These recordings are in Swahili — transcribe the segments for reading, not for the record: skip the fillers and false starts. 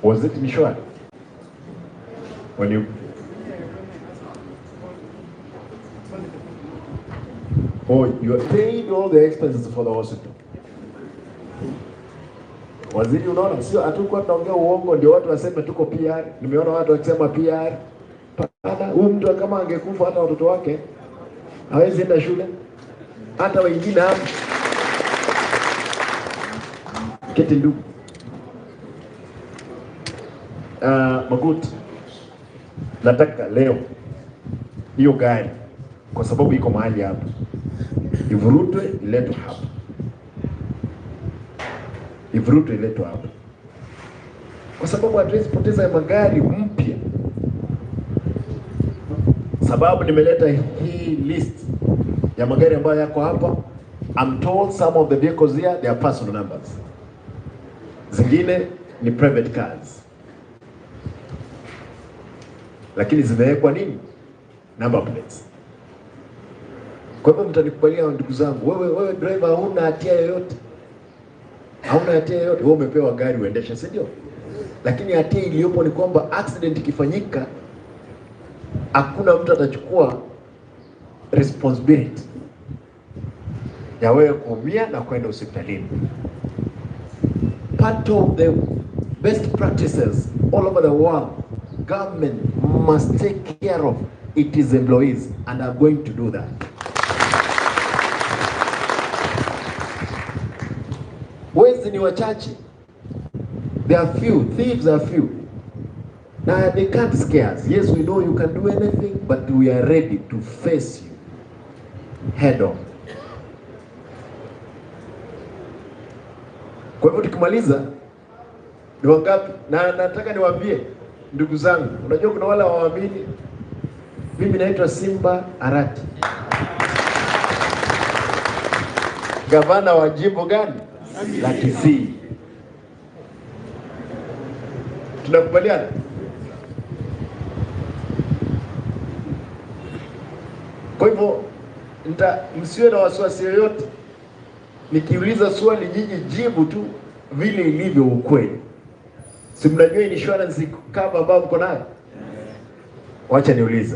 Was it insured? When you are paying all the expenses for the hospital. Waziri unaona sio hatukuwa tunaongea uongo ndio watu waseme tuko PR. Nimeona watu wakisema PR. Hata huyu mtu kama angekufa hata watoto wake hawezi enda shule. Hata wengine hapo. Keti ndugu. Mogotu. Nataka leo hiyo gari kwa sababu iko mahali hapa. Ivurutwe iletwe hapa. Ivurutwe iletwe hapa. Kwa sababu hatuwezi poteza magari mpya. Sababu nimeleta hii list ya magari ambayo yako hapa. I'm told some of the vehicles here they are personal numbers. Zingine ni private cars. Lakini zimewekwa nini? Number plates. Kwa hivyo mtanikubalia ndugu zangu, wewe driver huna hatia yoyote. Hauna hatia yoyote, wewe umepewa gari uendesha, si ndio? Lakini hatia iliyopo ni kwamba accident ikifanyika hakuna mtu atachukua responsibility ya wewe kuumia na kwenda hospitalini. Part of the best practices all over the world, government must take care of its employees and are going to do that. Wezi ni wachache. There are few, thieves are few. Now they can't scare us. Yes, we know you can do anything, but we are ready to face you head on. Kwa hivyo tukimaliza ni wangapi? Na nataka niwaambie ndugu zangu, unajua kuna wale hawaamini. Mimi naitwa Simba Arati. Gavana wa jimbo gani? La Gusii. Tunakubaliana? Kwa hivyo msiwe na wasiwasi yoyote. Nikiuliza swali nyinyi jibu tu vile ilivyo ukweli. Si mnajua insurance cover ambayo mko nayo? Wacha niulize.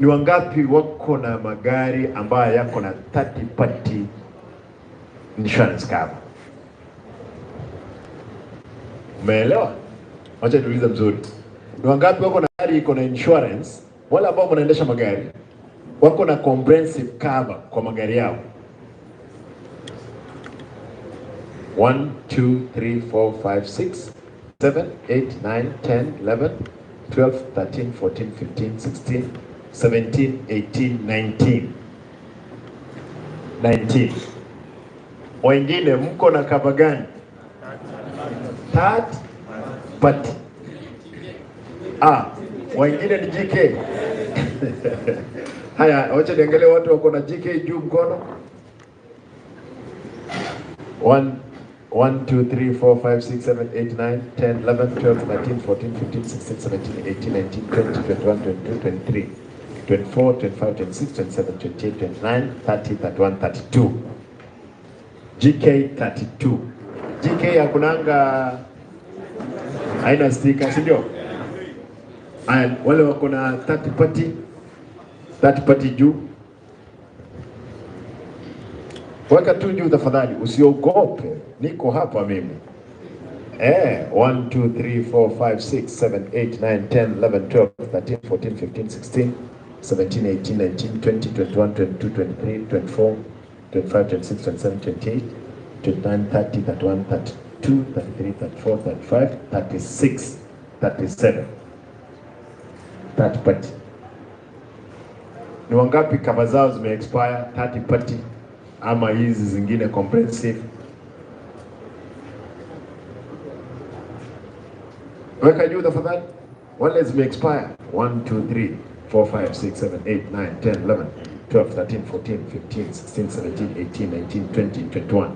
Ni wangapi wako na magari ambayo yako na third party insurance cover? Umeelewa? Wacha niulize mzuri. Ni wangapi wako na gari iko na insurance? Wala ambao wanaendesha magari wako na comprehensive cover kwa magari yao. 1 2 3 4 5 6 7 8 9 10 11 12 13 14 15 16 17 18 19. Wengine mko na cover gani? Third party. Wengine ni GK. Haya, wacha niangalie watu wako na GK juu mkono. 1 2 3 4 5 6 7 8 9 10 11 12 13 14 15 16 17 18 19 20 21 22 23 24 25 26 27 28 29 30 31 32. GK 32. GK hakunanga haina sticker, si ndio? Wale wako na third party juu. Weka tu juu tafadhali, usiogope. Niko hapa mimi. 1 2 3 4 5 6 7 8 9 10 11 12 13 14 15 16 17 18 19 20 21 22 23 24 25 26 27 28 29 30 31 32 33 34 35 36 37. Third party. Ni wangapi cover zao zime expire third party ama hizi zingine comprehensive? Weka juu tafadhali. Wale zime expire 1 2 3 4 5 6 7 8 9 10 11 12 13 14 15 16 17 18 19 20 21.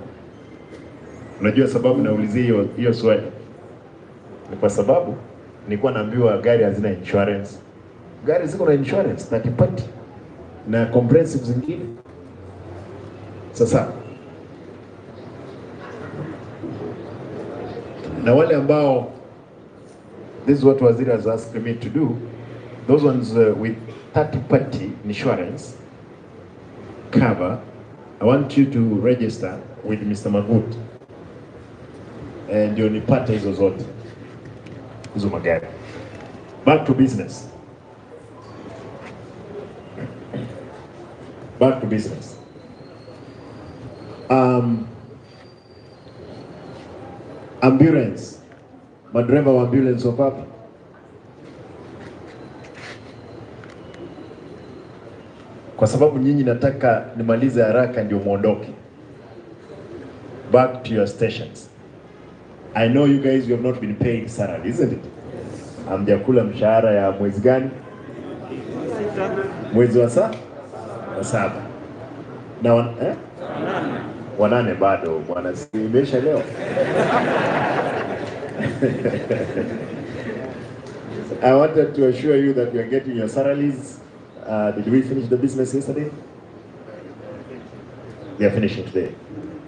Unajua sababu naulizia hiyo swali? Ni kwa sababu nilikuwa naambiwa gari hazina insurance. Gari ziko na insurance third party na comprehensive zingine. Sasa Na wale ambao, this is what waziri has asked me to do, those ones with third-party insurance cover, I want you to register with Mr. Mogotu. Ndio nipate hizo zote, hizo magari. Back to business. Back to business. Ambulance. Madereva wa ambulance wako hapa? Kwa sababu nyinyi nataka nimalize haraka ndio muondoke. Back to your stations. I know you guys, you have not been paid salary, isn't it? Hamjakula mshahara ya mwezi gani? Mwezi wa saba. Na wanane bado bwana, simesha leo. I wanted to assure you that you are getting your salaries. Did we finish the business yesterday? We are finishing today.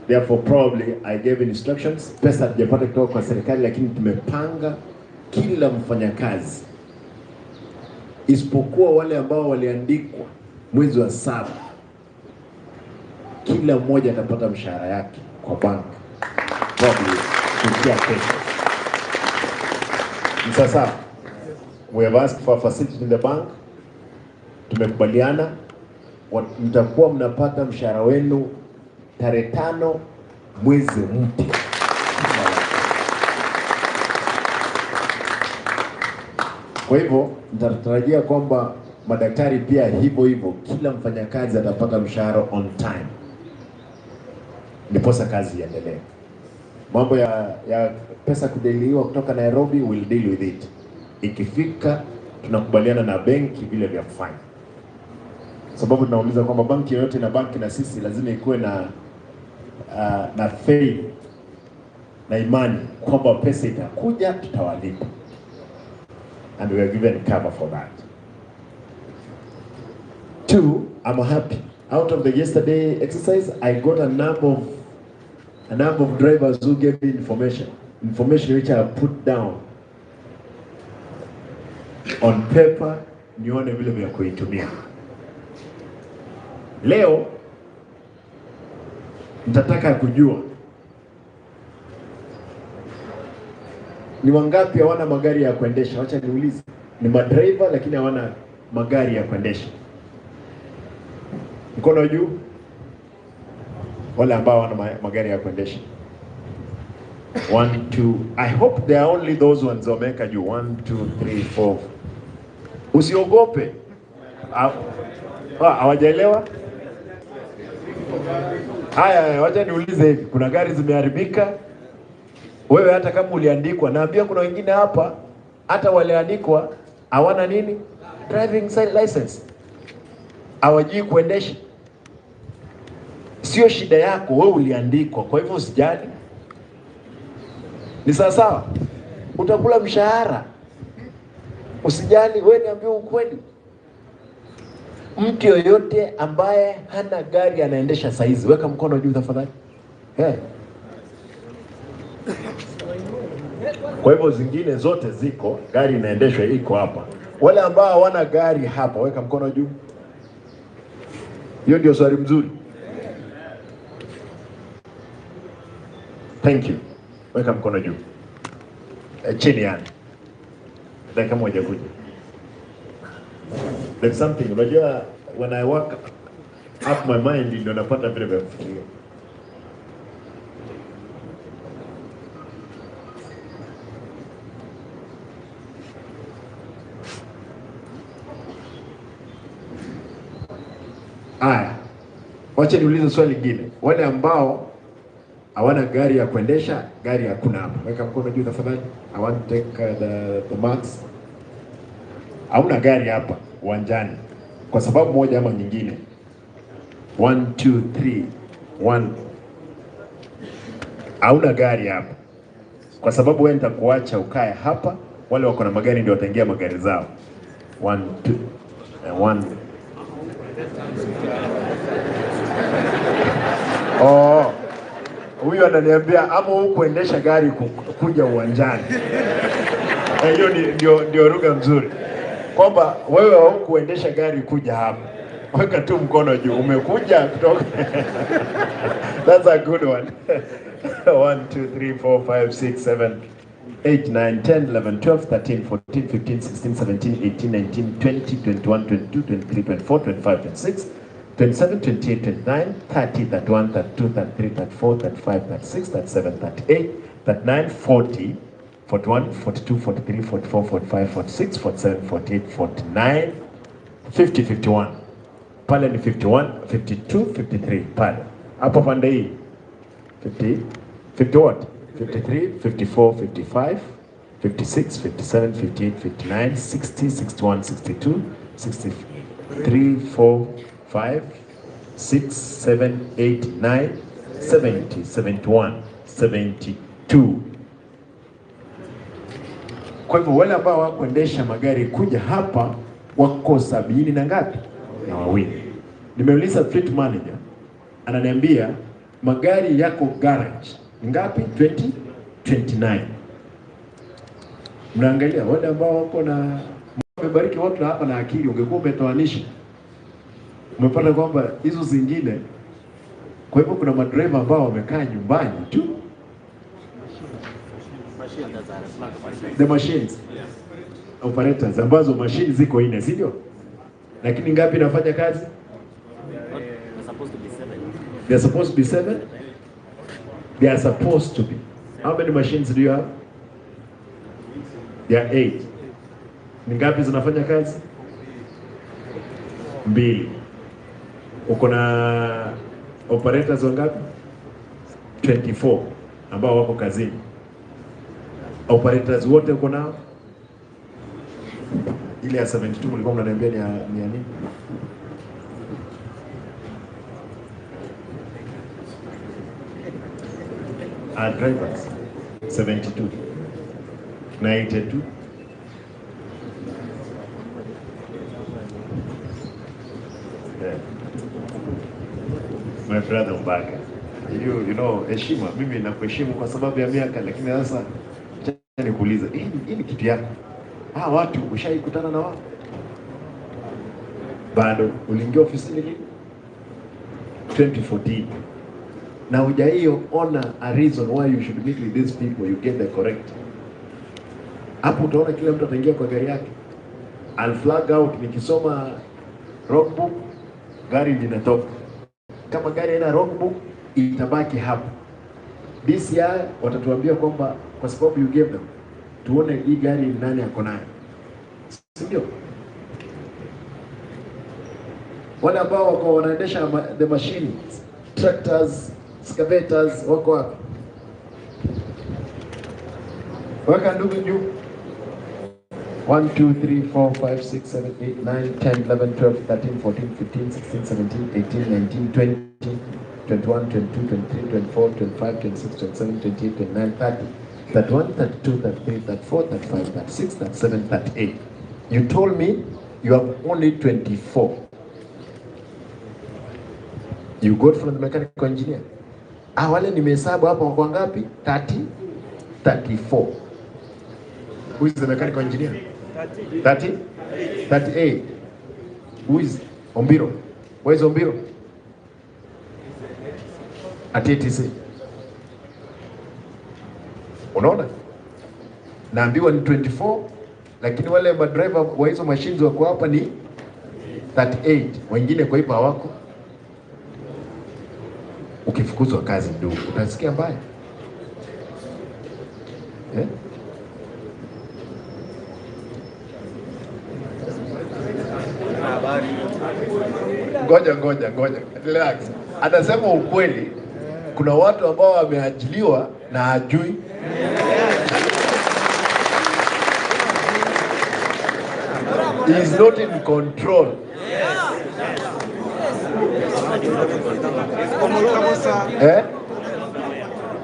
Therefore, probably I gave instructions. Pesa hatujapata kutoka kwa serikali, lakini tumepanga kila mfanyakazi isipokuwa wale ambao waliandikwa mwezi wa saba. Kila mmoja atapata mshahara yake kwa bank. Probably kufikia kesho. Sasa, we have asked for a facility in the bank. Tumekubaliana mtakuwa mnapata mshahara wenu tarehe 5 mwezi mpya. Kwa hivyo nitatarajia kwamba madaktari pia hivyo kila mfanyakazi atapata mshahara on time. Ndiposa kazi iendelee. Mambo ya pesa kudeliwa kutoka Nairobi, will deal with it. Ikifika tunakubaliana na benki vile vya kufanya. Sababu tunauliza kwamba banki yoyote na banki na sisi lazima ikuwe na faith na imani kwamba pesa itakuja, tutawalipa. And we are given cover for that. 2, I'm happy. Out of the yesterday exercise, I got a number of drivers who gave me information which I put down on paper, nione vile vya kuitumia. Leo nitataka kujua ni wangapi hawana magari ya kuendesha. Acha niulize. Ni madriver lakini hawana magari ya kuendesha. Mkono juu. Wale ambao hawana magari ya kuendesha. 1, 2. I hope there are only those ones wameka juu. 1, 2, 3, 4. Usiogope. Hawajaelewa? Haya, wacha niulize hivi. Kuna gari zimeharibika? Wewe hata kama uliandikwa, naambia kuna wengine hapa hata waliandikwa hawana nini? Driving license. Hawajui kuendesha. Sio shida yako, wewe uliandikwa. Kwa hivyo usijali. Ni sawa. Utakula mshahara. Usijali, wewe niambie ukweli. Mtu yoyote ambaye hana gari anaendesha saizi, weka mkono juu tafadhali. Kwa hivyo zingine zote ziko, gari inaendeshwa iko hapa. Wale ambao hawana gari hapa, weka mkono juu. Hiyo ndio swali mzuri. Thank you. Weka mkono juu. Chini yani. Dakika moja kuja. There's something, unajua when I work up my mind ndio napata vile vya kufikiria. Aya. Wacha niulize swali lingine. Wale ambao hawana gari ya kuendesha, gari hakuna hapa. Weka mkono juu tafadhali. I want to take the marks. Hauna gari hapa uwanjani kwa sababu moja ama nyingine. 1, 2, 3. 1. Hauna gari hapa kwa sababu wewe nitakuacha ukae hapa, wale wako na magari ndio wataingia magari zao. 1, 2. 1. Oh. Huyu ananiambia ama hukuendesha gari kuja uwanjani. Hiyo ndio lugha nzuri. Kwamba wewe hukuendesha gari kuja hapa. Weka tu mkono juu. Umekuja kutoka. That's a good one. 1, 2, 3, 4, 5, 6, 7, 8, 9, 10, 11, 12, 13, 14, 15, 16, 17, 18, 19, 20, 21, 22, 23, 24, 25, 26, 27, 28, 29, 30, 31, 32, 33, 34, 35, 36, 37, 38, 39, 40, 41, 42, 43, 44, 45, 46, 47, 48, 49, 50, 51. Pale ni 51, 52, 53. Pale. Hapo pande hii. 50 what? 53, 54, 55, 56, 57, 58, 59, 60, 61, 62, 63, 4, 5, 6, 7, 8, 9, 70, 71, 72. Kwa hivyo wale ambao wakuendesha magari kuja hapa wako 70 na ngapi? Na wawili. Nimeuliza fleet manager, ananiambia magari yako garage ngapi? 29. Mnaangalia wale ambao wako na umebariki watu hapa na akili, ungekuwa umetoanisha umepata kwamba hizo zingine. Kwa hivyo kuna madriver ambao wamekaa nyumbani tu, the machines operators ambazo machine ziko ine, si ndio? Lakini ngapi nafanya kazi? They're supposed to be 7. They are supposed to be. How many machines do you have? There are 8. Ni ngapi zinafanya kazi? 2. Uko na operators wangapi? 24 ambao wako kazini. Operators wote uko nao? Ile ya 72 mlikuwa mnaniambia ni ya nini? Drivers 72 na 82. Yeah. My brother Mbaga, you know, heshima, mimi nakuheshimu kwa sababu ya miaka, lakini sasa nikuuliza, hii ni kitu yako. Watu ushaikutana na wao? Bado uliingia ofisini lini? 2014. Na hujaio ona a reason why you should meet with these people, you get the correct. Hapo utaona kila mtu ataingia kwa gari yake. I'll flag out, nikisoma logbook gari linatoka. Kama gari haina logbook itabaki hapo. DCI watatuambia kwamba kwa sababu you gave them, tuone hii gari ni nani yako nayo. Sio? Wale ambao wako wanaendesha the machines, tractors, excavators, wako wapi? Waka ndugu juu. 1, 2, 3, 4, 5, 6, 7, 8, 9, 10, 11, 12, 13, 14, 15, 16, 17, 18, 19, 20, 21, 22, 23, 24, 25, 26, 27, 28, 29, 30, 31, 32, 33, 34, 35, 36, 37, 38. You told me you have only 24. You got from the mechanical engineer. Wale nimehesabu hapa kwa ngapi? 34. Who is the mechanical engineer? 30? 38. Who is Ombiro? Where is Ombiro? At ATC. Unaona? Naambiwa ni 24, lakini wale madriver wa hizo machines wako hapa ni 38. Wengine kwa hapa hawako. Ukifukuzwa kazi ndugu, utasikia mbaya. Ngoja. Relax. Atasema ukweli. Kuna watu ambao wameajiliwa na hajui. He is not in control.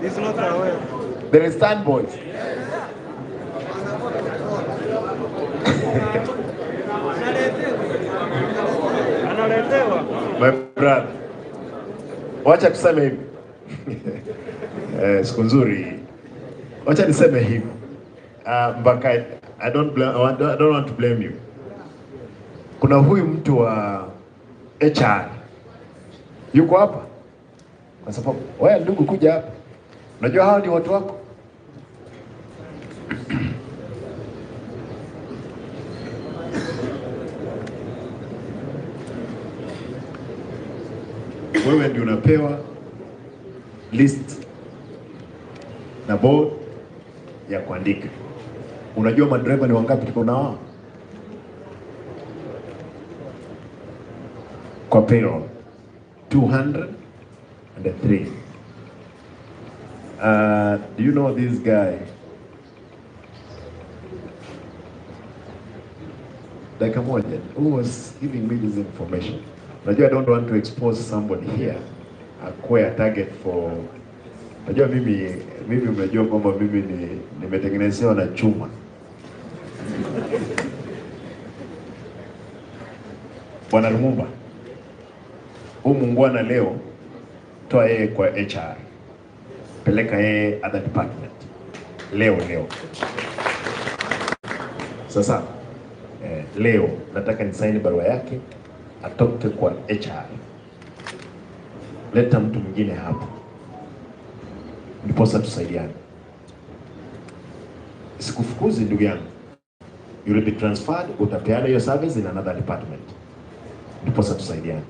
He's not aware. There is stand boys. My brother, wacha tuseme hivi, Siku nzuri. Wacha niseme hivi. Mpaka I don't want to blame you. Kuna huyu mtu wa HR yuko hapa kwa sababu wewe ndugu, kuja hapa. Unajua hao ni watu wako. Wewe ndio unapewa list na board ya kuandika. Unajua madriver ni wangapi tuko nao kwa payroll? 203. Do you know this guy? Like a moja who was giving me this information. Najua I don't want to expose somebody here akwe a target for. Najua mimi umejua kwamba mimi nimetengenezewa na chuma. Bwana Lumumba, muungwana leo, toa yeye kwa HR, peleka yeye other department leo. Sasa leo nataka nisaini barua yake atoke kwa HR. Leta mtu mwingine hapo, ndiposa tusaidiane. Sikufukuzi ndugu yangu, you will be transferred, utapeana hiyo service in another department, ndiposa tusaidiane.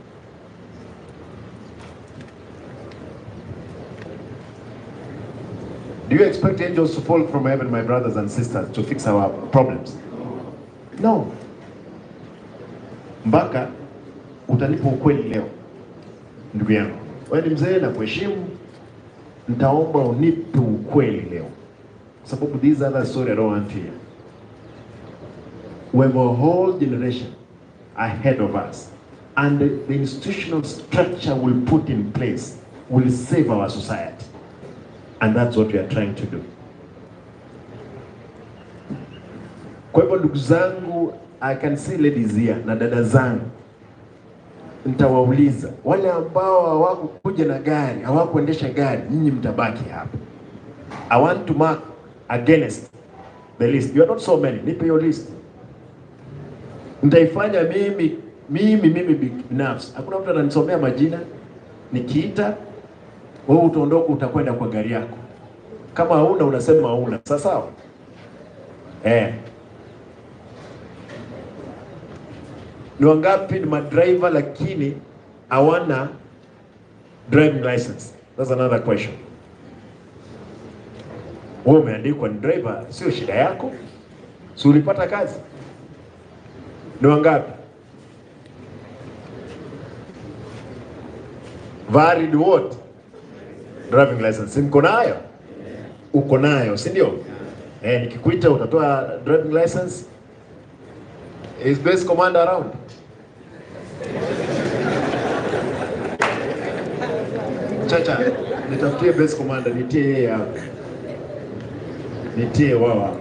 Do you expect angels to fall from heaven, my brothers and sisters, to fix our problems? No. Mpaka utanipa ukweli leo. Ndugu yangu, wewe ni mzee na kuheshimu, nitaomba unipe ukweli leo. Sababu these other story I don't want to hear. We have a whole generation ahead of us, and the institutional structure we'll put in place will save our society. And that's what we are trying to do. Kwa hivyo ndugu zangu, I can see ladies here na dada zangu, nitawauliza wale ambao hawakukuja na gari, hawakuendesha gari, nyinyi mtabaki hapa. I want to mark against the list. You are not so many. Nipe your list. Nitaifanya mimi binafsi. Hakuna mtu ananisomea majina. Nikiita wewe utaondoka, utakwenda kwa gari yako. Kama hauna unasema hauna. Sasa ni wangapi ni madriver lakini hawana driving license? That's another question. Wewe umeandikwa ni driver, sio shida yako. Si ulipata kazi? Ni wangapi? Valid what? Driving license. Mko nayo? Uko nayo, si ndio? Nikikuita utatoa driving license. Is base commander around? Chacha, nitafutie base commander, nitie hapo. Nitie wawa.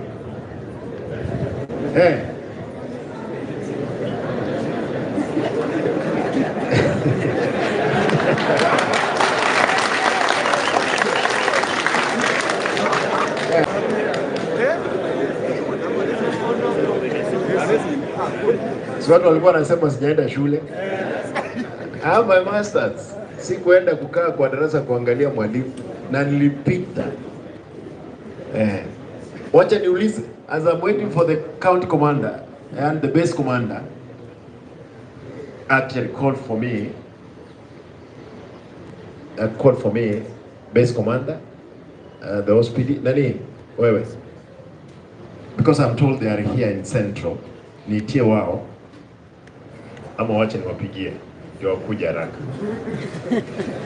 Si watu walikuwa wanasema sijaenda shule. I have my masters. Sikuenda kukaa kwa darasa kuangalia mwalimu na nilipita. Wacha niulize, as I'm waiting for the county commander and the base commander actually called for me, base commander, the hospital, nani, wewe. Because I'm told they are here in Central, niitie wao, ama wacha niwapigie, ndio wakuja haraka.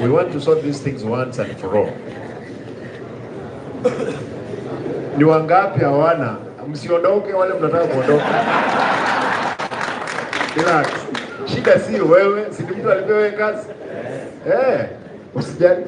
We want to sort these things once and for all. Ni wangapi hawana? Msiondoke wale mnataka kuondoka. Relax. Shida si wewe, si mtu alipewa kazi. Usijali.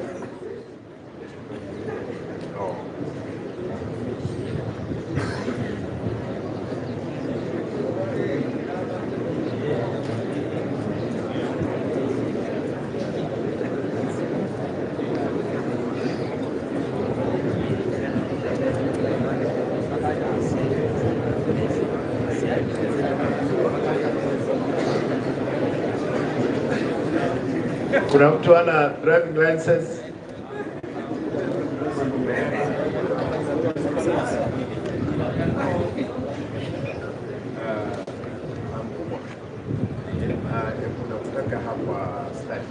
Kuna mtu ana driving license? Unataka hapa study.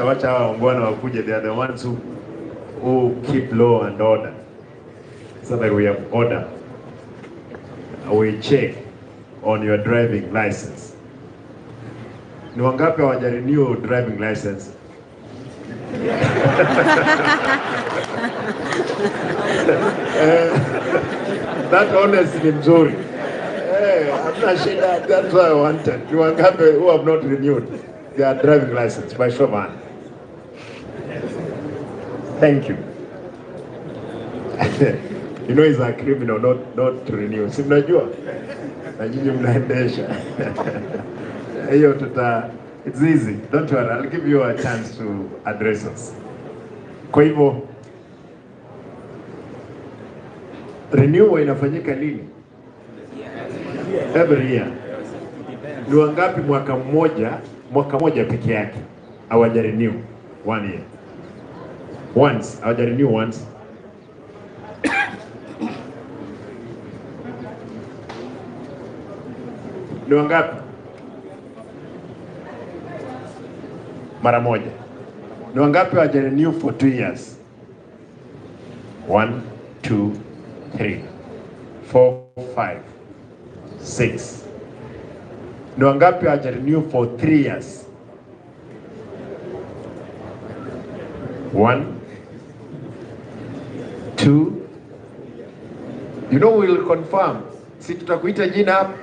Wacha waongwana wakuje. They are the ones who keep law and order, so that we have order. We check on your driving license. Ni wangapi hawajarenew driving license? That honestly ni mzuri. Hamna shida, that's why I wanted. Ni wangapi who have not renewed their driving license by show of hand? Thank you. You know it's a criminal not to renew. Si mnajua? Na nyinyi mnaendesha. Hiyo it's easy. Don't worry, I'll give you a chance to address us. Kwa hivyo renewal inafanyika lini? Every year. Ni wangapi mwaka moja peke yake hawaja renew 1 year? Once, hawaja renew once. Ni wangapi? Mara moja. Ni wangapi hawaja renew for 2 years? 1, 2, 3, 4, 5, 6. Ni wangapi hawaja renew for 3 years? 1, 2. You know, we'll confirm. Si tutakuita jina hapa.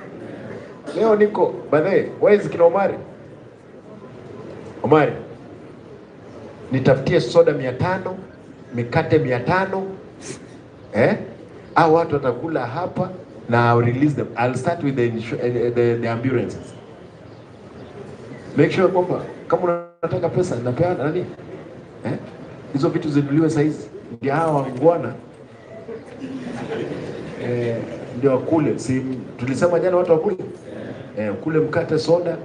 Leo niko, by the way, where is kina Omari? Omari, nitafutie soda 500, mikate 500. Hao watu watakula hapa na I'll release them. I'll start with the ambulances. Make sure kwamba kama unataka pesa napeana nani? Hizo vitu zinuliwe saizi. Ndio hao wangwana. Ndio wakule. Si tulisema jana watu wakule? Kule mkate, soda.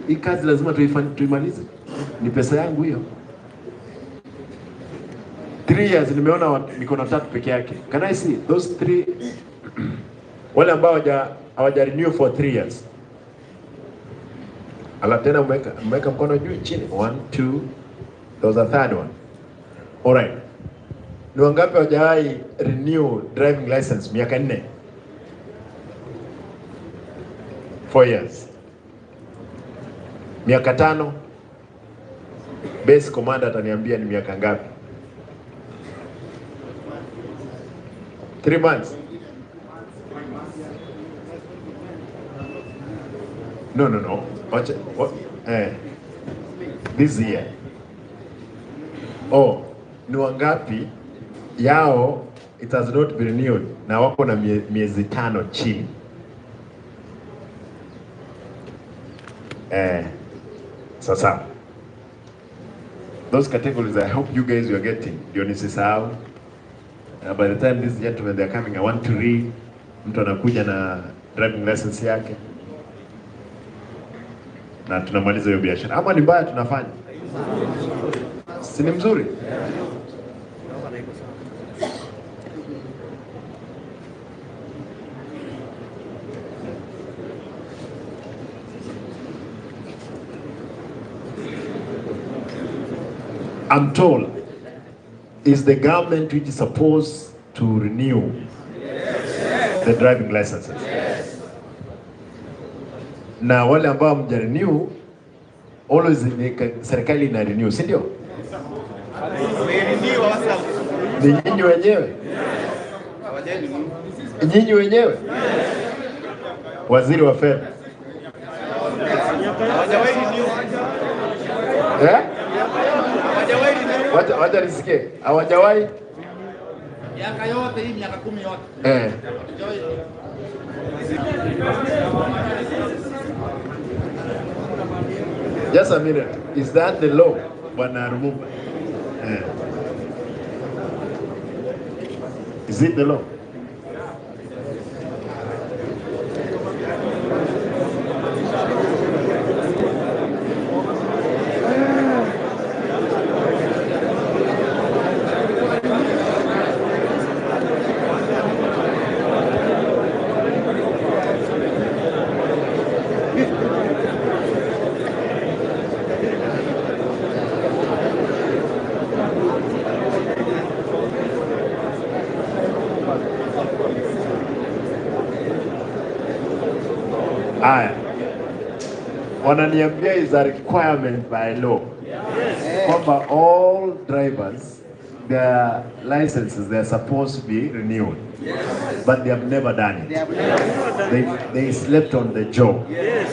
Hii kazi lazima tuimalize. Ni pesa yangu hiyo. 3 years nimeona mikono 3 peke yake. Can I see those 3 wale ambao hawaja renew for 3 years? Ala tena umeweka mkono juu chini. 1, 2. Those are third one. All right. Ni wangapi hawajawahi renew driving license miaka 4? 4 years. Miaka 5. Base commander ataniambia ni miaka ngapi? 3 months. No. Watch it. This year. Ni wangapi yao it has not been renewed na wako na miezi 5 chini? Sasa those categories I hope you guys are getting. Ndio nisisahau. By the time these gentlemen they are coming, I want to read. Mtu anakuja na driving license yake na tunamaliza hiyo biashara. Ama ni mbaya tunafanya? Si ni mzuri? I'm told is the government which is supposed to renew the driving licenses. Na wale ambao mja renew always serikali ina renew, si ndio? Ni nyinyi wenyewe? Nyinyi wenyewe? Waziri wa fedha. Wacha nisikie. Hawajawahi? Miaka yote hii, miaka 10 yote. Just a minute. Is that the law? Bwana Rumumba? Is it the law? Wananiambia is a requirement by law. Yes. Kwamba all drivers, their licenses, they're supposed to be renewed. Yes. But they have never done it. They slept on the job. Yes.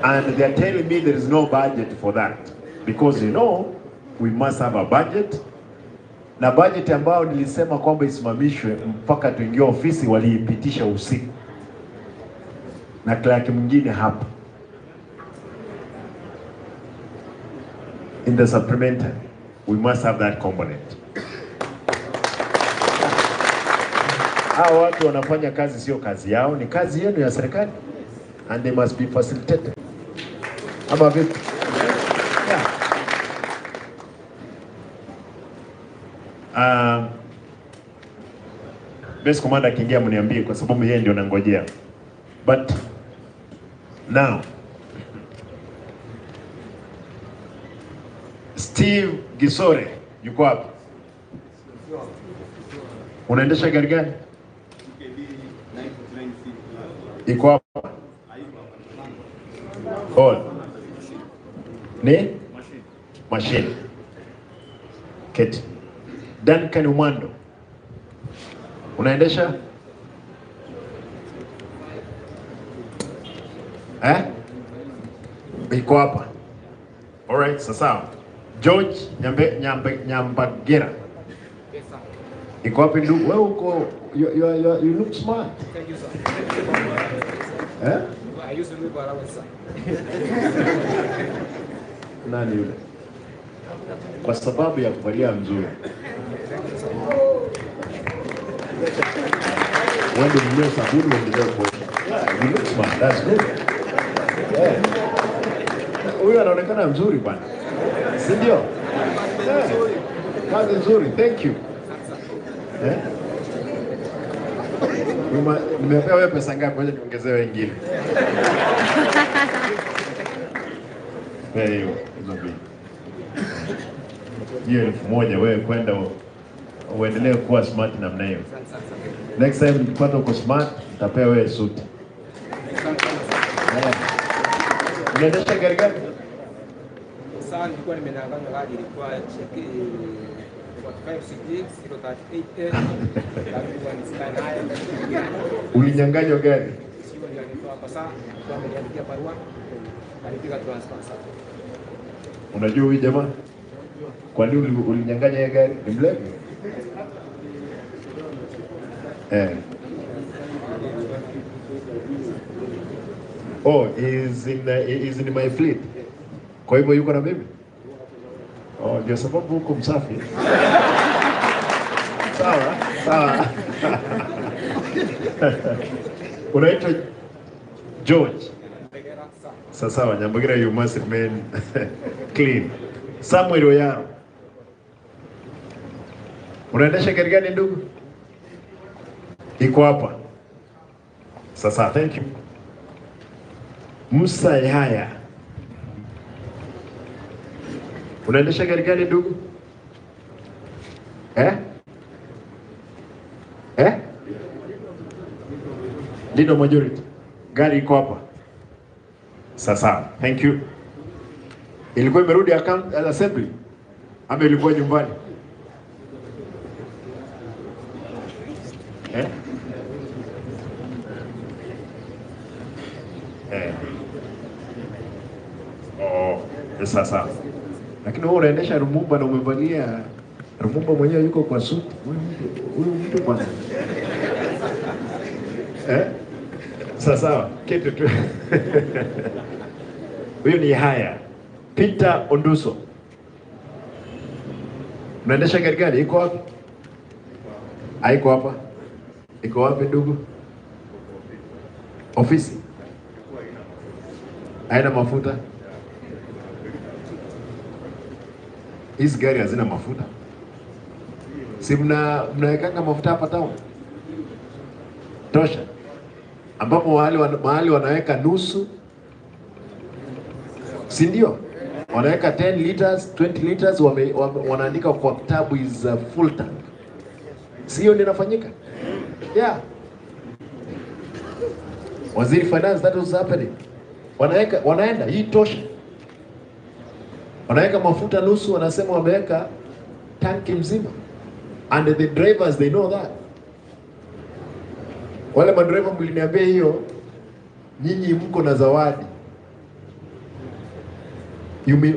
And they're telling me there is no budget for that. Because we must have a budget. Na budget ambayo nilisema kwamba isimamishwe mpaka tuingie ofisi waliipitisha usiku. Na clerk mwingine hapa. In the supplementary, we must have that component. Hao watu wanafanya kazi sio kazi yao, ni kazi yenu ya serikali. And they must be facilitated. Ama vipi? Best commander akiingia mniambie kwa sababu yeye ndio nangojea. But now Steve Gisore yuko hapa. Unaendesha gari gani? Iko hapa. Ni machine. Keti. Duncan Umando. Unaendesha? Iko hapa. All right, sasa. George Nyambagera. Iko hapa ndugu. Wewe uko you look smart. Thank you, sir. I used to live around, sir. Nani yule? Kwa sababu ya kuvalia mzuri. When you know sabuni uendelee kuosha. You look smart. That's good. Yeah. Huyu anaonekana mzuri bwana. Si ndio? Yeah. Kazi nzuri. Thank you. Nimepewa wewe pesa ngapi? Ngoja niongezee wengine. Hiyo hiyo 1000 wewe kwenda uendelee kuwa smart namna hiyo. Next time nikipata uko smart, nitapewa wewe suti. Unaendesha gari gani? Sasa nilikuwa nimenanganya gari ilikuwa cheki 45 Ulinyang'anywa gari? Sio, nilitoa pesa, kwa ameniandikia barua, alipiga transfer sasa. Unajua huyu jamaa? Kwa nini ulinyang'anya yeye gari? Ni mlevi? Oh, is in my fleet. Kwa hivyo yuko na mimi? Oh, ndio sababu huko msafi. Sawa. Unaitwa George. Sawa, Nyambagera, you must remain clean. Samuel Oyaro. Unaendesha gari gani ndugu? Iko hapa. Sasa, thank you. Musa Yahaya. Unaendesha gari gani ndugu? Ndio majority. Gari iko hapa. Sasa, thank you. Ilikuwa imerudi account assembly ama ilikuwa nyumbani? Oh, sasa. Lakini wewe unaendesha Rumumba na umevalia Rumumba mwenyewe yuko kwa suti. Huyu mtu kwanza. Sawa, kitu tu. Huyu ni haya. Peter Onduso. Unaendesha gari gani? Iko wapi? Haiko hapa. Iko wapi ndugu? Ofisi. Haina mafuta. Hizi gari hazina mafuta. Si mnawekanga mafuta hapa town? Tosha. Ambapo mahali wanaweka nusu. Si ndio? Wanaweka 10 liters, 20 liters, wanaandika kwa kitabu is full tank. Sio ndio inafanyika? Yeah. Waziri Finance, that was happening. Wanaenda hii tosha. Wanaweka mafuta nusu, wanasema wameweka tanki mzima. And the drivers, they know that. Wale madriver mliniambia hiyo, nyinyi mko na zawadi.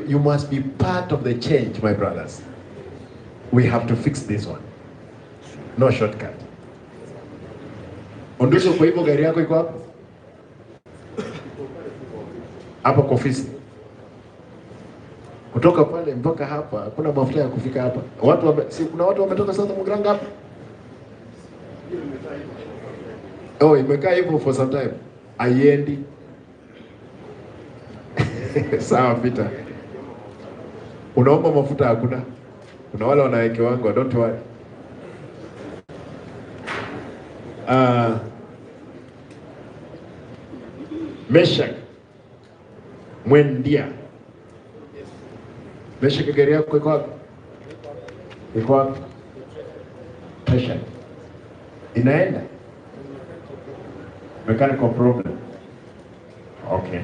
You must be part of the change, my brothers. We have to fix this one. No shortcut. Onduso, kwa hivyo gari yako iko hapo? Hapa kwa ofisi. Kutoka pale mpaka hapa, kuna mafuta ya kufika hapa. Kuna watu wametoka South Mugranga hapa. Oh, imekaa hivyo for some time. Aiendi. Sawa Peter. Unaomba mafuta hakuna. Kuna wale wanawekewanga, don't worry. Meshak Mwendia. Meshak, gari yako iko wapi? Iko wapi? Meshak. Inaenda? Mechanical problem. Okay.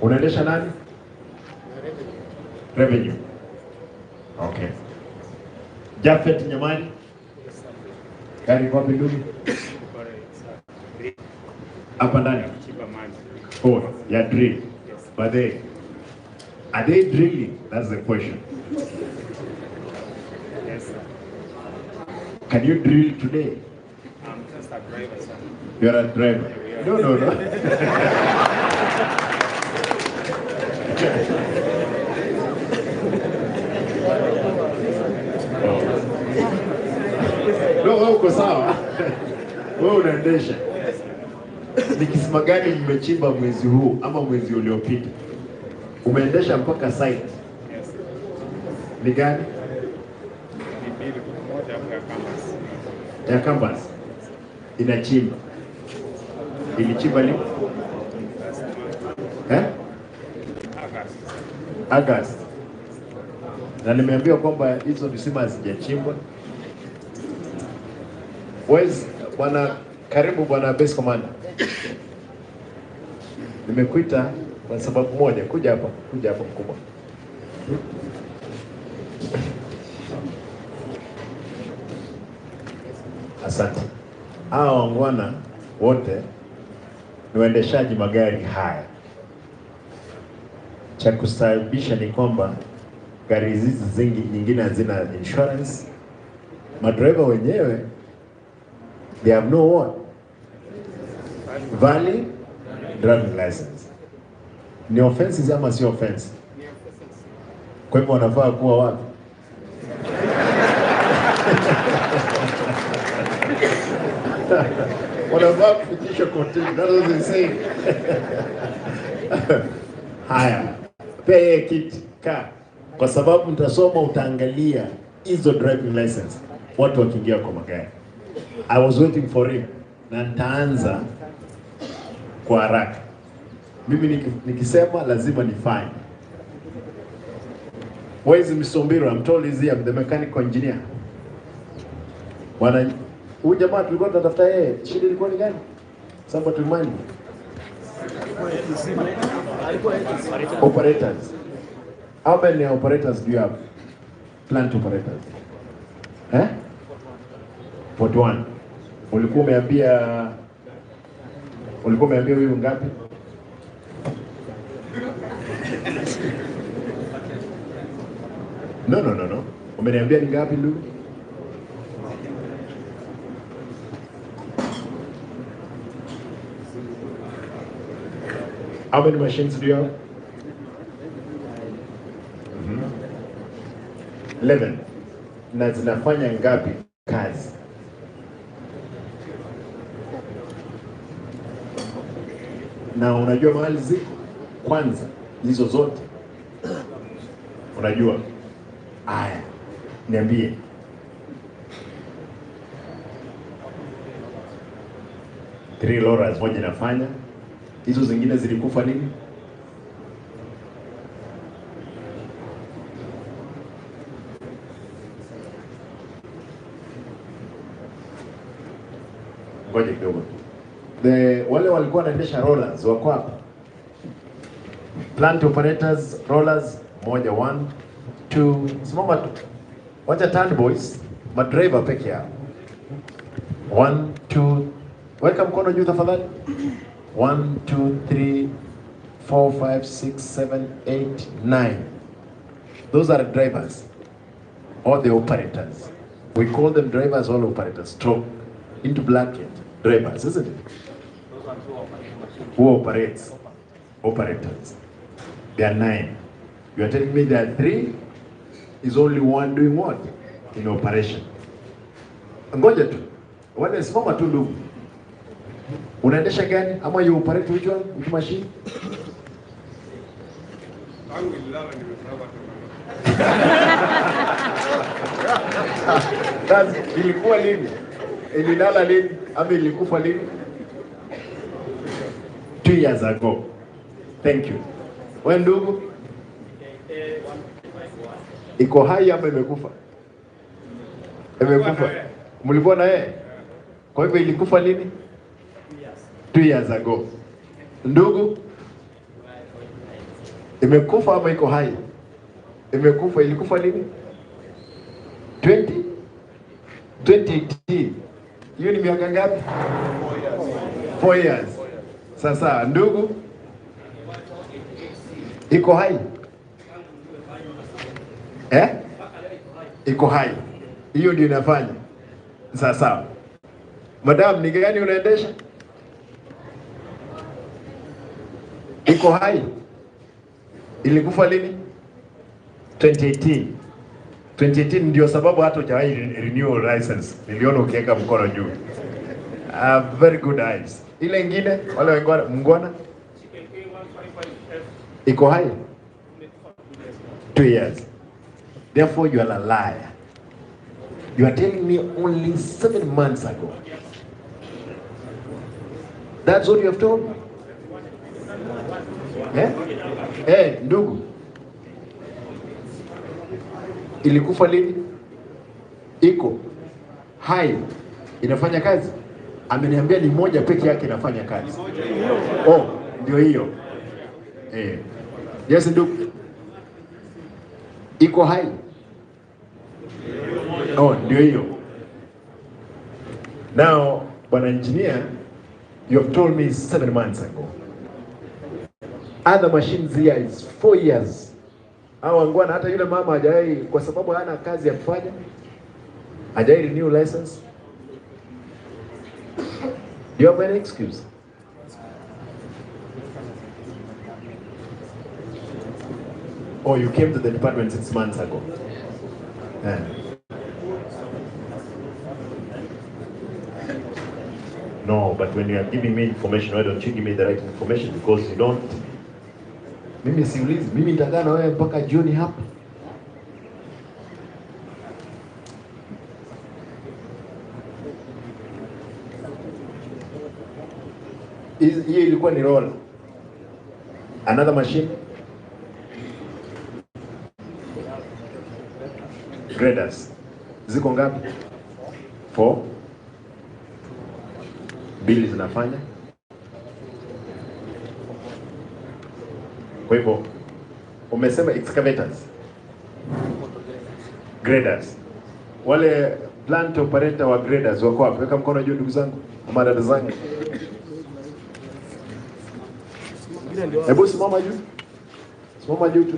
Unaendesha nani? Revenue. Okay. Jafet Nyamani. Gari kwa ndugu? Hapa ndani. Oh, ya drill. But are they drilling? That's the question. Yes, sir. Can you drill today? I'm just a driver, sir. You're a driver. No. No, uko sawa. Wewe unaendesha. Ni kisima gani mmechimba mwezi huu ama mwezi uliopita? Umeendesha mpaka site. Yes. Ni gani? Ni bili moja ya campus. Ya campus. Inachimba. Ilichimba lini? August. Na nimeambiwa kwamba hizo visima hazijachimbwa. Bwana, karibu bwana base commander. Nimekuita kwa sababu moja, kuja hapa mkubwa. Asante. Hao wangwana wote ni waendeshaji magari haya. Cha kustaajabisha ni kwamba gari hizi nyingine hazina insurance. Madriver wenyewe they have no what? Valid driving license. Ni offenses ama si offense? Kwa hivyo wanafaa kuwa wapi? Wanafaa kupitisha kotini. That was insane. Haya, pay kit ka. Kwa sababu mtasoma, utaangalia hizo driving license watu wakiingia kwa magari. I was waiting for him. Na nitaanza kwa haraka. Mimi nikisema lazima nifanye. Where is Mr. Ombiro? I'm told he's here, the mechanical engineer. Huyu jamaa tulikuwa tunatafuta yeye, shida ilikuwa ni gani? Somebody remind me. Operators. How many operators do you have? Plant operators. 41. Ulikuwa umeambia huyu ngapi? No. Umeniambia ni ngapi ndugu? How many machines do you have? 11. Na zinafanya ngapi kazi? Na unajua mahali ziko? Kwanza hizo zote unajua? Aya, niambie. Three loras moja inafanya, hizo zingine zilikufa nini? Ngoja kidogo. Wale walikuwa wanaendesha rollers wako hapa. Plant operators rollers moja 1 2 simama tu. Wacha turn boys, madriver peke yao. 1 2 weka mkono juu tafadhali. 1 2 3 4 5 6 7 8 9. Those are the drivers or the operators. We call them drivers or operators. Stroke into bracket drivers, isn't it? Who operates? Operators. There are 9. You are telling me there are 3? Is only one doing what? In operation. Ngoja tu. Wale simama tu ndugu. Unaendesha gani? Ama you operate which one? Which machine? Ilikuwa lini? Ililala lini? Ama ilikufa lini? 2 years ago. Thank you. Wewe ndugu? Iko hai ama imekufa? Imekufa. Mlikuwa na yeye? Kwa hivyo ilikufa lini? 2 years ago. Ndugu? Imekufa ama iko hai? Imekufa. Ilikufa lini? 2018. Hiyo ni miaka ngapi? 4 years. Sasa ndugu? Iko hai? Iko hai. Hiyo ndio inafanya. Sasa. Madam, ni gani unaendesha? Iko hai. Ilikufa lini? 2018. 2018 ndio sababu hata hujawahi renew license. Niliona ukiweka mkono juu. Very good eyes. Ile nyingine wale wengine mngona? Iko hai? 2 years. Therefore you are a liar. You are telling me only 7 months ago. That's what you have told me. Ndugu. Ilikufa lini? Iko hai. Inafanya kazi? Ameniambia ni moja peke yake inafanya kazi. Oh, ndio hiyo. Yes ndugu. Iko hai. Oh, ndio hiyo. Now, bwana engineer, you have told me 7 months ago. Other machines here is 4 years. Hao ngwana hata yule mama hajai kwa sababu hana kazi ya kufanya. Hajai renew license. Do you have any excuse? Oh, you came to the department 6 months ago. No, but when you are giving me information, why don't you give me the right information? Because you don't. Mimi siulizi, mimi nitakaa na wewe mpaka jioni hapa. Hiyo ilikuwa ni roller. Another machine. Graders. Ziko ngapi? 4. Bili zinafanya. Kwa hivyo umesema excavators. Graders. Wale plant operator wa graders wako wapi? Weka mkono juu ndugu zangu, ama dada zangu. Hebu simama juu. Simama juu tu.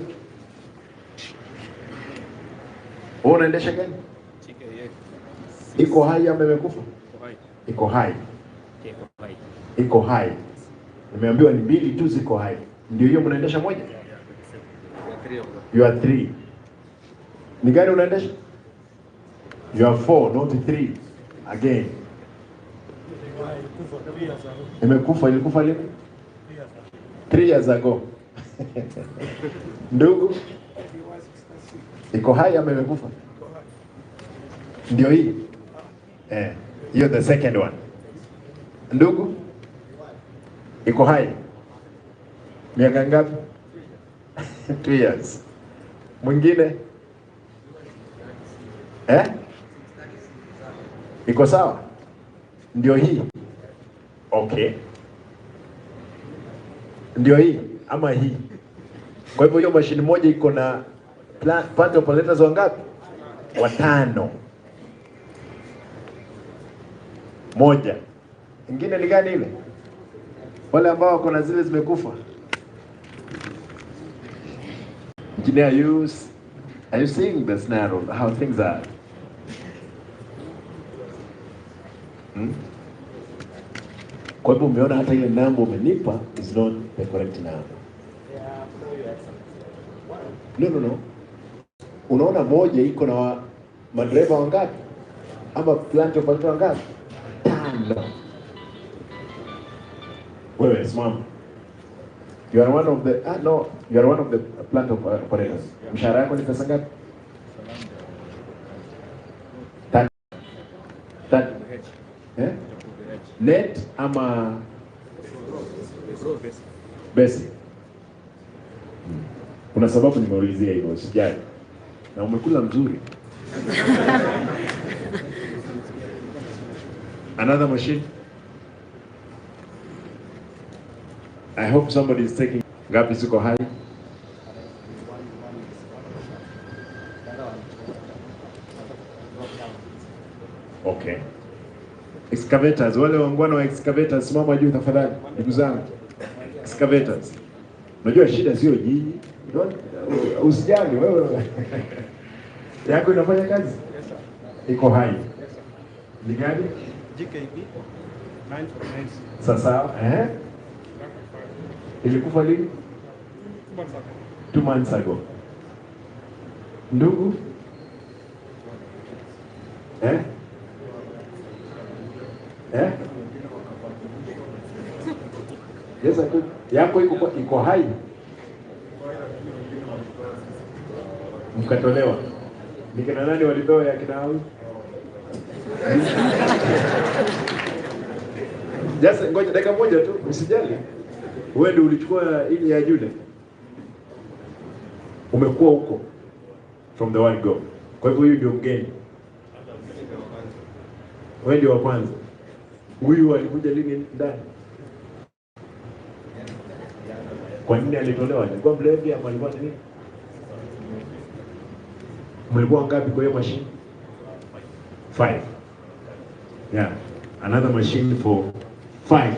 Wewe unaendesha gani? Iko hai ama imekufa? Iko hai. Iko hai. Nimeambiwa ni mbili tu ziko hai. Ndio hiyo mnaendesha moja? You are 3. Ni gani unaendesha? You are 4, not 3. Again. Imekufa, ilikufa lini? 3 years ago. Ndugu, iko hai ama imekufa? Ndio hii. Hiyo the second one. Ndugu, iko hai. Miaka ngapi? 2 years. Mwingine? Iko sawa? Ndio hii. Okay. Ndio hii ama hii. Kwa hivyo hiyo mashine moja iko na plant operators wangapi? 5. Moja. Ingine ni gani ile? Wale ambao wako na zile zimekufa. Engineer, are you seeing the scenario, how things are? Kwa hivyo umeona hata ile namba umenipa is not the correct number. No. Unaona moja iko na madereva wangapi? Ama plant operator wangapi? 5. Wewe simama. You are one of the you are one of the plant operators. Mshahara yako ni pesa ngapi? Net ama basic? Kuna sababu nimeulizia hivyo, sijali. Na umekula mzuri. Another machine. I hope somebody is taking. Ngapi ziko hai? Okay. Excavators, wale wangwana wa excavators, simama juu tafadhali, ndugu zangu. Excavators. Unajua shida sio nyinyi. Usijali wewe. Yako inafanya kazi? Iko hai. Ni gani? GKB 949. Sasa, ilikufa lini? 2 months ago. Ndugu? Yes, yako iko hai. Mkatolewa. Nikina nani walitoa ya kina hao? Just ngoja dakika moja tu, usijali. Wewe ndio ulichukua ile ya Jude. Umekuwa huko from the word go. Kwa hivyo huyu ndio mgeni. Wewe ndio wa kwanza. Huyu alikuja lini ndani? Kwa nini alitolewa? Alikuwa mlevi ama alikuwa nini? Mlikuwa ngapi kwa hiyo machine? 5. Yeah. Another machine for 5.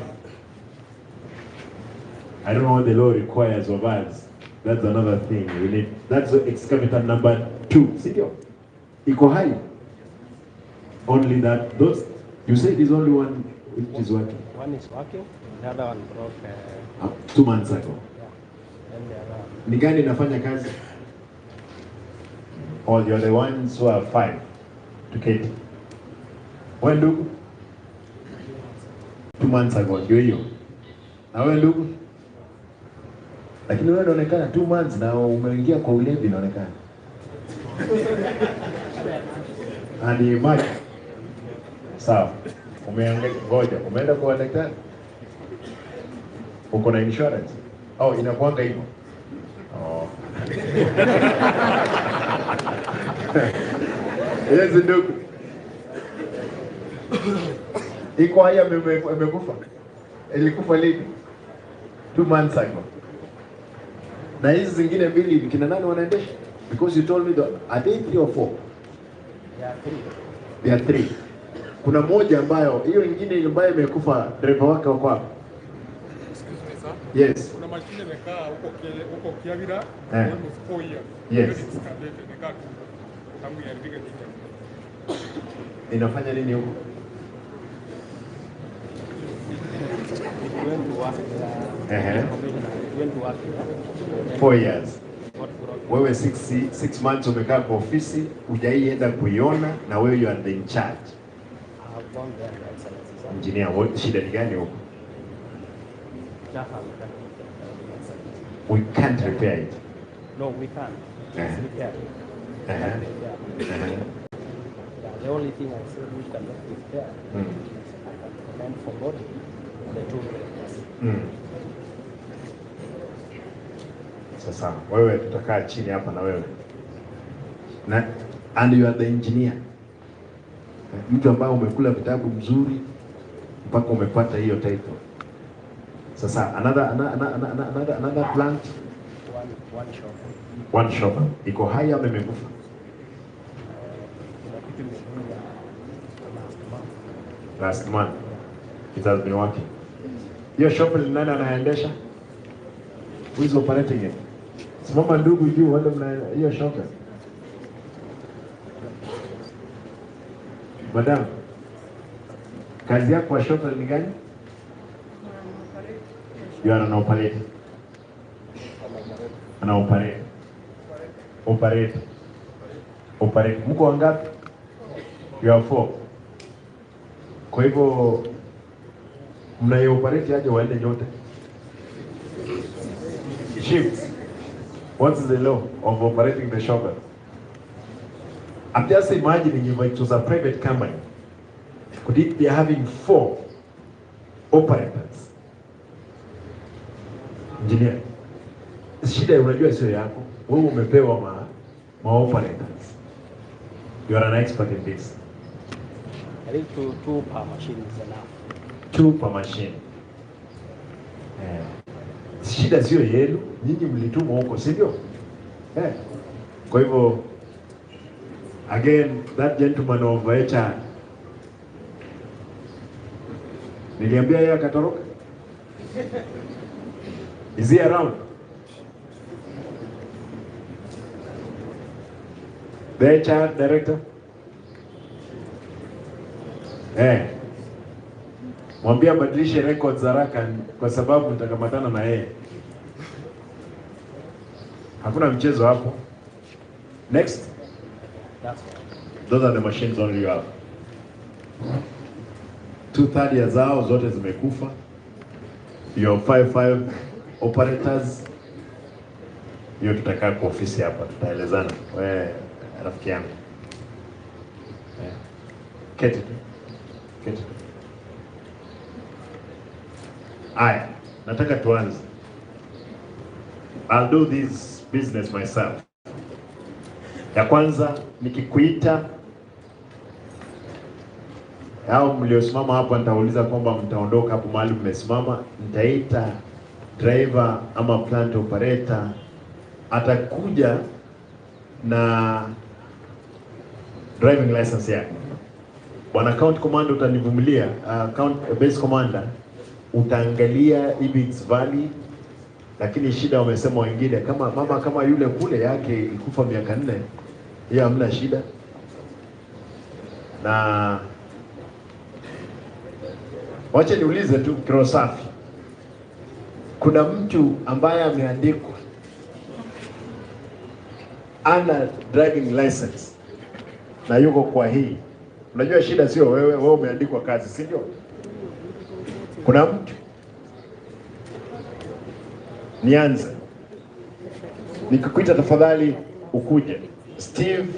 I don't know what the law requires of us. That's another thing we need. That's the excavator number 2. See? Iko hai. Only that those you said there's only one which is working. One is working, the other one broke 2 months ago. Yeah. And the other. Ni gani inafanya kazi? Or you're the ones who are 5 to Kate. Wewe ndugu? 2 months ago ndio hiyo. Na wewe ndugu? Lakini wewe unaonekana 2 months na umeingia kwa ulevi inaonekana. Ani Mike. Sawa. Ngoja, umeenda kwa daktari? Uko na insurance? Oh, inakuanga hivyo. Oh. Yes, ndugu. Iko haya amekufa. Ilikufa lini? 2 months ago. Na hizi zingine mbili kina nani wanaendesha? Because you told me that are they 3 or 4? They are 3. Kuna moja ambayo hiyo nyingine ambayo imekufa driver wake wako wapi? Yes. Kuna mashine imekaa huko Kiavira, Yes. tangu iharibike tu. Inafanya nini huko? Went to work. Went to work. 4 years. What broke? Wewe 6 months umekaa kwa ofisi, hujaienda kuiona na wewe you are the in charge. I have gone there and excellency. Engineer, shida ni gani huko? We can't repair it. No, we can't. It's repaired. Yeah. Yeah, the only thing I said we cannot repair Mm. and for body the two breakers. Sasa wewe tutakaa chini hapa na wewe and you are the engineer, mtu ambaye umekula vitabu mzuri mpaka umepata hiyo title. Sasa another plant, one shop iko haya ama imekufa? Last month it has been working. Hiyo shop ni nani anaendesha? Who is operating it? Simama ndugu juu wale mna hiyo shop. Madam, kazi yako kwa shop ni gani? You are an operator. An operator. Operator. Mko wangapi? You are 4. Kwa hivyo mnaioperate aje waende nyote? Shift. What is the law of operating the shop? I'm just imagining if it was a private company, could it be having 4 operators? Engineer, shida unajua sio yako. Wewe umepewa ma operators. You are an expert in this. I think two per machine is enough. 2 per machine. Shida sio yenu, nyinyi mlitumwa huko, si ndio? Kwa hivyo again that gentleman of HR niliambia yeye akatoroka. Is he around? The HR director? Mwambie badilishe records haraka kwa sababu nitakamatana na yeye. Hakuna mchezo hapo. Next. Those are the machines only you have. 2/3 ya zao zote zimekufa. You have 5 operators. Hiyo tutakaa kwa ofisi hapa tutaelezana. Wewe rafiki yangu. Keti. Aya, nataka tuanze. I'll do this business myself. Ya kwanza nikikuita hao mliosimama hapa nitauliza kwamba mtaondoka hapo mahali mmesimama, nitaita driver ama plant operator atakuja na driving license yake. Bwana account commander utanivumilia, base commander utaangalia if it's valid, lakini shida wamesema wengine kama yule kule yake ikufa miaka 4, hiyo hamna shida. Na wacha niulize tu kiro safi, kuna mtu ambaye ameandikwa ana driving license na yuko kwa hii? Unajua shida sio wewe umeandikwa kazi, si ndio? Kuna mtu? Nianze. Nikikuita tafadhali ukuje. Steve.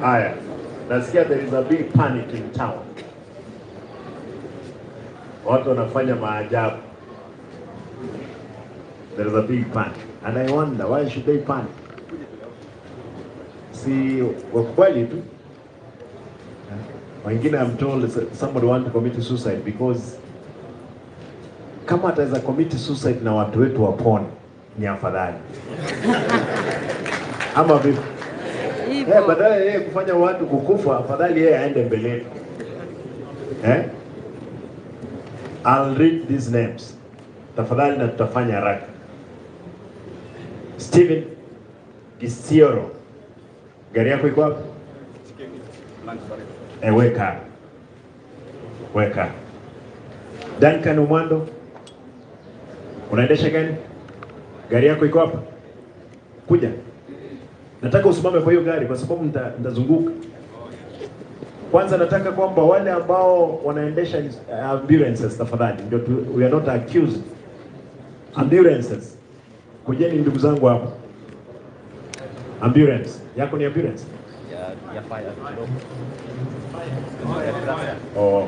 Haya, nasikia there is a big panic in town. Watu wanafanya maajabu. There is a big panic. And I wonder, why should they panic? Si wakubali tu. Wengine I'm told somebody want to commit suicide because kama ataweza commit suicide na watu wetu wapone ni afadhali. Ama vipi? Badala yeye kufanya watu kukufa, afadhali yeye aende mbele. I'll read these names. Tafadhali na tutafanya haraka. Steven Gisioro. Gari yako iko wapi? Weka. Weka. Duncan Umando. Unaendesha gani? Gari yako iko wapi? Kuja. Nataka usimame kwa hiyo gari kwa sababu nitazunguka. Kwanza nataka kwamba wale ambao wanaendesha ambulances tafadhali, ndio we are not accused. Ambulances. Kujeni ndugu zangu hapo. Ambulance. Yako ni ambulance? Ya fire. Oh.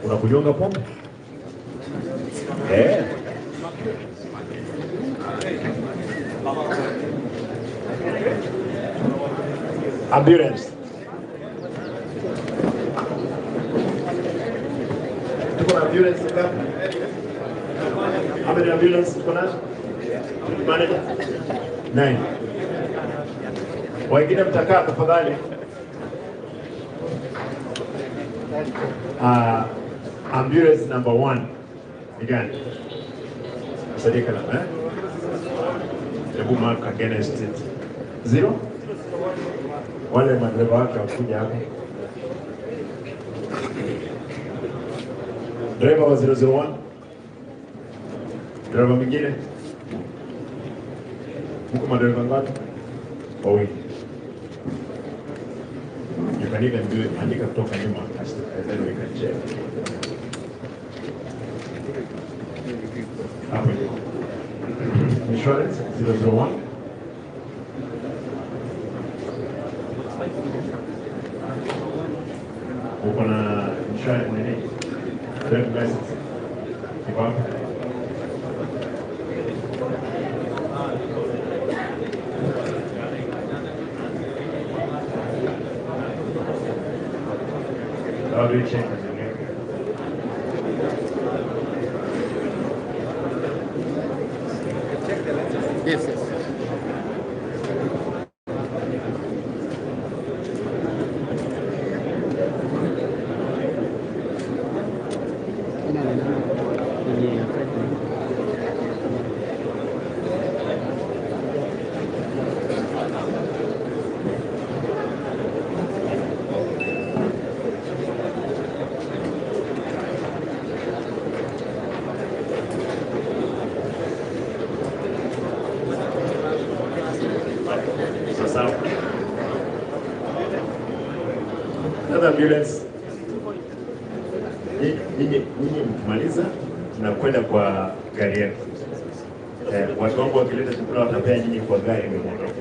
Unakunyonga pombe? Ambulance. Tuko na ambulance ngapi? How many ambulance tuko nazo? Manager? 9. Wengine mtakaa tafadhali. Ambulance number 1. Again. Sadika la, Hebu mark against it. 0. Wale madereva wake wakuja hapo. Driver wa 001. Driver mwingine. Huko madereva ngapi? Wawili. You can even do it, andika kutoka nyuma, and then we can check. Hapo. Insurance 001. Uko na insurance nini? Driver license. Iko hapo. How do you check? Yes, yes. Ambulance. Nyinyi mkimaliza tunakwenda kwa gari yenu. Watu wangu wakileta chakula watapea nyinyi kwa gari mmoja.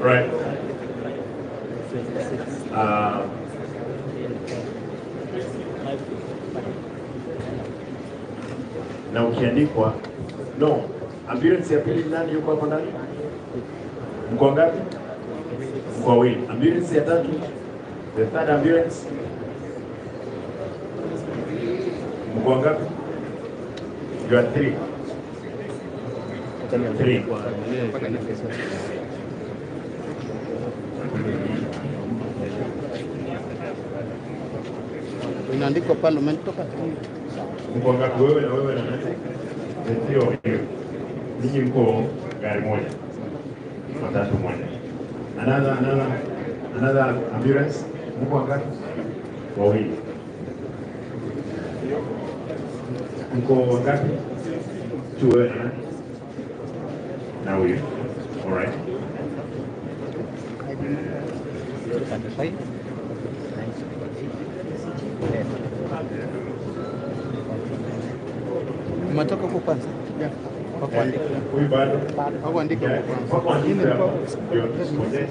Right. Na ukiandikwa no, ambulance ya pili nani yuko hapo ndani? Mko ngapi? Mko wawili. Ambulance ya tatu, the third ambulance. Mko ngapi? You are 3. 3. Inaandikwa parliament toka. Mko ngapi wewe na wewe na nani? Ndio hiyo. Ninyi mko gari moja. Watatu moja. Another ambulance. Mko ngapi? Wawili. Mko ngapi? 2 wewe na nani? Na huyu. All right. Umetoka kwa kwanza? Yeah. Kwa kuandika. Huyu bado. Kwa kuandika kwa kwanza. Kwa kuandika. Ndio tusipote.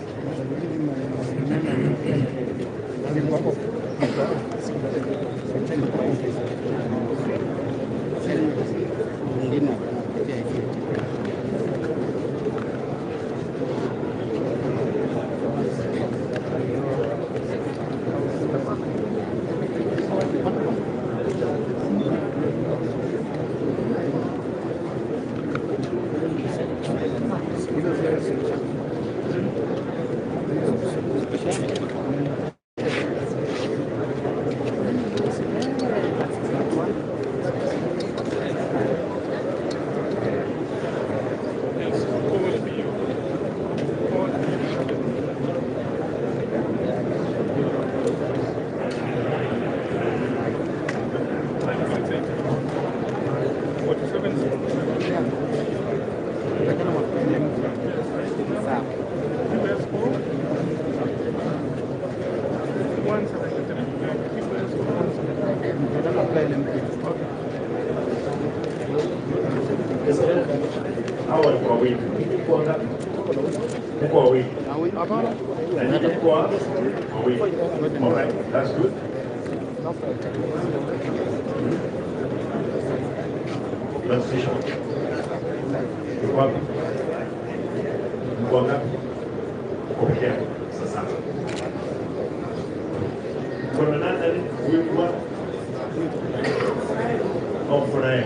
All right, that's good. Transition. Mkwanga. Kopia. Sasa. Kuna nani huyu kwa? Au furahi.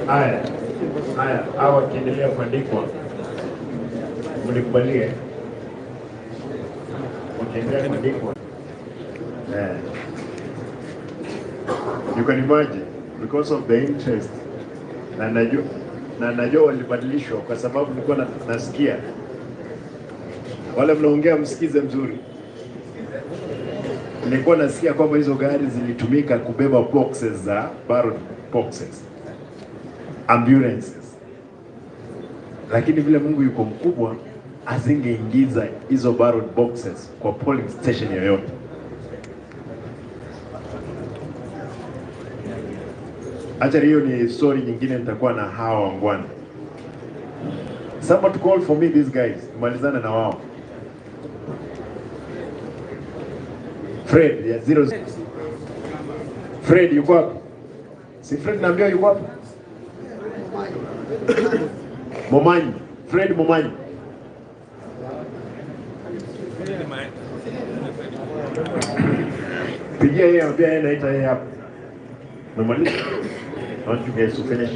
Haya, hawa wakiendelea kuandikwa, mlikubalie wakiendelea kuandikwa. You can imagine because of the interest, na najua walibadilishwa kwa sababu nilikuwa nasikia wale mnaongea, msikize mzuri. Nilikuwa nasikia kwamba hizo gari zilitumika kubeba boxes za ballot boxes, ambulances, lakini vile Mungu yuko mkubwa, asingeingiza hizo ballot boxes kwa polling station yoyote. Acha hiyo ni story nyingine, nitakuwa na hawa wangwana. Someone to call for me these guys, malizana na wao. Fred ya 0. Fred yuko wapi? Si Fred naambia yuko wapi? Momanyi, Fred Momanyi. Pigia yeye, ambia yeye naita yeye hapa. Memaliza. I want you guys to finish.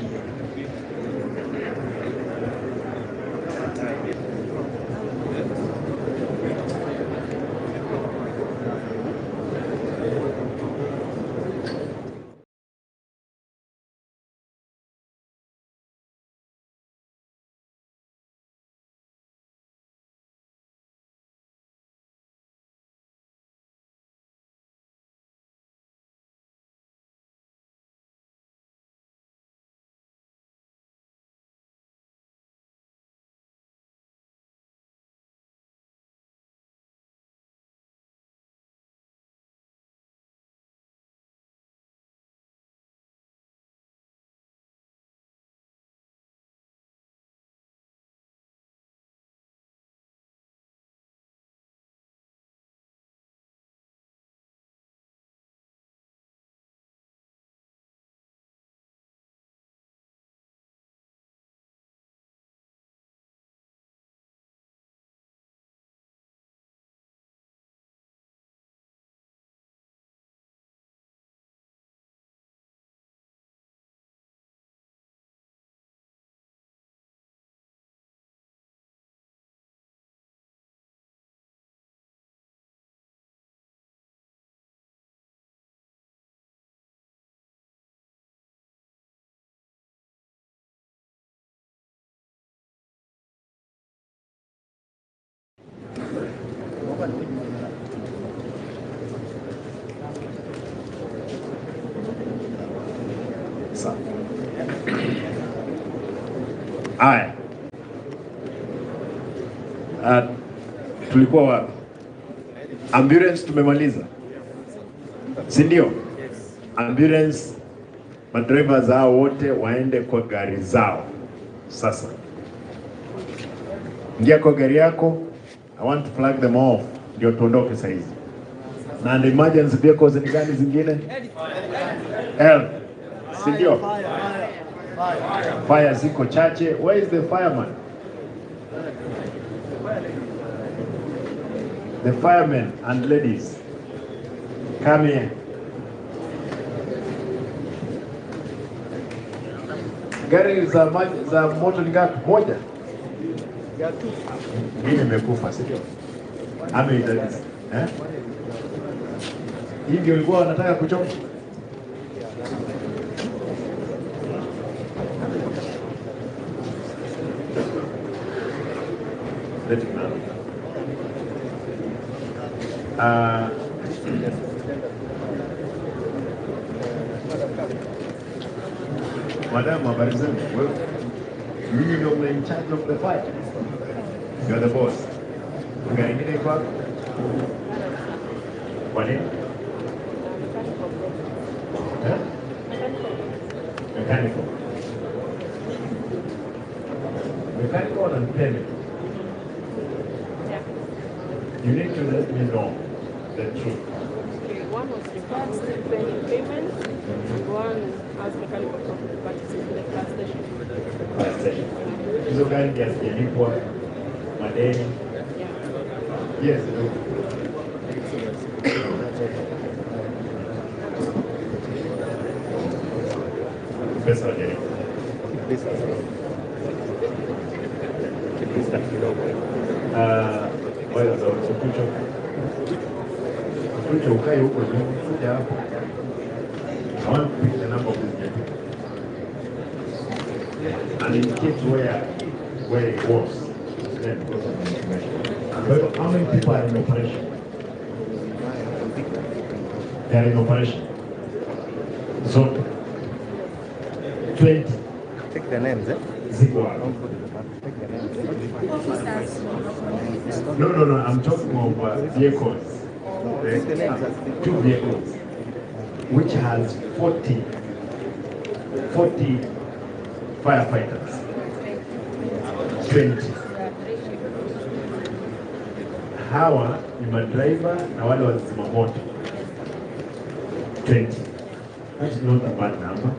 Haya. Tulikuwa wapi? Ambulance tumemaliza. Si ndio? Ambulance madriver zao wote waende kwa gari zao. Sasa. Ingia kwa gari yako. I want to flag them off. Ndio tuondoke sasa hizi. Na emergency vehicles ni gani zingine? Help. Si ndio? Fire ziko chache. Where is the fireman? The firemen and ladies, come here. Gari za moto ni ngapi? Moja. Hii imekufa, sio? Ama italiza. Hii ndio ilikuwa wanataka kuchoma. Let it know. Madam, habari zenu? Mimi ndio in charge of the fight. You are the boss. Gari ingine iko wapi? Kwa nini? Mechanical. Mechanical and payment. You need to let me know the truth. Okay, one was required still paying payment, one has mechanical property, but it's in the class station. Class station. Hizo gari hazijalipwa madeni. Yes. Pesa hajalipwa. Wewe za kucho ukae huko juu kuja hapo. I want to pick the number of this gentleman and indicate where it was. Then because of the information. How many people are in operation? They are in operation. So 20. Take the names, eh? No, I'm talking of vehicles. Two vehicles, which has 40 firefighters. 20. Hawa ni madriver na wale wazima moto. 20. That's not a bad number,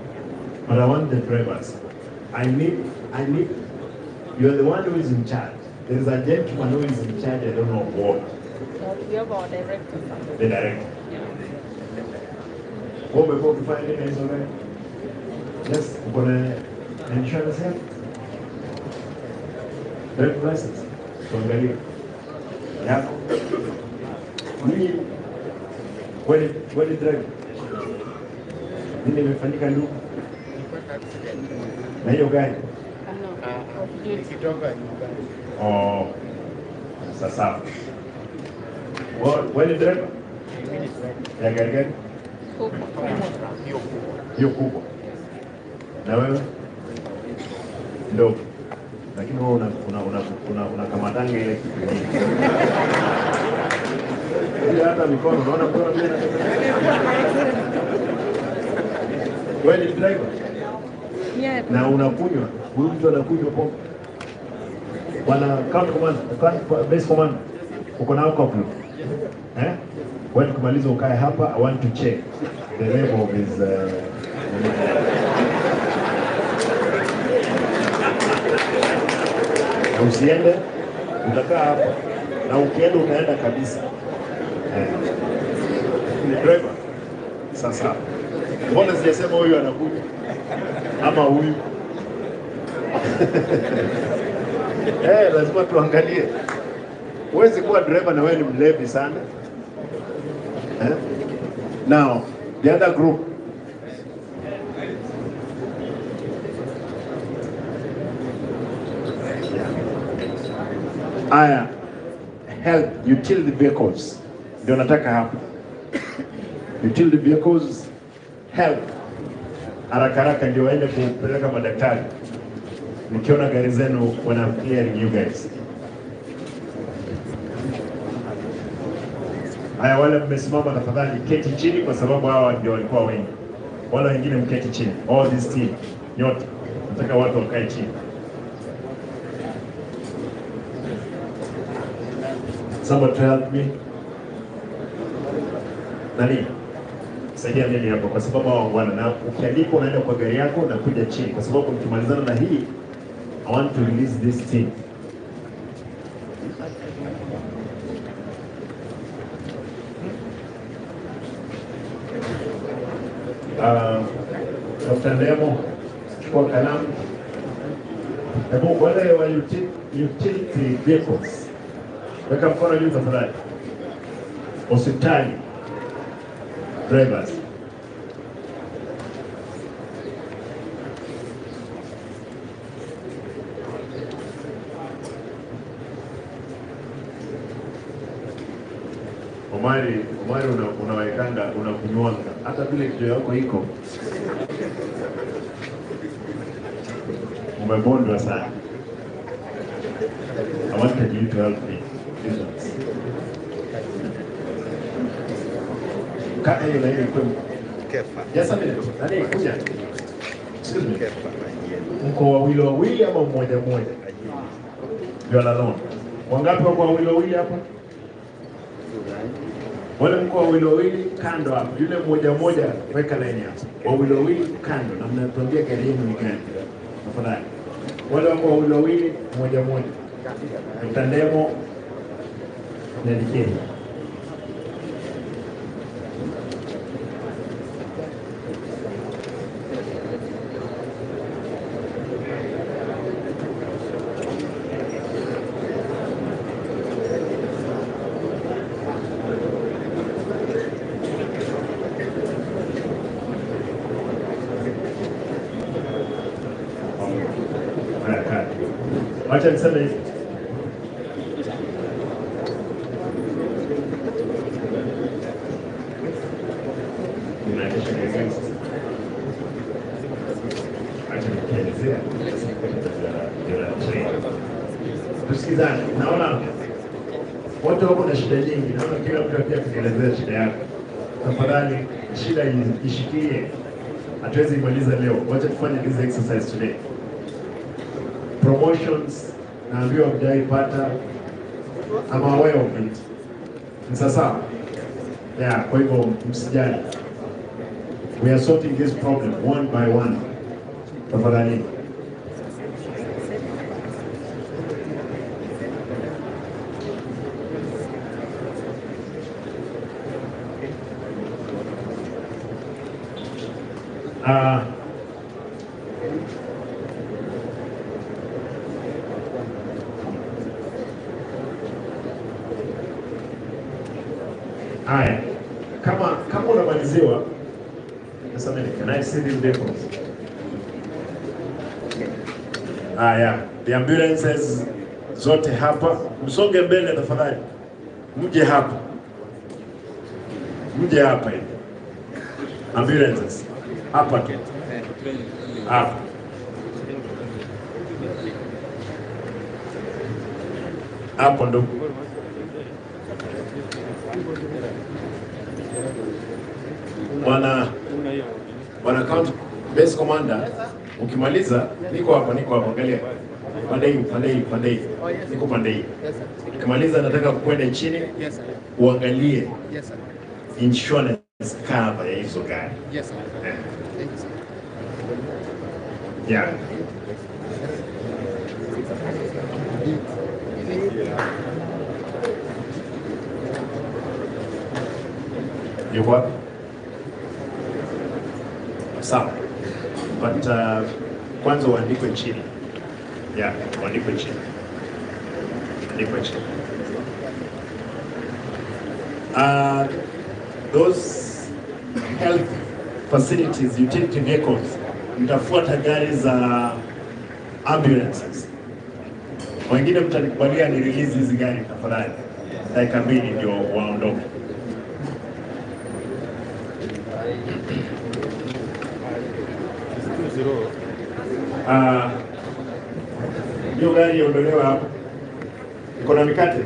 but I want the drivers. I need You are the one who is in charge. There is a gentleman who is in charge, I don't know what. We have our director. The director. What before we find it is already? Yes, we're going to insurance here. Driver's license. Tuangalie. Yako. Nini? Kweli drive. Nini imefanyika ndugu? Na hiyo gari? Nikitoka nyumbani. Oh. Sasa. Kweli driver? Ya gari gani? Hiyo kubwa. Na wewe? Ndogo. Lakini wewe unakamatanga ile kitu. Ile hata mikono unaona mkono pia. Wewe ni driver? Yeah. Na unakunywa, huyu mtu anakunywa pombe. Bwana count command, base command. Uko na alcohol. Wewe kumaliza ukae hapa, I want to check the level of his usiende, utakaa hapa. Na ukienda utaenda kabisa. Ni driver. Sasa. Mbona sijasema huyu anakuja? Ama huyu? Lazima tuangalie. Huwezi kuwa driver na wewe ni mlevi sana. Now, the other group. Aya, help utility vehicles. Ndio nataka hapa. Utility vehicles help. Haraka ndio waende kupeleka madaktari. Nikiona gari zenu wana clearing you guys. Haya, wale mmesimama tafadhali keti chini kwa sababu hawa ndio walikuwa wengi. Wale wengine mketi chini. All this team yote nataka watu wakae chini. Somebody to help me. Nani? Saidia mimi hapo kwa sababu hao bwana, na ukiandika unaenda kwa gari yako na kuja chini kwa sababu mkimalizana na hii I want to release this team. Dr. Lemo, chukua kalamu. Hebu wale wa utility vehicles. Weka mkono juu tafadhali. Hospitali. Drivers. Omari unawekanga unakunywanga hata vile kitu yako iko umebondwa sana. I wanted you to help me. Kaka hiyo na ile kwa Kefa. Yes, I'm nani kuja? Excuse me. Kefa. Mko wawili ama mmoja? You are alone. Wangapi wako wawili hapa? Wale mko wawili kando hapo. Yule mmoja weka line hapo. Wawili kando na mnatuambia gari yenu ni gani? Tafadhali. Wale wako wawili mmoja. Mtandemo na dikeni. Acha niseme hivi. Tusikizane, naona wote wako na shida nyingi, naona kila mtu pia kuelezea shida yake. Tafadhali shida ishikie, hatuwezi imaliza leo. Wacha tufanye this exercise today. Promotions naambiwa mjaipata, I'm aware of it. Ni sasa? Yeah, kwa hivyo msijali. We are sorting this problem one by one. Tafadhali. Haya, kama unamaliziwa, can I see these vehicles? Haya, the ambulances zote hapa, msonge mbele tafadhali, mje hapa hivi. Ambulances hapa tu, hapa. Hapo ndo Bwana County Base Commander, ukimaliza niko hapa, angalia pande hii, niko pande hii. Ukimaliza nataka kwenda chini uangalie insurance cover ya hizo gari. Yes, sir. Thank you, sir. Yeah. You what? Sawa. But kwanza uandikwe chini. Yeah, uandikwe chini. Those health facilities, utility vehicles, mtafuata gari za ambulances. Wengine mtanikubalia ni release hizi gari tafadhali. Dakika 2 ndio waondoke. Hiyo gari iondolewa hapo. Iko na mikate.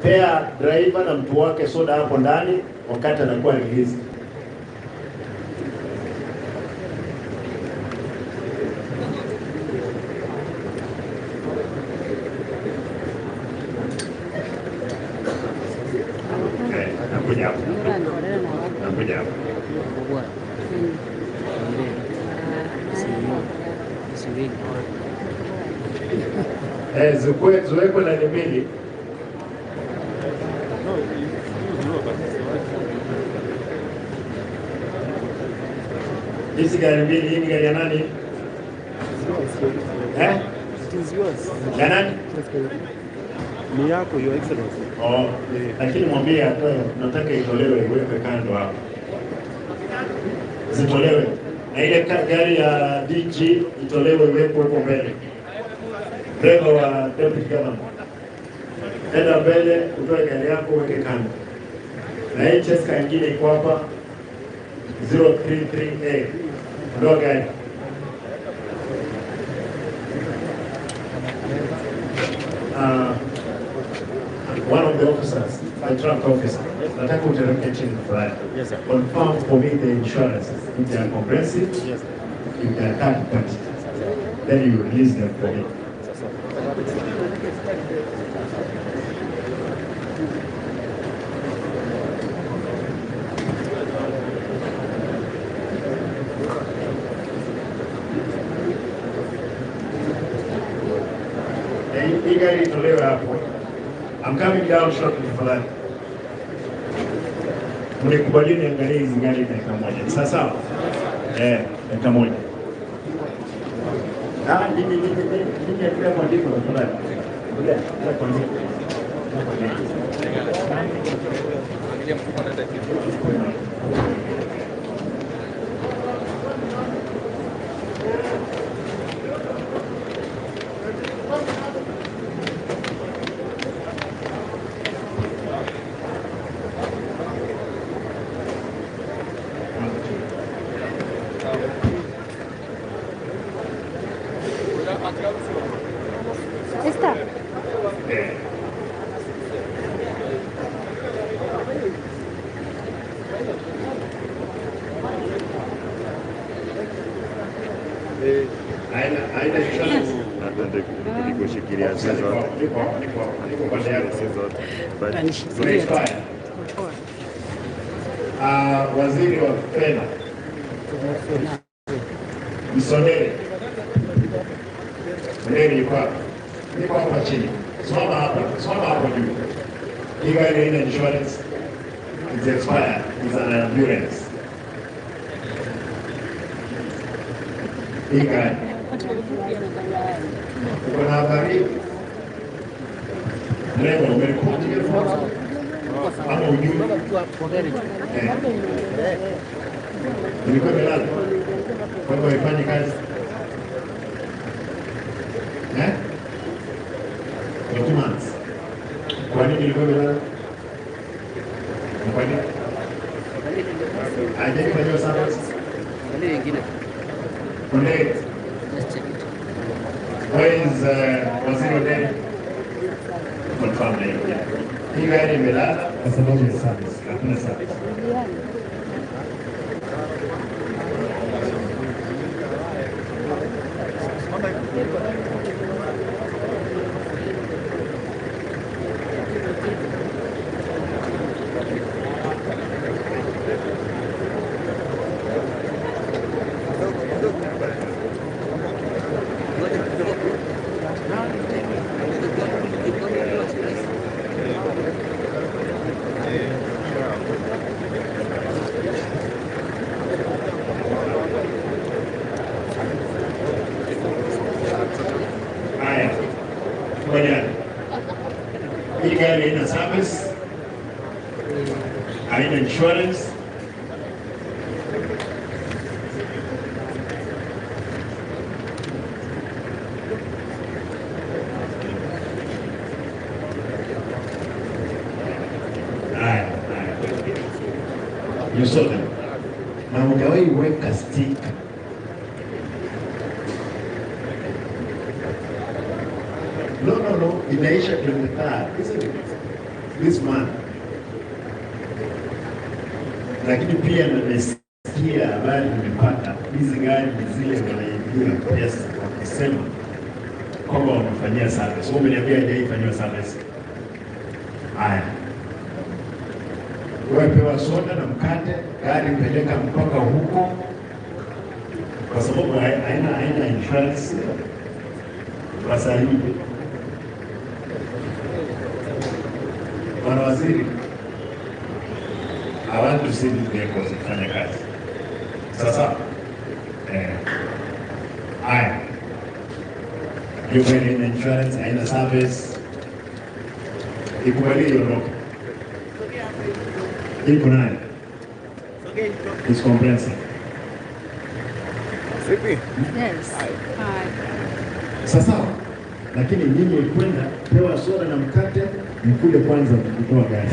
Pea driver na mtu wake soda hapo ndani wakati anakuwa release. Nakuja hapo. Zuweko na mbili. Hizi gari mbili, hii ni gari ya nani? Ya nani? Ni yako, Your Excellency. Oh, lakini mwambie atoe, nataka itolewe iwekwe kando hapo. Zitolewe. Na ile gari ya DG itolewe iwekwe hapo mbele. Driver wa deputy governor. Enda mbele, utoe gari yako uweke kando. Na hii cheska nyingine iko hapa 033A. Ndio gari. One of the officers, a truck officer, nataka uteremke chini fulani. Yes, sir. Confirm for me the insurance. If they are comprehensive, Yes, sir. if they are third party, then you release them for me. Hii gari itolewe hapo. I'm coming down shortly for that. Mnikubali niangalie hizi gari dakika moja. Sasa dakika moja. Nini ya kila mwandiko na fulani. Ngoja, kuandika. Está. Aina insurance. Nikushikilia zote. Niko pande yako. Zote. Waziri wa fedha Msonere niko hapa chini. Simama hapa juu. Hii gari ina insurance. It's expired. It's an ambulance. Hii gari. Uko na habari? Leo umeripoti ama ujui? Ilikuwa imelala. Kwa hivyo haifanyi kazi. For 2 months. Kwa nini ilikuwa imelala? Kwa nini? Haijafanyiwa service? Wale wengine. Ondege. Where is Waziri Ondege? Confirm na hiyo. Hii gari imelala kwa sababu ya service. Hakuna service. Hii gari haina service, haina insurance. You saw them. Na hujawahi weka stick. No, inaisha 23rd, isn't it? This month. Lakini pia nimesikia habari nimepata hizi gari zile wanaibia pesa wakisema kwamba wamefanyia service. So umeniambia haijaifanywa service. Haya. Wepewa soda na mkate, gari peleka mpaka huko kwa sababu haina insurance. Basa hii Bwana Waziri, I want to see these vehicles zifanya kazi. Sasa, hiyo gari haina insurance, haina service, ikubali hiyo roho. Iko nayo. It's comprehensive. Yes. Sasa, lakini nyinyi kwenda pewa soda na mkate, mkule kwanza kutoa gari.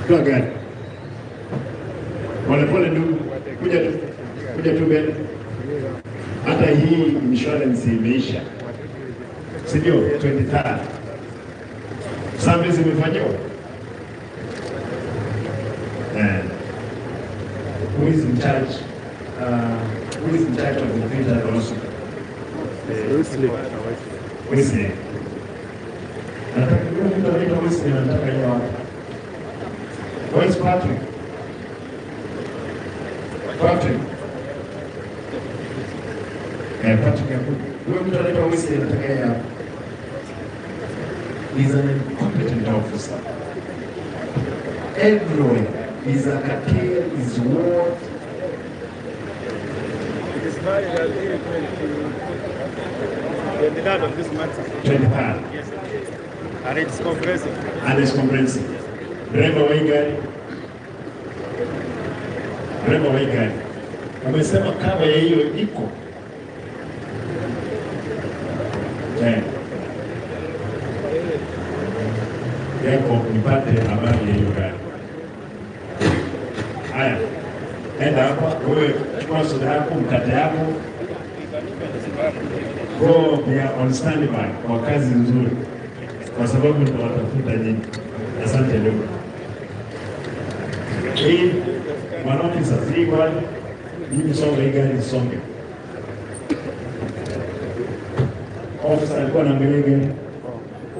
Kutoa gari. Pole ndugu, kuja tu mbele. Hata hii insurance imeisha. Sio 23. Service imefanywa. Who is in charge? Who is in charge of the filter also? Wesley. Nataka Wesley nataka yeye. Where's Patrick? Patrick. Patrick hapo. Wewe mtu anaitwa Wesley nataka yeye. He's an incompetent officer. Everywhere is a cartel, is what? It is very early 23rd of this month. 23rd. Yes. And it's comprehensive. And it's comprehensive. Driver wa gari. Driver wa gari. Wamesema kama ya hiyo iko. Yako nipate habari ya hiyo gari. Haya. Enda hapa, wewe chukua soda yako, mkate yako. Go, we are on standby kwa kazi nzuri. Kwa sababu tunawatafuta nyinyi. Asante ndugu. Hii wanaofisa Simba, nyinyi songa hii gari songe. Ofisa alikuwa na mbele.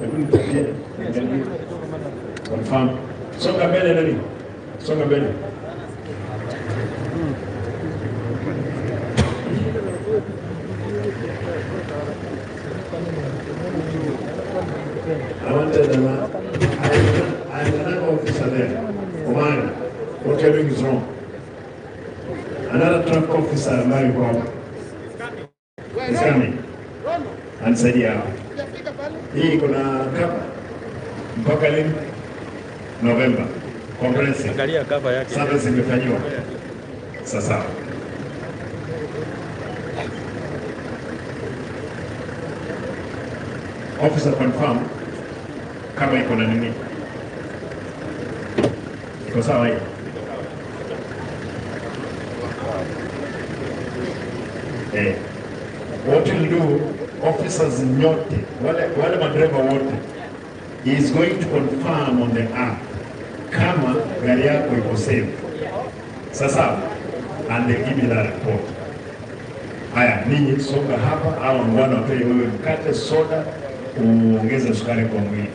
Lakini tukie. Confirm. Songa mbele nani? Songa mbele. I wanted I'm another officer there. Command, what you're doing is wrong. Another traffic officer, my problem. msaidia hapa. Hii kuna kama mpaka lini? November. Comprehensive. Angalia cover yake. Sasa zimefanywa. Sasa. Officer confirm kama iko na nini. Iko sawa hii. What will do, officers nyote, wale madereva wote, he is going to confirm on the app kama gari yako iko safe. Sasa, and they give you that report. Haya, ninyi songa hapa au mwana wapei wewe mkate, soda, uongeze sukari kwa mwili.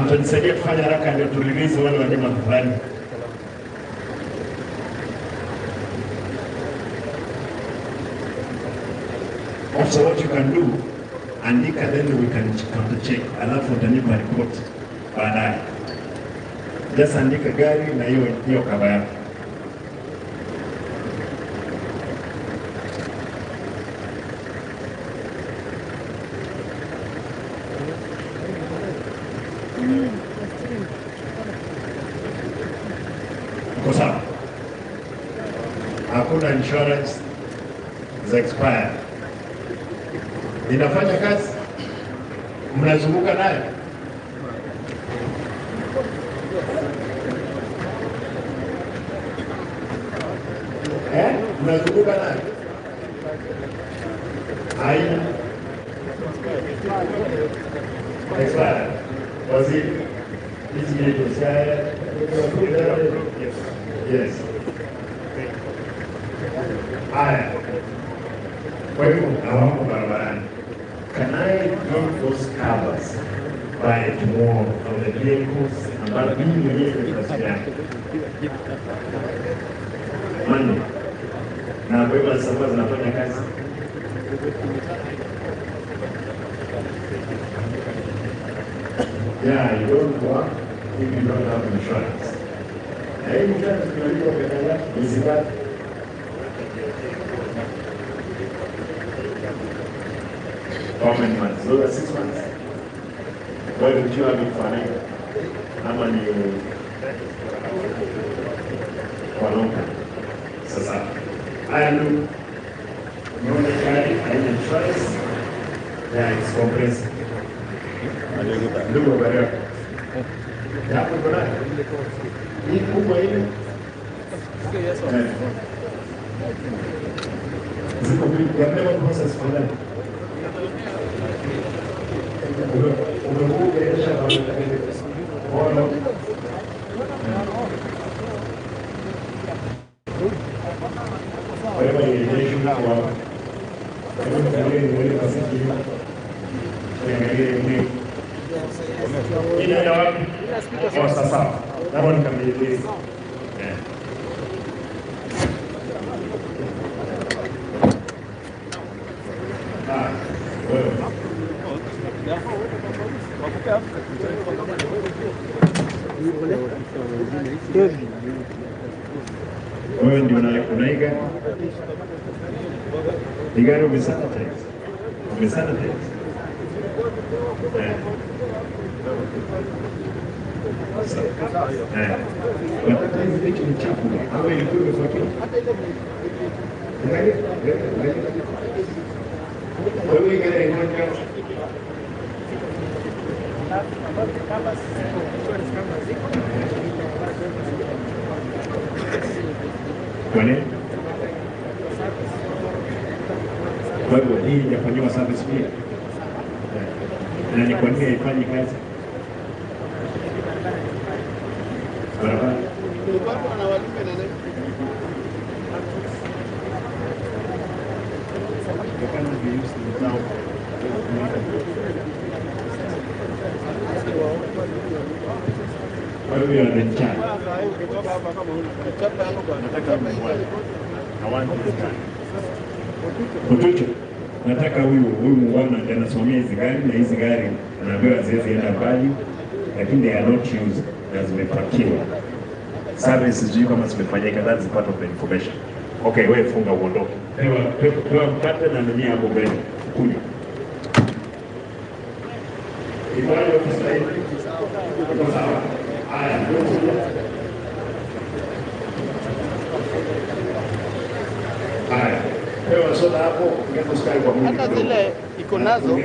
Mtanisaidia kufanya haraka ndio tulilize wale wanyama fulani. Also what you can do, andika then we can counter check, alafu utanipa report baadaye. Just andika gari na hiyo kaba yako. Kwa sababu hakuna insurance za expire. Inafanya kazi, mnazunguka nayo. Mnazunguka nayo. Haina expire. Waziri, hizi yes. Haya. Kwa hivyo hawako barabarani. Can I get those covers by tomorrow of the vehicles ambayo mimi mwenyewe nitasikia Monday? Na kwa hivyo sasa zinafanya kazi. Yeah, you don't work if you don't have insurance. Na hii insurance tunalipa pesa yake Ebisiba. How many months? So 6 months. Why don't you have it for now? How many for long time? Sasa. I know. No carry, I insurance. Yeah, it's comprehensive. Look over there. Hapo kuna. Hii kubwa ile. Ziko vipi? Yamema process for that. Wewe ndio unaiga igari umesanitize watatize hicho ni chakula au ilikuwa imefuatiwa wewe igari moja kwa nini? Kwa hivyo hii inafanywa service pia. Na ni kwa nini haifanyi kazi? Barabara. Kwa hivyo wanachana. Mogotu, nataka huyu mwana anasimamia hizi gari na hizi gari anaambiwa haziwezi enda mbali, lakini they are not used. na zimepakiwa. Service sijui kama zimefanyika, that's part of the information. Okay, wewe funga uondoke. Pewa mkate na nini hapo mbele. Kuja. Ibada ofisa hii. Sawa. Haya, haya. Pewa soda hapo, ngeko sky kwa Mungu. Hata zile iko nazo.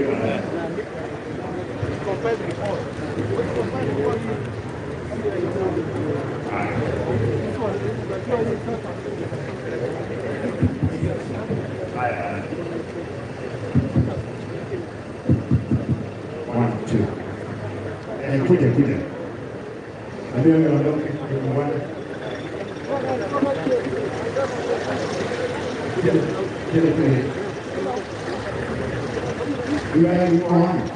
One, two. Kuja. Ndio ondoke bwana. Kile. You are on.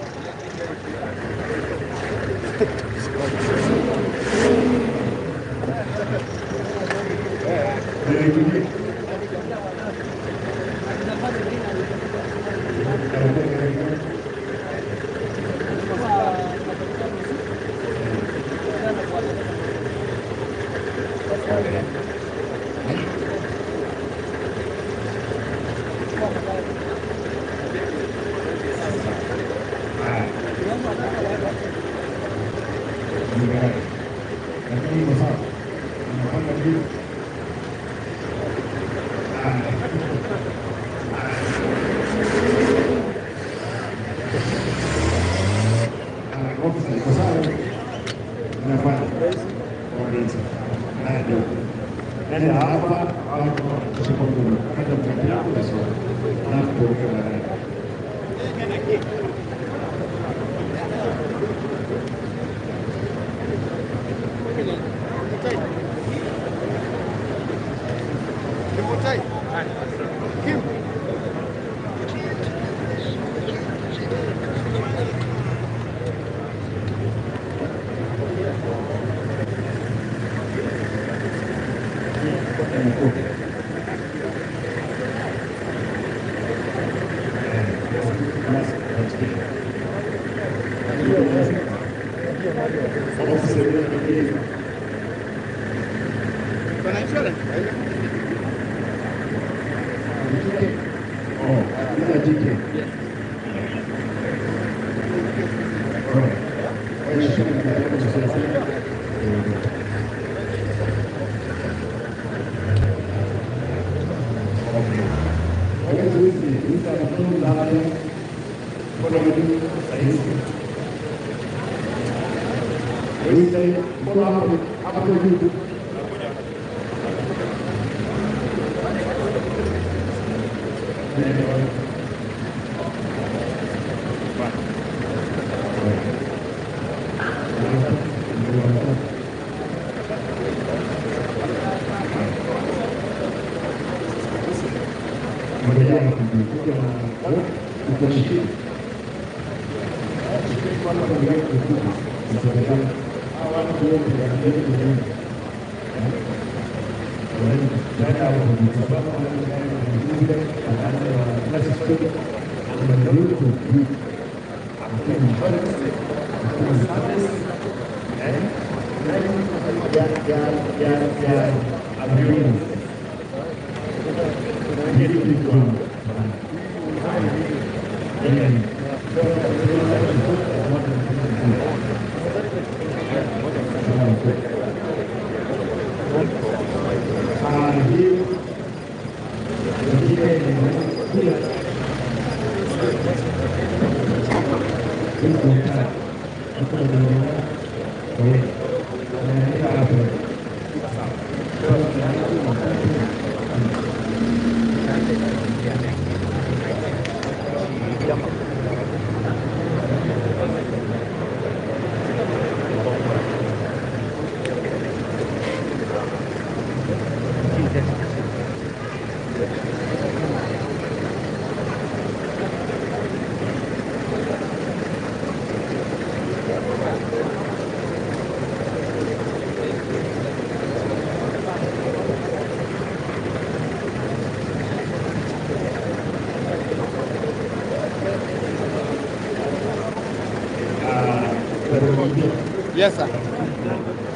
Yes, sir.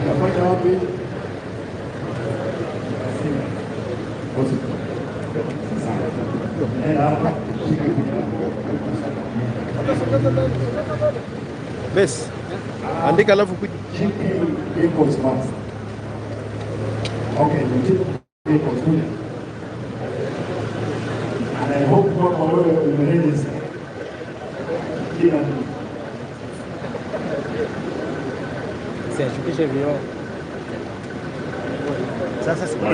Nafanya wapi? Bes. Andika alafu kuja. Equals mass. Okay, we take equals student. And I hope God will manage this. Siashukishe vioo. Sasa siku.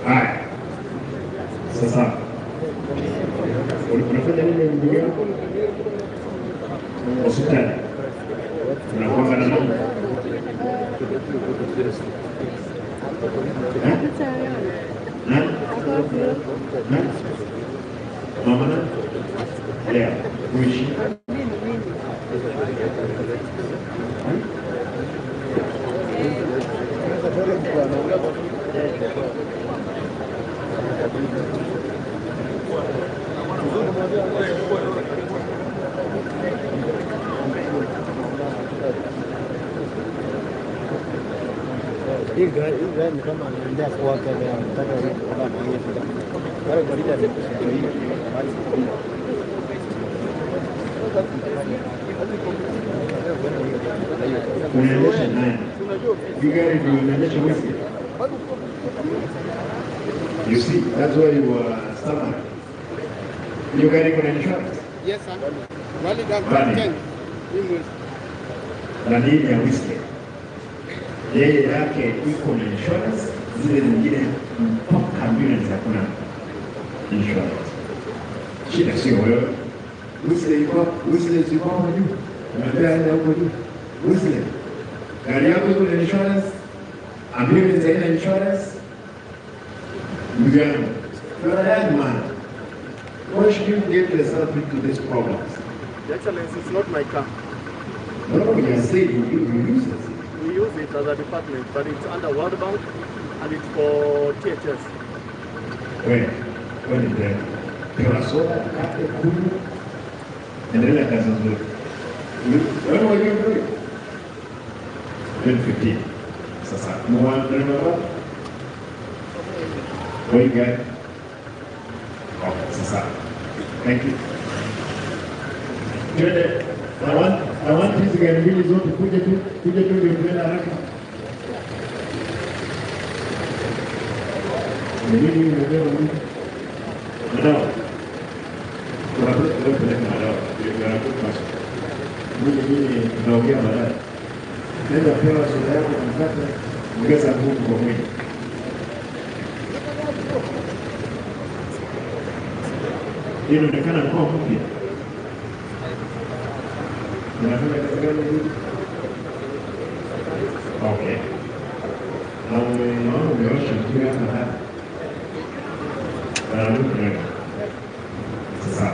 Haya. Sasa. Unafanya nini ndugu yangu? Hospitali. Unakuwa na nani? Mama na? Lea, kuishi. Hii gari ni kama anaendea kwa kile anataka kuona maisha. Gari gari ya hii. Unaendesha nani? Hii gari ndio unaendesha wewe. You see, that's why you are stubborn. You gari kuna insurance? Yes, sir. Valid until 10. Na nini ya whisky? Yeye yake iko na insurance, zile zingine mpaka ambulance hakuna insurance. Shida sio wewe. Whisky iko hapo juu. Unataka aende huko juu. Whisky. Gari yako iko na insurance, ambulance haina insurance. Ndugu yangu, you are a young man. Why should you get yourself into these problems? Your Excellency, it's not my car. No, you are saying you use it. We use it as a department, but it's under World Bank and it's for THS. When is that? Pewa soda, kate, kulu, endelea kazi nzuri. When were you doing? 2015. Sasa, remember? Where you got? Oh, sasa. Thank you. I want hizi gari mbili zote kuja tu ndio tuenda haraka. Nini unabeba nini? Madawa. Unapeleka madawa. Mimi naongea madawa. Nenda pewa soda yako mkate, ongeza nguvu kwa mwili. Hii inaonekana kwa mpya. Unafanya kazi gani hivi? Okay. Na umeosha mkiwa hapa hapa. Sasa.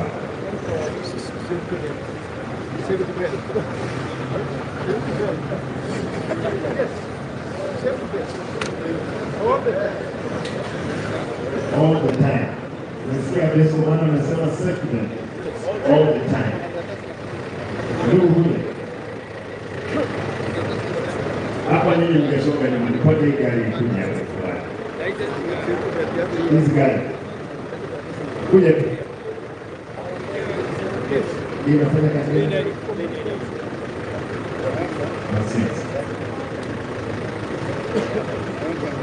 All the time. Nasikia Yesu mwana anasema second all the time. Ndio hapa nyinyi mngesonga nyuma nipate hii gari kuja hapa. Hizi gari. Kuja tu. Hii inafanya kazi gani? That's it.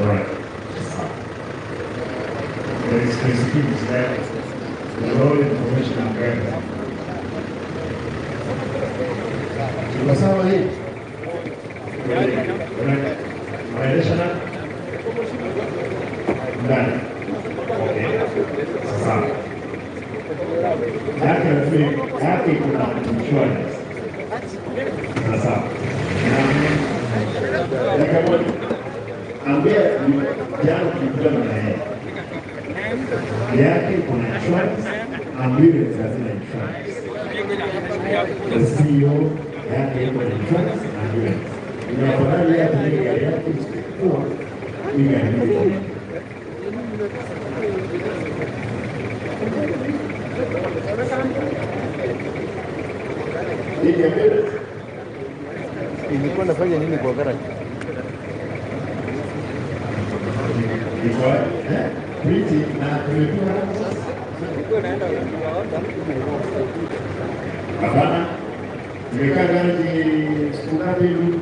All right. There is specifics there. The whole information I'm getting. Tuko sawa hii? Unaendesha na? Ndani. Okay. Sasa. Yake kuna insurance. Sasa. Nikamwambia ambia jana tulikutana na yeye. Yake kuna insurance, ambulance hazina insurance. The CEO yake kuna insurance, ambulance. Inafadhali yake ni gari yake isipokuwa ni gari. Ilikuwa nafanya nini kwa garage? Hapana. Nimekaa gari siku ngapi hivi?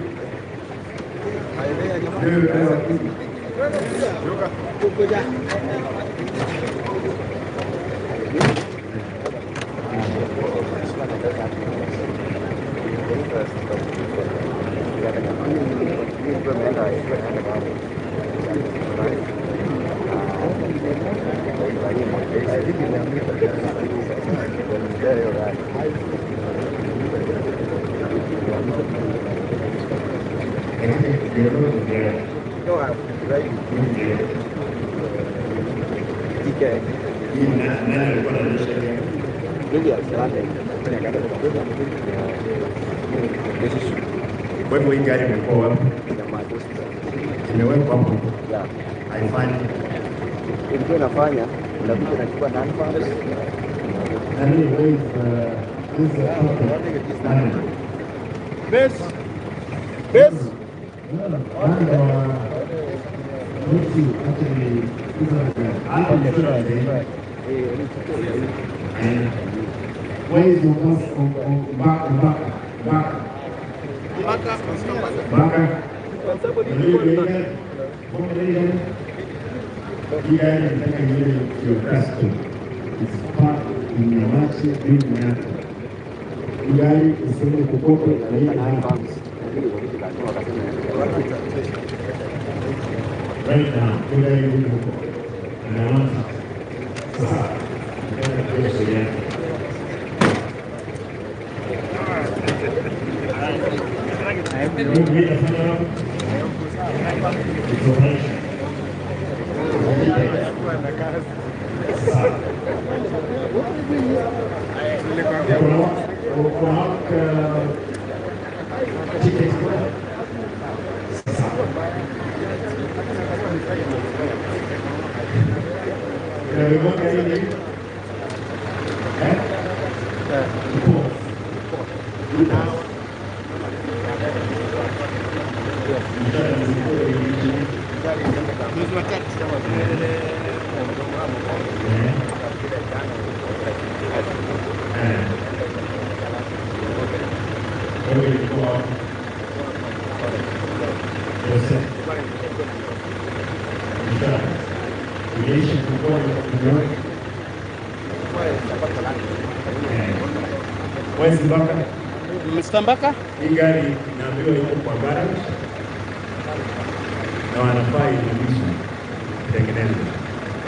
Kwa hivyo hii gari imekuwa wapi? Imewekwa hapo. Haifanyi. Ilikuwa inafanya, unakuja unachukua nani? Mr. Mbaka? Hii gari inaambiwa iko kwa garage na wanafaa ilimishwe kutengenezwa.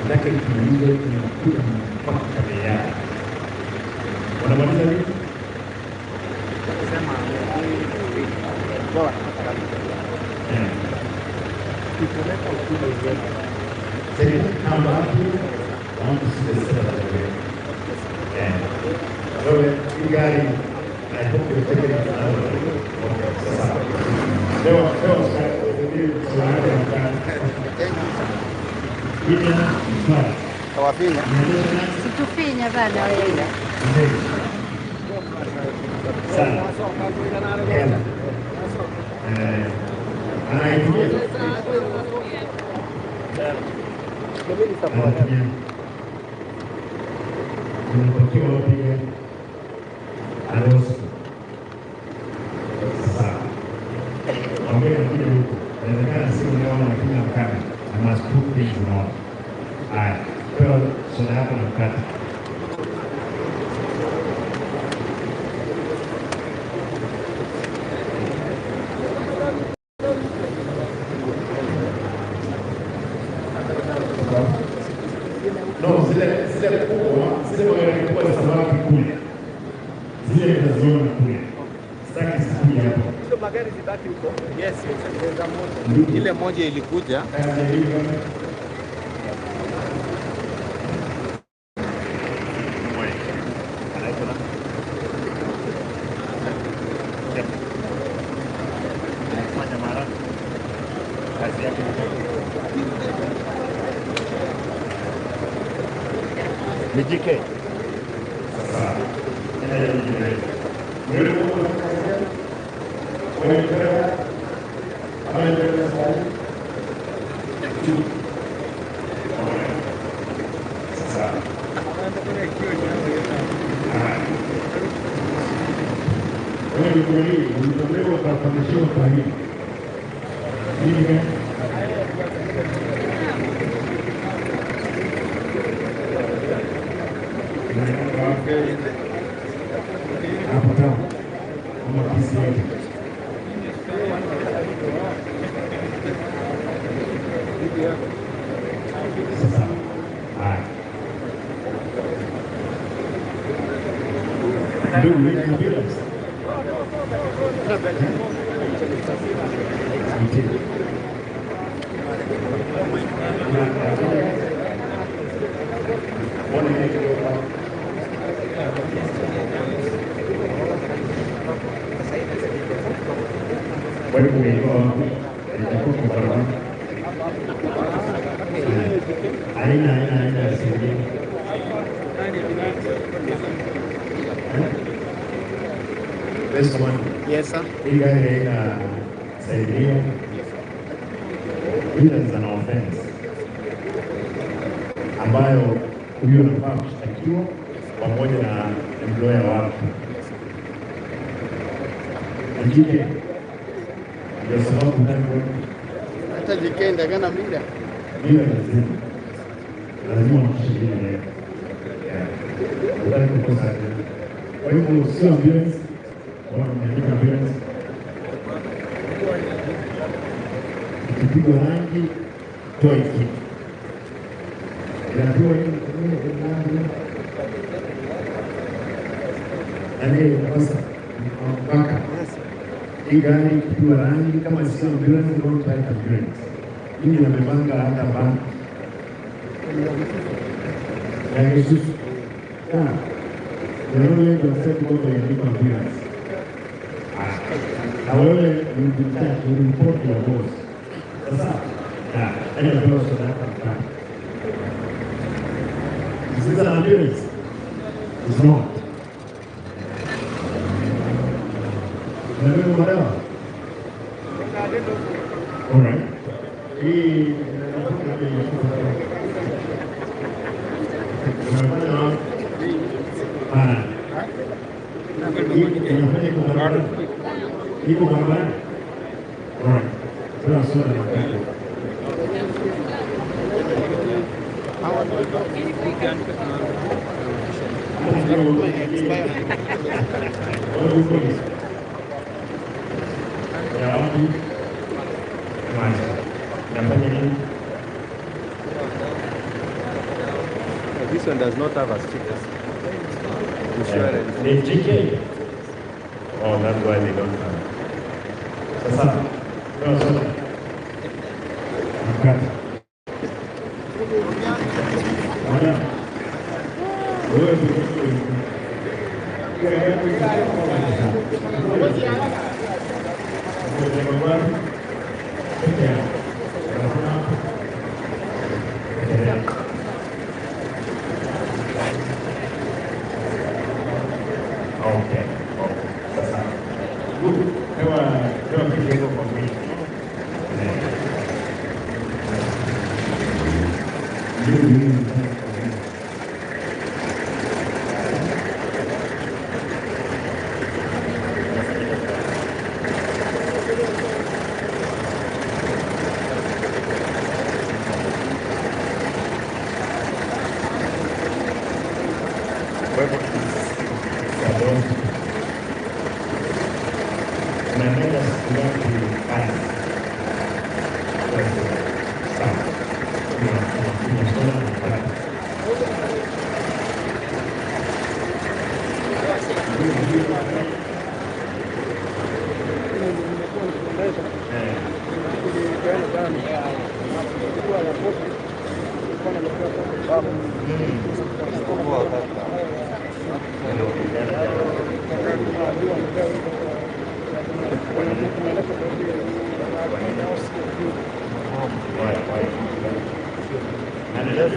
Nataka ikiulize inakuja mpaka bei yake. Wanamaliza nini? Kama watu want to see the setup of it. So hii gari I hope you're taking it out of Situfinya bana wewe. No, zile kubwa, zile magari kubwa za samaki kule. Zile mtaziona kule. Sitaki sikuja hapo. Hizo magari zibaki huko. Yes, ile moja ilikuja. Nijike. This one. Yes, sir. Hii gari haina saidio. Hili is an offense ambayo huyo anafaa kushtakiwa pamoja na employer wake. Njike ndio sababu ndio Hata jikenda kana muda. bila lazima mshiriki. Utaki kukosa. Kwa hivyo sio ambulance, wanaandika ambulance. Ikipigwa rangi, toa iki. Inapewa hii unapasa mpaka hii gari ikipigwa rangi kama sio ambulance, don't type ambulance. Hii inamepanga hata bank ya Jesus. Wewe unasema kwamba inalipa ambulance. Na wewe ni report ya boss. Sasa, ndio ndio sasa. This is an ambulance. It's not. Ndio madawa. All right. Hii iko barabara. Alright. Sasa swali la kwanza. This one does not have a sticker. Insurance. They GK. Oh, that's why they don't have. Sasa, no, sorry. Okay.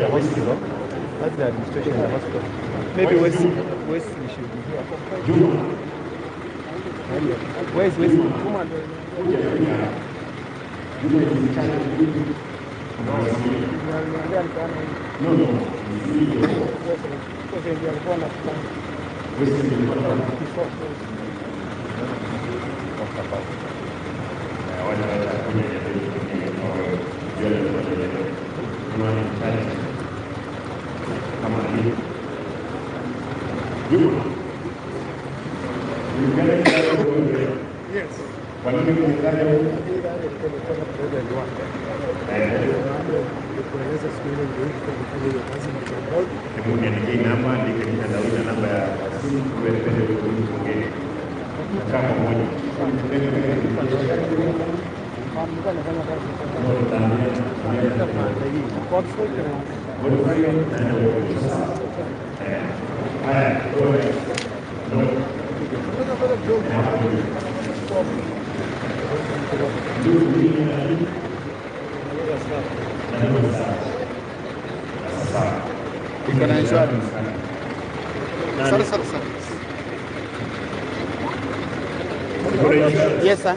That's the administration of the hospital. Maybe West we should be here. Where's Wesley? Yes, sir.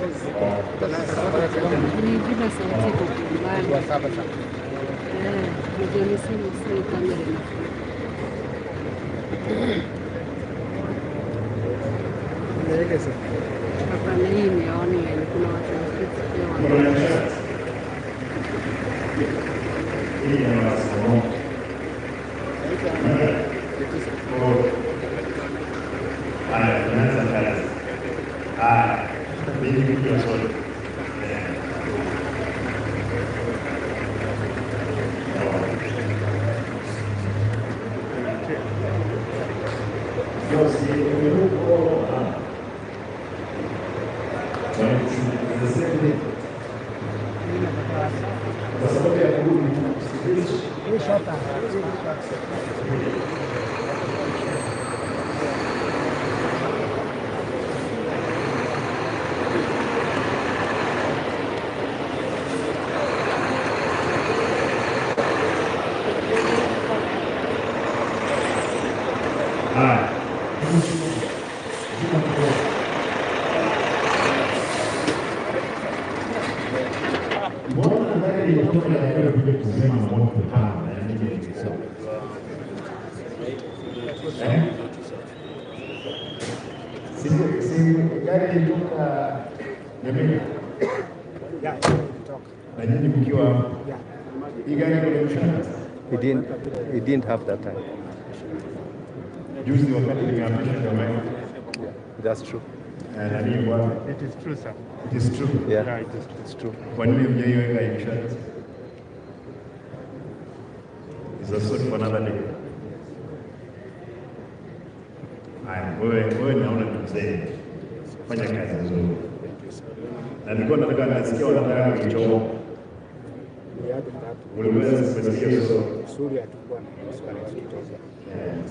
He didn't have that time. That's true. It is true, sir. It is true. Yeah, it's true. Kwa nini mjaiweka insurance? Is a suit for another day. Wewe naona mzee. Fanya kazi nzuri. Na nilikuwa nataka nasikia wanataka kuichoma. Uliweza kusikia hizo. Suri atakuwa na swali kitosha.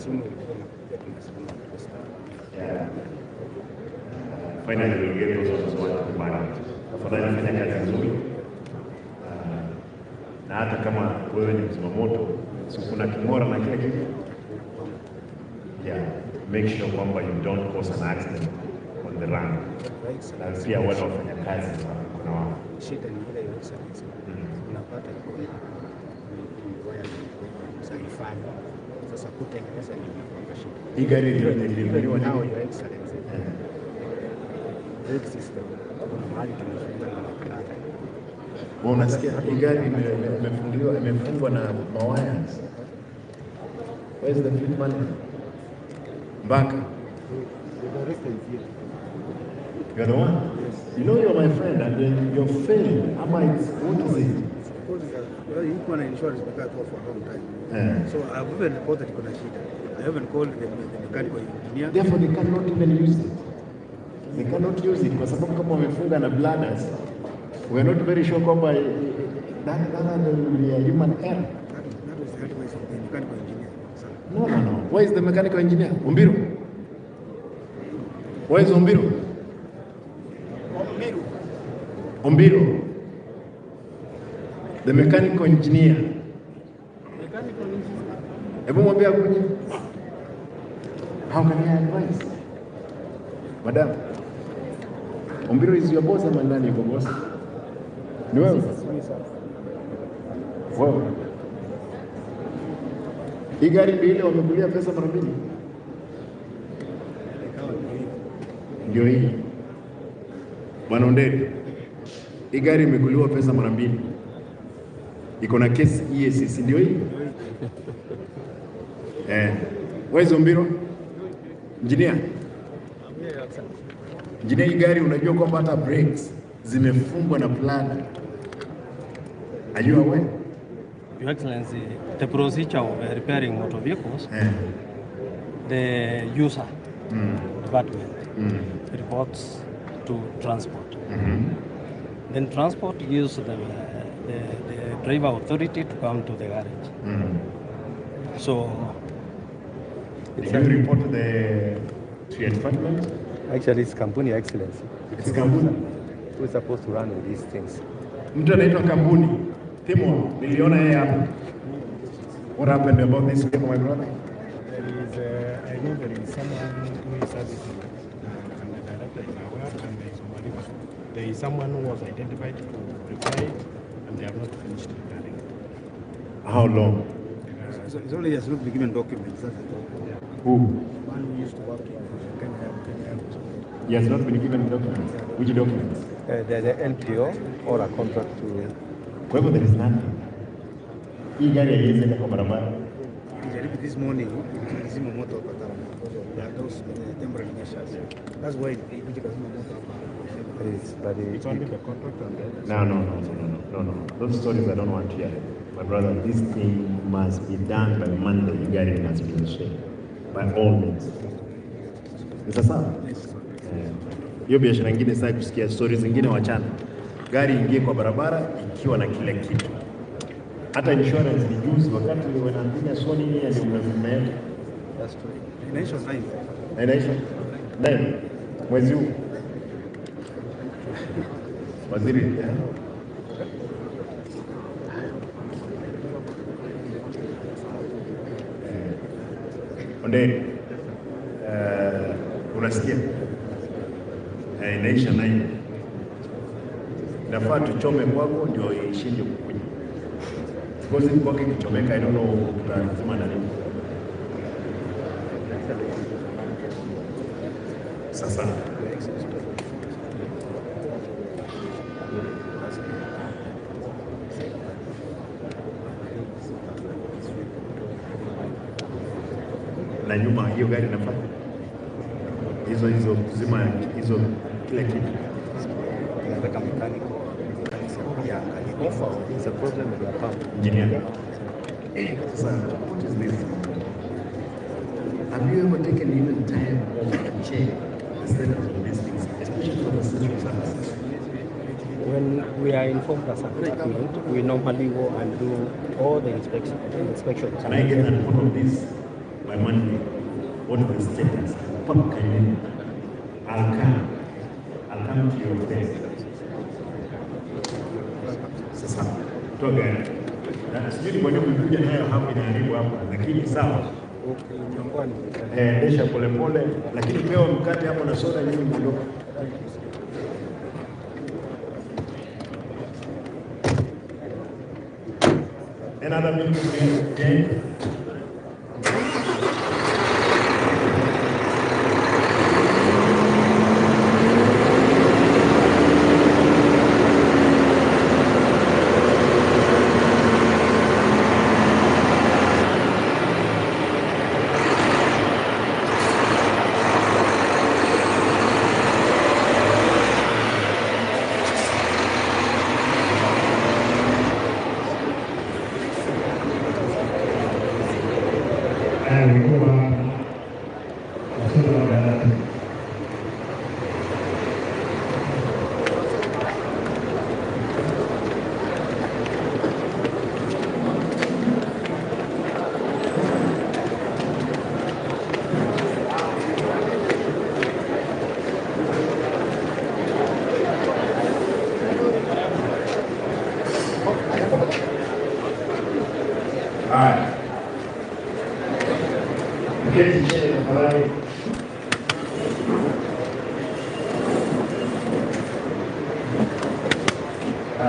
Simu ilikuwa inakuja tunasema. Yeah. Finally we'll get those ones to back. Afadhali fanya kazi nzuri. Na hata kama wewe ni mzima moto, si kuna king'ora na kile kitu. Yeah, make sure kwamba you don't cause an accident on the run. Na pia wale wafanya kazi kuna wao. Shida ni ile ya usalama. Unapata waya saifani. Sasa kutengeneza ni shida. Hii gari ililiwa nao your excellency. Brake system. Kuna mahali tumefunga na makarata. Unasikia hii gari imefungwa na mawaya. Where is the fleet manager? Mbaka. You're the one? Yes. You know you're my friend and then you're failing. What is it? Well, you want insurance because for a long time. So I've even reported it. I haven't called the mechanical engineer. Therefore, they cannot even use it. They cannot use it because kama wamefunga na bladders, we're not very sure kwamba that will be a human error. That was the advice of the mechanical engineer. No. Where is the mechanical engineer? Umbiru? Where is Umbiru? Umbiru. The mechanical engineer. Hebu mwambie akuje. How can I advise? Madam, Ombiro is your boss ama nani yuko boss? Ni wewe? Wewe. Hii gari ndio ile wamekulia pesa mara mbili? Ndio hii. Bwana Onderi. Hii gari imekuliwa pesa mara mbili. Iko na kesi EACC ndio hii? Wewe Ombiro? Engineer. Engineer, hii gari unajua kwamba hata brakes zimefungwa na plug. Are you aware? Your Excellency, the procedure of repairing motor vehicles, the user department reports to transport. Then transport gives the driver authority to come to the garage. So, did you report to your department? Actually, it's Company Excellency. It's Kampuni. Who is supposed to run with these things? Mtu anaitwa Kampuni. Timo, niliona yeye hapa. What happened about this vehicle, my brother? There is, I know there is someone who is servicing, and the director is aware, and there is somebody. There is someone who was identified to reply it, and they have not finished repairing it. How long? It's only has not been given documents. That's it. Who? One who used to work in Kenya. He has not been given documents. Which documents? The NPO or a contract to... Kwa hivyo there is nothing. Hii gari haiwezi kwa barabara. This morning, ilizima moto hapa Tara. Those temporary measures. That's why ilikuja kazima moto hapa. It's only the contract and the... No. Those stories I don't want to hear. My brother, this thing must be done by Monday. Hii gari must be in shape. By all means. Ni sasa? Hiyo biashara nyingine sasa kusikia stories zingine wachana. Gari ingie kwa barabara ikiwa na kile kitu. Hata insurance ni juzi wakati wanaambia Sony ni ndio mnazimeenda. That's true. Inaisha 9. Inaisha 9 mwezi huu. Waziri Onderi, unasikia? Inaisha 9. Nafaa tuchome kwako ndio ishinde kukuja. Because kwako kichomeka, I don't know utasema na nini. Sasa na nyuma hiyo gari nafanya hizo kuzima hizo kila kitu. It's a problem with your pump. Engineer. So, what is this? Have you ever taken even time to check the status of these things, especially for the central services? When we are informed as a department, we normally go and do all the inspections. Can I get a report of this by Monday? What is the status? I'll come to your place. Sasa, toa gari. Na sijui kwa nini mlikuja nayo hapa inaharibu hapa, lakini sawa. Desha polepole, lakini pewa mkate hapo na soda nyingi mdogo. Another minute, okay?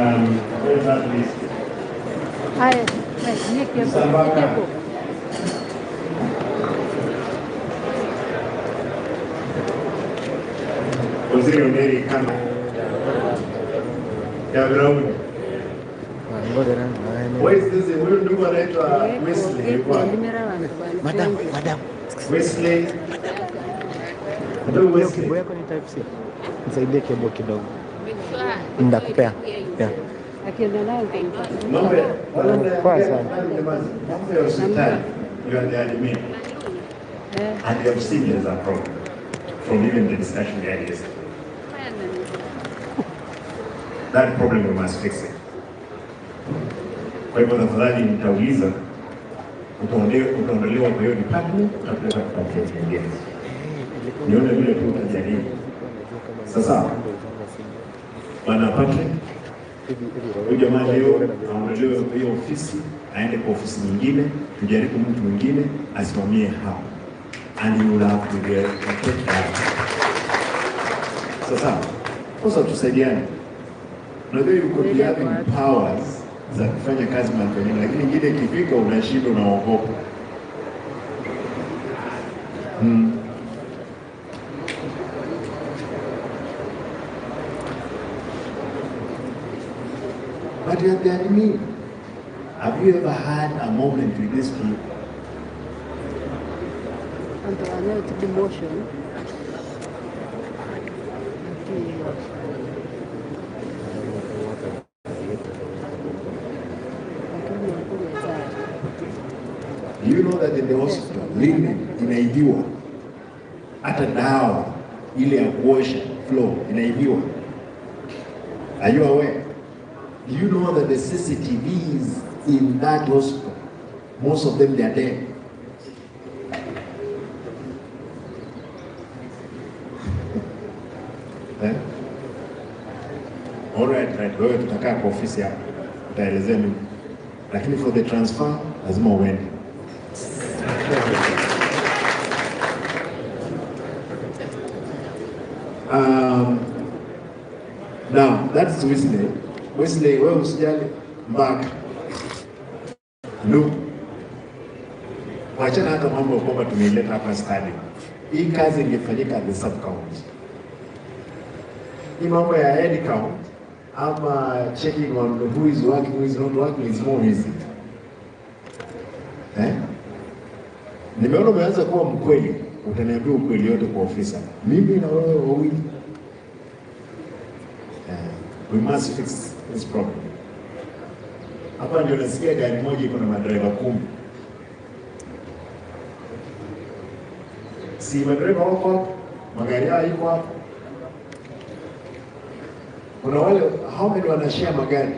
Where's that list? Haya, niye kepo. Waziri Mary Kama. Ya Brown. Where is this? Huyu ndugu anaitwa Wesley. Madam. Wesley. Ndugu Wesley. Kebo yako ni type C. Nisaidie kebo kidogo. Ndakupea. Yeah. Akienda nayo Mambo ya hospitali. You are the admin. And you have seen there's a problem from even the discussion we had yesterday. That problem we must fix it. Kwa hivyo tafadhali nitauliza utaondolewa kwa hiyo department utapeleka department nyingine. Nione vile tu utajadili. Sasa Bwana Patrick, huyu jamaa leo aondolewe kwa hiyo ofisi aende kwa ofisi nyingine, tujaribu mtu mwingine asimamie hapo. And you will have to take that. Sasa kosa tusaidiane. Unajua you could be having powers za kufanya kazi mahali pengine, lakini ingine ikifika unashinda unaogopa. But you are the admin. Have you ever had a moment with this people? And to demotion. Do you know that in the hospital, linen inaibiwa? Hata dawa ile ya kuosha floor inaibiwa. Are you aware? Do you know that the CCTVs in that hospital, most of them they are dead? Eh? All right, wewe tutakaa kwa ofisi hapa. Utaelezea mimi. Lakini for the transfer lazima uende. Now, that's Wesley. Wesley, wewe usijali mbaka. Look. Wachana hata mambo kwamba tumeileta hapa stadium. Hii kazi ingefanyika at the sub county. Hii mambo ya head count ama checking on who is working, who is not working is more easy. Nimeona umeanza kuwa mkweli, utaniambia ukweli yote kwa ofisa. Mimi na wewe wawili. We must fix this problem. Hapa ndio nasikia gari moja iko na madereva 10. Si madereva wako, magari yao iko hapo. Kuna wale, how many wanashare magari?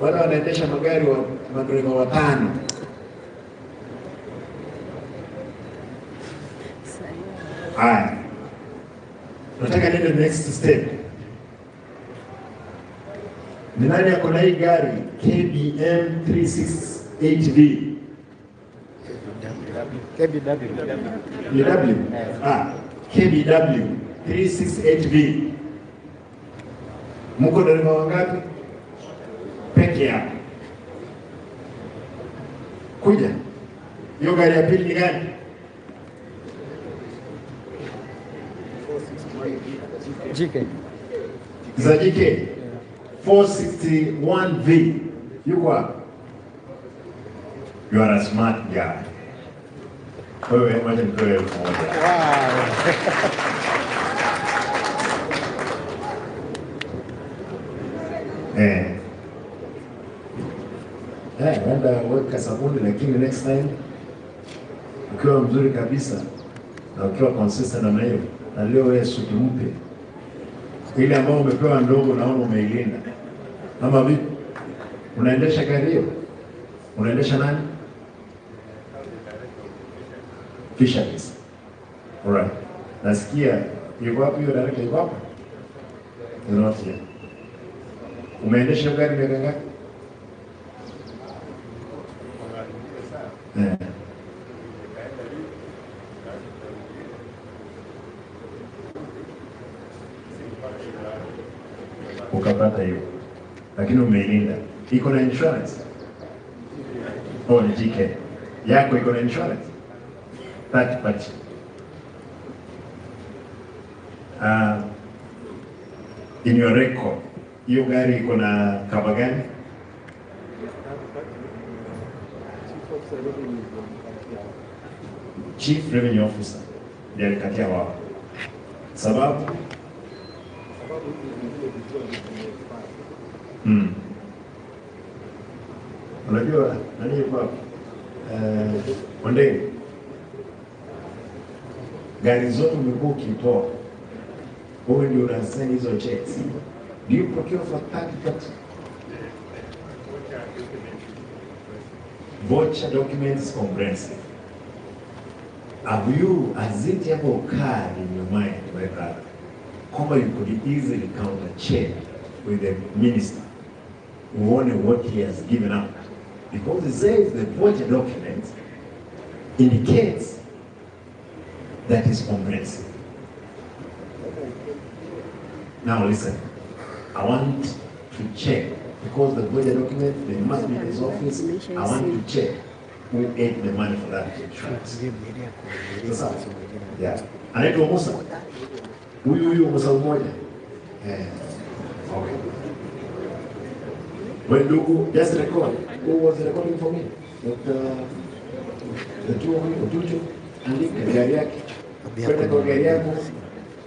Wale wanaendesha magari wa madereva 5. Haya. Nataka nende next step. Ni nani ako na hii gari KBM 368V? KBW. KBW 368V. Mko dereva wangapi? Peke yako. Kuja. Hiyo gari ya pili ni gani? JK. Za JK 461V. Yuko hapa. You are a smart guy. Wewe moja mtoe mmoja. Wenda weka sabuni, lakini next time ukiwa mzuri kabisa na ukiwa consistent na hiyo, na leo wewe suti mpya ile ambayo umepewa ndogo, naona umeilinda. Kama vipi? Unaendesha gari hiyo? Unaendesha nani? Fisheries. Alright. Nasikia yuko wapi hiyo director, yuko hapa? Ndio. Umeendesha gari miaka ngapi? ukapata hiyo, lakini umeilinda. Iko na insurance? Oh, ni GK yako iko na insurance third party. In your record, hiyo gari iko na cover gani? Chief Revenue Officer ndiye alikatia wao. Sababu unajua nani kwa Ondei, gari zote umekuwa ukitoa, wewe ndio unasaini hizo checks. Do you procure for third party? Voucher documents comprehensive. Have you, has it ever occurred in your mind, my brother, how you could easily counter check with the minister who wonder what he has given up? Because it says the voucher document indicates that is comprehensive. Now listen, I want to check, because the voucher document, they must be in his office. I want to check who ate the money for that insurance. Sasa, yeah. Anaitwa Musa. Huyu Musa mmoja. Okay. When do just record. Who was recording for me? The two of you, andika gari yake. Kwenda kwa gari yako.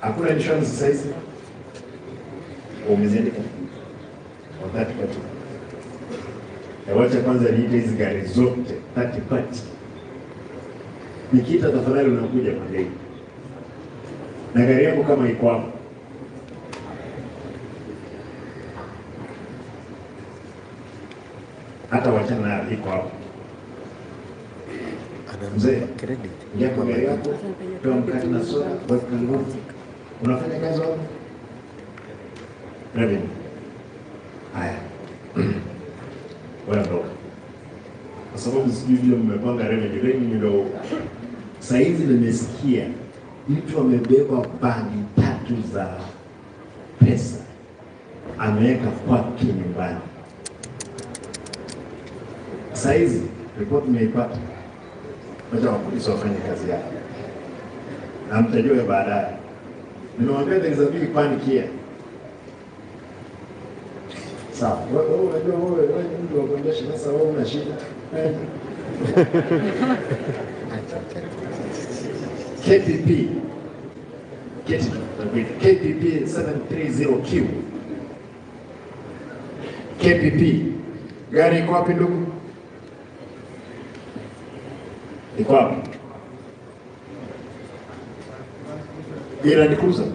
Hakuna insurance sasa hizi. Umeziandika. Wakati kati. Wacha kwanza niite hizi gari zote 30 party. Nikita tafadhali unakuja Monday. Na gari yako kama iko hapo. Hata wachana na iko hapo. Mzee, yako gari yako, toa mkate na soda, weka nguo. Unafanya kazi wapi? Revenue. Haya. Wewe bro. Kwa sababu sijui vile mmepanga revenue ndio saizi nimesikia mtu amebeba bagi 3 za pesa ameweka kwake nyumbani. Saizi report nimeipata. Wacha wapolisi wafanye kazi yao. Na mtajua baadaye. Nimewambia there is a big panic here. Sawa, wewe unajua wewe mtu wa kuendesha sasa wewe una shida. KPP 730Q. KPP gari iko wapi ndugu? Iko wapi? Ila ni cruiser.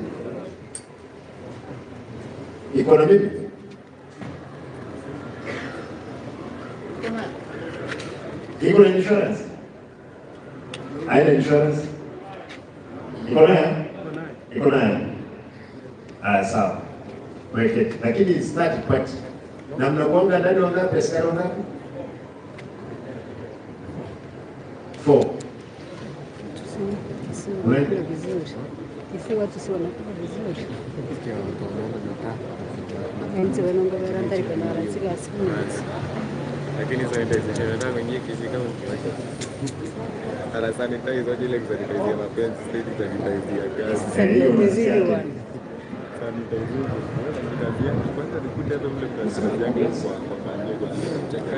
Iko na mimi? Iko na insurance? Haina insurance? Iko nayo? Iko nayo? Sawa. Weke. Lakini start part. Na mnakuanga ndani wangapi? Askari wangapi? 4. Wanakula vizuri. Kisi watu si wanakula vizuri. Enti wanaongea ndani kwa naransiga asiku. Lakini sasa ndio zinaenda kwenye kesi kama kiwanja. Ala sanitize wajile kusanitize mapenzi stage sanitize ya gas. Sanitize wa. Sanitize. Ndio kwanza nikuta hata vile kwa yangu kwa kanyego cheka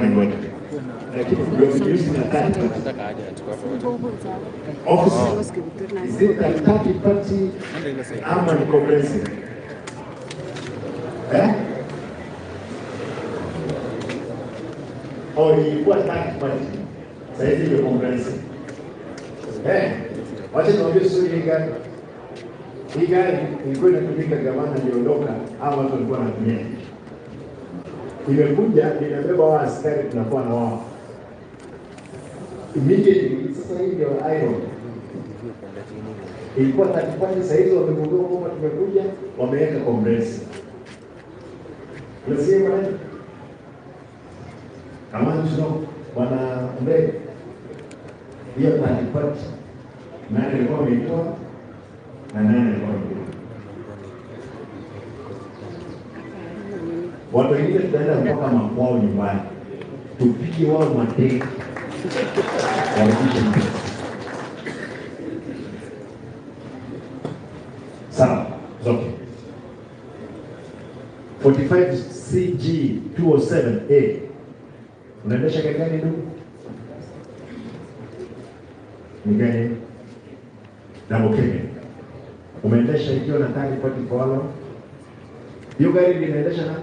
ngoja. Lakini ndio juzi na tatu. nataka aje achukue photo. Office. Is it a third party ama ni comprehensive? Ilikuwa third party. Sasa hivi ndio comprehensive. Wacha niwaambie story hii gari. Hii gari ilikuwa inatumika gavana aliondoka au watu walikuwa wanatumia. Imekuja inabeba wa askari tunakuwa na wao. Immediately sasa hii ndio iron. Ilikuwa third party, sasa hizo wamegundua kwamba tumekuja wameweka comprehensive. Unasikia bwana? Kama ndio wana mbele. Hiyo third party. Na alikuwa ameitoa Na nani alikuwa mgeni? Watu wengine tutaenda mpaka makwao nyumbani. Tupige wao mateke. Warudishe. Sawa, zote. 45 CG 207A. Unaendesha gari gani ndugu? Ni gani? Double cabin. Umeendesha ikiwa na tani 44. Hiyo gari linaendesha na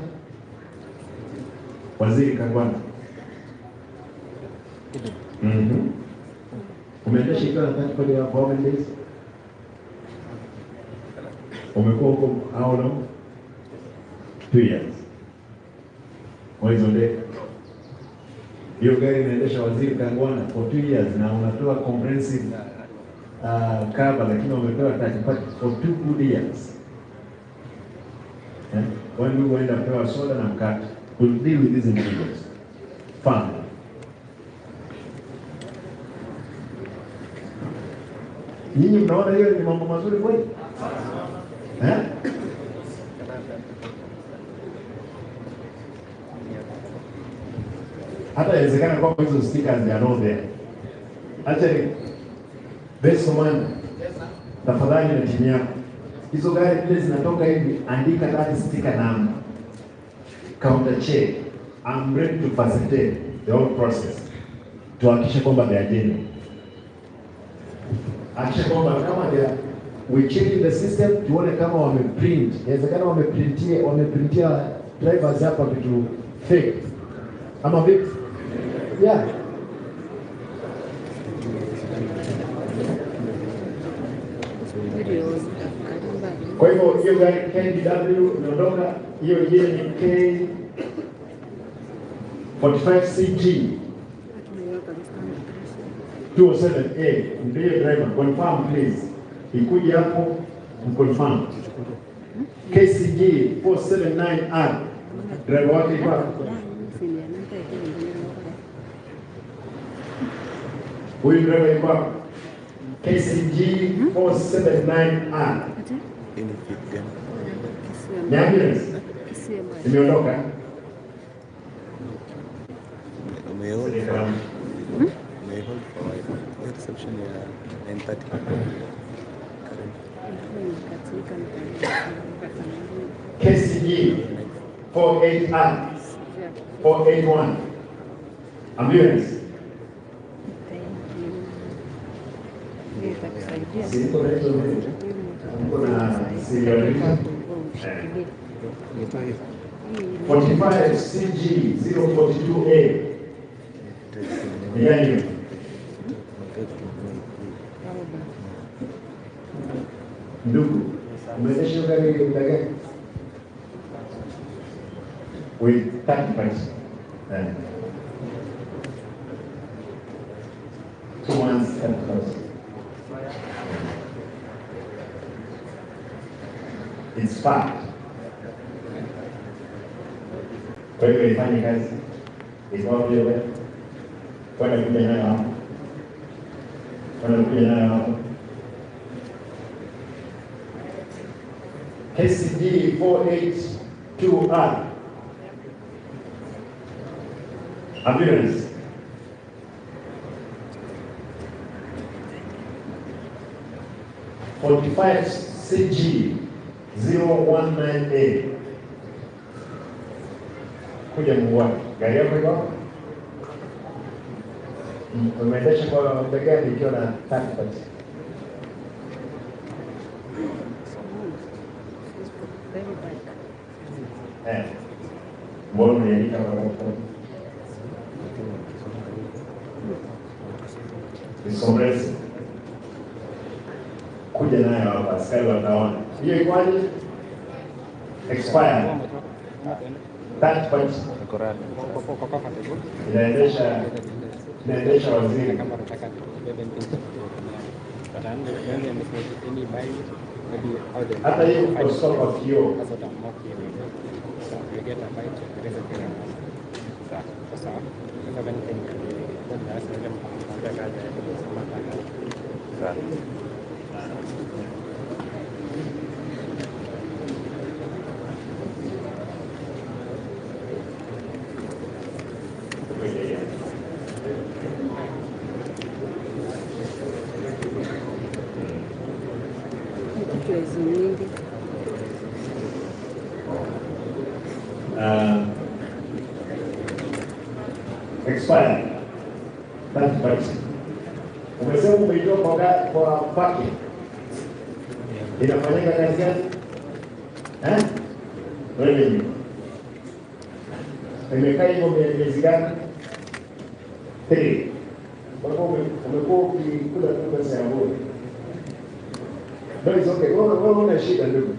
Waziri Kangwana. Umeendesha ikiwa na tani 44 days? Umekuwa huko how long? 2 years. Mwezi ule. Hiyo gari inaendesha Waziri Kangwana for 2 years na unatoa comprehensive cover, lakini umetoa 30 for 2 good years. When we went up to our soda and cut, we'll deal with these individuals. Fine. Nyinyi mnaona hiyo ni mambo mazuri kweli? Hata inawezekana kwamba hizo stickers they are not there. Actually, best commander, tafadhali na timu yako, hizo gari zile zinatoka hivi, andika that sticker number, counter check. I'm ready to facilitate the whole process. Tuhakikishe kwamba they are genuine. Hakikisha kwamba kama we check in the system, tuone kama wameprint. Inawezekana wameprintia drivers hapa vitu fake. Ama vipi? Yeah. Kwa hivyo hiyo gari KDW inaondoka, hiyo ingine ni K45CG 207A. Ndio driver, confirm please. Ikuje hapo mconfirm. KCG 479R. Driver wake kwa huyu driver yuko KCG 479R. Ni ambulance. Imeondoka. Reception ya 9:30. KCG 48R 481 ambulance. Kuna serial 45 CG 042A. Yani ndugu, umeendesha gari muda gani? With 30 points. 2 months and plus. It's fact. Kwa hiyo ifanye kazi. Ikawa vile kwenda kuja nayo hapo. Kwenda kuja nayo hapo. KCG 482R. Ambulance. (45 CG 019A. Kuja Mungwani. Gari yako iko? Umeendesha kwa muda gani ikiwa na 30 points? Mbona unaandika kwa Nisomresi. Kuja nayo hapa, askari wataona. Hiyo ikwaje? Expire. That point. Inaendesha waziri. Hata hiyo kustoka kio. choice nyingi. Expired. That's right. Umesema umeitoa kwa paki. Inafanyika kazi gani? Revenue. Imekaa hivyo miezi gani? 3. Kwa hivyo umekuwa ukikula tu pesa ya bure. No, it's okay. Wewe una shida ndugu.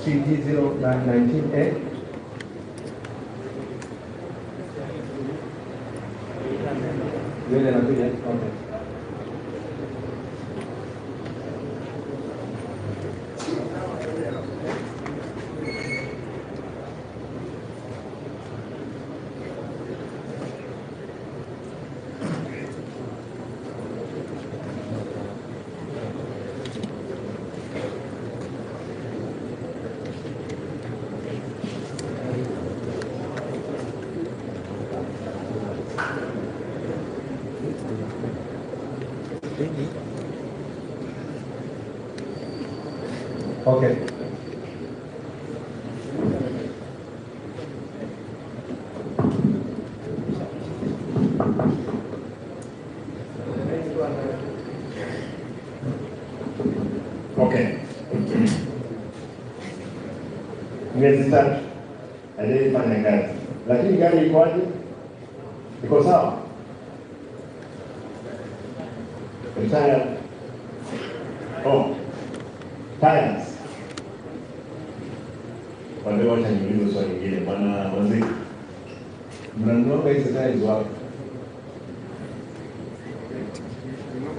CG0919A. Yule anakuja. Okay. Okay. Okay. Miezi 3 aliyefanya kazi, lakini gari ikoje? Iko sawa? Retired. Oh, tires. Wale wacha niulize swali lingine, maana wazee mnanunua hizo tires wapi?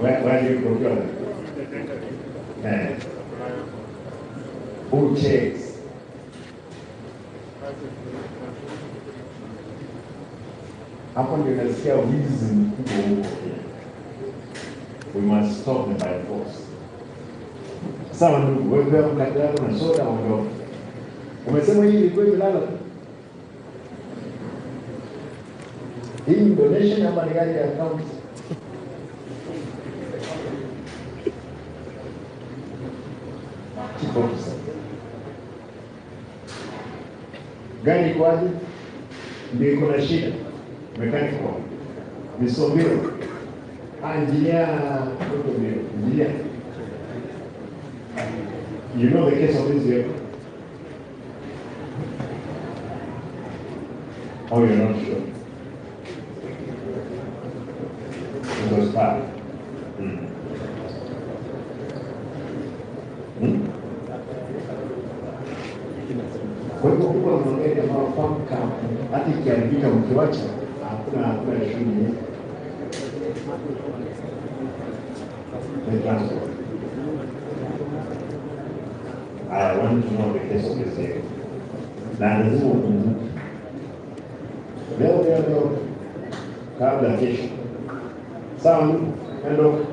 Where do you procure them? Who checks? Hapo ndio nasikia wizi mkubwa huko. We must stop them by force. Sawa ndugu, wewe beba mkate wako na soda ondoka. Umesema hii ilikuwa imelala. Hii ni donation ama ni gari ya account? Kipofu. Gari kwaje? Ndio iko na shida. Mechanical. Misombiro. Engineer. You know the case of this vehicle? Oh, you're not sure? It was bad. Kwa hivyo huwa unaongea kama famka, hata ikiharibika mkiwacha, hakuna shughuli. The transport. I want to know the case of this vehicle. Na lazima ukumbuke. Leo kabla kesho. Sawa, endo.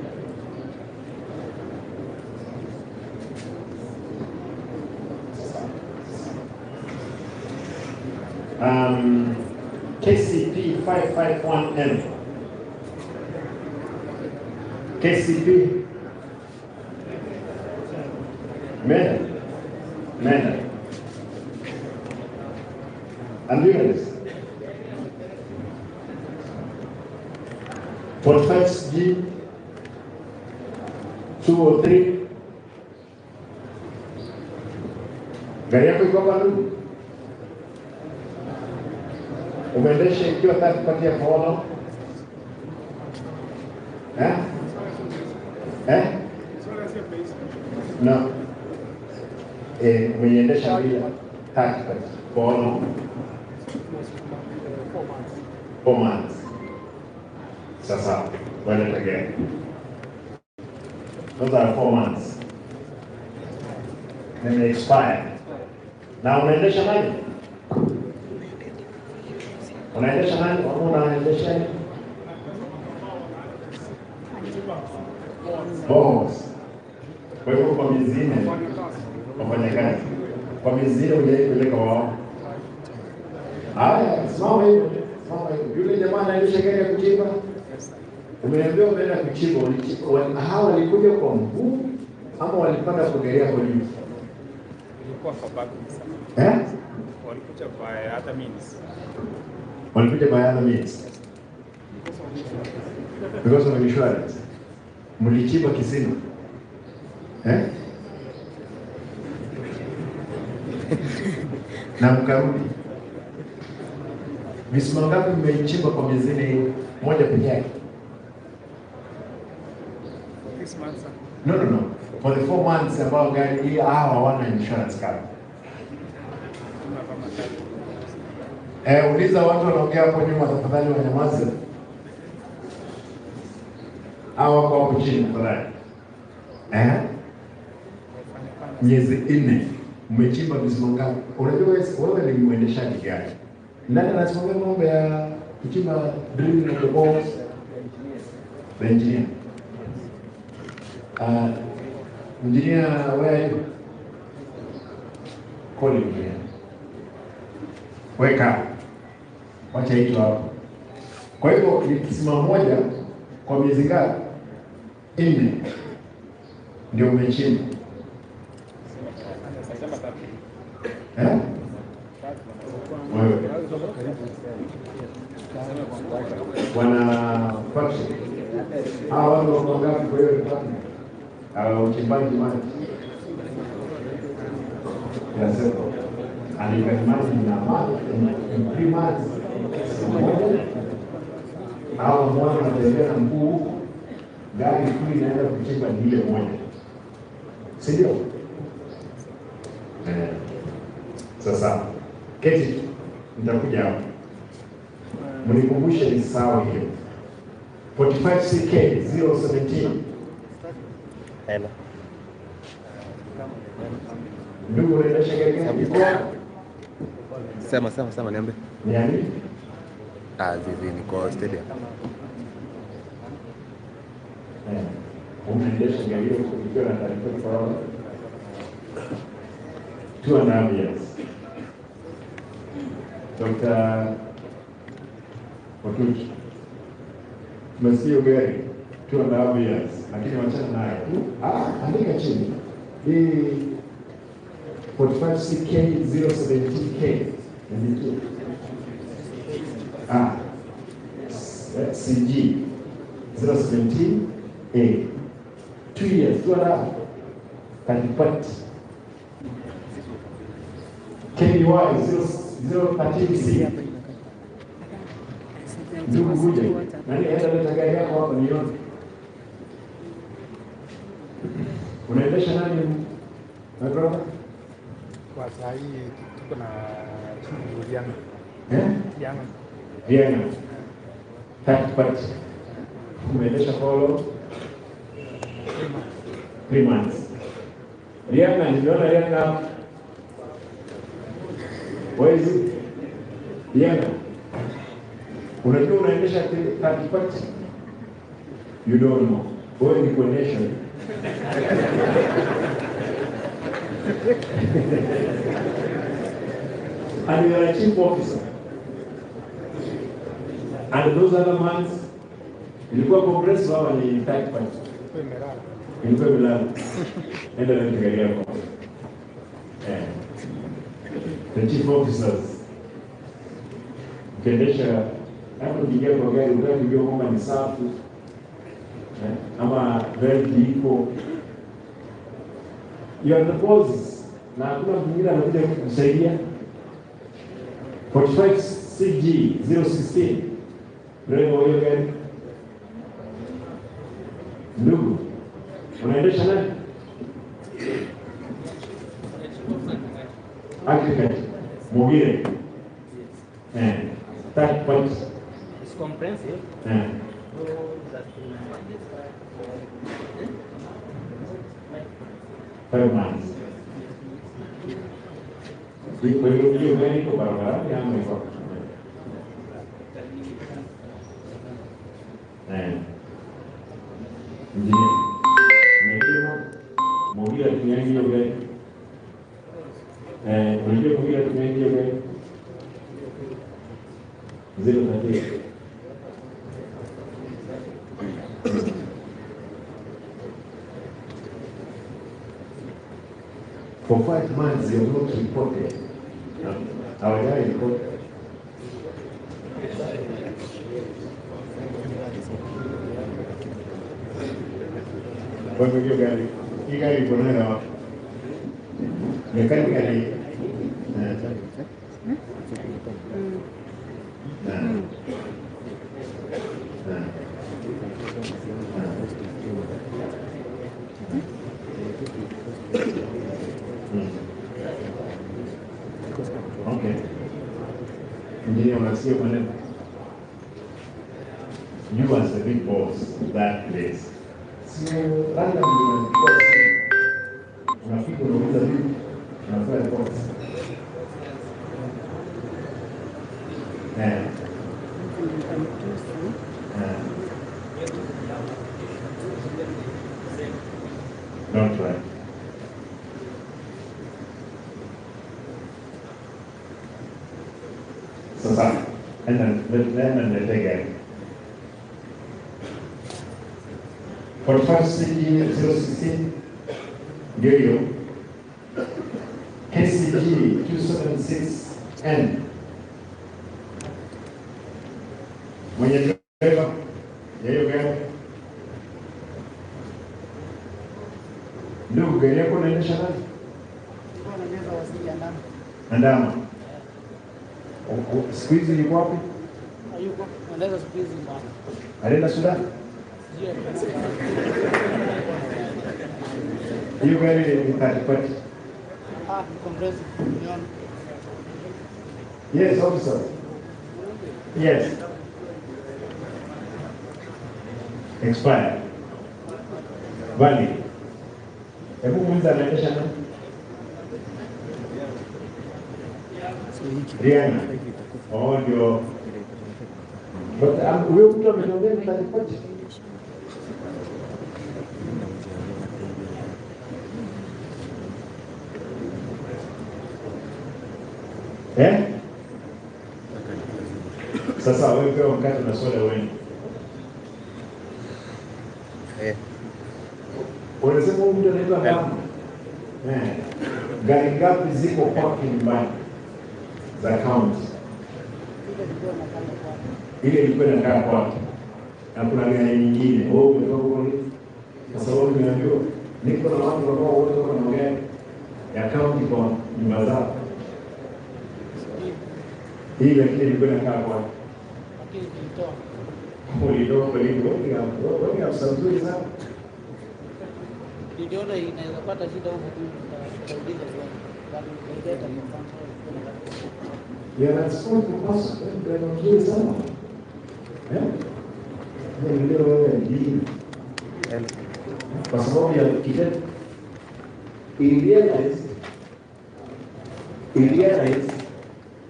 KCP 551M. KCP Mena. Ambulance. 45G 203. Gari yako iko hapa ndugu? Umeendesha ikiwa third party ya Paolo? No. Umeiendesha bila third party Paolo? 4 months. Sasa, run it again. Those are 4 months. Then they expire. Now unaendesha nani? Unaendesha nani? Unaendesha nani? Boss. Kwa hivyo kwa miezi 4 wafanyakazi. Kwa miezi 4 hujaipeleka wao. Haya, simama hivyo. Yule jamaa anaendesha gari ya kuchimba. Umeambiwa umeenda kuchimba, hawa walikuja kwa mguu ama walipanda kugerea kwa juu? Ilikuwa kwa back. Walikuja by other means. Walikuja by other means. Because of insurance. Mlichimba kisima. Na mkarudi. Visima ngapi mmechimba kwa miezi 4 moja pekee yake? No. For the 4 months ambao gari hii hawana insurance cover. Uliza watu wanaongea hapo nyuma tafadhali wanyamaze. Hawa kwa hapo chini tafadhali. Miezi 4 mmechimba visima ngapi? Unajua wewe ni mwendeshaji gari. Nani anasimamia mambo ya kuchimba drilling of the balls? The engineer. Engineer, where are you? Call him here. Wake up. Wacha hicho hapo. Kwa hivyo ni kisima moja kwa miezi ngapi? 4 ndio umechimba. Wana faction. Hawa watu wako ngapi kwa hiyo department? Uchimbaji maji. Yasema alipata maji na maji in 3 months. Hawa mwana wanatembea na mguu, gari kuu inaenda kuchimba ile moja. Si ndio? Sasa keti nitakuja hapo. Mnikumbushe ni sawa hiyo. 45CK 017. Hello. Ndugu unaendesha gari gani? Sema niambie. Niambie. Zizi niko stadium. Unaendesha gari hiyo ukiwa na taarifa sawa? 2.5 years. Dr. Mogotu. Tumesikia gari 2.5 years. Lakini wachana nayo. Andika chini. Hii 45CK 017K. Ndio. CG 017A. 2 years. 2.5. Kanipati. KY 013C. Ndugu kuja. Nani aenda gari yako hapa nione? Unaendesha nani? My brother? Kwa saa hii tuko na Riana. Riana. Third party. Umeendesha Polo 3 months. Riana, nimeona Riana. Where is it? Riana. Unajua unaendesha third party? You don't know. Wewe ni kuendesha. And you are a chief officer. And those other months, ilikuwa Congress wao ni third party. Ilikuwa Milano. Enda na gari yako. the chief officers. Ukiendesha hapo ukiingia kwa gari unajua kwamba ni safi. Ama very iko. You are the boss. Na hakuna mwingine anakuja kukusaidia. 45 CG 016. Ndio hiyo gari. Ndugu, unaendesha nani? Architect, Mong'ina. That point. It's comprehensive. Five months. Kwa hiyo gari kwa barabara ama iko. Ndio. Mong'ina tunaingia gari. Unajua Mong'ina tunaingia gari. Zero tatizo. For 5 months, you have not reported. Our guy reported. Kwa hiyo gari, hii gari iko nayo wapi? Mekanika ni okay. Engineer, unasikia maneno. You as the big boss of that place. So, labda mnachukua simu. Unafika unauliza vipi? Unafanya boss. Don't try. Sasa, nenda niletee 45 CG 016 ndio hiyo. KCG 276N. Mwenye driver ya hiyo gari. Ndugu, gari yako unaendesha nani? Naendesha wasili andama. Andama. Siku hizi yuko wapi? Hayuko. Naendesha siku hizi mbaya. Alienda Sudan? Hiyo gari ni katikati. Comprehensive. Yes, officer. Yes. Expired. Valid. Hebu muuliza anaendesha nani? Rihanna. Oh, ndio. But wewe mtu ametongea katikati. Sasa wewe pia wakati unaswali wewe. Unasema mtu anaitwa kama. Gari ngapi ziko parking nyumbani? Za county. Ile ilikuwa inakaa kwake. Na kuna gari nyingine. Wewe umetoka huko kwa sababu nimeambiwa niko na watu ambao wote wako na gari ya county kwa nyumba zao. Hii lakini ilikuwa inakaa kwake. Ulitoa kwa hiyo wewe afsazuri sana. Niliona inaweza pata shida huko tutauliza swali. That's all because they're not doing something. Ndio wewe ndio. Kwa sababu ya kitendo realize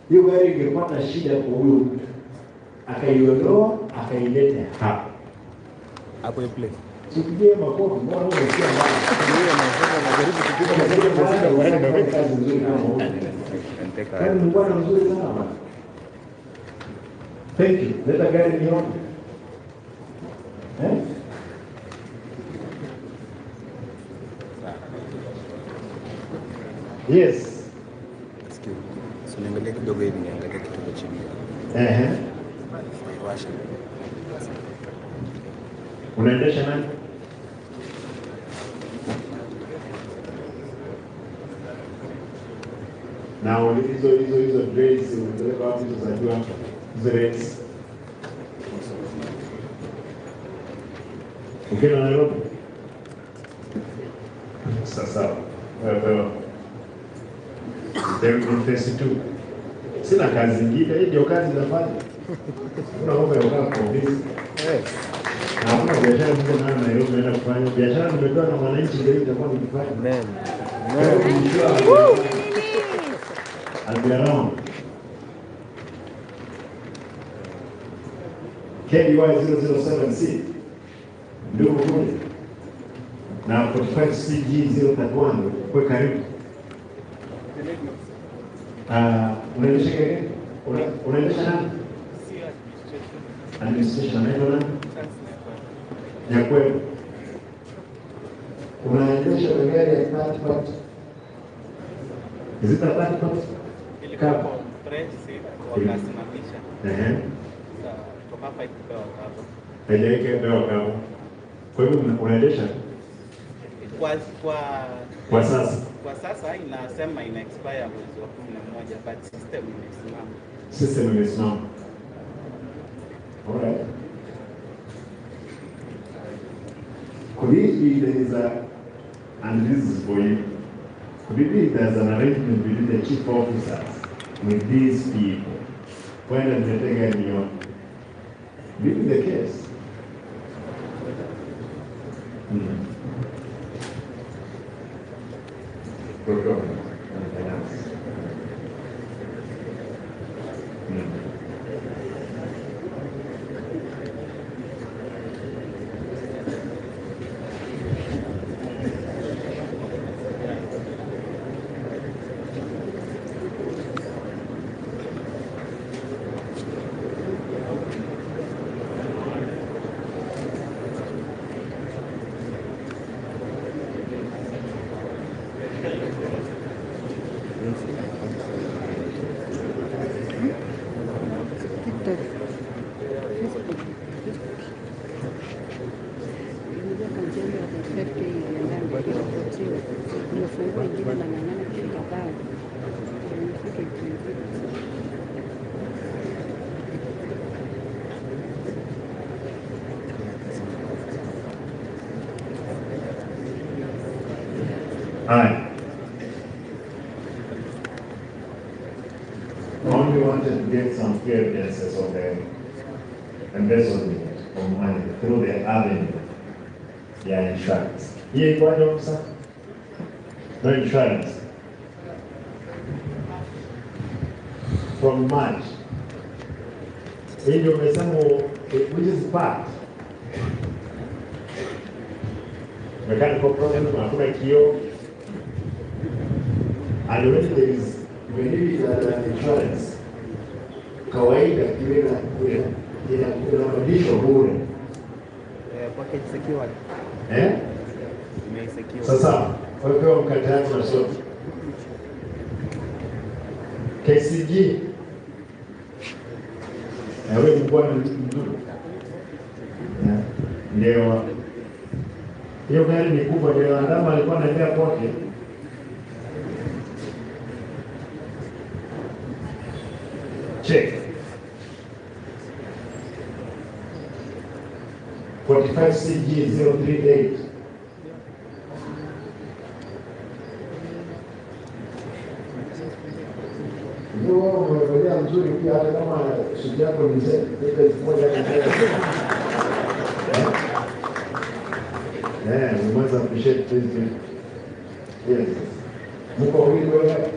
hiyo gari ingepata shida kwa huyo mtu. Akaiondoa akaileta hapa. Hapo play. Tupigie makofi, mbona unasikia mbaya? Yeye anasema anajaribu kupiga makofi kwa sababu bado kazi nzuri kama huko. Kani ni bwana mzuri sana. Thank you. Leta gari nione. Yes. kidogo hivi niangalie kidogo chini. Washa. Unaendesha nani? Na hizo grades unapeleka wapi tunajua hizo rates? Ukienda Nairobi? Sasa wewe phase 2. Sina kazi nyingine, hii ndio kazi nafanya. Kuna mambo ya kukaa kwa ofisi. Na hakuna biashara nyingine na Nairobi naenda kufanya. Biashara nimepewa na wananchi ndio itakuwa nikifanya. Amen. I'll be around. KDY 007C. Ndio kule. Na 45CG 031 kwa karibu. Unaendesha gari? Unaendesha nani? Administration anaitwa nani? Ya kweli. Unaendesha gari ya third party? Is it a third party? Kama wakasimamisha. Kutoka hapa ikapewa kabo. Haijaweka pewa kabo. Kwa hivyo unaendesha? Kwa sasa? Kwa sasa inasema ina expire mwezi wa 11 but system imesimama. System imesimama. Alright. Could it be there is a, and this is for you, could it be there's an arrangement between the chief officers with these people when they take Emonyo? Could it be the case? Procurement and finance. Hi. Only wanted to get some clear evidences of the embezzlement of money through the avenue, their insurance. Here, what officer? No insurance. From March. In your which is part. Mechanical problem, hakuna kio. And when there is, when it is an insurance, kawaida inabadilishwa bure. Package secured. Sasa, wapewa mkataba na sote. KCG. Wewe mbona mzuri? Ndio. Hiyo gari ni kubwa, ndio andama alikuwa anaendea pote. Check. 45CG 038. Ndio umeangalia mzuri pia, hata kama shida yako ni zile moja we must appreciate this. Yes. Mko wawili wewe.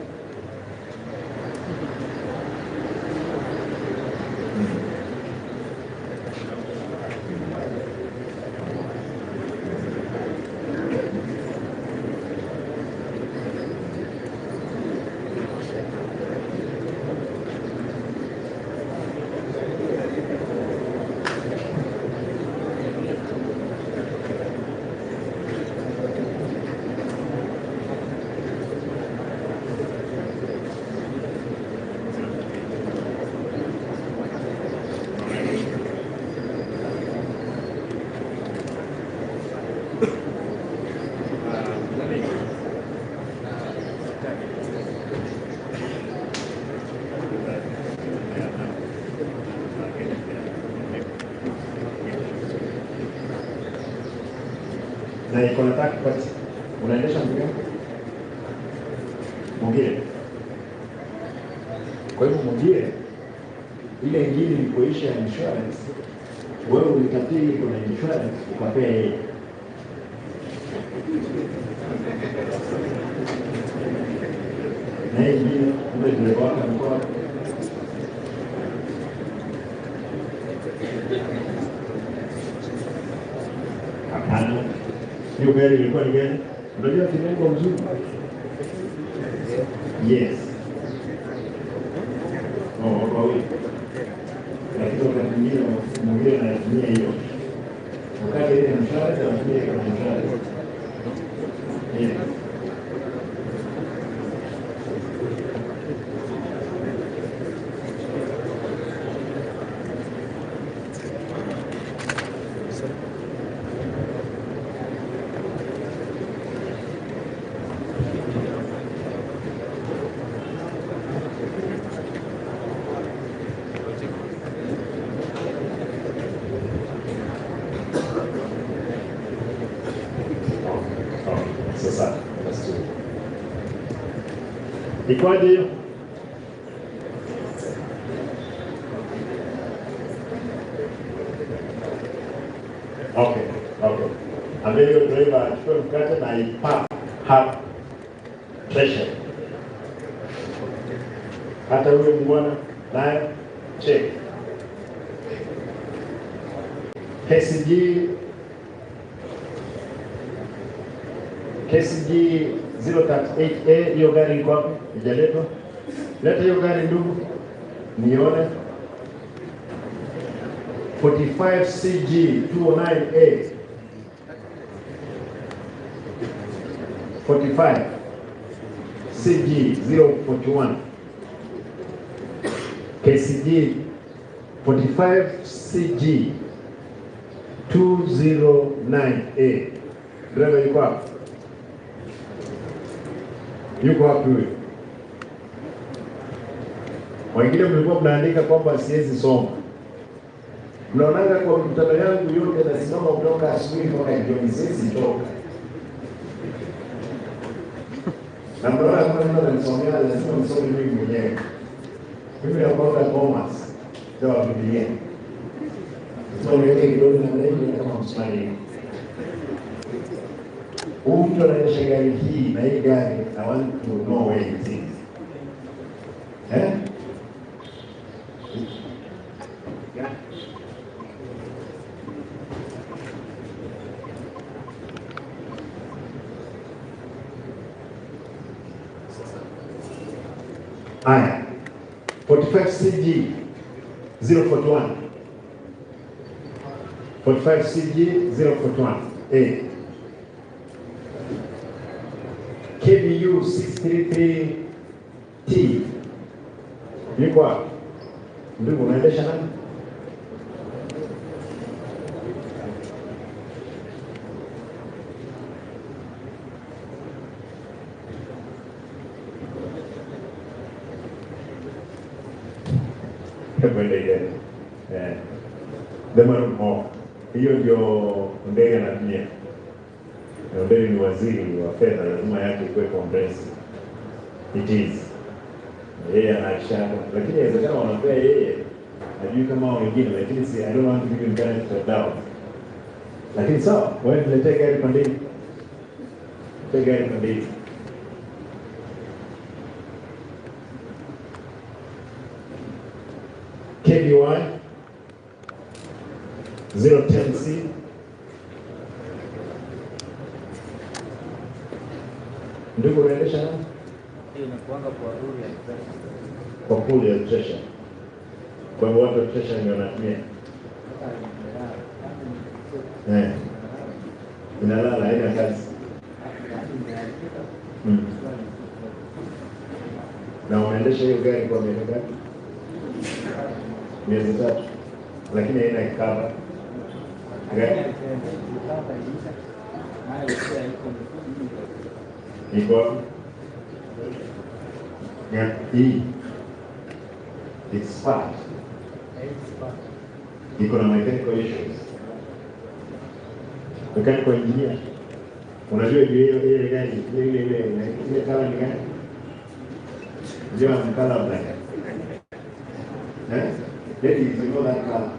na iko na takipati, unaendesha Mong'ina? Mong'ina. Kwa hivyo Mong'ina, ile ingine ilikuisha insurance, wewe ulikatili kuna insurance ukapea yeye. Na hii ingine ule dereva wako mkoa. Hapana. Hiyo gari ilikuwa ni gani? Unajua kimengo mzuri? Yes. Kwa wiki. Lakini wakati mwingine anatumia hiyo. Wakati ile mshahara anatumia kama mshahara. Yes. Sasa ikoje hiyo? Okay. Ambaye hiyo driver achukue mkate na ipa hapa pressure. Hata huyo mbwana naye check. KCG 038A, hiyo gari iko wapi? Ijaletwa. Leta hiyo gari ndugu, nione. 45CG 209A. 45CG 041. KCG 45CG 209A. Driver yuko wapi? Yuko wapi huyo? Wengine mlikuwa mnaandika kwamba siwezi soma. Mnaonaga kwa mkutano yangu yote nasimama kutoka asubuhi mpaka jioni, siwezi toka. Na mnaona kama mimi nasomea lazima nisome mimi mwenyewe. Mimi nakwenda commerce. Ndio Biblia. Sio niweke kidogo na mimi kama mswali. Mtu anaendesha gari hii na hii gari, I want to know where it is. Aya, 45CG 041. 45CG 041. KBU 633T. Yuko wapi? Ndugu unaendesha nani? Hiyo ndio ndege anatumia. Ndege ni waziri wa fedha, lazima yake ikuwe comprehensive. It is. Yeye anashaka, lakini inawezekana wanapea yeye, najui kama wengine, lakini si, I don't want to give him benefit of doubt. Lakini sawa, wewe niletee gari pandeni. Niletee gari pandeni. KBY 010C. Ndugu unaendesha nani? Hiyo inakuanga kwa ruli ya pressure. Kwa pool ya pressure. Kwa hivyo watu wa pressure ndio wanatumia. Inalala haina kazi. Na unaendesha hiyo gari kwa miaka ngapi? Miezi 3. Lakini haina cover. Gari iko hii expert iko na mechanical issues, mechanical engineer Unajua ile gani? Ile kala ni gani? Ndio mkala wa gani? Ladies, you know that color?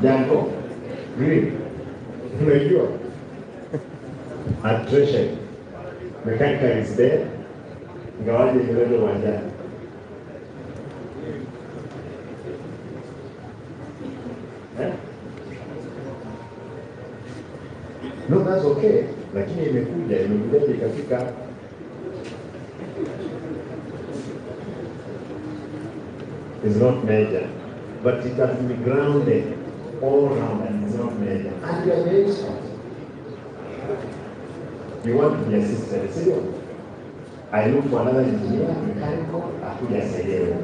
Jango? Green? Unajua? At treasure. Mechanical is there. Ingawaje ni uwanjani. No, that's okay. Lakini imekuja ikafika. It's not major, but it has to be grounded all around and it's not major. And you are the expert. You want to be assisted. See, I look for another engineer, mechanical, akuja Senge.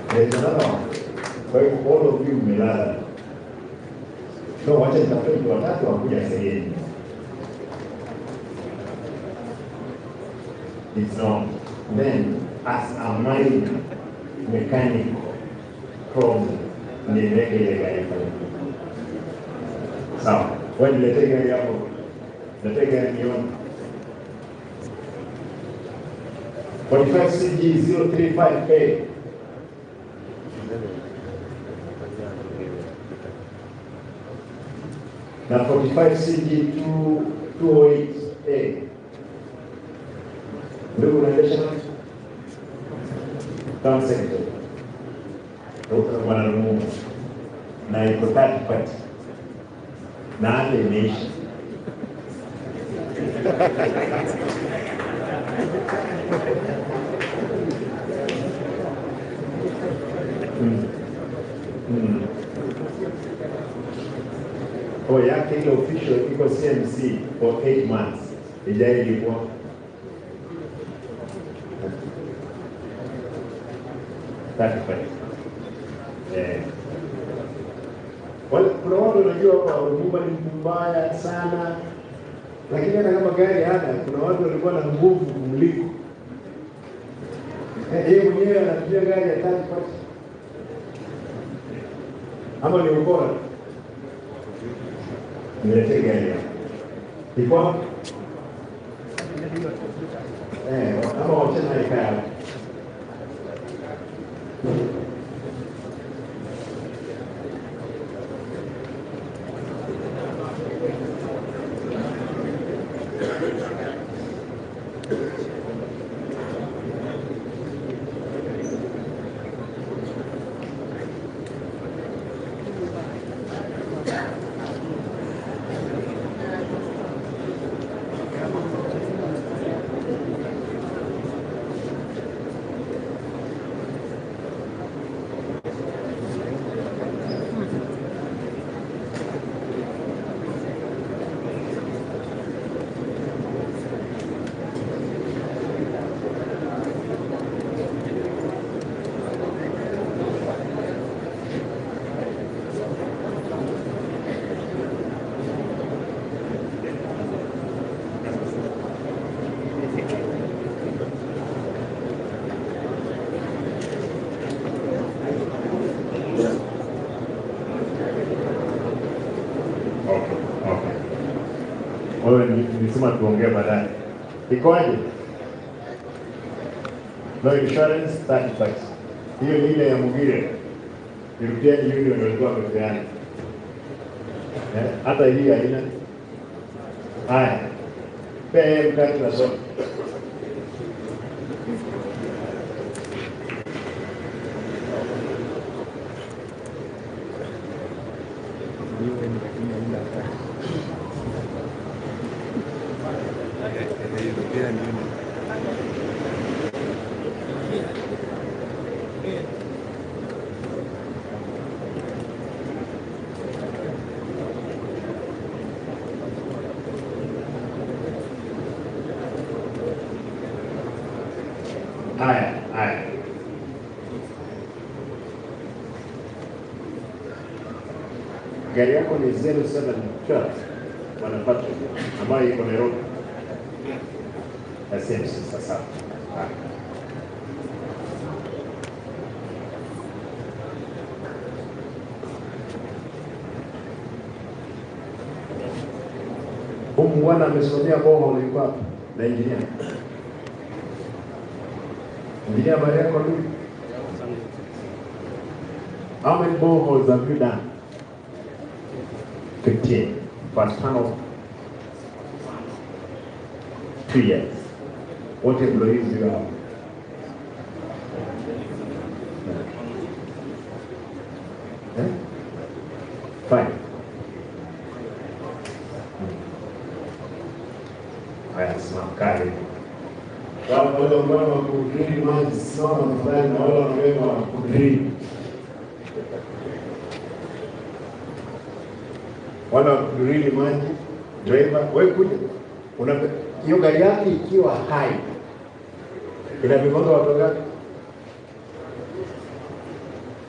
There's another one. Kwa hiyo all of you mmelala. No, wacha nitafute watatu wakuja Senge. It's not. Then, as a minor mechanical problem, niweke ile gari pale. Sawa. Wewe niletee gari hapo. Niletee gari nione. 45 CG 035A. Na 45 CG 208A. Ndugu unaendesha nani? Town secretary. Dr. Mwanarumu. Na iko third party. Na hata imeisha. Kwa yake ile official iko CMC for 8 months. Ijailikuwa kuna watu wanajua kwa Rumba ni mbaya sana, lakini hata kama gari hana, kuna watu walikuwa na nguvu kumliko. Yeye mwenyewe anatumia gari ya third party. Ama ni ukora. Niletee gari ya. Iko? Ama wachana ikaa. Nilisema tuongee baadaye. Ikoaje? No insurance, third party. Hiyo ni ile ya Mugire. European Union walikuwa wamepeana. Hata hii haina. Haya. Pea mkati na sote. Haya. Gari yako ni 0712 wanapata ambayo iko Nairobi. Asante sasa. muungwana amesomea boho yuko hapa na engineer. Engineer Maria Kodu. How many boreholes have you done? 15. First span of 2 years. What employees do you have? Eh? 5. Haya, simama kale. Wale ambao wakudrili maji sio wanafanya na wale wanabeba kudrili. Wale wakudrili maji, driver, wewe kuja. Hiyo gari yake ikiwa hai. Inabeba watu ngapi?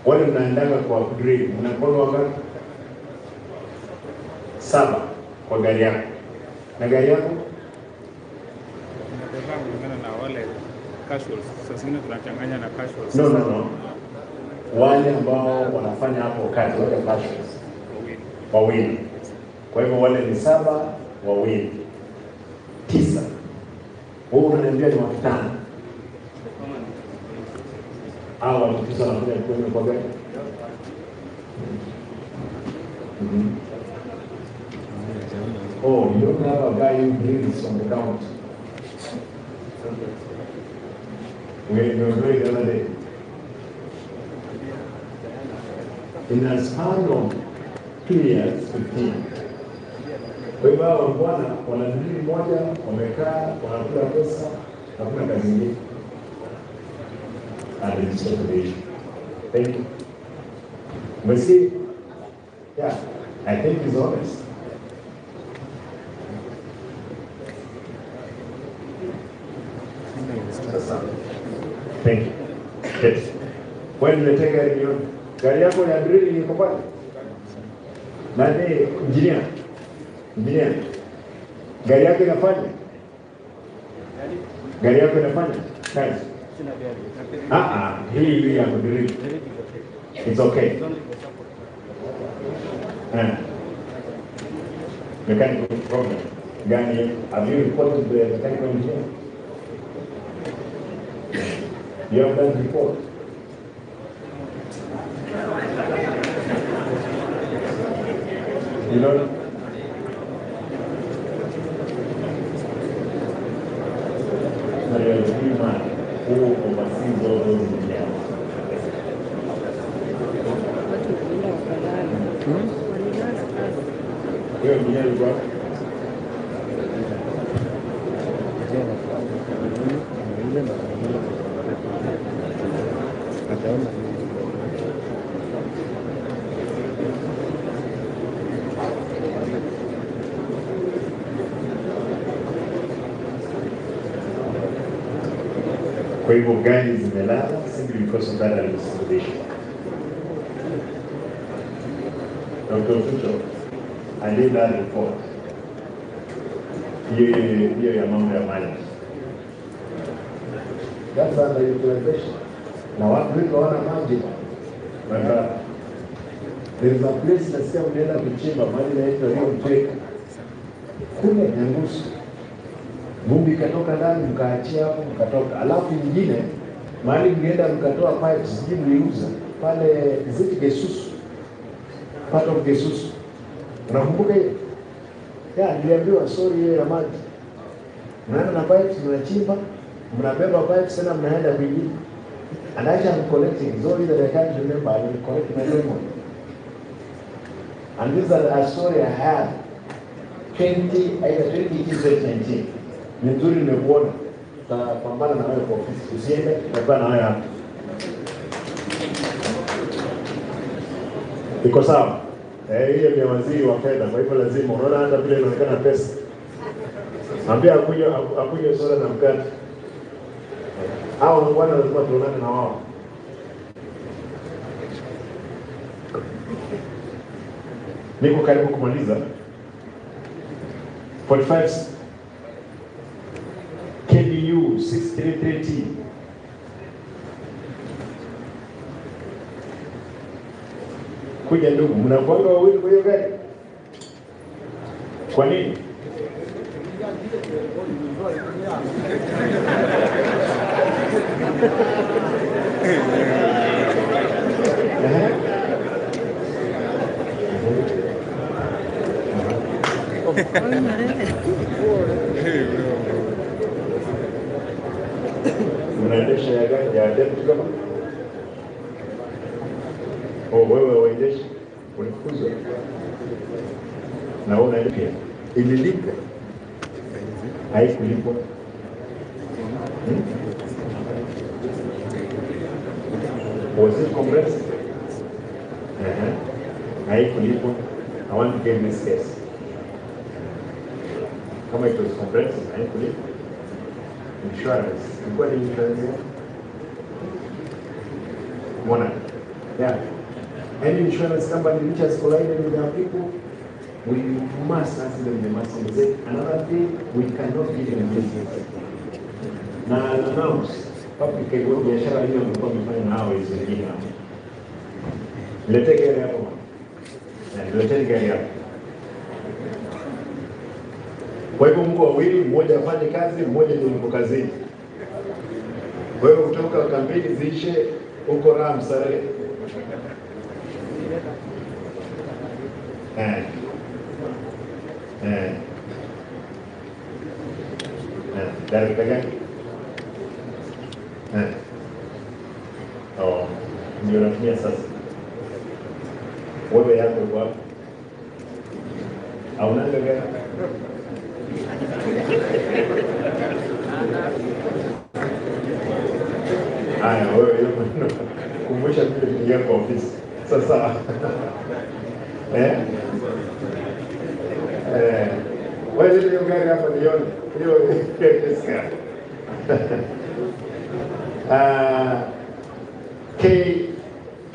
Wale mnaendaga kwa kudrili, mnakono wangapi? 7 kwa gari yako. Na gari yako? Kulingana na wale casuals. Sasa zingine tunachanganya na casuals. No. Wale ambao wanafanya hapo kazi wale casuals. Wawili. Kwa hivyo wale ni 7, wawili. 9. Wewe unaniambia ni watu 5. Hao watu 9 wanafanya kwenye kwa gari. Oh, you don't have a guy who drills on the ground. We were doing the other day. In a span of 2 years, 15. Kwa hivyo hao bwana wanadili moja, wamekaa, wanakula pesa, hakuna kazi nyingine. And it's not the issue. Thank you. But see, yeah, I think he's honest. Thank you. Yes. When you take gari yako ya drilling iko pale. Nani engineer. Gari yako inafanya? Gari yako inafanya? Kazi. Hii ya drilling. It's okay. Mechanical problem. Gani, have you reported the mechanical engineer? You have done report. You know, there is a man who oversees all those engineers. You're engineer, bro? Kwa hivyo gari zimelala simply because of that hallucination. Dr. Fucho, I did that report. Hiyo ya mambo ya maji. That's underutilization. Na watu wengi wana maji. There is a place nasikia unaenda kuchimba maji naitwa hiyo Mtweka. Kule Nyangusu. Vumbi ikatoka ndani mkaachia hapo mkatoka. Alafu nyingine mahali mlienda mkatoa pipes sijui mliuza pale ziti Gesusu. Part of Gesusu. Unakumbuka hiyo? Niliambiwa sorry hiyo ya maji. Mnaenda na pipes mnachimba, mnabeba pipes tena mnaenda kwingine. And actually I'm collecting, sorry that I can't remember, I will collect my lemon. And this is a story I had either 2019. Ni nzuri nimekuona. Tutapambana na wewe kwa ofisi. Usiende, tutapambana na wewe hapa. Iko sawa? Hiyo ni waziri wa fedha, kwa hivyo lazima unaona hata vile inaonekana pesa. Ambia akuje soda na mkate. Hao bwana lazima tuonane na wao. Niko karibu kumaliza. 45 KDU 633T. Kuja ndugu, mnakuanga wawili kwa hiyo gari? Kwa nini? Unaendesha ya gari ya debit kama? Wewe uendesha ulifukuzwa na unaendesha ililipa haikulipwa. Was it compressed? Haikulipwa. I want to get this case. Kama it was compressed, haikulipwa. Insurance. Ilikuwa ni insurance. Mona. Yeah. Any insurance company which has collided with our people, we must ask them the must say another thing we cannot give them business. Na announce public kwa biashara hiyo ambayo wamefanya nao hizo wengine hapo. Lete gari hapo. Lete gari hapo. Kwa hivyo mko wawili, mmoja afanye kazi, mmoja ndio mko kazini. Kwa hivyo kutoka kampeni ziishe huko Ram Sare. Director gani? Ndio natumia sasa. Wewe yako kwa hapo. Au nani gani? Haya, wewe hiyo kumbusha mimi kuingia kwa ofisi. Sasa wewe ndio gari hapa nione. Hiyo kesa.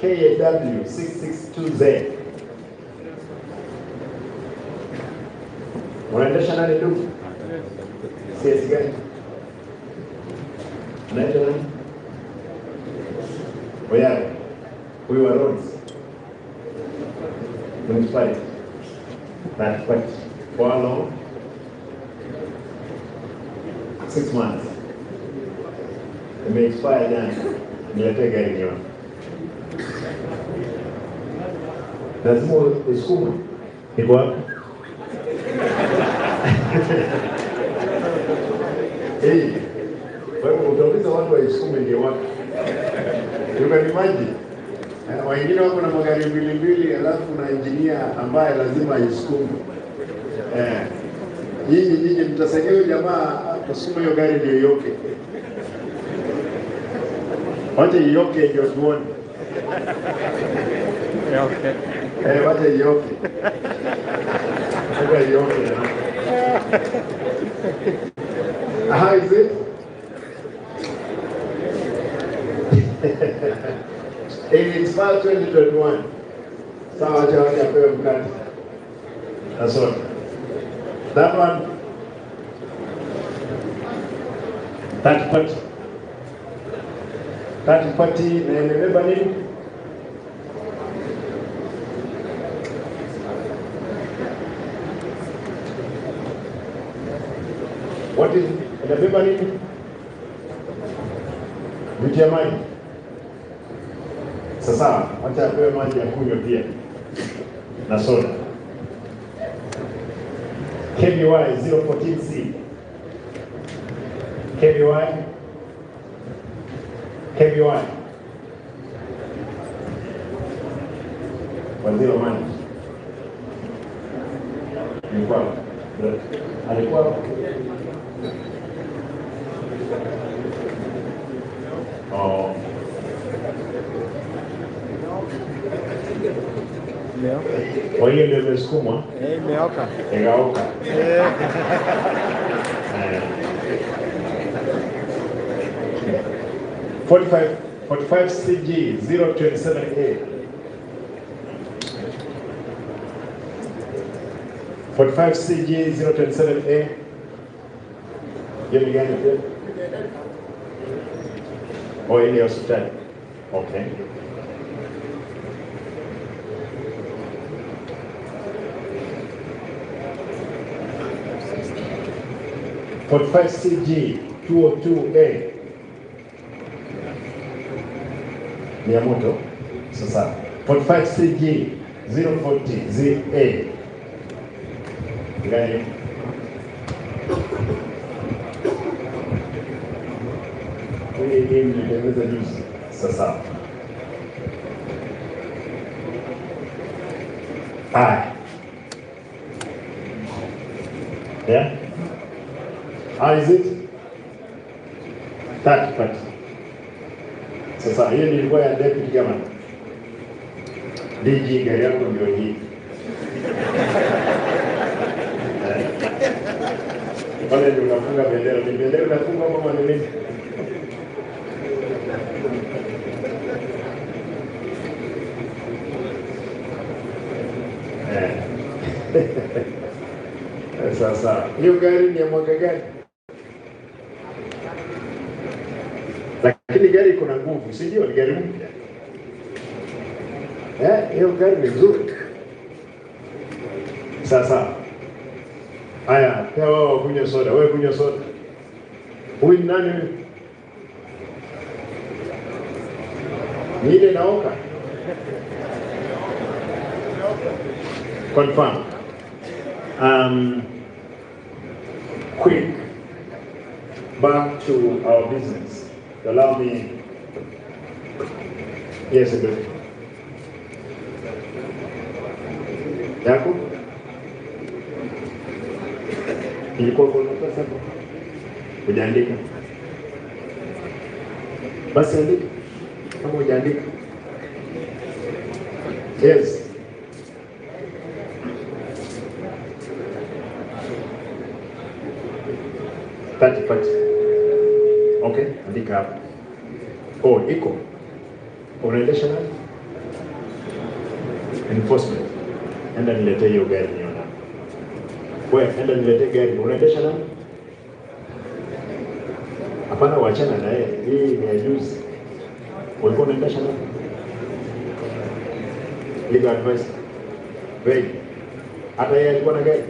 KAW 662Z. Unaendesha nani ndugu? CS gani? Unaendesha nani? Oyaro. Huyu wa roads. Municipality. That's what. For how long? 6 months. It may expire jana. Niletee gari nione. Lazima usukume. Iko wapi? Kwa hivyo utauliza watu waisukume ndio wapi? You can imagine. Wengine wako na magari mbili alafu na engineer ambaye lazima aisukume. Nyinyi mtasaidia huyo jamaa kusukuma hiyo gari ndio yoke. Wacha yoke ndio tuone. Wacha yoke. Wacha yoke. How is it? It's about 2021. Sawa cha pewe mkate. That's all. That one. That party na imebeba nini? What is inabeba nini? Vitu ya maji. Sasa acha apewe maji ya kunywa pia na soda. KBY 014C. KBY. Waziri wa maji. Alikuwa kwa hiyo ndio imesukumwa? Imeoka. Igaoka. 45 CG 027A. 45 CG 027A. Hiyo ni gani pia? Ile hospitali. Okay. 45 CG 202A ni ya moto. Sasa 45 CG 040 ZA gani? Hii nilitengeneza juzi. Sasa yeah. How is it? Third party. Sasa hiyo nilikuwa ya deputy governor. DG gari yako ndio hii. Wale ndio unafunga bendera. Ni bendera unafunga kama ni nini? Sasa hiyo gari ni ya mwaka gani? Lakini gari iko na nguvu, si ndio? Ni gari mpya. Hiyo gari ni nzuri. Sasa haya, pia wao kunywa soda, wewe kunywa soda. Huyu nani? Ni ile naoka. Confirm. Quick, back to our business. Allow me. Yes, it is. Yako? Ilikuwa kwa pesa? Hujaandika? Basi andika. Kama hujaandika. Yes. Party. Okay, andika hapo. Oh, iko. Unaendesha nani? Enforcement. Enda niletee hiyo gari niona. Wewe enda niletee gari. Unaendesha nani? Hapana, waachana na yeye. Hii ni ya juzi. Ulikuwa unaendesha nani? Legal advice. Wewe. Hata yeye alikuwa na gari.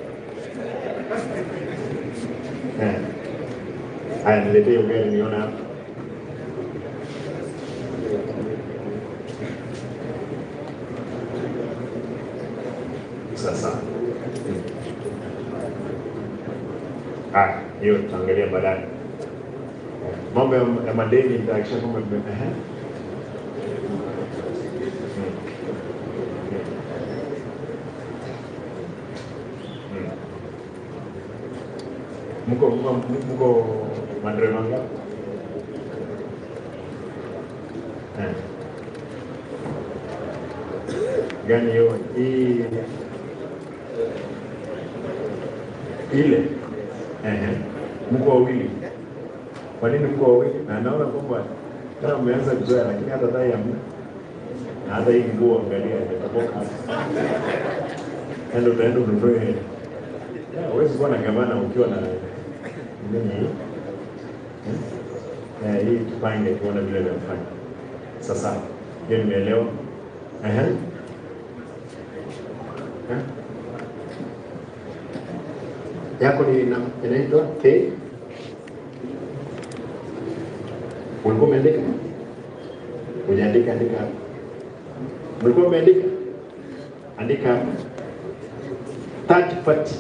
Haya, niletee hiyo gari niona hapa. Sasa. Hiyo tutaangalia baadaye. Mambo ya madeni nitahakikisha kwamba Muko madereva ngapi? Gani hiyo? Ile. Mko wawili. Kwa nini mko wawili? Na naona kwamba kama mmeanza kuzoea, lakini hata dai hamna. Na hata hii nguo angalia imetoboka. Ndio utaenda ununue. Huwezi kuwa na gavana ukiwa na nini? Hii tupange tuone vile tunafanya. Sasa, hiyo nimeelewa. Yako ni inaitwa K. Ulikuwa umeandika? Unaandika andika. Ulikuwa umeandika? Andika. Third party.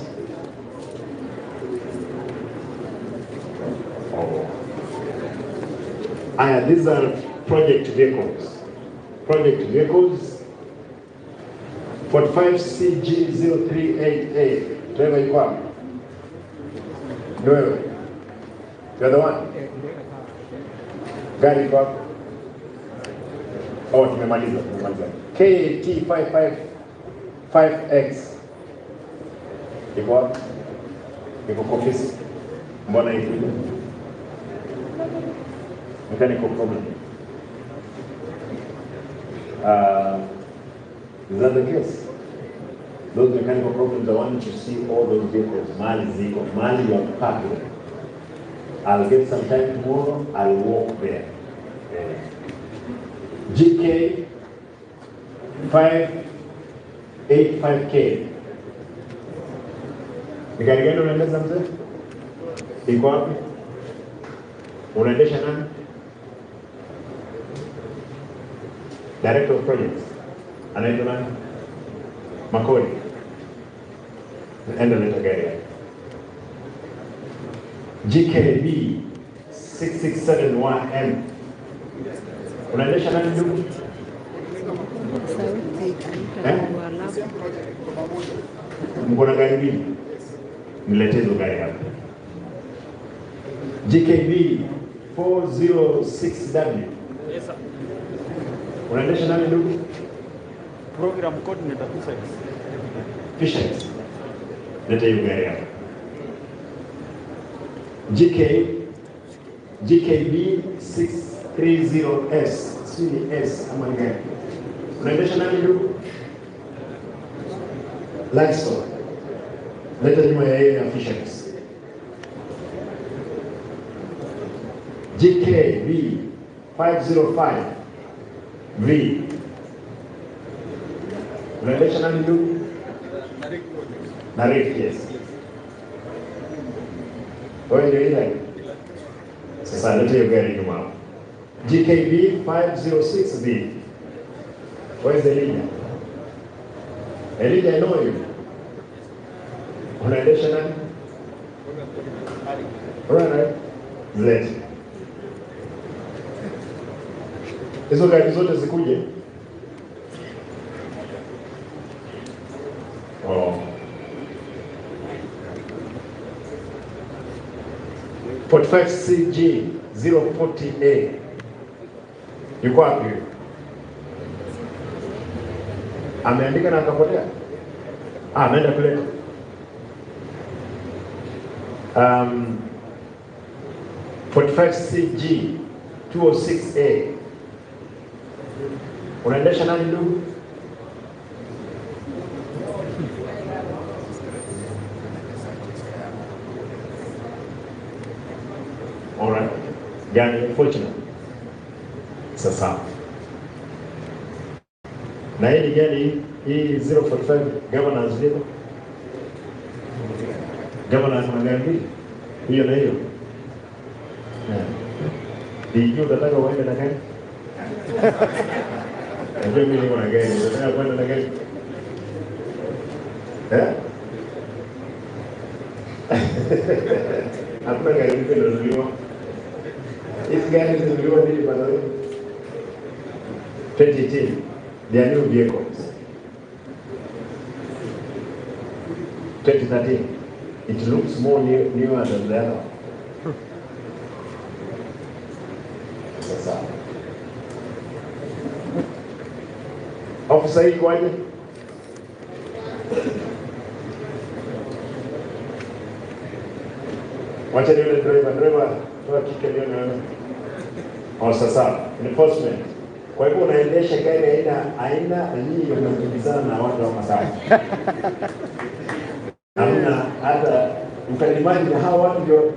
These are project vehicles. Project vehicles. 45 CG038A. Driver iko wapi? Ndio wewe. You're the one. Gari iko wapi? Oh, tumemaliza. KT555X. Iko wapi? Iko kwa ofisi. Mbona hivi? Mechanical problem. Is that the case? Those mechanical problems, I want you to see all those vehicles. Mali ziko, Mali you are parked. I'll get some time tomorrow, I'll walk there. GK 585K. Ni gari gani unaendesha mzee? iko wapi? Unaendesha nani? Director of projects anaitwa nani? Makoni. Enda leta gari yake. GKB 6671M. Unaendesha nani ndugu? Mkona gari mbili? Niletee hizo gari hapa. GKB 406W. Yes, sir. Unaendesha nani ndugu? Program coordinator Fisheries. Leta hiyo gari hapa. GKB 630S. Sini S ama gari. Unaendesha nani ndugu? Livestock. Leta nyuma ya yeye ya Fisheries. GKB 505 V. Unaendesha nani ndugu? Narek, yes. Wewe ndio ile. Sasa leta hiyo gari nyuma hapo. GKB 506 V. Where's Elijah? Elijah, I know you. Unaendesha nani? Alright. Leta. Hizo gari zote zikuje. Oh. 45CG 040A. Yuko wapi? Ameandika na akapotea. Ameenda kuleta. 45CG 206A. Unaendesha nani ndugu? Alright. Gani fortunate. Sasa. Na hii gani hii 045 governance zero? Governance magari hiyo na hiyo. Ndio unataka uende na gani? Ndio mimi niko na gari. Unataka kwenda na gari? Hakuna gari mpya inanunuliwa. Hizi gari zinanunuliwa nini bwana? 2018. They are new vehicles. 2013. It looks more newer than the other. Sasa. Officer hii kwaje? Wacha nione driver toa kike nione. Oh, sasa enforcement. Kwa hivyo unaendesha gari aina hii unakimbizana na watu wa Masai. Hamna hata ukalimani na hao watu ndio.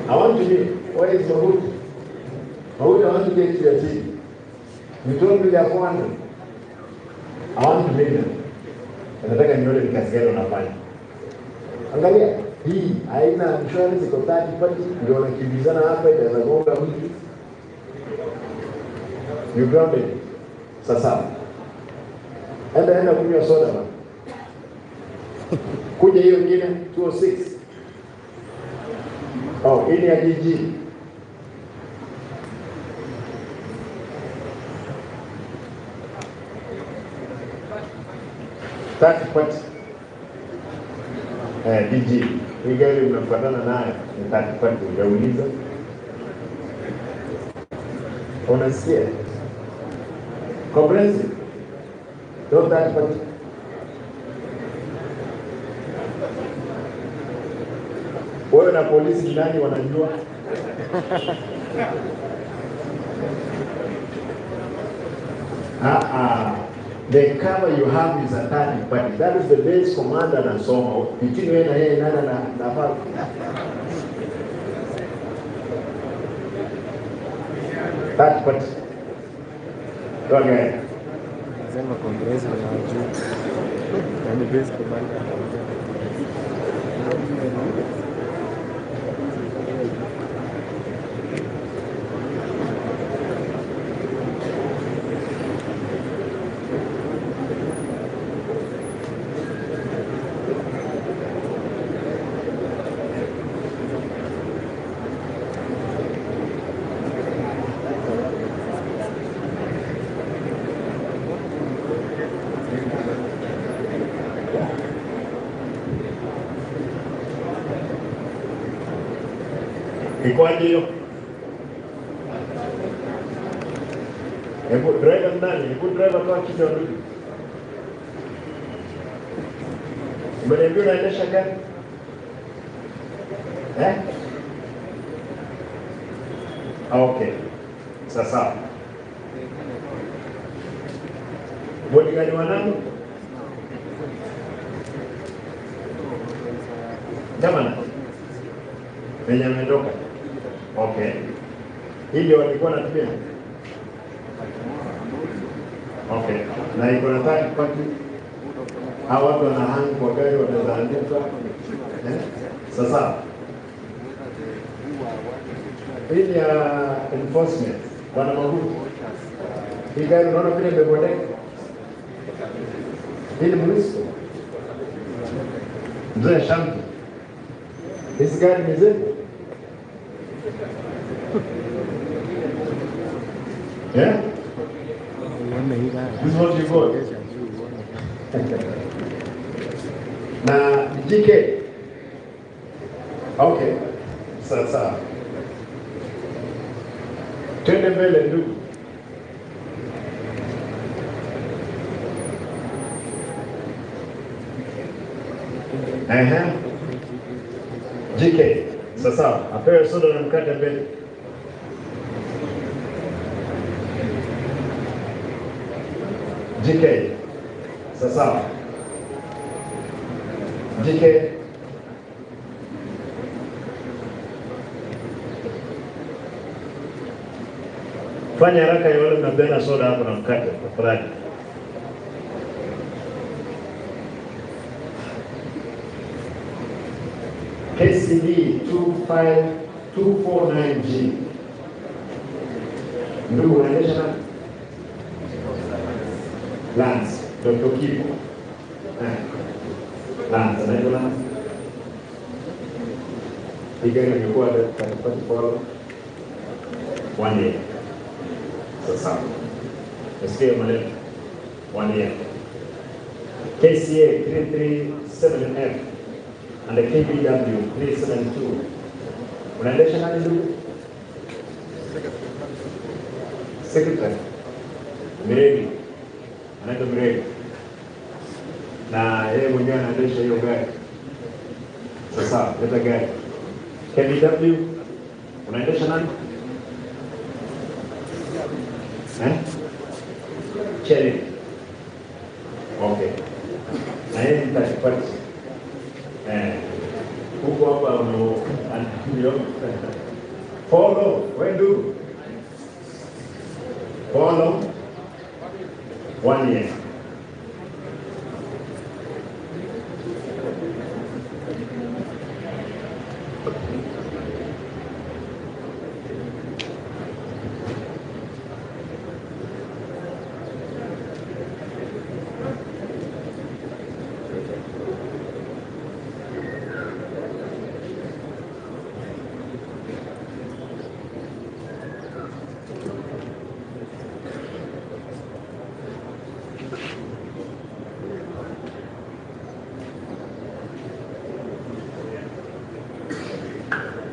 I want to be, where is Mogotu? Mogotu, I want to get to your team. You told me they are 400. I want to meet them. Nataka nione ni kazi gani unafanya. Angalia, hii haina insurance iko 30 party ndio wanakimbizana hapa inaweza gonga mtu. You grounded. Sasa. Enda kunywa soda bana. Kuja hiyo nyingine 206. Oh, hii ni ya DG. Tatu kwati. DG. Hii gari unafuatana naye ni tatu kwati. Ujauliza. Unasikia? Comprehensive. Don't tatu kwati. Wewe na polisi ni nani wanajua? The cover you have is a third party. That is the base commander and so on. Between wewe na yeye nani na hapo? Third party. Go ahead. Sema Congress na base commander. Ikoaje hiyo? Hebu driver ndani, hebu driver toa kitu rudi. Umeniambia unaendesha gari? Okay. Sasa. Bodi gani wanangu? Jamani. Wenye ametoka. Okay. Hili walikuwa natumia. Okay. Na iko na tani paki. Hawa watu wana hang kwa gari wanaweza andika. Sasa. Hili ya enforcement. Bwana Mogotu. Hii gari unaona vile imebondeka. Hili mwisho. Mzee Shamki. Hizi gari ni zetu. Yeah? This is what you got. Na GK. Okay. Sasa. Twende mbele ndugu. GK. Sasa, apewe soda na mkate mbele. GK. Sasa. GK. Fanya haraka yule mnabena soda hapo na mkate tafadhali. KCD 25249G. Ndugu unaendesha na Lance, Dr. Kipo. Lance, anaitwa Lance. Igari imekuwa katikati kwa 1 year. Sasa. Nasikia maneno 1 year. KCA 337F and the KBW 372. Unaendesha nani ndugu? Secretary. Miregi. Anaitwa Miregi. Na yeye mwenyewe anaendesha hiyo gari. Sasa, leta gari. KBW. Unaendesha nani? Cherry. Okay. Na yeye mtakipati. Huko hapa ndio. Follow, when do? Follow 1 year.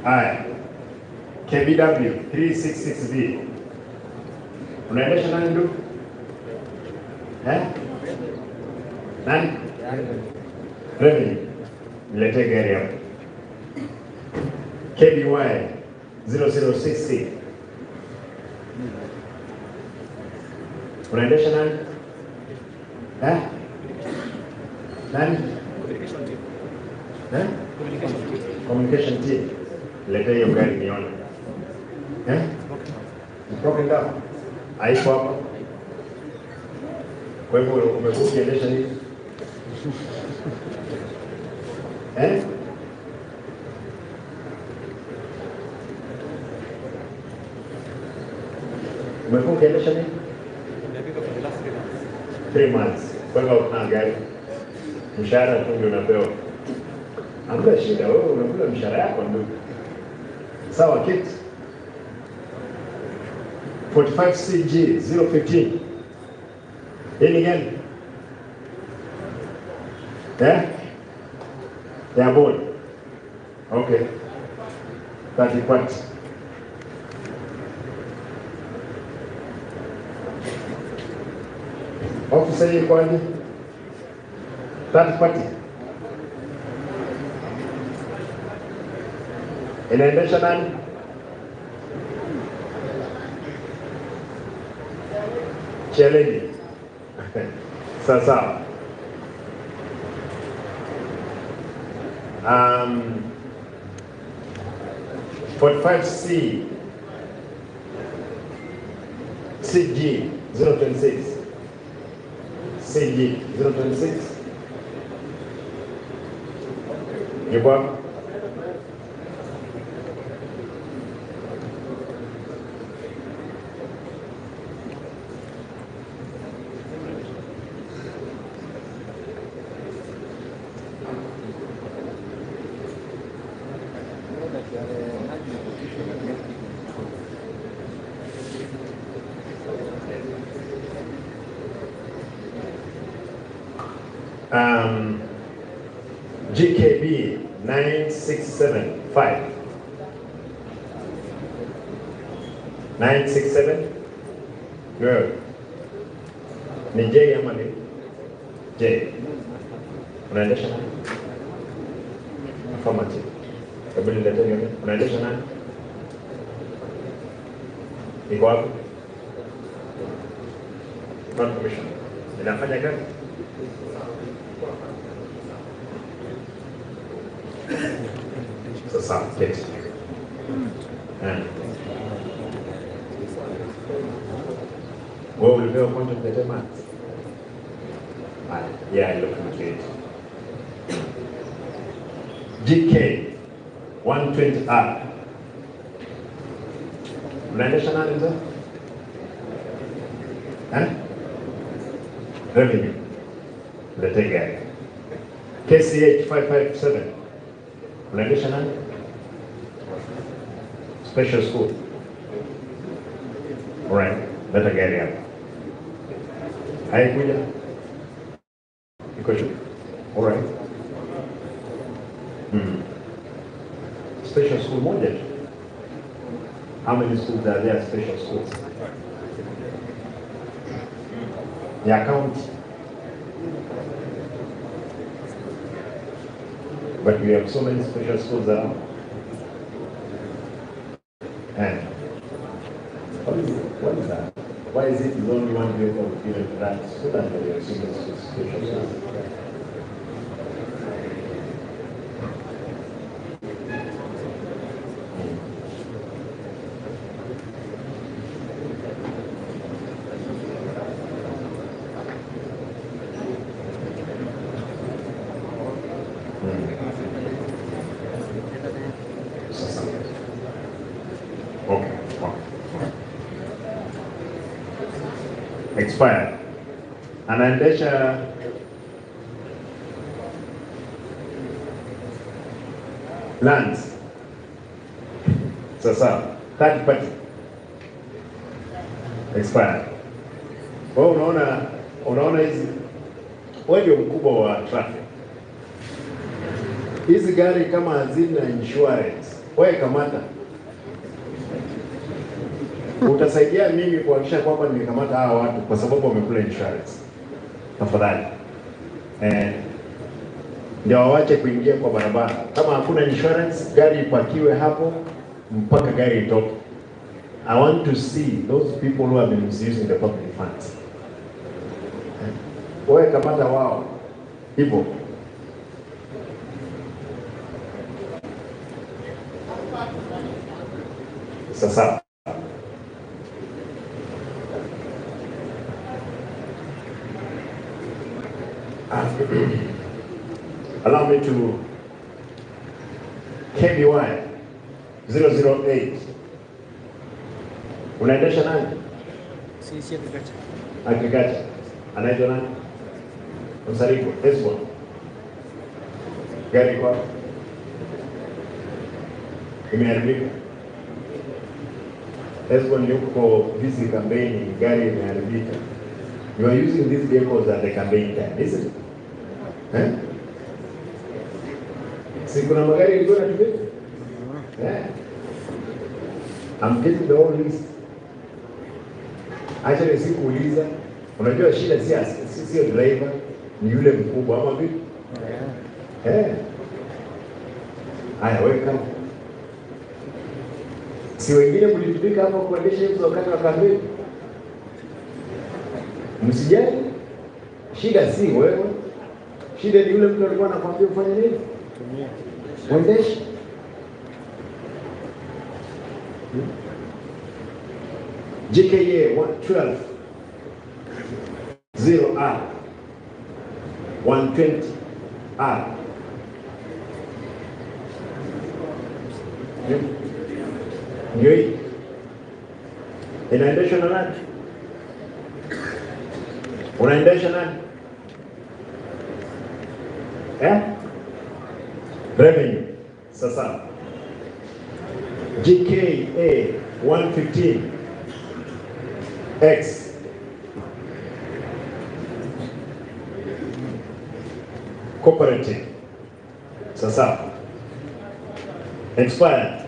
Haya. KBW 366V. Unaendesha nani ndugu? Nani? Revenue. Niletee gari hapo. KBY 0060. Unaendesha nani? Nani? Communication team. Leta hiyo gari nione. Mtoke ndani. Haiko hapa. Kwa hivyo umekuwa ukiendesha nini? Umekuwa ukiendesha nini? 3 months. Kwa hivyo una gari. Mshahara tu ndio unapewa. Hamna shida, wewe unakula mshahara yako ndugu. Sawa kit. 45CG 015. Hii ni gani? Ya board. Okay. 30 party. Officer hii kwaje? 30 party. Inaendesha nani? Challenge. Sasa. 45C CG 026 CG 026 yupo hapo? GKB 9675 967 good. Ni J ama ni J? Unaendesha nani? Affirmative. Hebu niletee hiyo. Unaendesha nani? Iko wapi? Confirmation. Inafanya kazi? Sasa, keti. Wewe ulipewa point of the math? Yeah, I look at it. GK 120R. Unaendesha nani mzee? Revenue. Letee gari. KCH 557. Unaendesha nani? Special school. Alright, leta gari hapa. Haikuja? Iko juu. Alright. Special school moja tu. How many schools are there special schools? Ya county. But we have so many special schools around. And what is that? Why is it only one vehicle given to that student that we have seen special schools? Expired. Anaendesha lands. Sasa third party expired. Wewe unaona hizi, wewe ndio mkubwa wa traffic. Hizi gari kama hazina insurance, wewe kamata. Utasaidia mimi kuhakikisha kwamba nimekamata hawa watu kwa sababu wamekula insurance. Tafadhali. Ndio waache kuingia kwa barabara. Kama hakuna insurance, gari ipakiwe hapo mpaka gari itoke. I want to see those people who have been misusing the public funds. Wewe kamata wao. Hivyo. Sasa allow me to KBY 008. Unaendesha nani? Si agriculture. Agriculture. Anaitwa nani? Msarifu, Esbon. Gari kwa? Imeharibika. Esbon yuko busy campaigning, gari imeharibika. You are using these vehicles at the campaign time, isn't it? Si kuna magari ilikuwa inatumika? I'm getting the whole list. Acha nisikuuliza, unajua shida sio driver, ni yule mkubwa ama vipi? Haya, weka. Si wengine mlitupika hapo kuendesha hizo wakati wa kampeni? Msijali. Shida si wewe. Shida ni yule mtu alikuwa anakuambia ufanye nini? Uendeshe. GKA 112 0R 120 R. Ndio hii. Inaendeshwa na nani? Unaendesha nani? Revenue. Sasa. GKA 115 X cooperative. Sasa. Expired.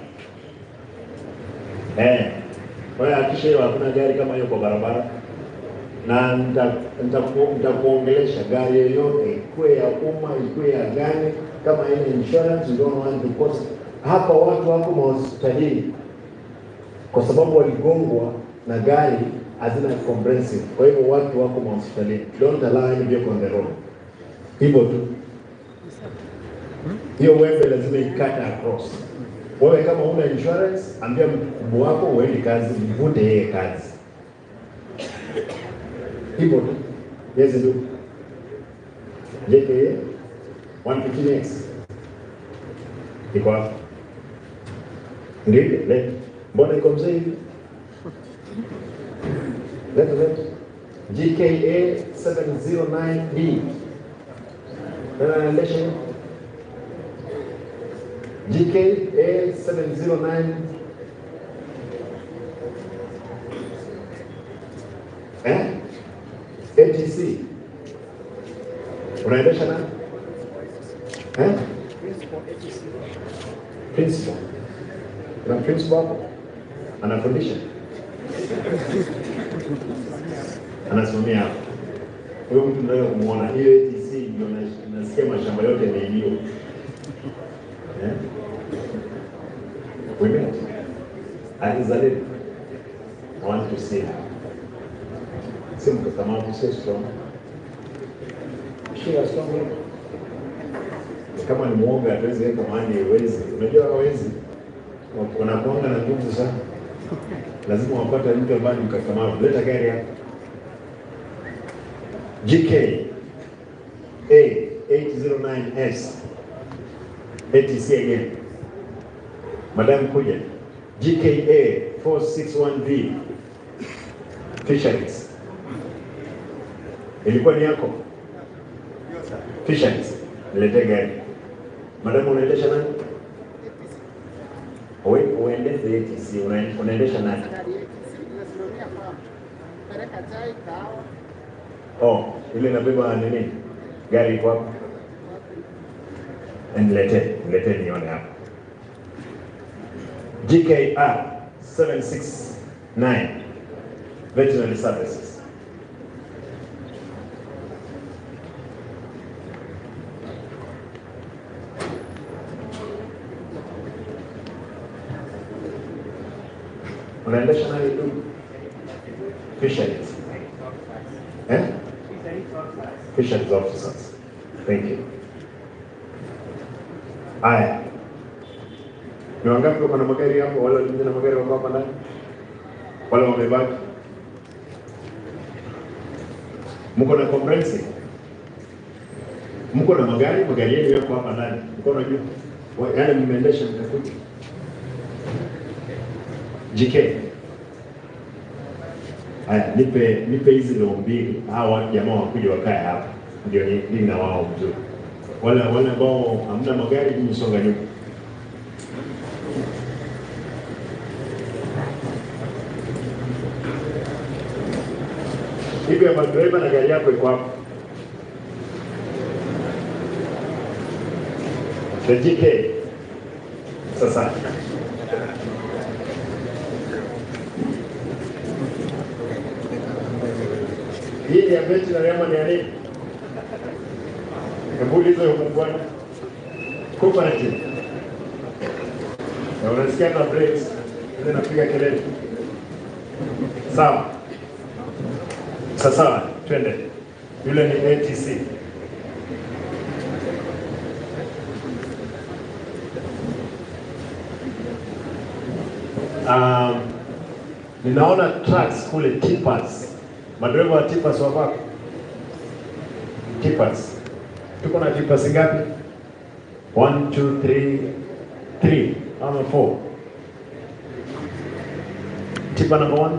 Kwa hiyo hakikisha hakuna gari kama hiyo kwa barabara, na nitakuongelesha gari yoyote, ikuwe ya umma, ikuwe ya gani, kama ina insurance, you don't want to cost. Hapa watu wako mahospitalini kwa sababu waligongwa na gari hazina comprehensive. Kwa hivyo watu wako mahospitalini. Don't allow any vehicle on the road. Hivyo tu. Hiyo wembe lazima ikata across. Wewe kama una insurance, ambia mkubwa wako uende kazi, mvute yeye kazi. Hivyo tu. Yes, ndio. JKA 115X. Iko hapo. Ndio, leo. Mbona iko mzee hivi? Let. GKA 709D. Anaendesha GKA 709 ATC. Unaendesha nani? Principal. Kuna principal hapo anafundisha, anasimamia hapo. Huyo mtu ndio kumuona. Hiyo ATC ndio nasikia mashamba yote yameibiwa. Women, Alizalid, I want to say, simple, come out to say strong. She has strong women. Kama ni muoga hatuwezi weka mahali hawezi. Unajua hawezi. Wanakuanga na nguvu sana. Lazima wapate mtu ambaye ni mkakamavu. Leta gari hapa. GK A809S ATC again. Madam kuja. GKA 461V Fisheries. Ilikuwa ni yako? Fisheries. Nilete gari. Madam unaendesha nani? Uendesha ATC, unaendesha nani? Oh, ile inabeba nini? Gari iko hapo. Nilete nione hapo. GKR 769 Veterinary Services. Unaendesha nani tu? Fisheries. Fisheries officers. Thank you. Aya. Ni wangapi wako na magari hapo? Wale walio na magari wako hapa ndani? Wale wamebaki? Mko na comprehensive? Mko na magari yenu yako hapa ndani. Mko na juu. Yale mmeendesha mtakuja. GK. Aya, nipe hizi leo mbili. Hawa jamaa wakuja wakae hapa. Ndio ni na wao mzuri. Wale ambao hamna magari ni songa nyuma. Hivi ya driver na gari yako iko hapo. The GK. Sasa. Hii ni ya veterinary ama ni ya nini? Hebu uliza huko bwana. Cooperative. Na unasikia na breaks, ndio napiga kelele. Sawa. Sasa twende. Yule ni ATC. Ninaona trucks kule, tippers. Madereva wa tippers wako. Tippers. Tuko na tippers ngapi? 1 2 3 ama 4. Tipper number 1.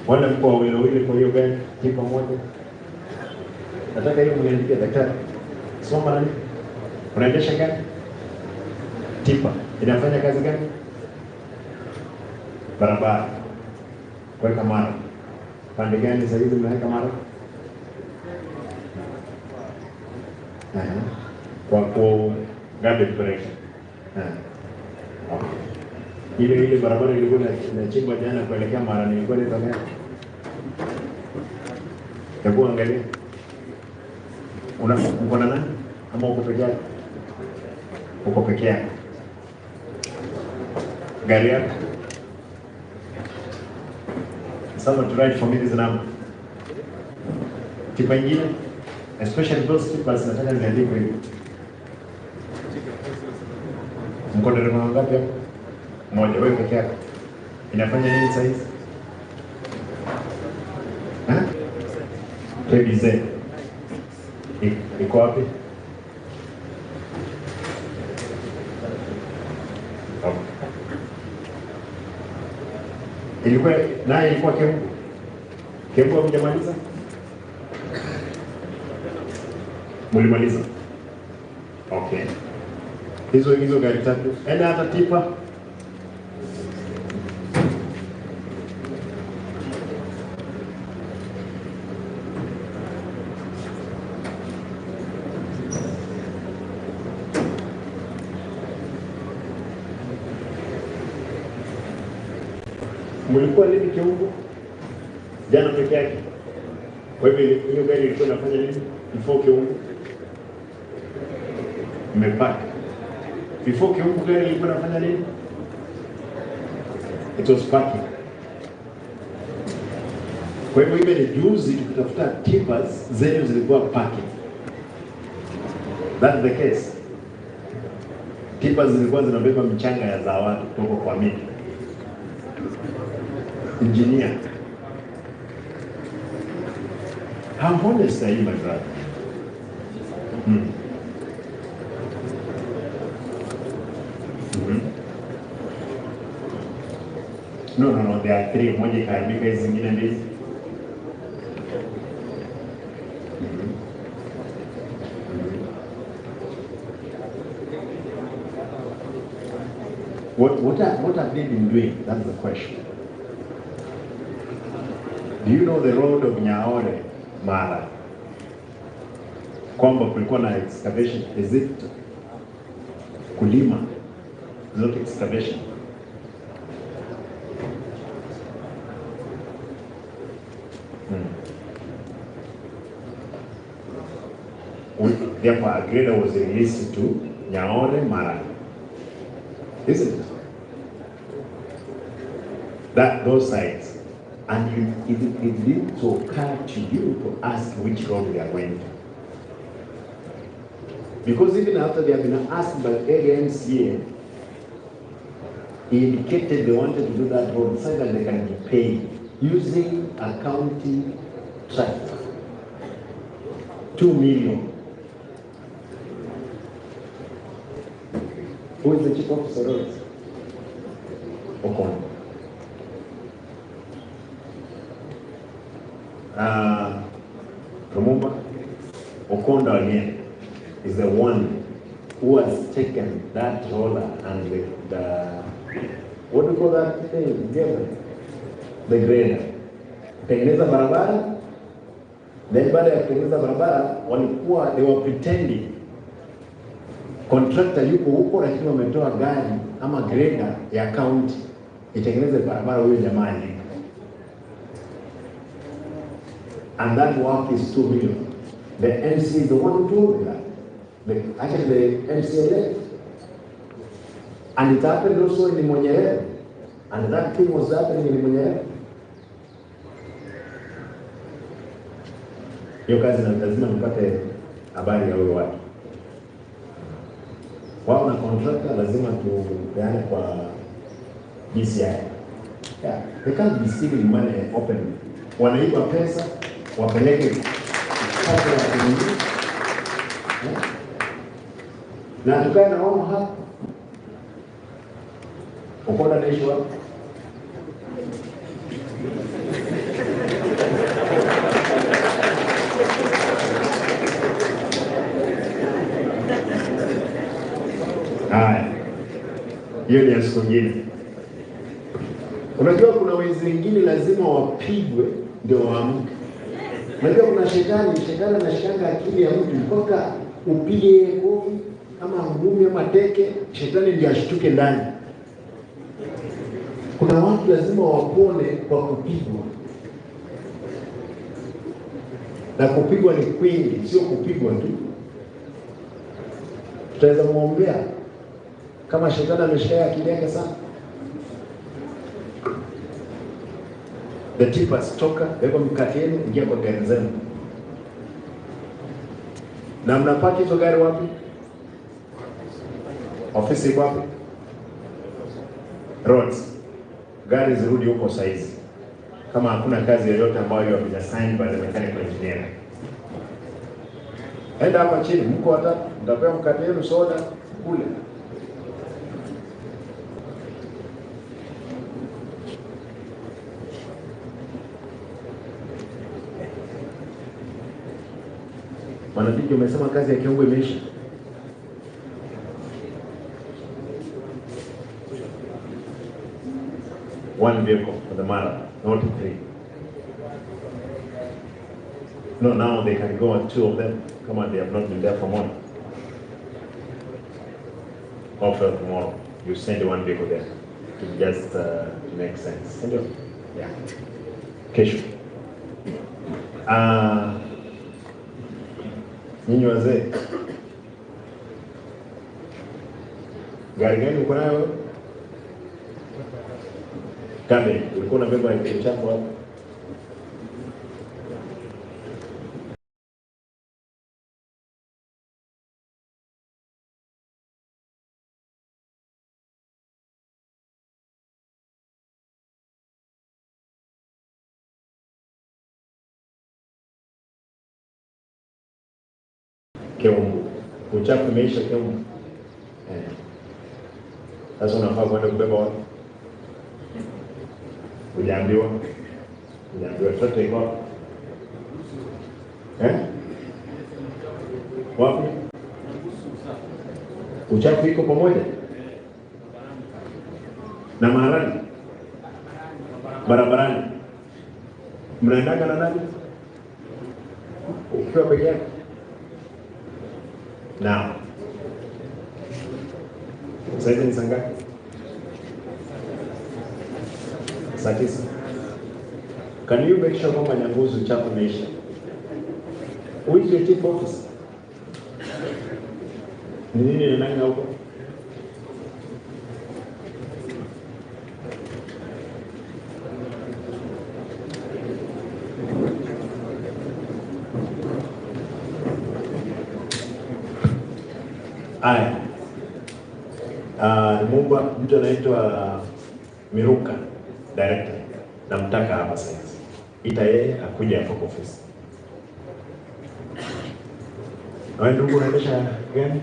Wale mko wawili kwa hiyo gari, tipper moja. Nataka hiyo mniandike daktari. Soma nani? Unaendesha gari? Tipper. Inafanya kazi gani? Barabara. Kuweka mara. Pande gani sasa hivi mnaweka mara? Kwa garbage collection. Ile barabara ilikuwa inachimbwa jana kuelekea Mara, nilikuwa nitokea. Hebu angalia. Uko na nani? Ama uko peke yako? Uko peke yako. Gari yako? Someone to write for me this number. Tipa ingine? Especially those tippers nataka niandike hivi. Mko dereva wangapi hapo? Mmoja, wewe peke yako. Inafanya nini sasa hivi? KBZ. Iko wapi? Ilikuwa naye ilikuwa Kembu. Kembu hamjamaliza? Mlimaliza? Okay. Hizo gari tatu. Enda hata tipa. Mlikuwa lini Kiungu? Jana peke yake. Kwa hivyo hiyo gari ilikuwa inafanya nini? Before Kiungu. Mmepaka. Before Kiungu gari ilikuwa inafanya nini? It was parking. Kwa hivyo hivi ni juzi tukitafuta tippers zenye zilikuwa parking. That's the case. Tippers zilikuwa zinabeba mchanga ya za watu kutoka kwa miti. Engineer. How honest are you, my brother? No, there are 3. Moja ikaharibika, hizi zingine mbili. What have they been doing? That's the question. Do you know the road of Nyaore, Mara? Kwamba kulikuwa na excavation. Is it kulima? Not excavation. Therefore, a grader was released to Nyaore, Mara. Isn't it? Those sites. And it didn't occur to you to ask which road we are going to. Because even after they have been asked by area MCA, he indicated they wanted to do that road so that they can be paid using a county tractor. 2 million. Who is the chief officer of it? Okondo. Remember, Okondo again is the one who has taken that roller and the what do you call that thing? The grader. Tengeneza barabara. Then baada ya kutengeneza barabara walikuwa they were pretending contractor yuko huko lakini wametoa gari ama grader ya county itengeneze barabara huyo jamani. and that work is 2 million. The MC is the one who told me that. Actually, the MC left. And it happened also in Mong'ina. And that thing was happening in Mong'ina. Hiyo kazi lazima nipate habari ya huyo watu. Wao na contractor lazima tupeane kwa DCI. Yeah, they can't be stealing money openly. Wanaiba pesa, wapeleke kazi ya kuingia. Na tukae na wao hapa. Ukoda naishi wapi? Haya, hiyo ni ya siku nyingine. Unajua kuna wezi wengine lazima wapigwe ndio waamke. Unajua kuna shetani anashikanga akili ya mtu mpaka upige kofi ama ngumi ama teke, shetani ndio ashtuke ndani. Kuna watu lazima wapone kwa kupigwa. Na kupigwa ni kwingi, sio kupigwa tu. Tutaweza muombea kama shetani ameshika akili yake sana. The tippers toka, beba mkate yenu, ingia kwa gari zenu. Na mnapaki hizo gari wapi? Ofisi wapi? Roads. Gari zirudi huko saizi. Kama hakuna kazi yoyote ambayo haijasigned by the mechanical engineer. Enda hapa chini, mko watatu, mtapewa mkate yenu, soda, kule. Wanadiki umesema kazi ya kiungo imeisha. One vehicle for the marathon, not 3. No, now they can go on 2 of them. Come on, they have not been there for more. Offer tomorrow. You send 1 vehicle there. It just makes sense. Yeah. Kesho. Nyinyi wazee, gari gani uko nayo? Kame, ulikuwa unabeba kitu chako hapo? Keumbu. Uchafu imeisha Keumbu. Sasa unafaa kwenda kubeba wapi? Hujaambiwa. Sote iko wapi? Wapi? Uchafu iko pamoja? Na maharani? Barabarani? Mnaendanga na nani? Ukiwa peke yako? Now, sasa ni saa ngapi? Saa 9. Can you make sure kwamba Nyanguzu uchafu umeisha? Who is your chief officer? Ni nini ni nani huko? Aya. Mumba mtu anaitwa Miruka, director. Namtaka hapa sasa. Ita yeye akuja hapo kwa ofisi. Na wewe ndugu unaendesha gani?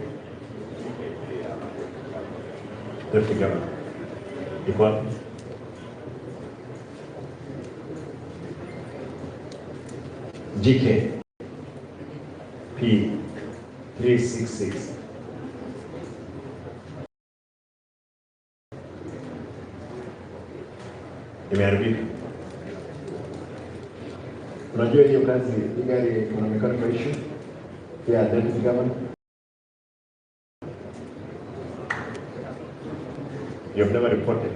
Deputy Governor. Iko wapi? GK P 366. Imeharibika. Unajua hiyo kazi, hii gari inaonekana kwa issue ya deputy governor. You have never reported.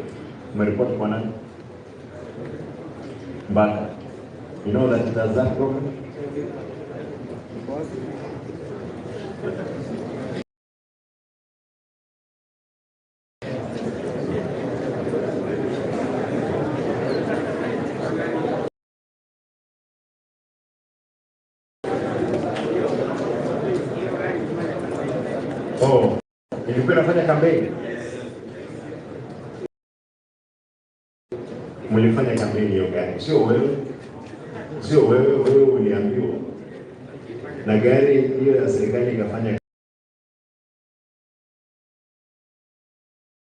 Umeripoti kwa nani? Mbaka. You know that there's that problem? Oh, ilikuwa nafanya kampeni. Mlifanya kampeni hiyo gani? Sio wewe uliambiwa. Na gari hiyo ya serikali ikafanya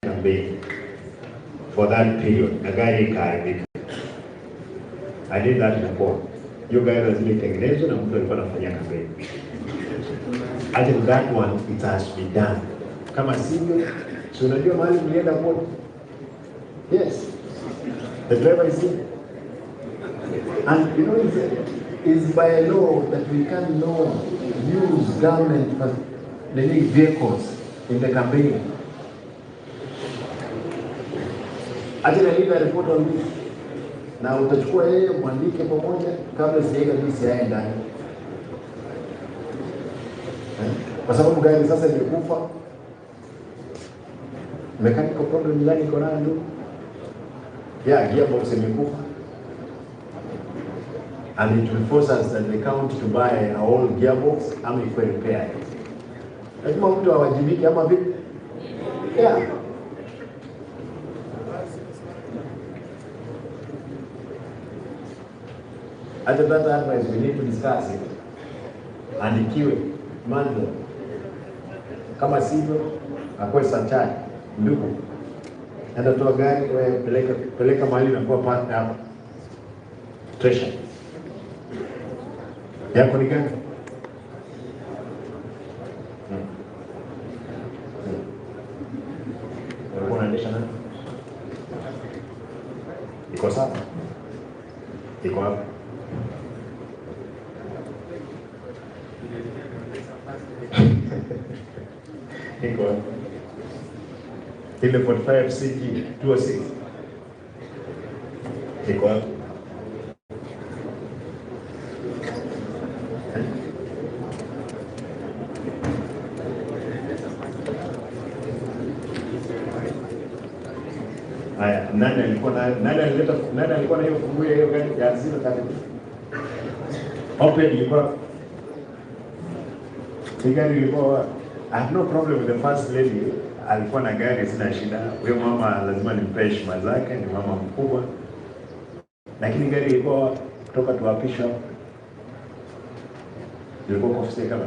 campaign for that period. Na gari ikaharibika. I did that before. Hiyo gari lazima itengenezwe na mtu alikuwa anafanya campaign. I think that one, it has to be done. Kama sivyo, so unajua mahali mlienda kwa? Yes. The driver is in. And you know, it's by law that we can use government vehicles in the campaign. I think I leave a report on this. Na utachukua yeye mwandike pamoja kabla sijaika bisi yae ndani. Kwa sababu gari sasa imekufa. Mechanical problem ndani iko nayo ndio. Yeah, gearbox imekufa. And it will force us at the county to buy a whole gearbox ama iko repair. Lazima mtu awajibike ama vipi? Yeah. After that advice, we need to discuss it. Andikiwe mando. Kama sivyo, akwe sanchari. Ndugu, enda toa gari, peleka mahali na kuwa parked hapa. Treasure. Yako ni gani? Walikuwa unaendesha nani? Iko sawa? Iko hapa? Iko hapa? Ile 45 CG 206. Iko hapa? Haya, nani alikuwa na hiyo funguo hiyo gani ya zile tatu? Open ilikuwa. Gari ilikuwa. I have no problem with the first lady. Alikuwa na gari, sina shida. Huyo mama lazima nimpe heshima zake, ni mama mkubwa. Lakini gari ilikuwa kutoka tuwapisha. Ilikuwa kwa ofisi kama.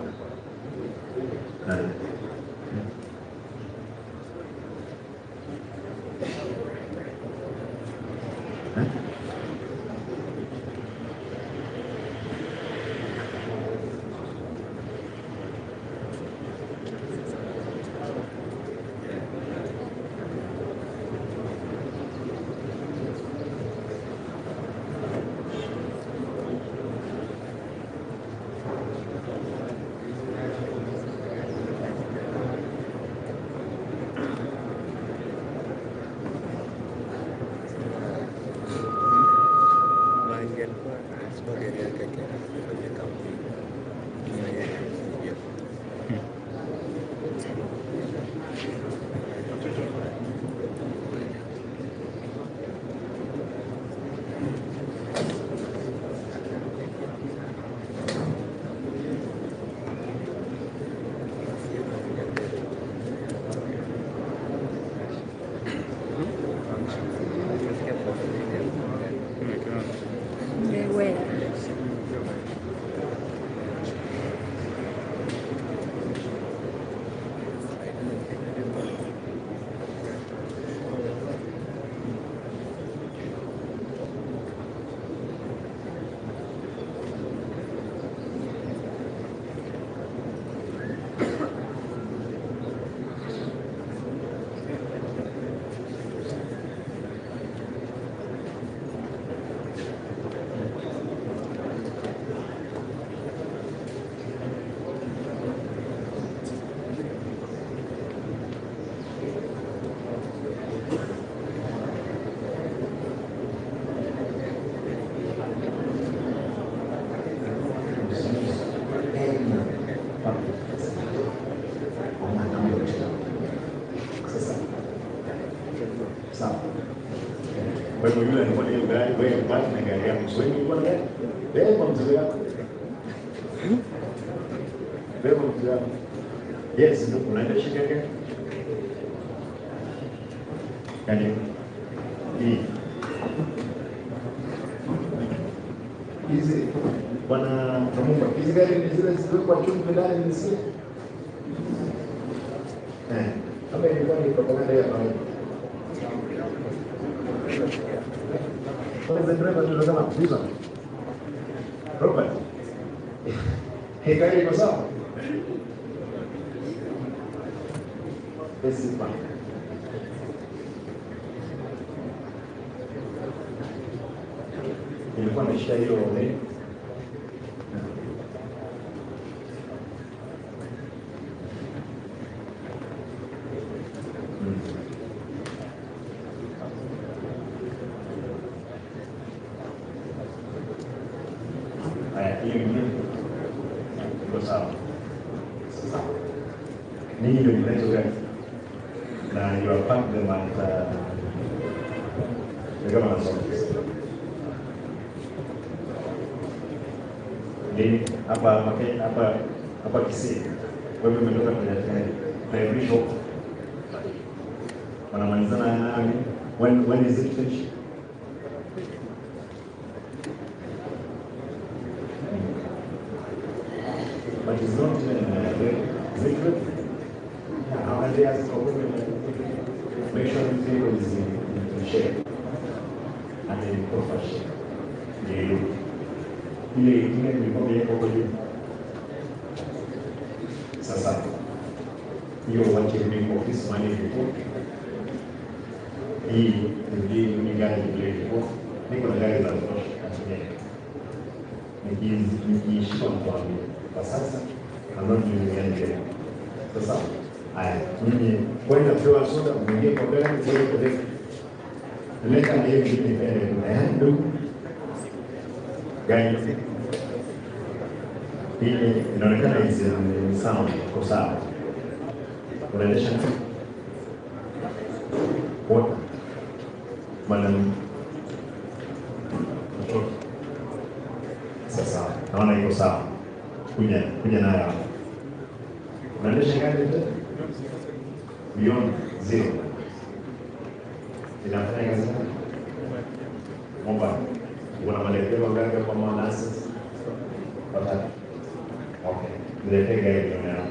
Sawa. Kwa hivyo yule alikuwa ni gari, wewe baki na gari yako. Sio ni kwa gari. Beba mzigo wako. Beba mzigo wako. Yes, ndio unaenda shika gari. Yaani hii hizi bwana Mungu, hizi gari ni zile zilizoko kwa chumba ndani ni sisi. Hapa ilikuwa ni propaganda ya baba. Kwa sababu driver tunasema kuuza. Robert. Hii gari iko sawa? Ebisiba. Ilikuwa ameshika hiyo ole. Ninyi ndio mnazo gani? Na you are part them at the government's office. Nini hapa Gusii. Wewe umetoka kwenye tayari shop. Wanamalizana nani? When is it finished? But it's not secret. How many days for women? Make sure the table is in shape and in profession. Ile ilikuwa imewekwa juu. Sasa hiyo wache ni office manager. Hii ni gari ile niko na gari za kutosha. Nikishika mkwambia kwa sasa anarudi niende. Sasa haya mimi kwenda kwa soda mwingine kwa gari zile kwa deki. Nileta hiyo kitu ni ndio gari hii inaonekana hizi ni sawa kwa sawa. Unaendesha kwa madam sasa naona iko sawa. Kuja nayo. Unaendesha gari zote? Beyond zero. Inafanya kazi gani? Momba. Una maelekezo gani kwa mwanasi? Pataki. Okay. Nilete gari leo.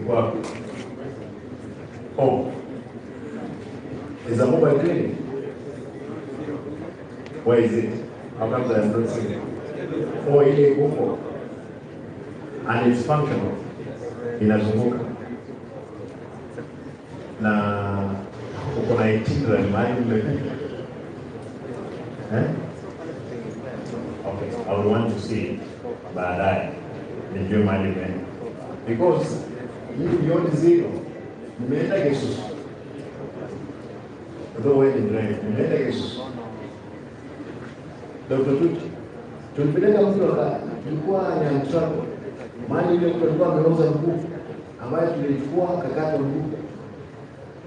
Iko oh. Is a mobile clinic? Where is it? How come I am not seeing it? Oh, ile huko. And it's functional. Inazunguka. Na uko na itinerary mahali okay, I would want to see baadaye nijue mahali mimi. Because you beyond zero. Nimeenda Yesus. Ndio wewe ni drive. Nimeenda Yesus. Dr. Tuti. Tulipeleka mtu alikuwa na trouble. Mali ile mtu alikuwa ameuza mguu ambaye tulichukua kakata mguu.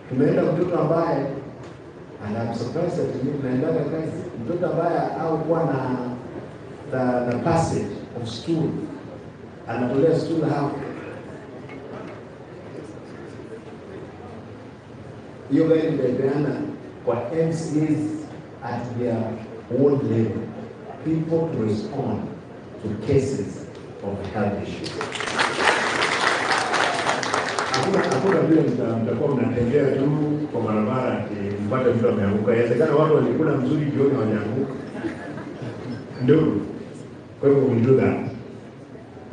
Tumeenda mtoto ambaye anamsurprise tunaenda kazi. Mtoto ambaye au kuwa na passage of stool. Anatolea stool hapo. Hiyo gari inapeana kwa MCAs at their world level. People to respond to cases of health issues. Hakuna vile mtakuwa mnatembea tu kwa barabara mpaka mtu ameanguka. Inawezekana watu walikula mzuri jioni hawajaanguka. Ndio. Kwa hivyo we do that.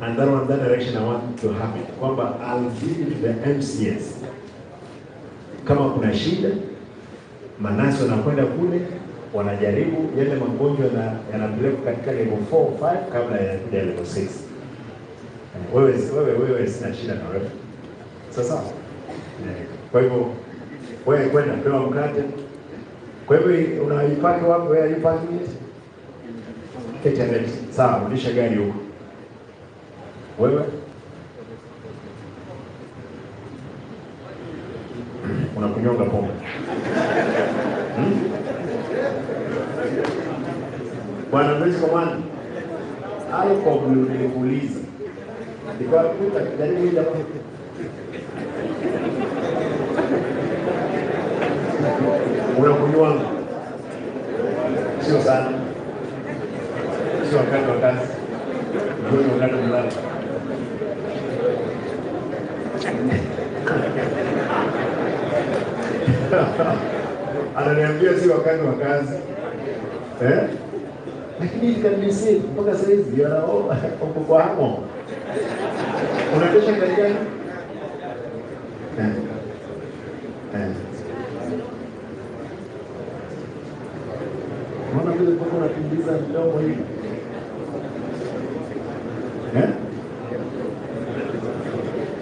And that direction I want to have it. Kwamba I'll give it to the MCS. Kama kuna shida, manasi wanakwenda kule, wanajaribu yale magonjwa yanapelekwa katika level 4 or 5 kabla ya kuja level 6. Wewe sina shida na wewe. Sasa kwa hivyo wewe kwenda pewa mkate. Kwa hivyo unaipaki wapi? Wewe unipaki it? Ketenet. Sawa, rudisha gari huko. Wewe unakunyonga pombe. Bwana Mwenyezi Komanda, hayo kwa kuuliza. Ndio kujaribu ile hapo. Unakunyonga. Sio sana. Sio wakati wa kazi. Ndio wakati wa kulala. Ananiambia si wakati wa kazi. Lakini kanisa mpaka sasa hivi uko kwa hapo. Unaendesha gari gani? Mbona vile mpaka unakimbiza mdomo hivi?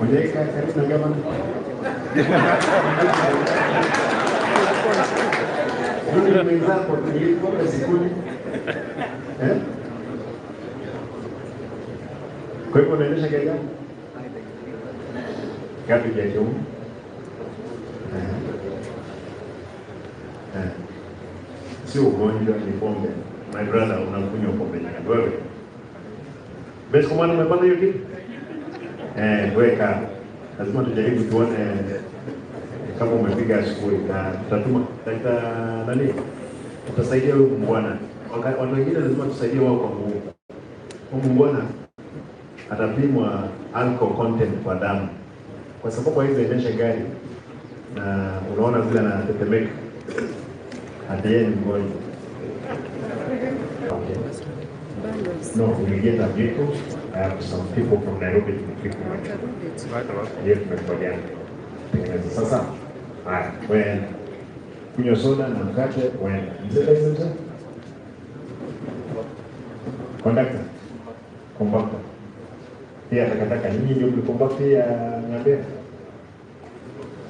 Unaweka karibu na gavana. Ndio mwenzako tulikuwa sikuni. Kwa hivyo unaendesha gari gani? Gari ya kiume. Sio ugonjwa, ni pombe. My brother, unakunywa pombe nyingi. Wewe. Basi kwa maana umepanda hiyo kitu? Weka. Lazima tujaribu tuone kama umepiga asubuhi na tutatuma nani? Tutasaidia huyu mbwana. Watu wengine lazima tusaidie wao kwa Mungu. Huyu mbwana atapimwa alcohol content kwa damu. Kwa sababu hizo endesha gari na unaona vile anatetemeka. Adiye ni mgonjwa. Okay. No, we get a vehicle. I have some people from Nairobi to pick them up. Yes, Mr. Sasa, when kunywa soda na mkate, when mzee conductor, conductor. Pia takataka nyinyi ndio mlikomba pia ng'ombe.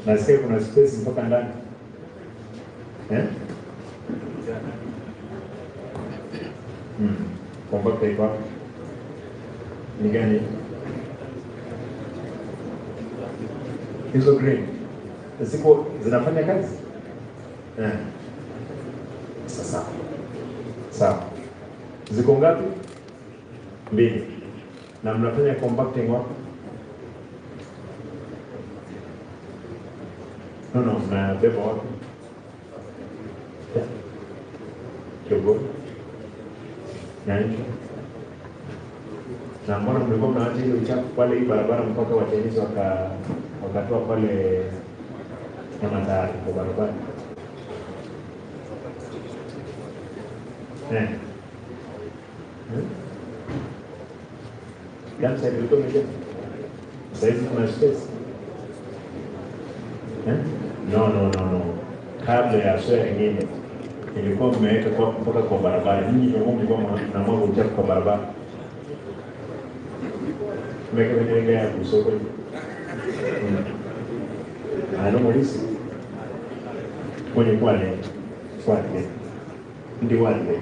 Nasikia kuna space mpaka ndani. Conductor iko ni gani? Hizo green. Ziko zinafanya kazi? Sasa. Sawa. Ziko ngapi? 2. Na mnafanya compacting wapi? No, mnabeba wapi? Kidogo. Na mbona mlikuwa mnaacha ile uchafu pale hii barabara mpaka watengenezi wakatoa pale kama tayari kwa barabara? Yang saya beritahu meja. Saya punya space. No. Kabla ya swala nyingine ilikuwa mmeweka kwa mpaka kwa barabara. Nyinyi ndio mlikuwa mnamwaga uchafu kwa barabara. Mmeweka ya kusoko. Mwalisi. Kwale. Ndi wale.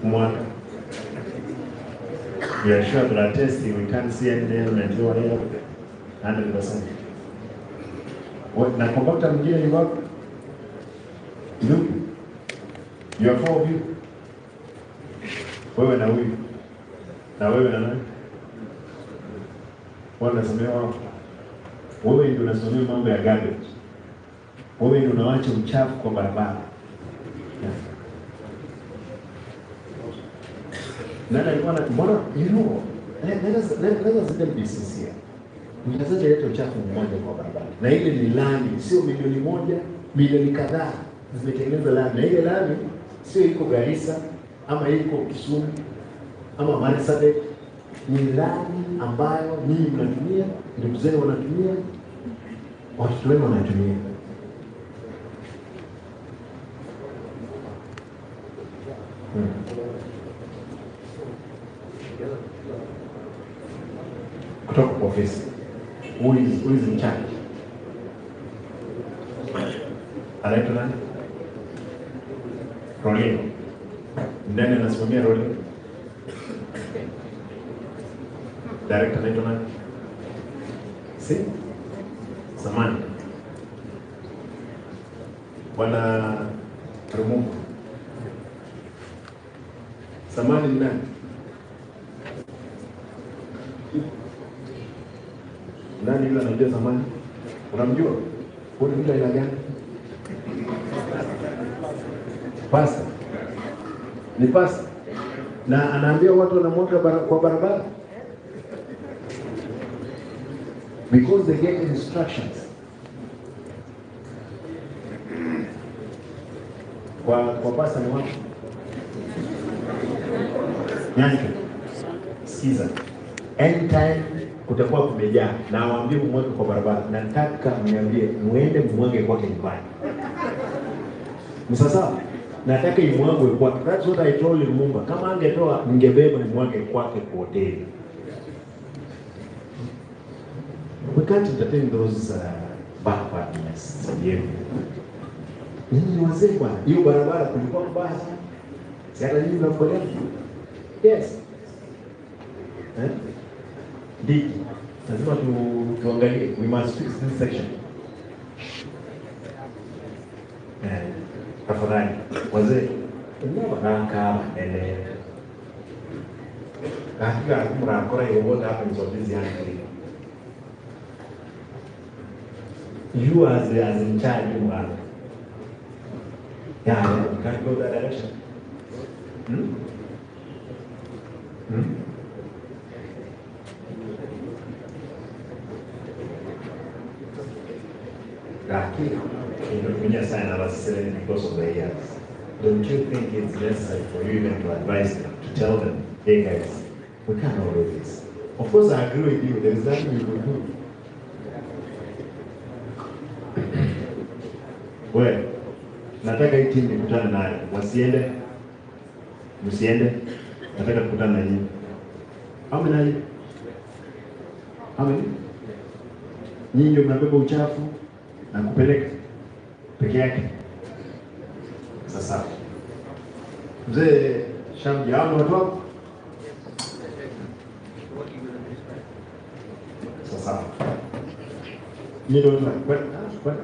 Mwaka. We are sure that our testing, we can't see any element or whatever. 100%. What na conductor mwingine ni wapi? You are 4 of you. Wewe na huyu. Na wewe na nani? Wanasomea wapi? Wewe ndio unasomea mambo ya garbage. Wewe ndio unaacha uchafu kwa barabara. Nani alikuwa mbona let us be sincere. Mtazaje yetu uchafu mmoja kwa barabara. Na ile ni lami, sio milioni 1, milioni kadhaa zimetengenezwa lami. Na ile lami sio iko Garissa ama iko Kisumu ama Marsabit. Ni lami ambayo nyinyi mnatumia, ndugu zenu wanatumia, watu wenu wanatumia. Kutoka kwa ofisi. Who is in charge? Anaitwa nani? Rolling. Ndani anasimamia rolling. Director anaitwa nani? Si? Samani. Bwana Rumungu. Samani ni nani? Nani yule anajua Samani? Unamjua? Huyu mtu aina gani? Pasta. Ni pasta. Na anaambia watu wanamwaga kwa barabara. Because they get instructions. Kwa pasta ni wapi? Nyanke. Sikiza. Anytime kutakuwa kumejaa na waambie mwage kwa barabara. Nataka mniambie muende mwage kwake nyumbani. Msasa nataka imwagwe kwake. That's what I told Lumumba. Kama angetoa ningebeba nimwage kwake kwa hoteli. We can't entertain those bad partners. Nini wazee bwana? Hiyo barabara kulikuwa mbaya sana. Si hata nyinyi mnafoleni? Yes. Diki. Lazima tuangalie. We must fix this section. Tafadhali. Wazee. Kama ele. Hakika mrakora yote hapa ni zoezi yangu. You as in charge, you are. Yeah, you can't go that direction. Because of the years. Don't you think it's necessary for you even to advise them, to tell them, hey guys, we cannot do this. Of course, I agree with you. There is nothing you can do. Wewe, nataka hii timu nikutane nayo. Wasiende. Msiende. Nataka kukutana na nyinyi. Au mnani? Amen. Nyinyi ndio mnabeba uchafu na kupeleka peke yake. Sasa. Mzee Shamji, hao watu wako? Sasa. Ndio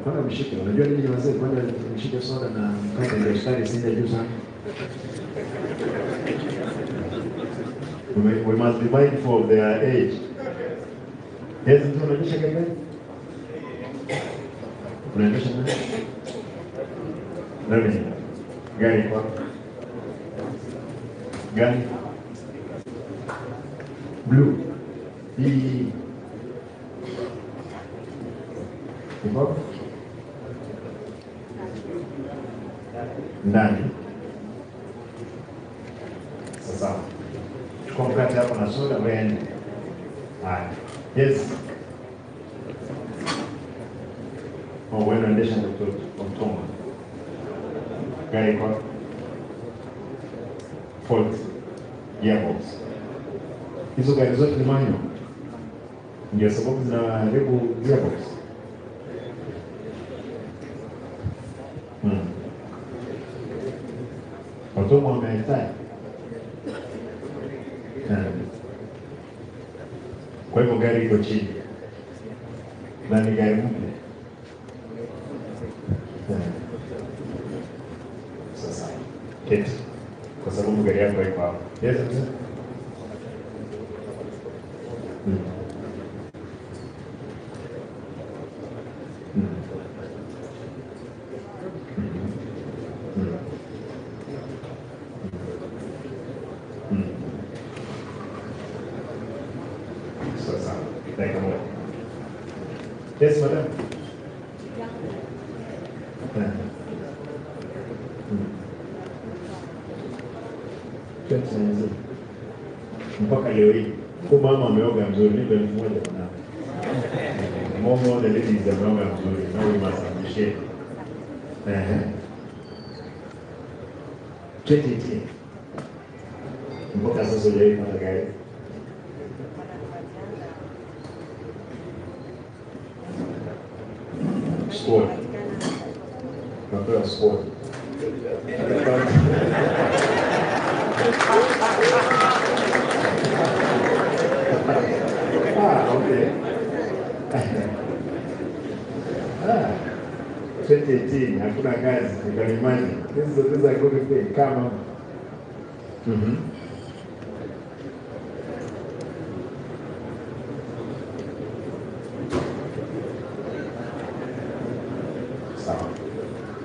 Kwanza mshike, unajua nini wazee, kwanza mshike soda na mkate ndio sukari sinde juu sana. We must be mindful of their age. Yes, mtu anaendesha gari? Unaendesha gari? Nani? Gari kwa? Gari? Blue. Hii ndani. Sasa chukua mkate hapo na soda wewe. Haya. Yes. Wewe unaendesha mtoto. Gari kwa fault gearbox. Hizo gari zote ni manual. Ndio sababu zinaharibu gearbox. Watoto wametai. Kwa hivyo gari iko chini. Na ni gari mpya. Sasa, keti. Kwa sababu gari yako iko hapo. Yes, sir. Yes, madam. Mpaka leo hii kwa mama ameoga mzuri, nipe 1,000 bwana. Mama the ladies ameoga mzuri, na we must appreciate. Keti. Mpaka sasa leo kuna gari. Sport. Napewa sport. Okay. 2018 hakuna kazi, ukanimani. These are good things. Kama sawa.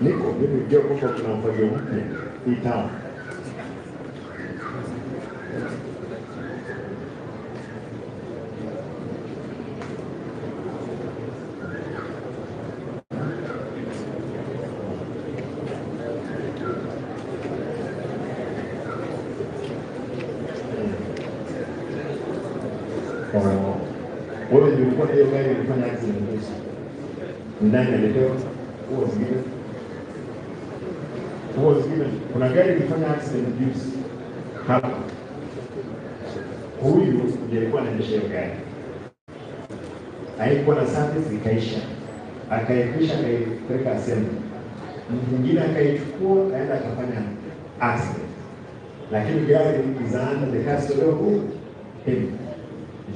Niko mimi ndio kwa kuna mfagio mpya hii town. Wewe ndio ulikuwa hiyo gari ilifanya accident hizo. Ndani alipewa huo zingine. Huo zingine kuna gari ilifanya accident juzi hapa. Huyu ndiye alikuwa anaendesha hiyo gari. Haikuwa na service ikaisha. Akaifisha akaipeleka assembly. Mwingine akaichukua akaenda akafanya accident. Lakini gari izaanza the custody of him.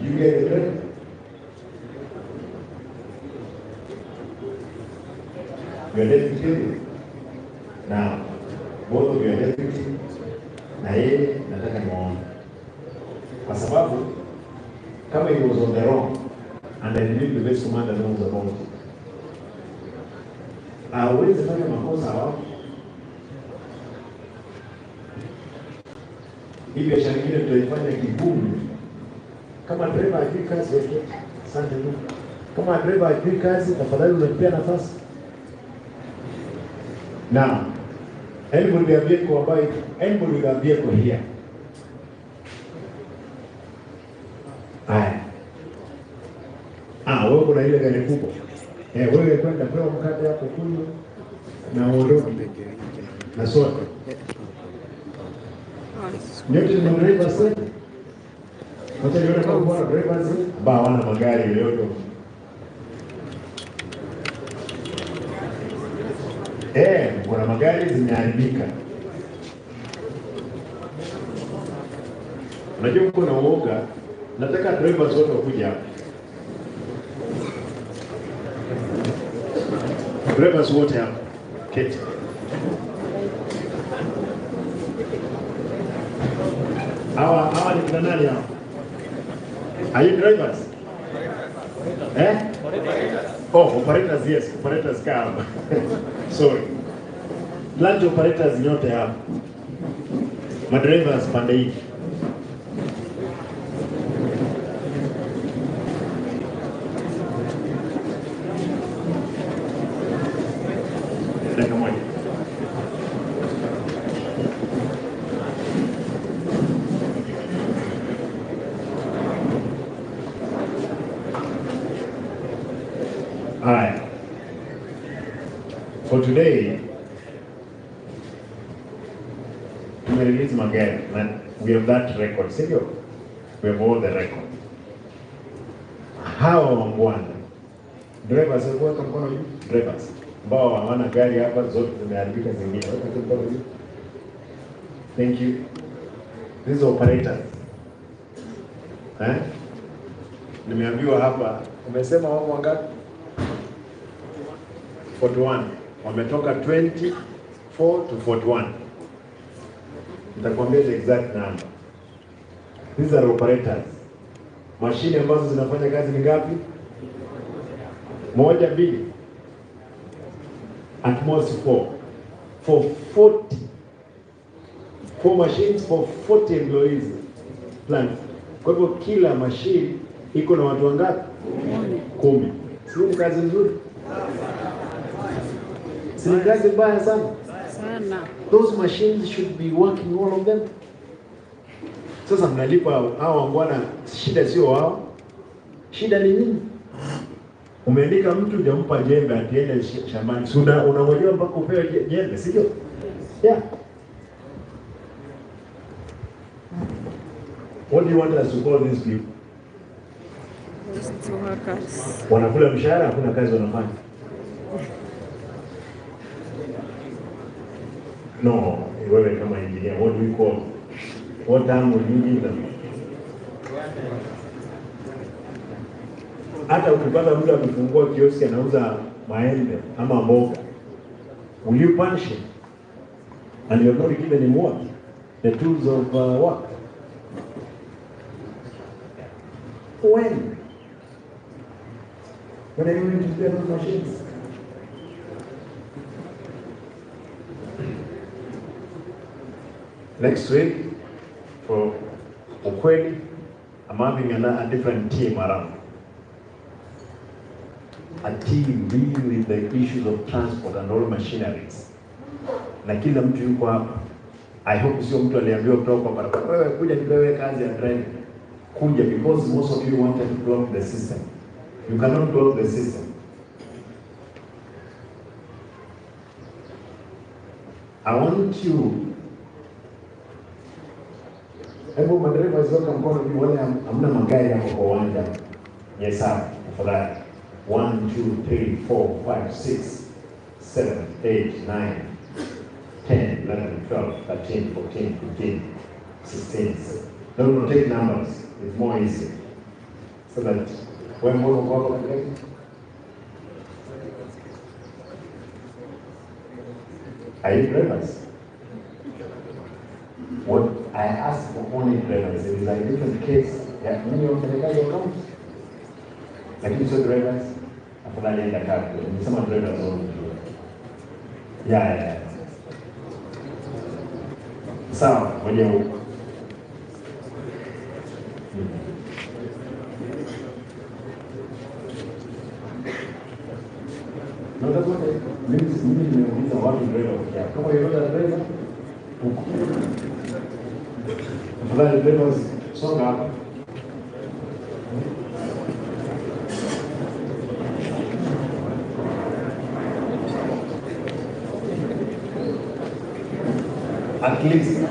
Did you get it? You are deputy. Now, both of you are deputy. Na yeye nataka niwaone. Kwa sababu kama he was on the wrong and I believe the best commander knows about it. Hawezi fanya makosa hapo. Hii biashara nyingine tutaifanya kigumu. Kama driver ajui kazi yote, asante tu. Kama driver ajui kazi, tafadhali unanipea nafasi. Now, anybody with a vehicle here. Wewe kuna ile gari kubwa. Wewe kwenda kwa mkate hapo kunywa na uondoke. Na sote. Nyote ni driver sasa. Wacha nione kama kuna drivers ambao hawana magari yoyote. Kuna magari zimeharibika. Unajua kuna uoga, nataka drivers wote wakuje hapa. Drivers wote hapa. Keti. Hawa ni kina nani hapa? Are you drivers? Operators, yes. Operators come. Sorry. Lunch operators nyote hapa. Madrivers pande hii. Dakika moja. Alright. For today, we release magari and we have that record. Sio? We have all the record. Hawa wangwana drivers wako mkono juu, drivers ambao hawana gari hapa, zote zimeharibika zingine. Wako mkono juu. Thank you. These operators. Nimeambiwa hapa, umesema wao wangapi? 41. Wametoka 24 to 41. Nitakwambia the exact number. These are operators. Mashine ambazo zinafanya kazi ni ngapi? 1, 2. At most 4. For 40. 4 machines for 40 employees. Plant. Kwa hivyo kila machine iko na watu wangapi? 10. Sio kazi nzuri? Si kazi mbaya sana? Sana. Those machines should be working, all of them. Sasa mnalipa hao wangwana, shida sio wao. Shida ni nini? Umeandika mtu hujampa jembe atiende shambani. Unangojea mpaka upewe jembe, sio? Yeah. What do you want us to call these people? Wanakula mshahara, hakuna kazi wanafanya. No, wewe kama engineer, what do you call? What time would you give them? Hata ukipata mtu akifungua kioski anauza maembe ama mboga, Will you punish him? And you have not given him what? The tools of work. When? When are you going to clear those machines? Next week, for Ukweli, I'm having a different team around. A team dealing with the issues of transport and all machineries. Na kila mtu yuko hapa. I hope sio mtu aliambiwa kutoka kwa barabara, wewe kuja nipewe kazi ya driving. Kuja, because most of you wanted to block the system. You cannot block the system. I want you, hebu madereva wasiweka mkono juu wale hamna magari hapo kwa uwanja. Yes sir, tafadhali. 1, 2, 3, 4, 5, 6, 7, 8, 9, 10, 11, 12, 13, 14, 15, 16. No, take numbers. It's more easy. So that when one will go again, are you drivers? What I asked for only drivers, it is a different case. Yeah, many of the guys will come. Lakini sio drivers, afadhali enda kazi. Nimesema drivers only. Yeah. Sawa, moja huko. Mimi nimeuliza watu driver kia. Kama yule driver huko. Afadhali drivers songa hapa. At least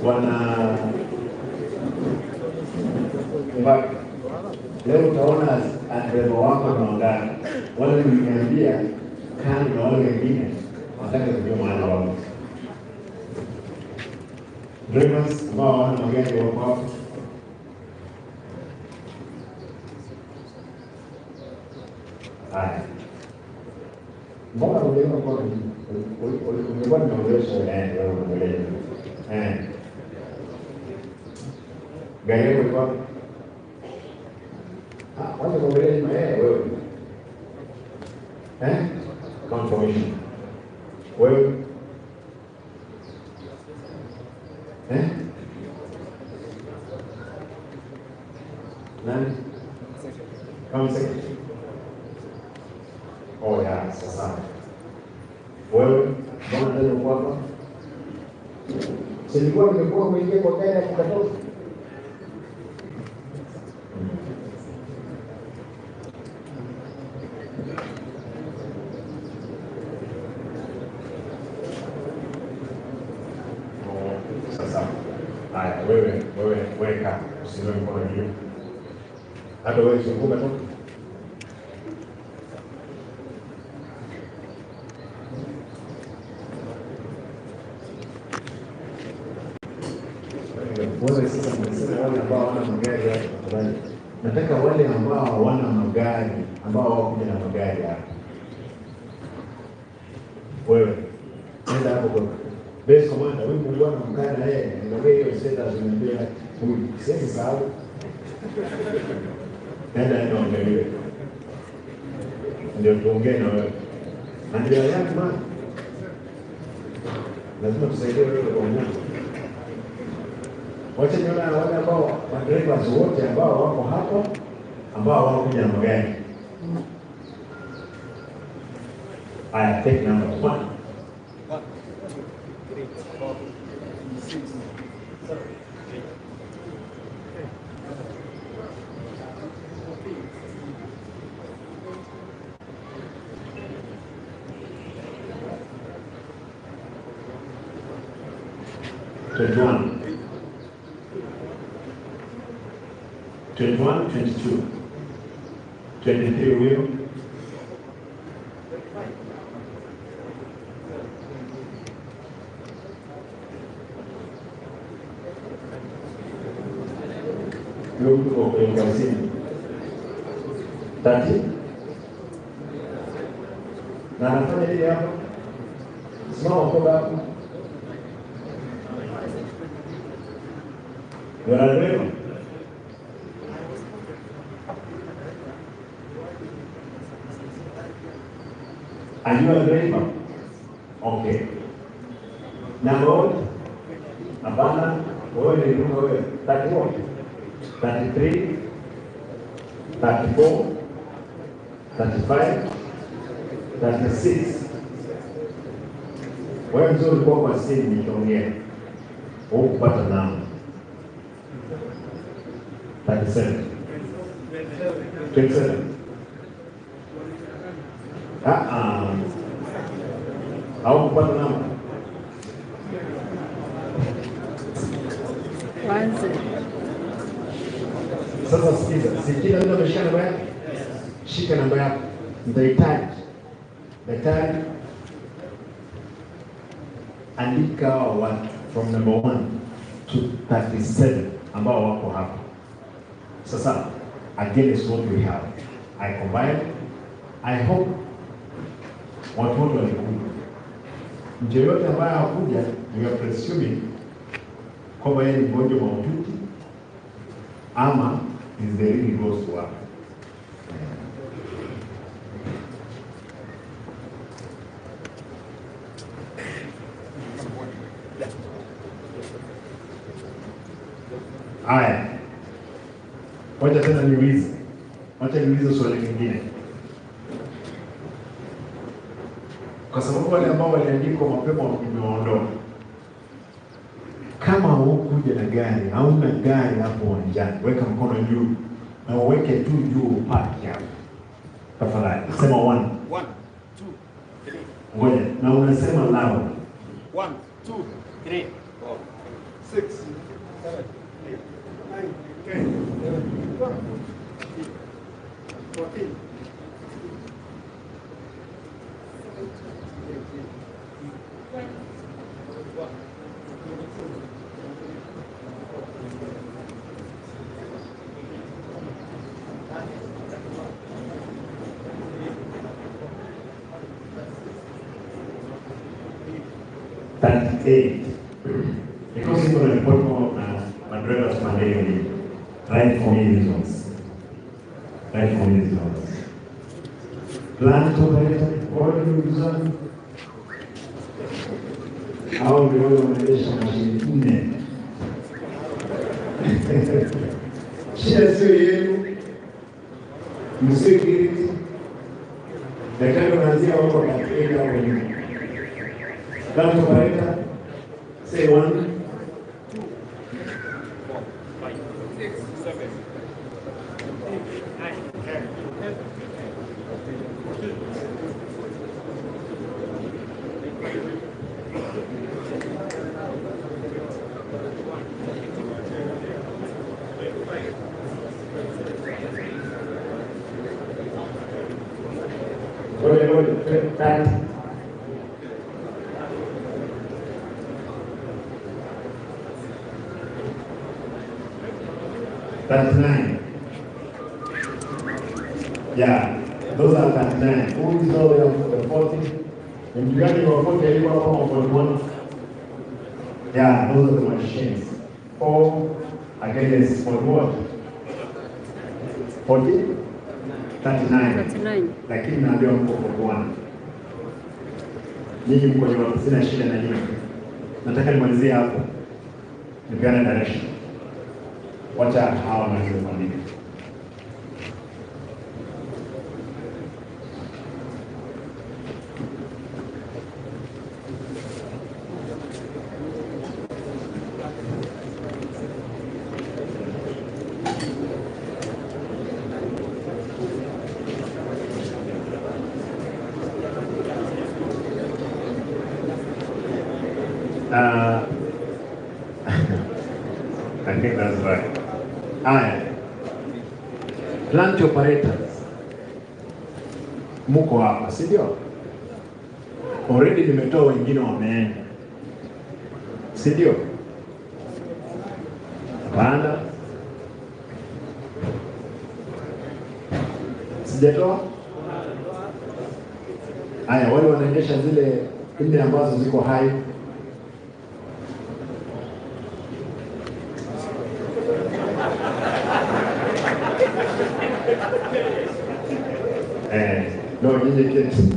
wana mbaki. Leo utaona driver wako na wangani. Wale niliambia kani na wale wengine wataka kujua maana wao. Drivers ambao wana magari wako hapo. Haya. Mbona unaona kwa ulikuwa unaongelesha wewe unaongelesha. Gari yako kwa wacha kuongelea wewe. Confirmation. Wewe. Nani? Kama secretary. Oh yeah, sasa. Wewe, mbona ndio uko hapa? Silikuwa nimekuwa umeingia kwa gari ya kukatoza. Sasa. Haya, wewe kaa. Usiwe mkono juu. Hata wewe zunguka tu. Wewe sasa unasema wale ambao hawana magari hapa tafadhali. Nataka wale ambao hawana magari, ambao wako na magari hapa. Wewe nenda hapo kwa base commander, wewe mbona mkana yeye ndio hiyo sasa zinaambia huyu sasa sawa. Nenda niongee. Ndio tuongee na wewe. Ndio yangu man. Lazima tusaidie wewe kwa nguvu. Wacha niona wale ambao madereva wote ambao wako hapo ambao wanakuja na magari. Haya, take number 1. 21, 22, 23 wheel. Yuko kwenye kazini. 30. Na anafanya nini hapa? Simama kwa hapo. Wanaelewa? Are you a driver? Okay. Number one, Abana, wewe ni ndugu wewe. 31, 33, 34, 35, 36. Wewe mzuri ulikuwa kwa simu nikiongea. Wewe kupata namba. 37. 27. Au kupata namba. Kwanza. Sasa sikiza, sikila ndio ameshika namba yako. Shika namba yako. Nitahitaji. Daktari andika watu from number 1 to 37 ambao wako hapa. Sasa again is what we have. I combine. I hope watu wote walikuja. Mtu yoyote ambaye hakuja, you are presuming kwamba yeye ni mgonjwa mahututi ama is the really close to work. Aya, wacha tena niulize. Wacha niulize swali lingine, kwa sababu wale ambao waliandikwa mapema nimewaondoa. Kama hukuja na gari, hauna gari hapo uwanjani, weka mkono juu na uweke tu juu upaki hapo. Tafadhali sema 1 1 2 3. Ngoja, na unasema loud. 1 2 3 4 6 7 8 9 10 11 12 13 38. Because people are important my drivers Monday, right for me reasons. Right for me reasons. Plan to operator, all reason. How do you manage machine? Share sio yenu. Msikiti. Daktari anaanzia wako katika wenyewe. Plan to operator. Say 1 2 3 4 5 6 7 8 9 10. 39. Yeah, those are 39. Who is all the 40? And you got your 40, you got 41. Yeah, those are the machines. 4 against for what? 40? 39. 39. Lakini naambiwa mko 41. Nyinyi mko nyuma, sina shida na nyinyi. Nataka nimalizie hapo. Nipeane direction. Wacha hawa wanavyofanyika. I think that's right. Plant operators muko hapa, si ndio? Already nimetoa wengine wameenda, si ndio? Hapana, sijatoa. Haya, wale wanaendesha zile nne ambazo ziko hai. No, nyinyi keti.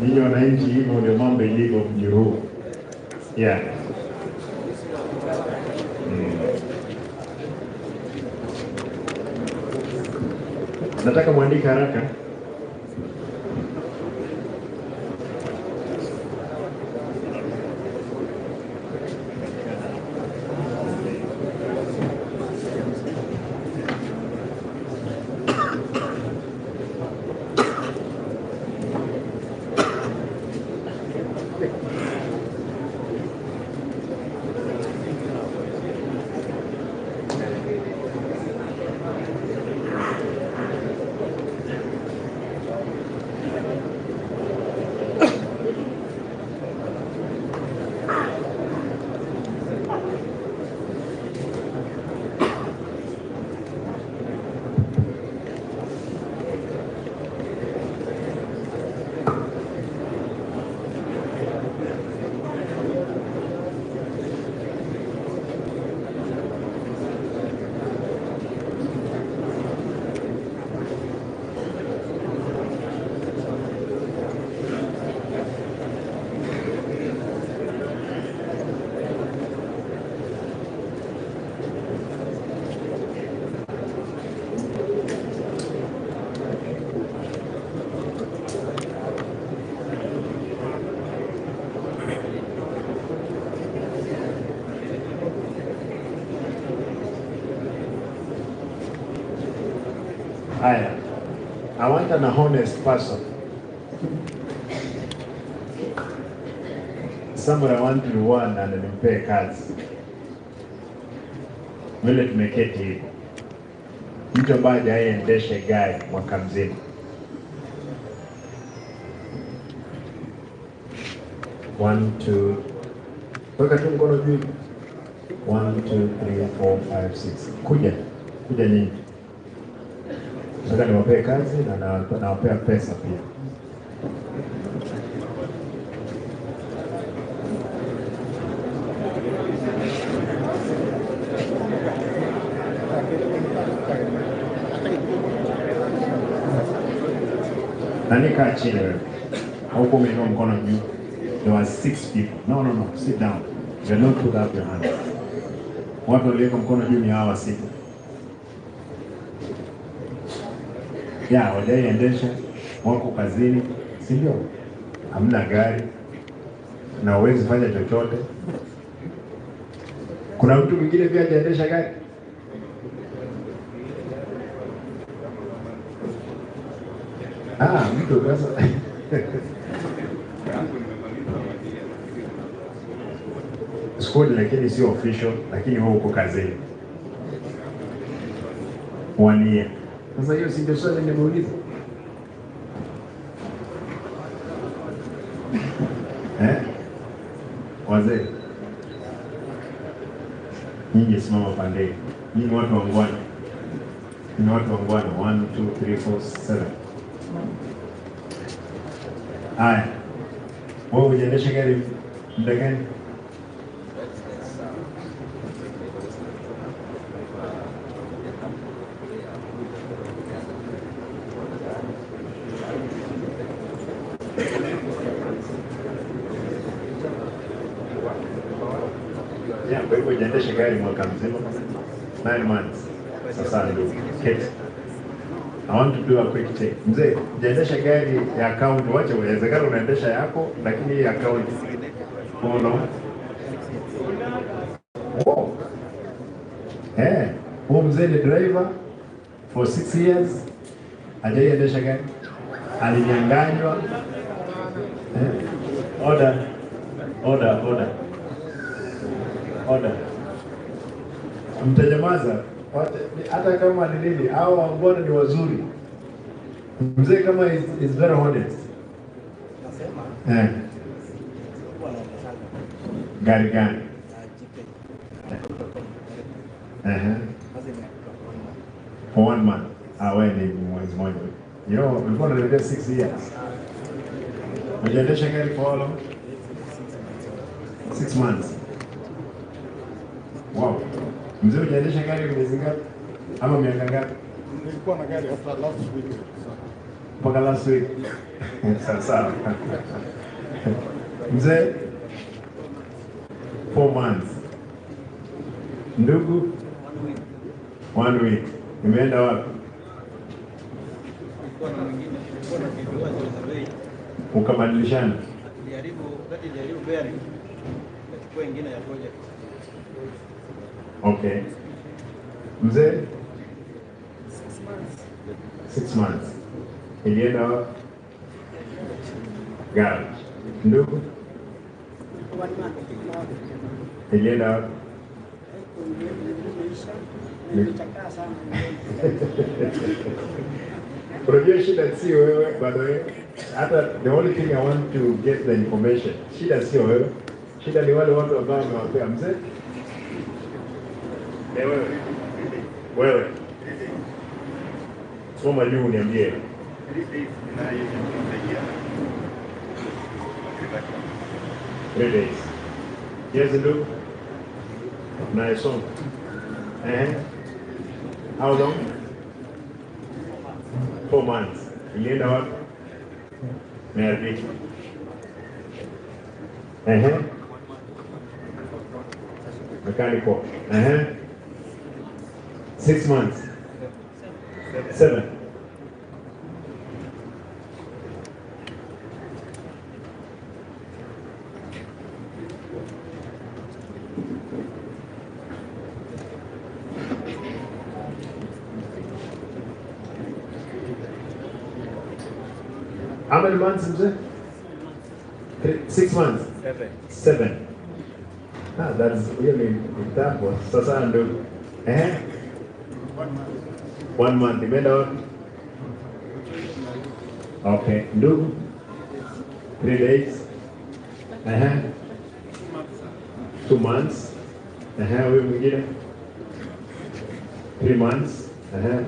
Nyinyi wananchi, hivyo ndio mambo ilivyo mji huu. Yeah. Nataka muandike haraka. Haya, I want an honest person. Samora, I want to one and nimpee kazi. Vile tumeketi hivi, mtu ambaye hajaendesha gari mwaka mzima. One, two, weka tu mkono juu. 1, 2, 3, 4, 5, 6. Kuja nyingi. Nataka niwapee kazi na nawapea pesa pia. Nani kaa chini wewe? Hauko umeinua mkono juu. There were 6 people. No. Sit down. You don't put up your hand. Watu waliweka mkono juu ni hawa 6. Waliendesha, wako kazini, si ndio? Hamna gari na huwezi fanya chochote. Kuna mtu mwingine pia hajaendesha gari? Mtu sasa. Squad lakini sio official, lakini wao uko kazini. 1 year. Sasa hiyo si ndio swali nimeuliza? Wazee. Nyinyi simama pande. Nyinyi watu wangwana. Nyinyi watu wangwana. 1, 2, 3, 4, 7. Haya. Wewe unaendesha gari muda gani? Kwa hivyo unaendesha gari mwaka mzima, 9 months. Sasa ndio keti. I want to do a quick check. Mzee, unaendesha gari ya account, wacha uwezekana unaendesha yako, lakini hii account kono. Huyo mzee ni driver for 6 years. Hajaendesha gari. Alinyang'anywa. Order. Mtanyamaza hata kama ni nini, hao ambao ni wazuri. Mzee kama is very honest. Gari gani? For 1 month. Wewe ni mwezi mmoja. You know, before the 6 years. Ujaendesha gari for how long? 6 months. Wow. Mzee ujaendesha gari miezi ngapi? Ama miaka ngapi? Nilikuwa na gari after last week. Mpaka last week. Sawa. Mzee 4 months. Ndugu 1 week. Imeenda wapi? Ukabadilishana? Jaribu bearing. Kachukua ingine ya project. Okay. Mzee 6 months. 6 months. Ilienda wapi? Garage. Ndugu 1 month. ilienda wapi? Nilichakaa sana. Unajua shida si wewe, by the way. Hata the only thing I want to get the information. Shida sio wewe. Shida ni wale watu ambao wamewapea mzee. Wewe. Wewe. Soma juu niambie. 3 days. Yes, Luke. Nice song. How long? 4 months. Ilienda wapi? Merdi. Mechanical. 6 months. 7. How many months is it? 6 months? 7. Ah, that's really that one. Sasa ndo 1 month. Imeenda wapi? Okay. Ndugu 3 days. 2 months. Wewe mwingine 3 months.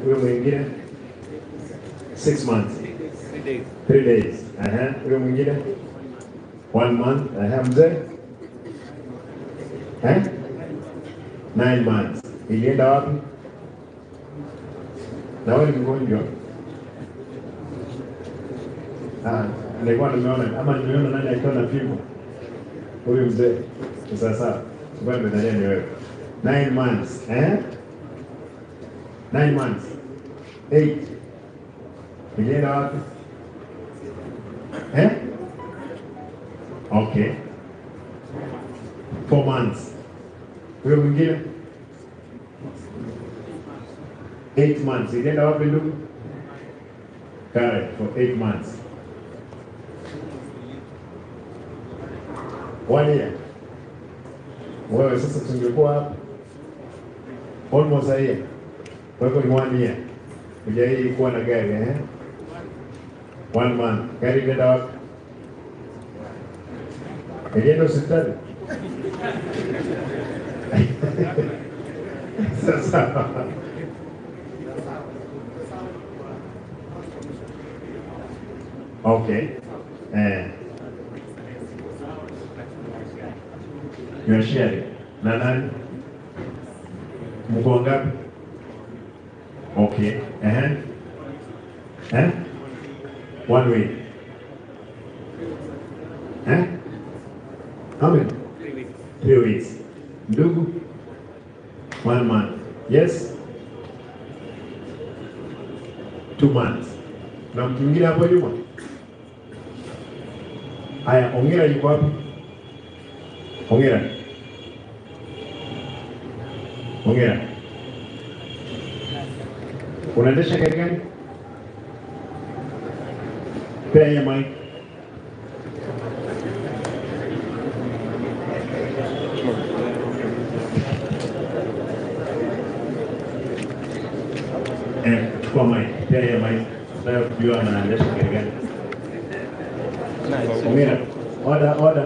Wewe mwingine 6 months. 3 days. Wewe mwingine 1 month. Mzee 9 months. Ilienda wapi? Na wewe ni mgonjwa? Nilikuwa nimeona ama nimeona nani akiwa na figo. Huyu mzee. Sasa ngoja niangalie ni wewe. 9 months. 9 months. 8. Ilienda wapi? Okay. 4 months. Huyo mwingine 8 months. Ilienda wapi ndugu? Correct, for 8 months. 1 year. Wewe sasa tungekuwa hapa almost a year. Kwa hivyo ni 1 year. Hujai kuwa na gari 1 month. Gari ilienda wapi? Ilienda hospitali. Sasa okay. You're sharing. Na nani? Mko ngapi? Okay. 1 week. How many? 3 weeks. Ndugu? 1 month. Yes? 2 months. Na mtu mwingine hapo nyuma? Haya, Ongera yuko wapi? Ongera. Ongera. Unaendesha gari gani? Pea ya mic. Chukua mic. Pea ya mic. Sasa kujua anaendesha gari gani. Ongera. Order.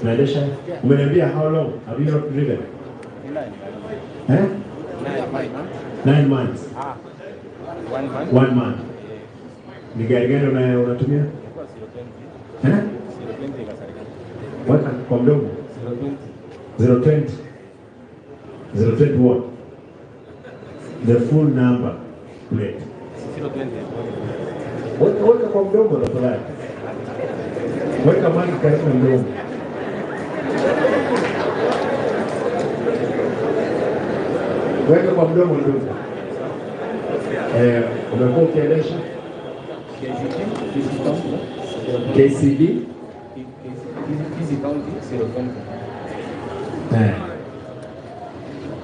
Unaendesha? Umeniambia how long have you not driven? 9 months. 9 months. One man. Ni gari gani unatumia? Weka kwa mdomo. 020. 020 what? The full number plate. 020. Weka kwa mdomo na fulani. Weka maji karibu na mdomo. Weka kwa mdomo ndugu. Umekuwa ukiendesha? KCD?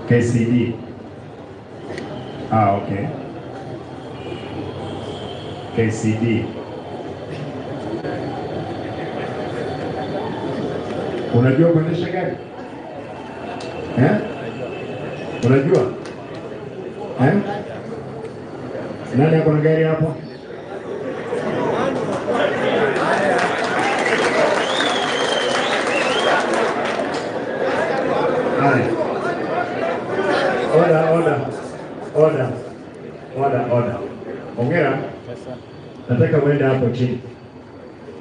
KCD. Okay. KCD. Unajua kuendesha gari? Unajua? Nani ako na gari hapo? Hai. Order. Ongera. Nataka uende hapo chini.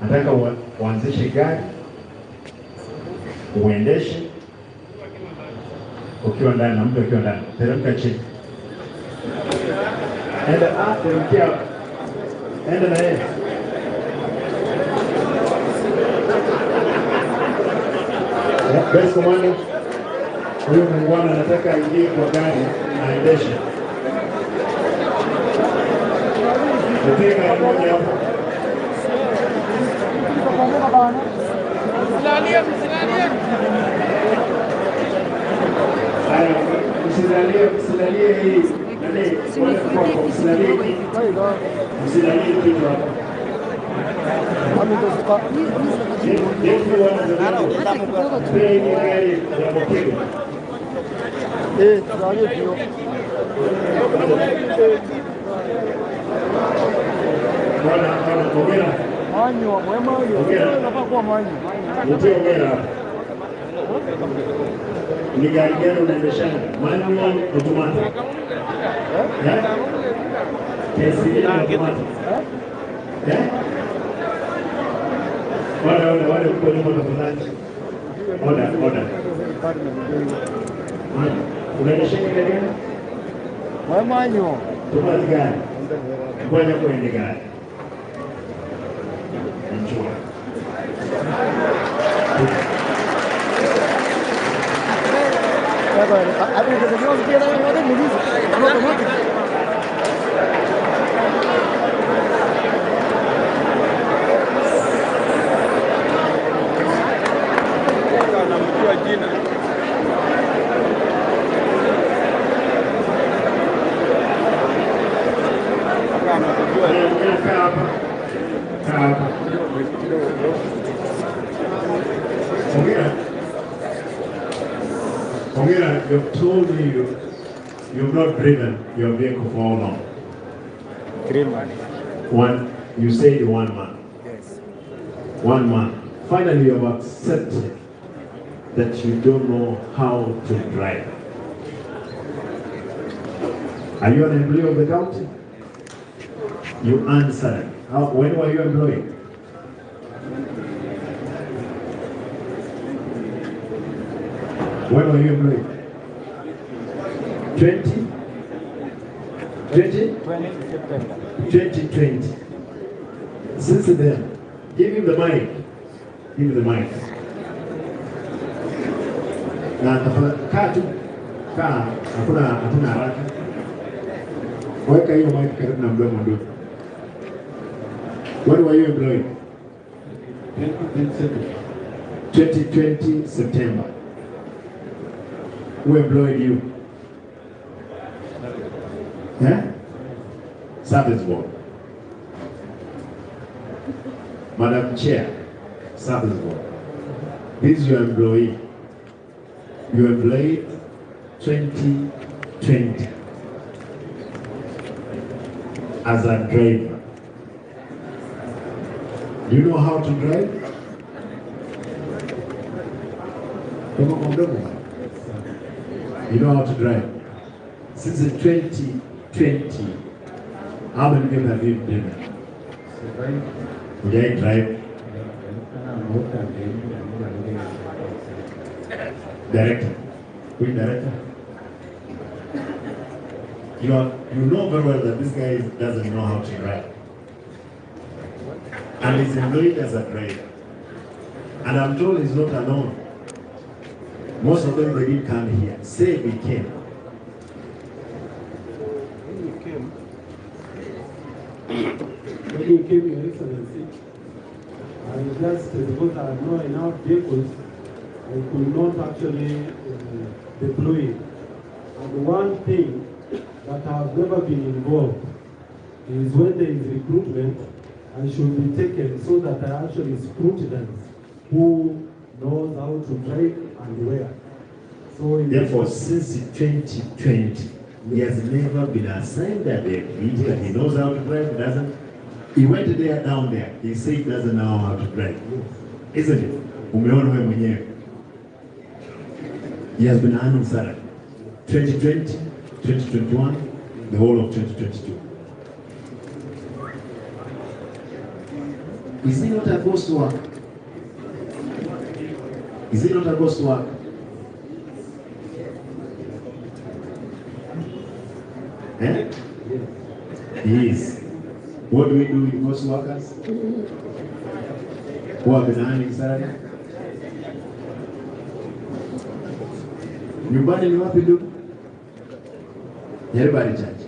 Nataka uanzishe gari. Uendeshe. Ukiwa ndani na mtu ukiwa ndani. Teremka chini. Enda na yeye. Best commander. Huyu muungwana anataka aingie kwa gari aendeshe. Nataka mmoja hapo. Msilalie hii. Msilalie kitu hapo. Ni gari gani unaendeshana? Manual automatic. KCD automatic. Wale uko nyuma tafadhali. Order. Unaendeshana gari gani? Manual. Automatic gari. Ngoja kuende gari. Enjoy. Mong'ina, you've told me you've not driven your vehicle for how long? 3 months. You said 1 month. Yes. 1 month. Finally, you have accepted that you don't know how to drive. Are you an employee of the county? You answered. When were you employed? When were you employed? 2020. Since then, give him the mic. Na kaa tu. Hakuna haraka. Weka hiyo mic karibu na mdomo ndio. When were you employed? 2020 September. Who employed you? Service board. Madam Chair, Service board. This is your employee. You employed 2020 as a driver. Do you know how to drive? You know how to drive. Since 2020, How many games have you driven? Would I drive? Director. Which director? You know very well that this guy doesn't know how to drive. And he's employed as a driver. And I'm told he's not alone. Most of them, they didn't come here. Say we came. When you came, Your Excellency, I just, because I had not enough vehicles, I could not actually deploy it. And one thing that I have never been involved is when there is recruitment, I should be taken so that I actually scrutinize who knows how to drive and where. So therefore, since 2020, he has never been assigned that he knows how to drive, doesn't. He went there, down there. He said he doesn't know how to drive. Isn't it? Umeona wewe mwenyewe. He has been earning salary. 2020, 2021, the whole of 2022. Is he not a ghost work? Is he not a ghost work? Eh? He is. What do we do with ghost workers? Who have been earning salary? Nyumbani ni wapi ndugu? Everybody church.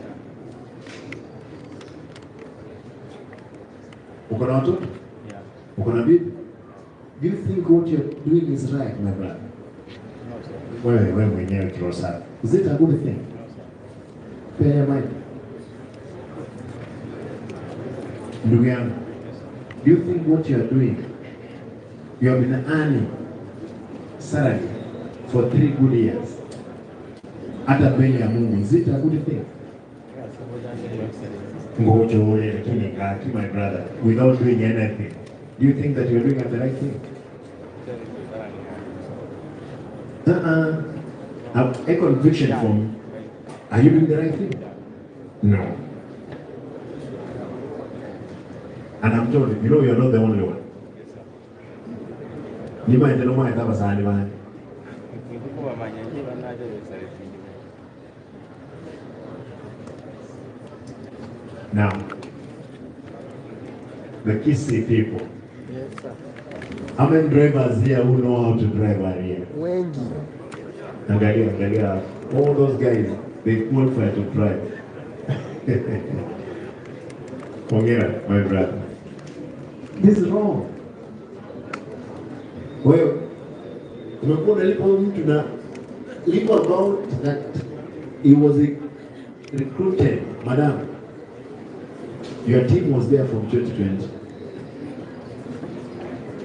Uko na watoto? Uko na bibi? Do you think what you're doing is right, my brother? Wewe mwenyewe kiroho safi. Is it a good thing? Pay your mind. Ndugu yangu, do you think what you are doing, you have been earning salary for 3 good years? Hata mbele ya Mungu, is it a good thing? Ngojo wewe lakini kati, my brother, without doing anything. Do you think that you are doing the right thing? A conviction from, are you doing the right thing? No. And I'm told you know you're not the only one. Now, the Gusii people. Yes, sir. How many drivers here who know how to drive are here? Wengi. Angalia, all those guys, they qualify to drive. Mong'ina, my brother. This is wrong. Well, umekuwa unalipa mtu na lipo about that he was recruited, madam. Your team was there from 2020.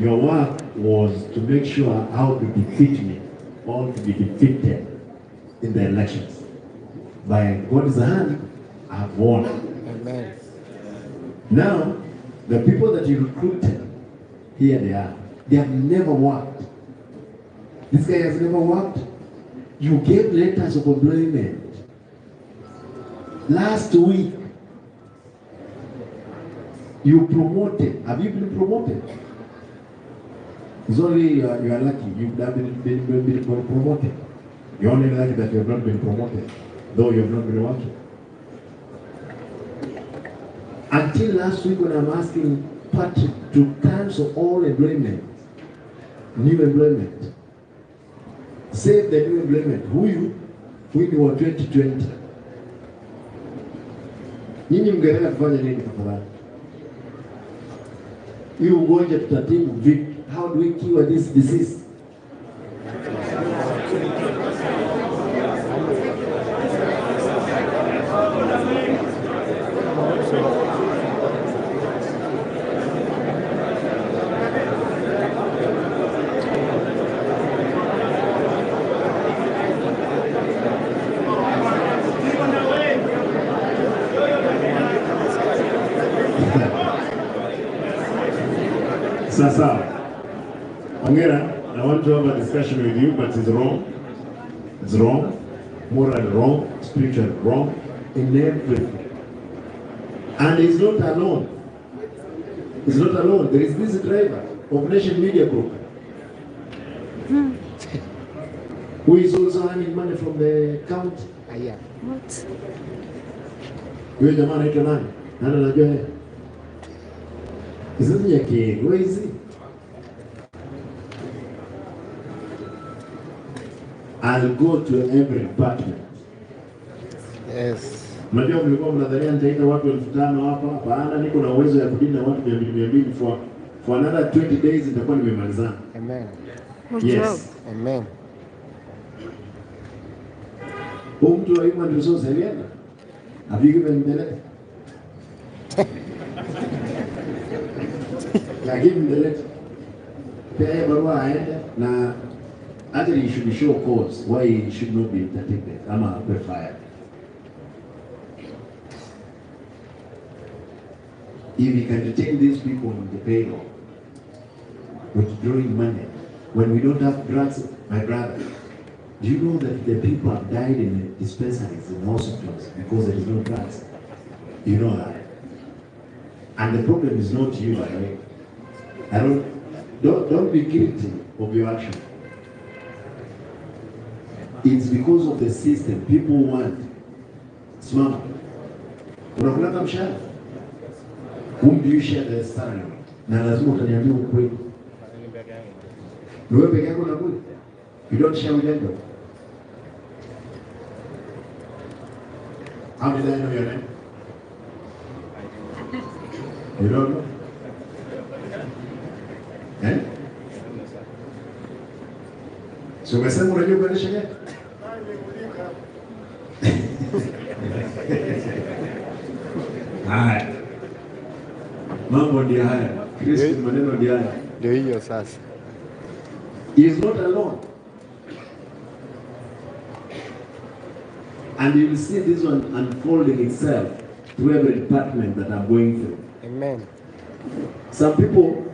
Your work was to make sure how to defeat me, or to be defeated in the elections. By God's hand, I have won. Amen. Now, the people that you recruited, here they are. They have never worked. This guy has never worked. You gave letters of employment. Last week, you promoted. Have you been promoted? It's only you are lucky. You've been promoted. You're only lucky that you have not been promoted, though you have not been working. Until last week when I'm asking Patrick to cancel all employment, new employment, save the new employment, who wa 2020. Nyinyi mngeenda kufanya nini tafadhali? Hii ugonjwa tutatibu vipi? How do we cure this disease? Sasa, Mong'ina, I want to have a discussion with you, but it's wrong. It's wrong, morally wrong, spiritually wrong, in everything. And he's not alone. He's not alone. There is this driver of Nation Media Group who is also earning money from the county. What? Huyo jamaa anaitwa nani? Nani anajua yeye? Is it Nyakeri? Where is he? I'll go to every department. Yes. Unajua mlikuwa mnadhania nitaita watu 5,000 hapa. Hapana, niko na uwezo ya kudili na watu 200 for another 20 days nitakuwa nimemalizana. Amen. Yes. Amen. Huyu mtu wa human resource alienda. Have you given him the letter? Yeah, give him the letter. Pea barua aende na actually he should show cause why he should not be entertained ama fired. If we can retain these people on the payroll, withdrawing money, when we don't have drugs, my brother, do you know that the people have died in the dispensaries in hospitals because there is no drugs? You know that. And the problem is not you, by the way. Don't be guilty of your action. It's because of the system. People want. Simama. Unakula mshahara. Whom do you share the salary? Na lazima utaniambia ukweli. Ni wewe peke yako unakula? You don't share with them. How did I know your name? You don't know? Eh? So umesema unajua kuendesha gari? Haya. Mambo ndio haya. Kristo maneno ndio haya. Ndio hiyo sasa. He is not alone. And you will see this one unfolding itself through every department that I'm going through. Amen. Some people,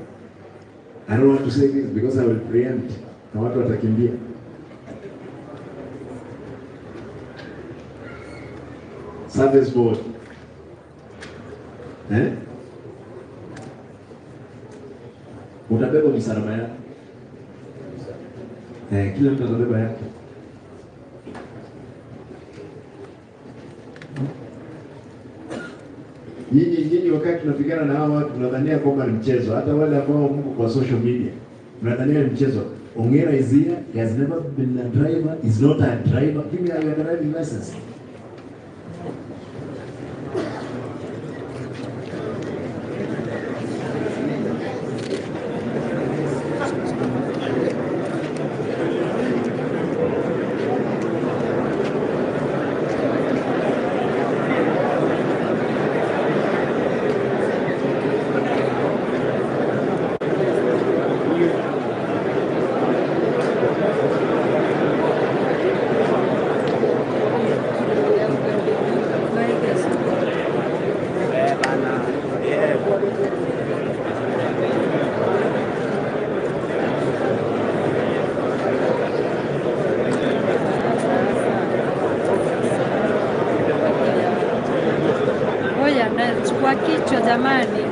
I don't want to say this because I will preempt. Na watu watakimbia. Service board. Utabeba msalaba yako. Kila mtu atabeba yake. Nyinyi wakati tunapigana na hawa watu tunadhania kwamba ni mchezo. Hata wale ambao Mungu kwa social media tunadhania ni mchezo. Onyamora is here. He has never been a driver. He's not a driver. Give me your driving license. Chukua kichwa jamani.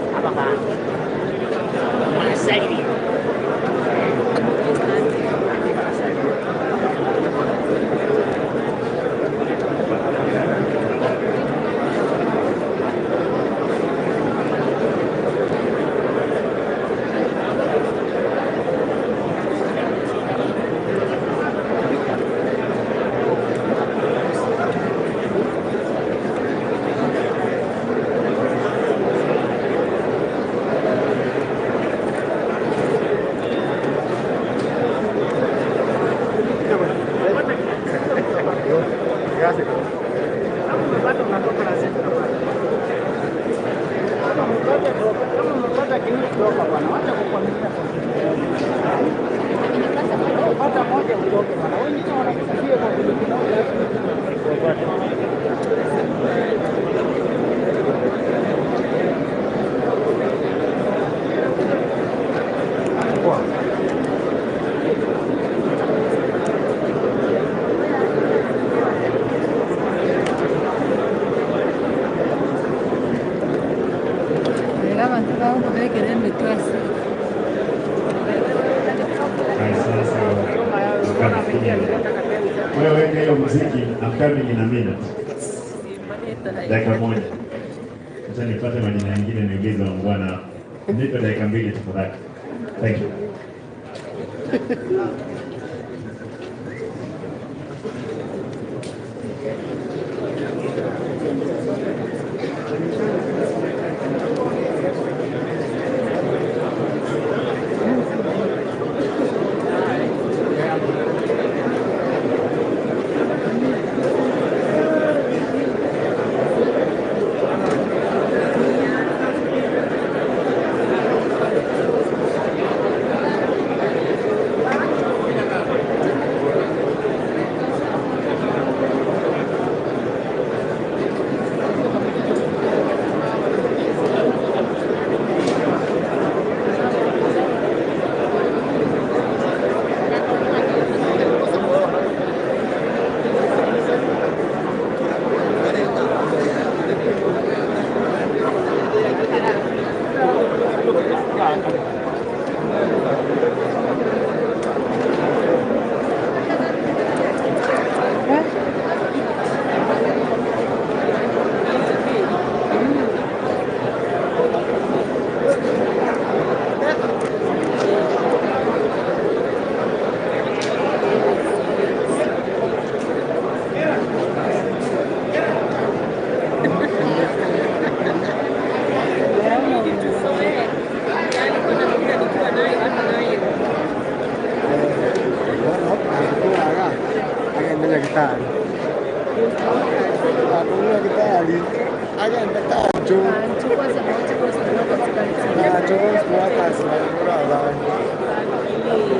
abantu bangu begere mitwasi. Wewe weka hiyo muziki, I'm coming in a minute. Dakika moja. Acha nipate majina mengine niulize bwana. Nipe dakika mbili tafadhali. Thank you.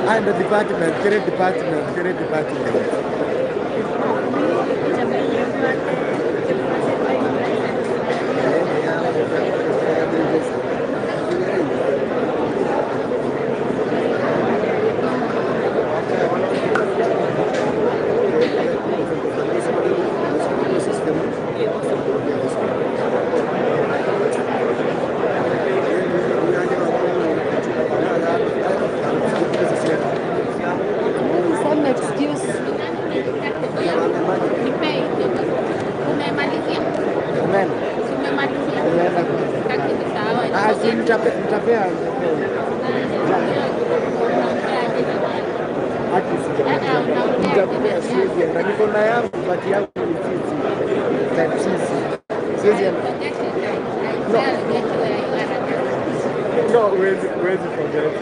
And the department, create department. Some excuse. Nitapea siwezi enda, niko na yangu but yangu ni sisi siwezi enda. No, huwezi forget.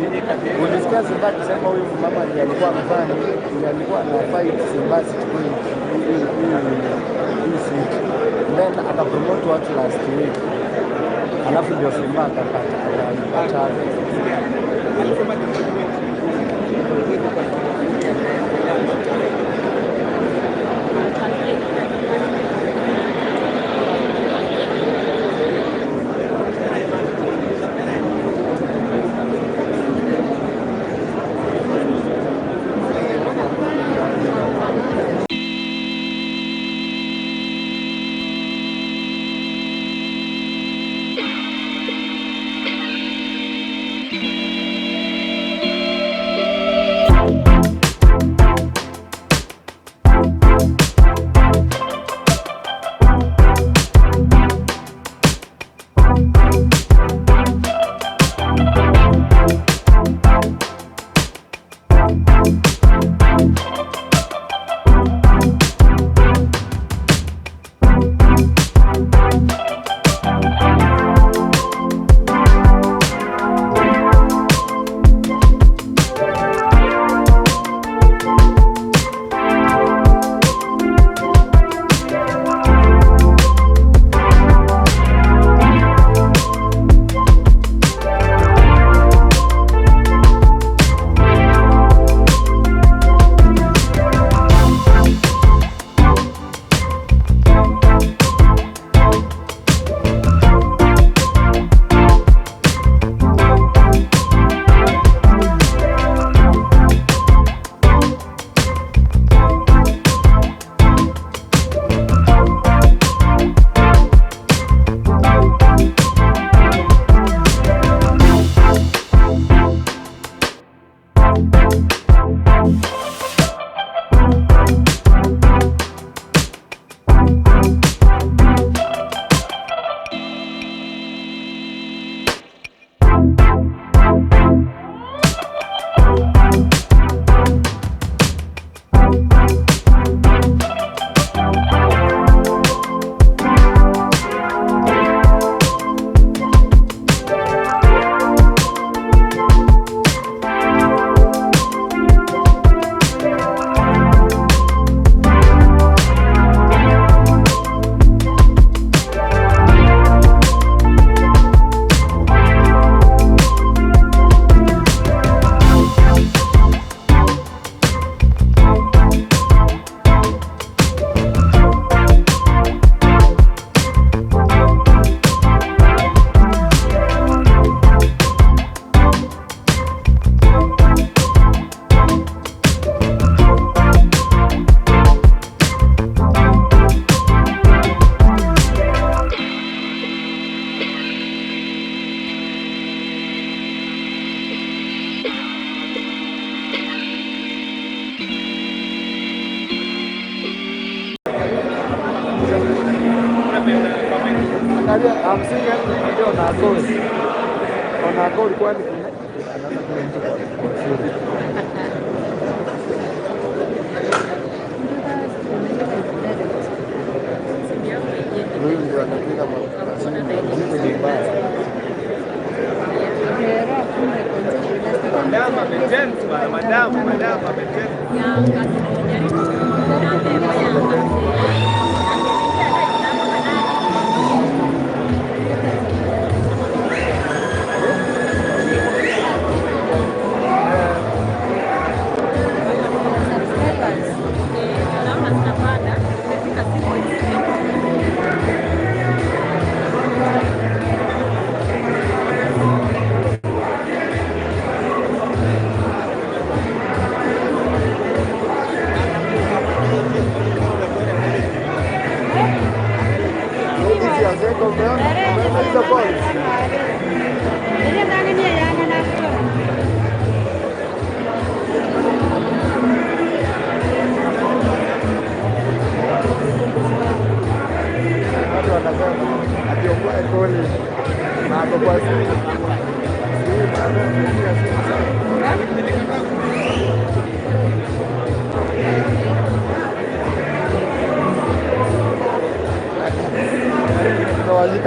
Ulisikia Simba akisema huyu mama ndiye alikuwa mfani, ndiye alikuwa na fight Simba siku hii. Then akapromote watu last week. Alafu ndio Simba akapata.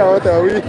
Wote wawili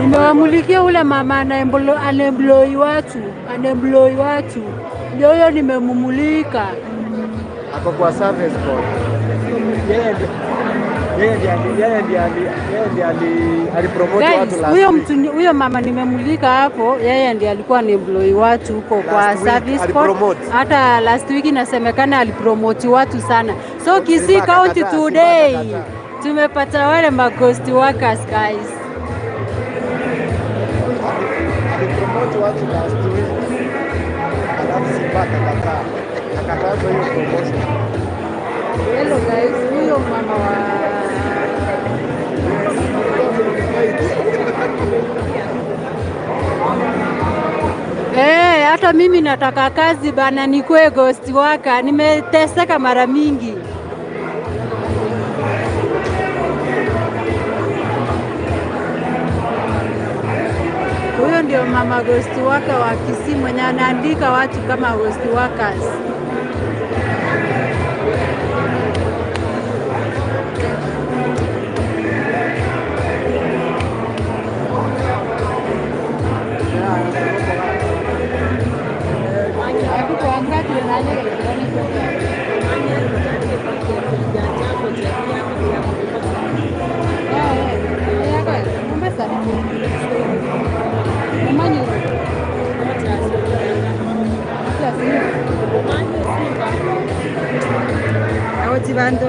Nimewamulikia ule mama anembloi watu, ndio huyo nimemumulika. Ako kwa service boy. Yeye alipromote watu last week. Huyo mama nimemulika hapo, yeye ndiye alikuwa ni employee watu huko kwa service board. Hata last week inasemekana alipromote watu sana. So Gusii County today tumepata wale ghost workers guys. Alipromote watu last week. Alafu Simba akakataza hiyo promotion. Hello guys, huyo mama wa hata mimi nataka kazi bana, nikuwe ghost worker. Nimeteseka mara mingi. Huyo ndio mama ghost worker wa Gusii mwenye anaandika watu kama ghost workers. Bantu.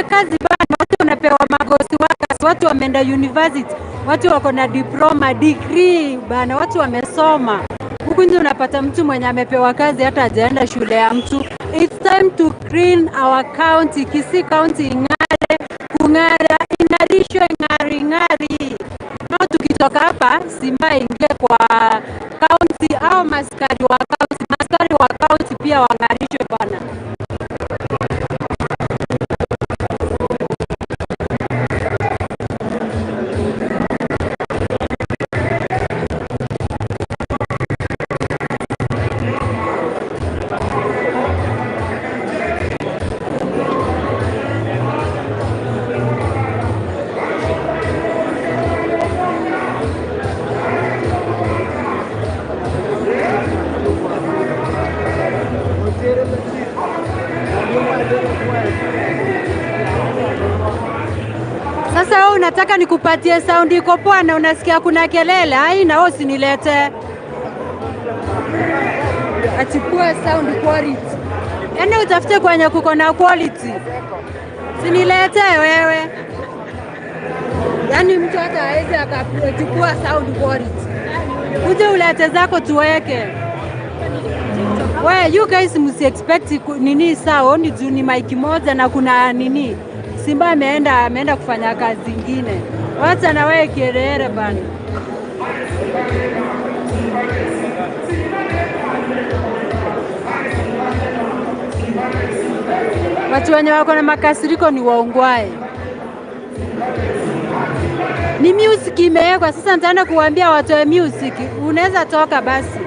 Kazi bana, watu wanapewa magosi workers, watu wameenda university, watu wako na diploma, degree bana, watu wamesoma. Huku nje unapata mtu mwenye amepewa kazi hata hajaenda shule ya mtu. It's time to clean our county. Gusii County ing'are, kung'ara, inarishwe ng'ari. Na tukitoka hapa Simba ingie kwa county au maskari wa county pia wang'arishwe bana. Sasa wewe unataka nikupatie sound iko poa na unasikia kuna kelele? Haina, wewe usinilete. Achukua sound quality. Yaani utafute kwenye kuko na quality. Siniletee wewe. Yaani mtu hata hawezi akachukua sound quality. Uje ulete zako tuweke. You guys msi expect nini sound juu ni mic moja na kuna nini. Simba ameenda kufanya kazi zingine. Wacha na wewe kelele bana. Watu wenye wako na makasiriko ni waungwae. Ni music imewekwa sasa, nitaenda kuambia watu wa music, unaweza toka basi.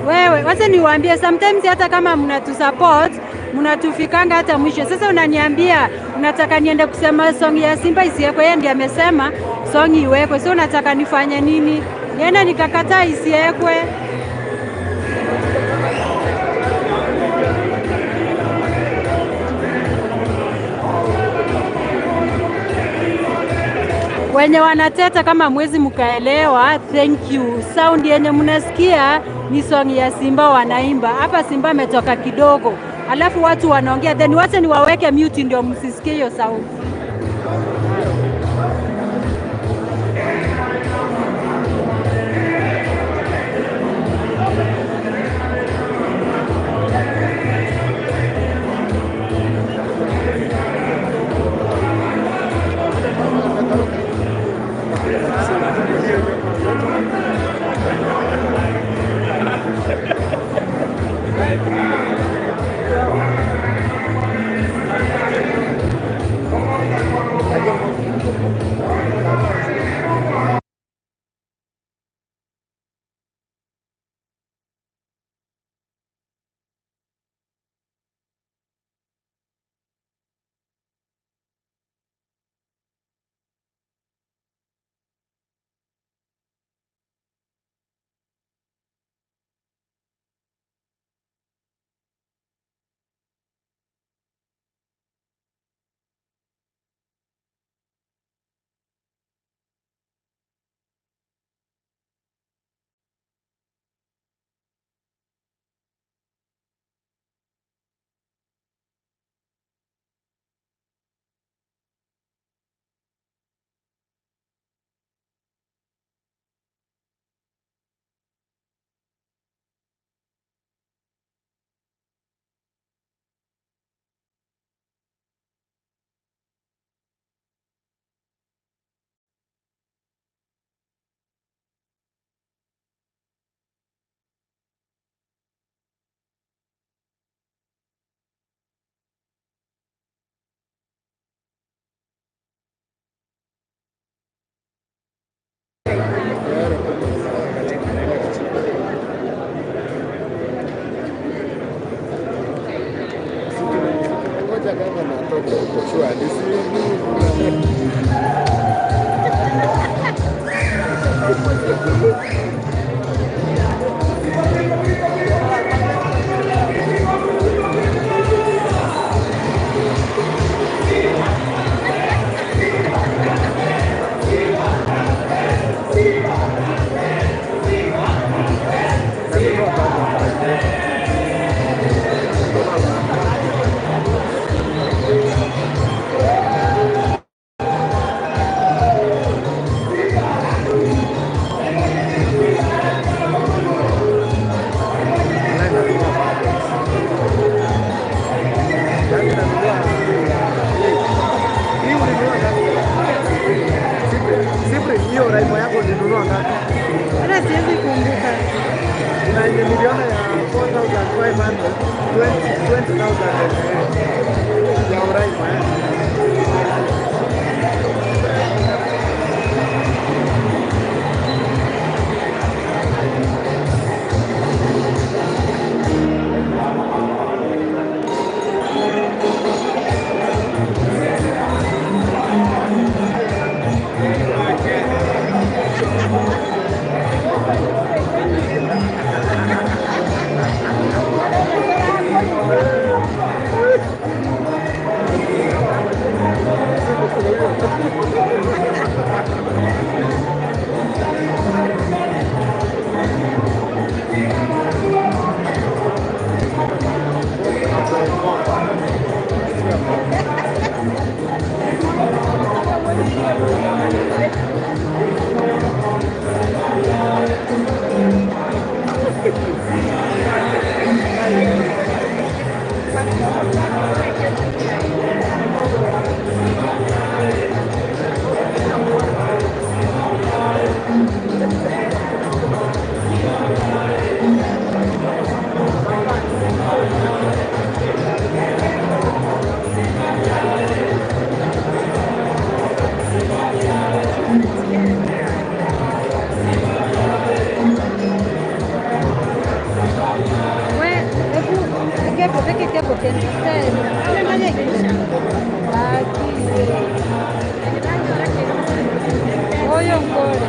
Wewe, wacha niwaambie, sometimes hata kama mnatusupport, mnatufikanga hata mwisho. Sasa unaniambia, unataka niende kusema song ya Simba isiwekwe, yeye ndiye amesema song iwekwe. So unataka nifanye nini? Nienda nikakataa isiwekwe? Wenye wanateta kama mwezi mkaelewa, thank you. Sound yenye mnasikia ni song ya Simba wanaimba. Hapa Simba ametoka kidogo. Alafu watu wanaongea, then wacha niwaweke mute ndio msisikie hiyo sound. Peke kia potensi sana. Ile maji ikiisha. Oyo ngole.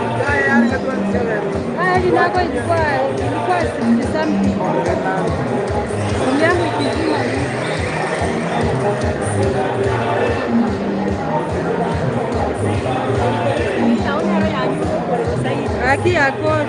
Haya linako ilikuwa 60 something. Yangu ikizima. Aqui a cor.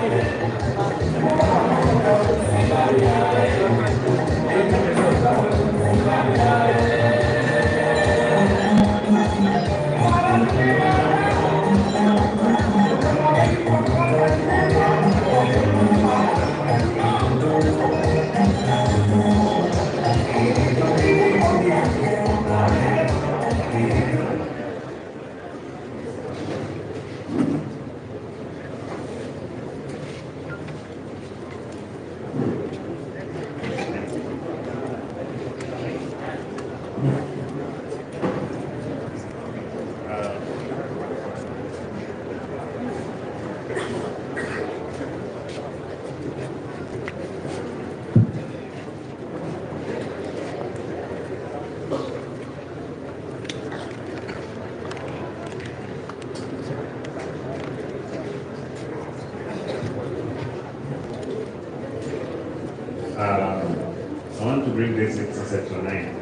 I want to bring this exercise to an end.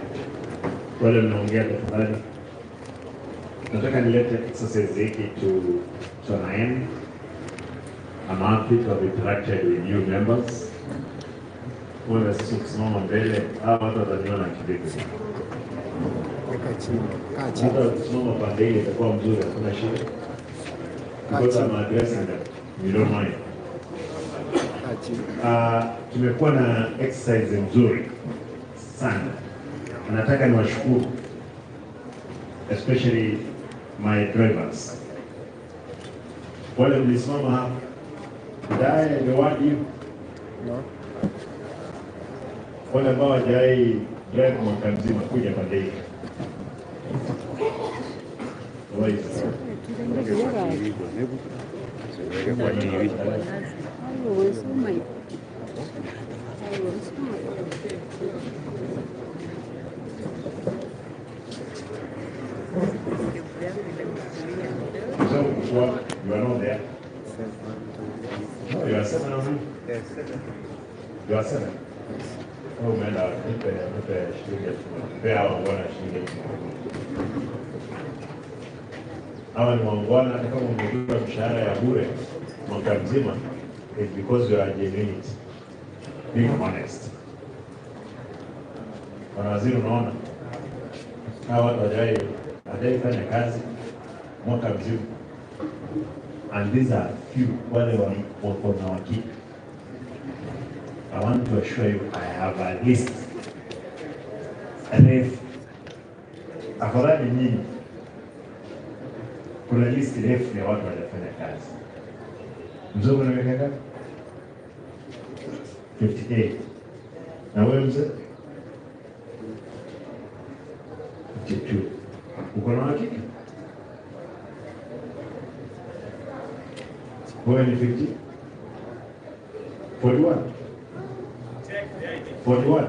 Wale mnaongea tafadhali. Nataka nilete exercise hiki to an end. I'm happy to have interacted with you members. Wale sisi kusimama mbele, hawa watu wataniona kidogo. Hata kusimama pande hii itakuwa mzuri, hakuna shida. Because I'm addressing them, you don't mind. Tumekuwa na exercise nzuri sana. Nataka niwashukuru especially my drivers. Wale mlisimama hapa. Dai reward you. No. Wale ambao hawajai drive mwaka mzima kuja pande hii. You are not there. No, you are 7 of you. Yes, 7. You are 7. Oh man, I think I should get pay our one. I should get. Hawa ni wangwana, hata kama umelipa mshahara ya bure mwaka mzima, it's because you are genuine, being honest. Bwana Waziri, unaona hawa watu hawajai fanya kazi mwaka mzima, and these are few wale wako na wakili. I want to assure you I have at least afadhali nyinyi kuna list refu ya watu wanafanya kazi. Mzee unaweka ngapi? 58. Na wewe mzee? 52. Uko na hakika? Wewe ni 50? 41? 41?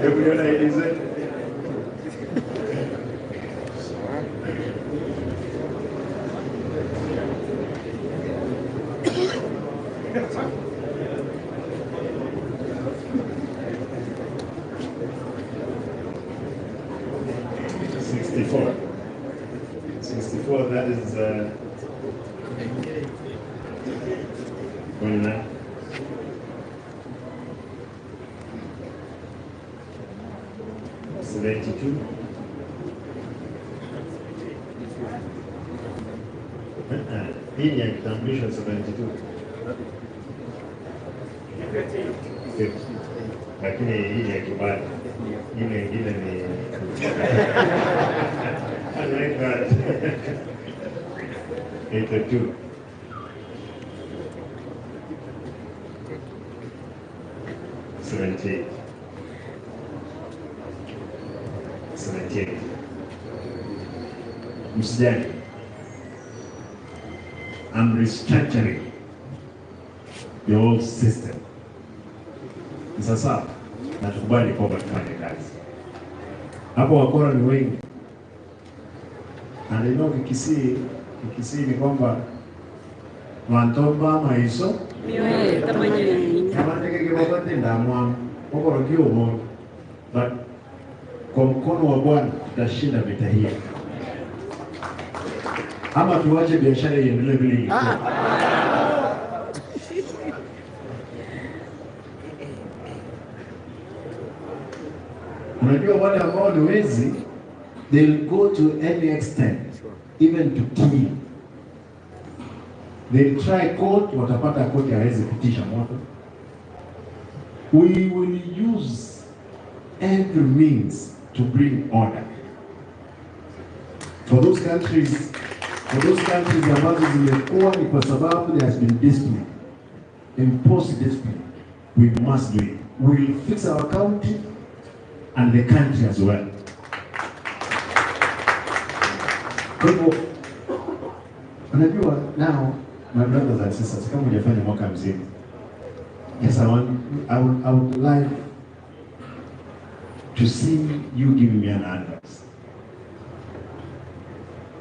Everyone is it? That is 29. Hii ni ya kitambulisho 72. Lakini hii ni ya kibali. Ile ingine ni I like that. 82. Msijali. I'm restructuring the whole system. Sasa na tukubali kwamba tufanye kazi hapo. Wakora ni wengi, na ndio Kikisii ni kwamba wantomba maiso Miwe tamanya kama teke kibogote ndamwa wakora kiomo, but kwa mkono wa Bwana tutashinda vita hii. Ama tuache biashara iendelee vile ilivyo. Unajua wale ambao ni wezi, they'll go to any extent, even to kill. They'll try court, watapata court hawezi kutisha moto. We will use every means to bring order. For those countries ambazo zimekuwa ni kwa sababu there has been discipline, imposed discipline, we must do it. We will fix our county and the country as well. Kwa hivyo, unajua now, my brothers and sisters, kama hujafanya mwaka mzima, yes, I would like to see you giving me an advice.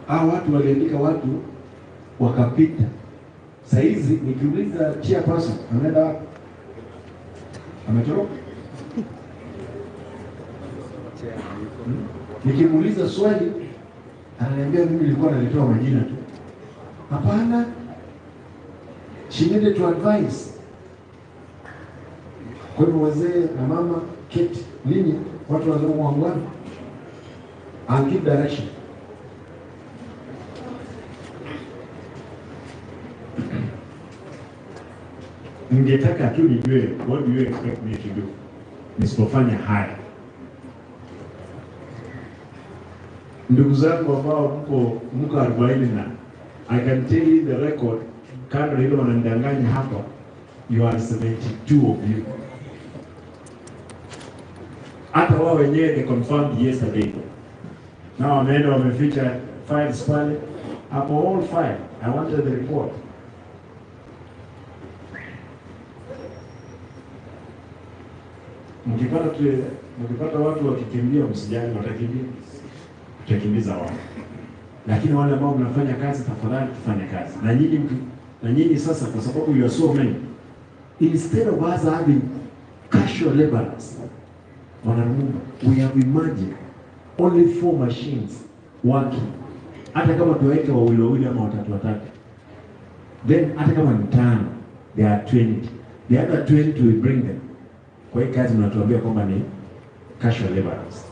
Hao watu waliandika watu wakapita. Sasa hizi nikiuliza chairperson anaenda wapi? Ametoroka. Nikimuuliza swali ananiambia mimi nilikuwa nalitoa majina tu. Hapana. She needed to advise. Kwa hivyo wazee na mama keti nini watu wazungu wangwana and give direction. Ningetaka tu nijue what do you expect me to do nisipofanya haya. Ndugu zangu ambao mko 40 na I can tell you the record, kando hilo wanandanganya hapa, you are 72 of you. Hata wao wenyewe they confirmed yesterday. Now wameenda wameficha files pale hapo, all file. I wanted the report. Mkipata watu wakikimbia msijali, watakimbia. Tutakimbiza wao. Lakini wale ambao mnafanya kazi, tafadhali tufanye kazi. Na nyinyi sasa, kwa sababu you are so many, instead of us having casual laborers, we have imagined only 4 machines working. Hata kama tuweke wawili ama watatu. Then hata kama ni 5, there are 20. The other 20 we bring them. Kwa hiyo kazi mnatuambia kwamba ni casual laborers.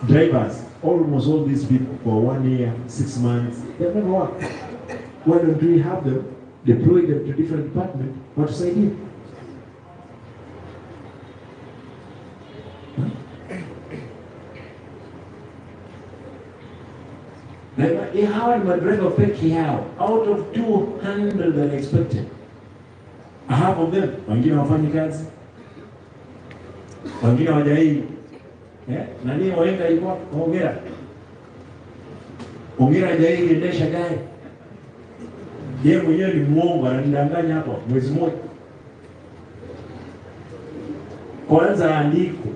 Drivers, almost all these people for 1 year, 6 months, they have never worked. Why don't we have them, deploy them to different departments? What to say here? How am I going to pick here? Out of 200 that I expected, half of them, wengine wafanyi kazi, wengine hawajai. Nani waenda hivyo? Ongera hajai endesha gari. Yeye mwenyewe ni muongo, ananidanganya hapo mwezi mmoja. Kwanza andiko.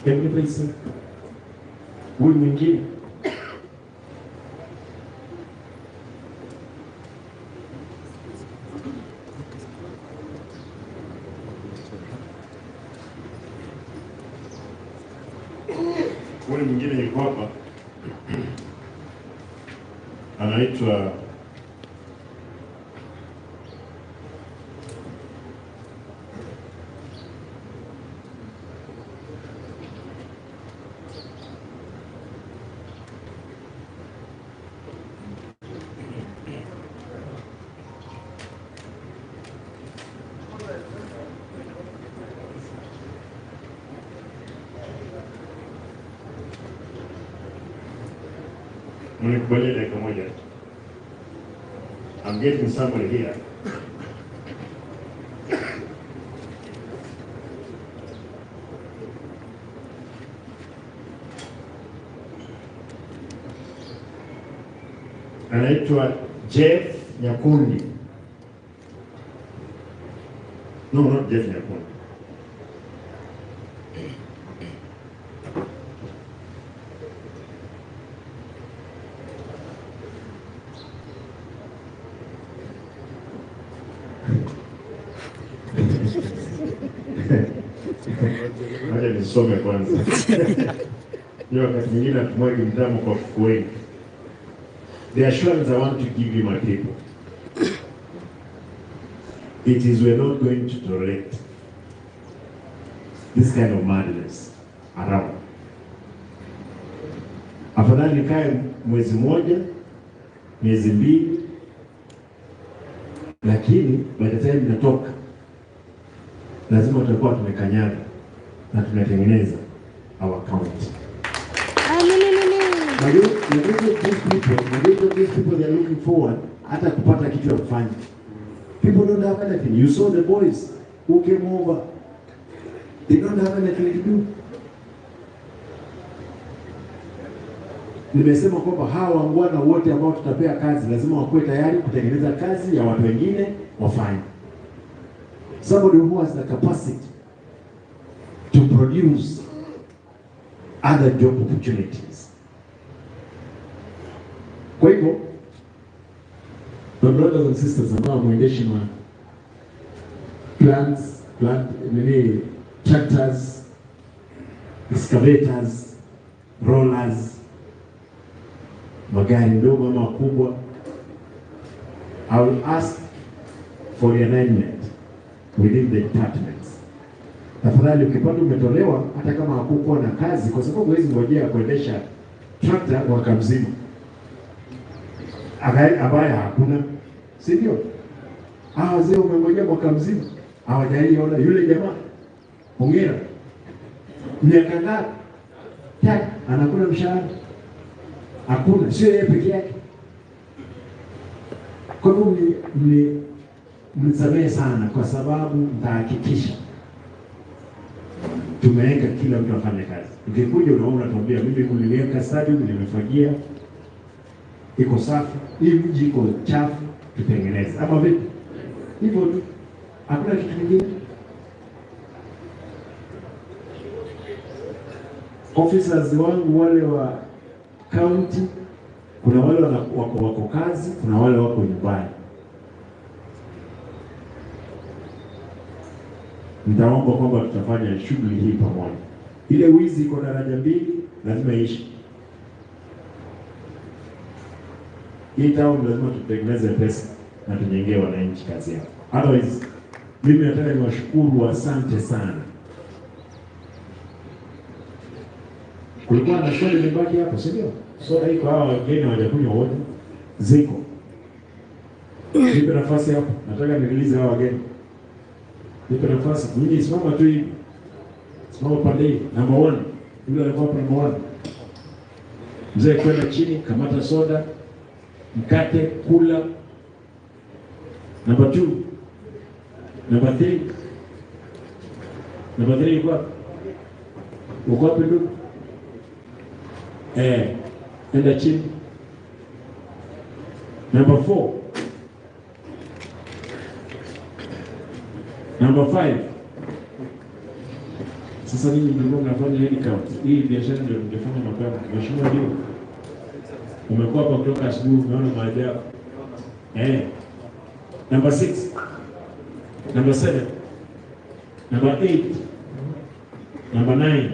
Hebu pesa. Huyu mwingine. Huyu mwingine yuko hapa. Anaitwa Mnikubali dakika moja. I'm getting somebody here. Anaitwa Jeff Nyakundi. No, not Jeff Nyakundi. Acha nisome kwanza. Ndio wakati mwingine atumwagi mtamu kwa wengi. The assurance I want to give you, my people, it is we're not going to tolerate this kind of madness around. Afadhali nikae mwezi mmoja, miezi mbili, lakini by the time natoka lazima tutakuwa tumekanyaga na tumetengeneza our county. Majority of these people they are looking forward hata kupata kitu ya kufanya. People don't have anything. You saw the boys who came over. They don't have anything to do. Nimesema kwamba hawa wangwana wote ambao tutapea kazi lazima wakuwe tayari kutengeneza kazi ya watu wengine wafanye. Somebody who has the capacity to produce other job opportunities. Kwa hivyo, my brothers and sisters ambao mwendeshi wa tractors, excavators, rollers, magari ndogo ama makubwa, I will ask for the alignment within the departments. Tafadhali ukipata umetolewa hata kama hakukuwa na kazi, kwa sababu hizi ngojea kuendesha tractor mwaka mzima ambaye hakuna, si ndio? Wazee umengojea mwaka mzima hawajaiona yule jamaa Mong'ina miaka ngapi tatu anakula mshahara, hakuna, sio yeye peke yake. Kwa hivyo mnisamehe sana, kwa sababu nitahakikisha tumeweka kila mtu afanye kazi. Ukikuja unaona tuambia mimi kuliweka stadium, nimefagia, iko safi, hii mji iko chafu, tutengeneze. Ama vipi? Hivyo tu. Hakuna kitu kingine. Officers wangu wale wa county, kuna wale wako kazi, kuna wale wako nyumbani. Nitaomba kwamba tutafanya shughuli hii pamoja. Ile wizi iko daraja mbili lazima iishi. Hii town lazima tutengeneze pesa na tujengee wananchi kazi yao. Otherwise, mimi nataka niwashukuru, asante sana. Kulikuwa na swali limebaki hapo, si ndio? So haiko hawa wageni hawajakunywa wote. Ziko. Nipe nafasi hapo. Nataka nirelease hawa wageni. Nipe nafasi. Mimi simama tu hivi. Simama pande hii. Number 1. Yule alikuwa number 1. Mzee kwenda chini, kamata soda, mkate, kula. Number 2. Number 3. Number 3 yuko. Uko wapi ndugu? Enda chini. Number 4. Number 5. Sasa nini ndio mnafanya hili count? Hii biashara ndio mngefanya mapema. Mheshimiwa ndio. Umekuwa hapa kutoka asubuhi, unaona maajabu. Number 6. Number 7. Number 8. Number 9.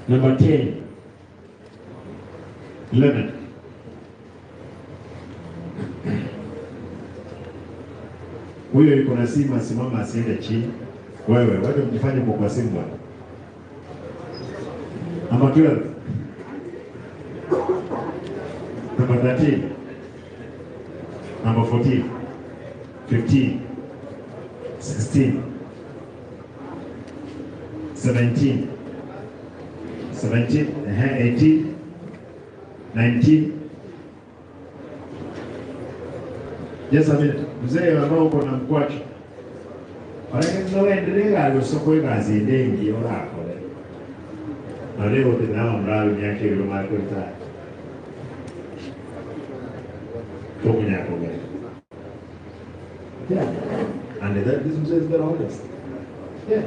Number 10. 11. Huyo yuko na Simba, simama asiende chini. Wewe mjifanye kwa Simba. Number 12. Number 13. Number 14. 15. 16. 17. 18. 19. Yes, I mean, mzee ambao uko na mkwacho. Wanaendelea alosoko kazi ndengi orako. Na leo tunao mradi yake ile mara kwa. Yeah. And that this is very honest. Yeah.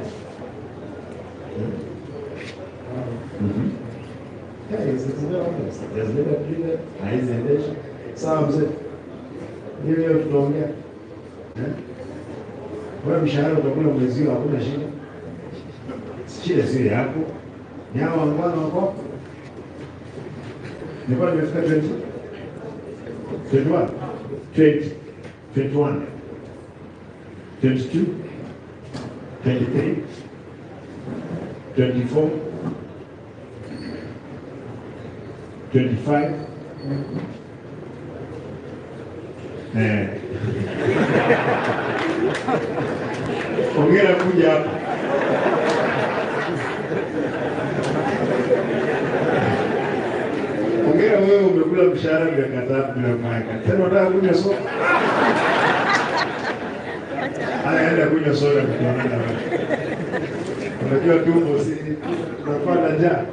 Yeah, it's very honest. There's never been a high sensation. Sawa mzee. Hiyo tunaongea. Wewe mshahara utakula mwezi huu hakuna shida. Shida sio yako. Ni hao wangwana wako. Ni kwa nimefika 20. 21. 20. 21. 22. 23. 24. 25. Ongera kuja hapa. Ongera wewe umekula mshahara miaka 3 bila mwaka. Tena unataka kunywa soda? Anaenda kunywa soda kukiona na wewe. Unajua tumbo si unapata njaa.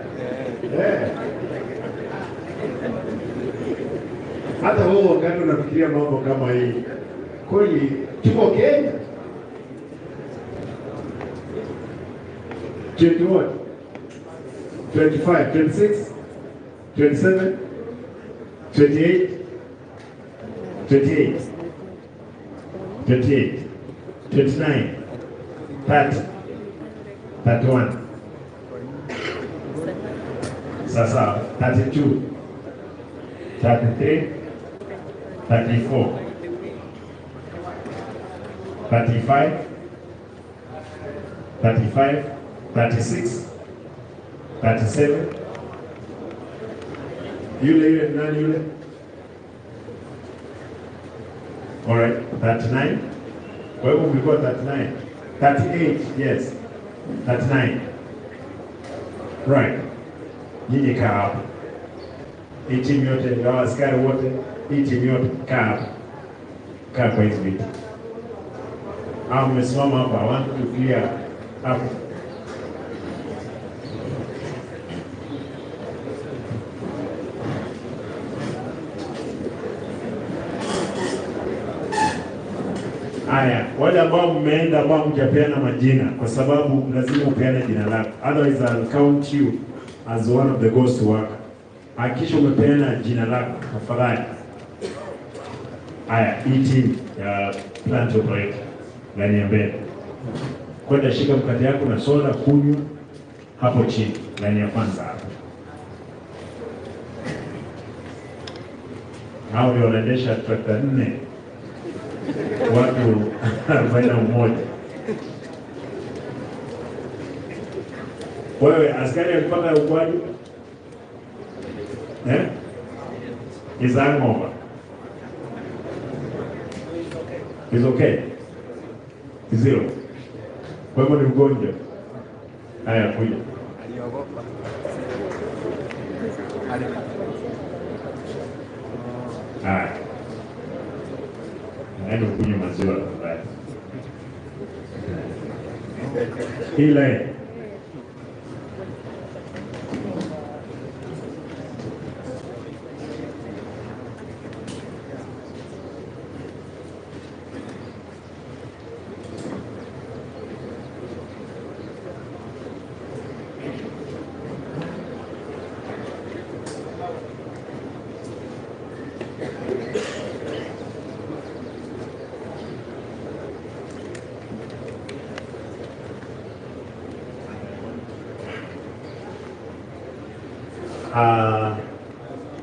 Hata wewe wakati unafikiria mambo kama hii, kweli tuko Kenya? 21, 25, 26, 27, 28, 28, 28, 29, 30, 31. Sasa 32, 33, 34, 35, 35, 36, 37. Yule nani yule? All right, 39. Kwa hivyo ulikuwa 39. 38, yes. 39. Right. Nyinyi kaa hapa. Hii timu yote, na askari wote, hii timu yote kaa hapa. Kaa kwa hizi viti. Au mmesimama hapa, I want to clear hapa. Haya, wale ambao mmeenda ambao mjapeana majina, kwa sababu lazima upeane jina lako. Otherwise I'll count you as one of the ghost worker. Hakikisha umepeana jina lako tafadhali. Haya, hii team ya plant operator ndani ya mbele. Kwenda shika mkate yako na soda kunywa hapo chini ndani ya kwanza hapo. Hao ndio wanaendesha trakta 4. Watu 41. Wewe askari alipata ukwaji? Is that over? Is okay? Is zero? Kwa hivyo ni mgonjwa. Haya kuja. Aliogopa. Haya. Naenda kunywa maziwa tafadhali. Ile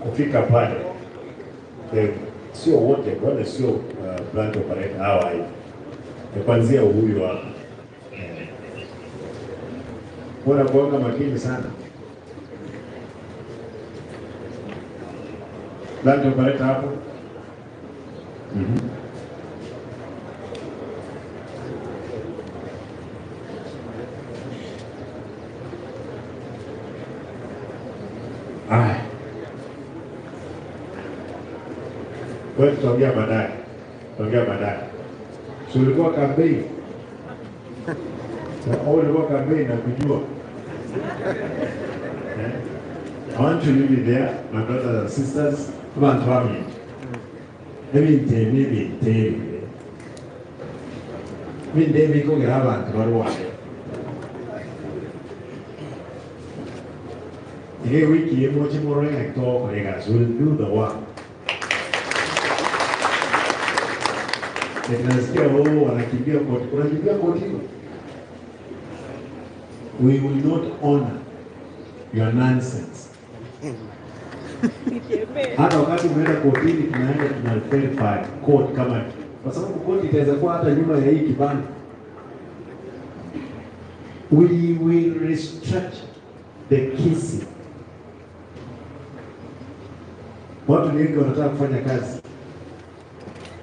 kufika pale sio wote, wale sio plant operator hawa hivi. Kuanzia huyu hapa. Bora kuanga makini sana. Plant operator hapo. Wewe tutaongea baadaye. Tutaongea baadaye. So ulikuwa kampeni. Au ulikuwa kampeni na kujua. I want to leave it there, my brothers and sisters, come and family. Mimi ko graba barua. Ile wiki moja moro ya to colegas will do the work. Tunasikia wanakimbia koti. Unakimbia koti. We will not honor your nonsense. Hata wakati umeenda kotini tunaenda verify court kama kwa sababu koti itaweza kuwa hata nyuma ya hii kibanda. We will restrict the kissing. Watu wengi wanataka kufanya kazi.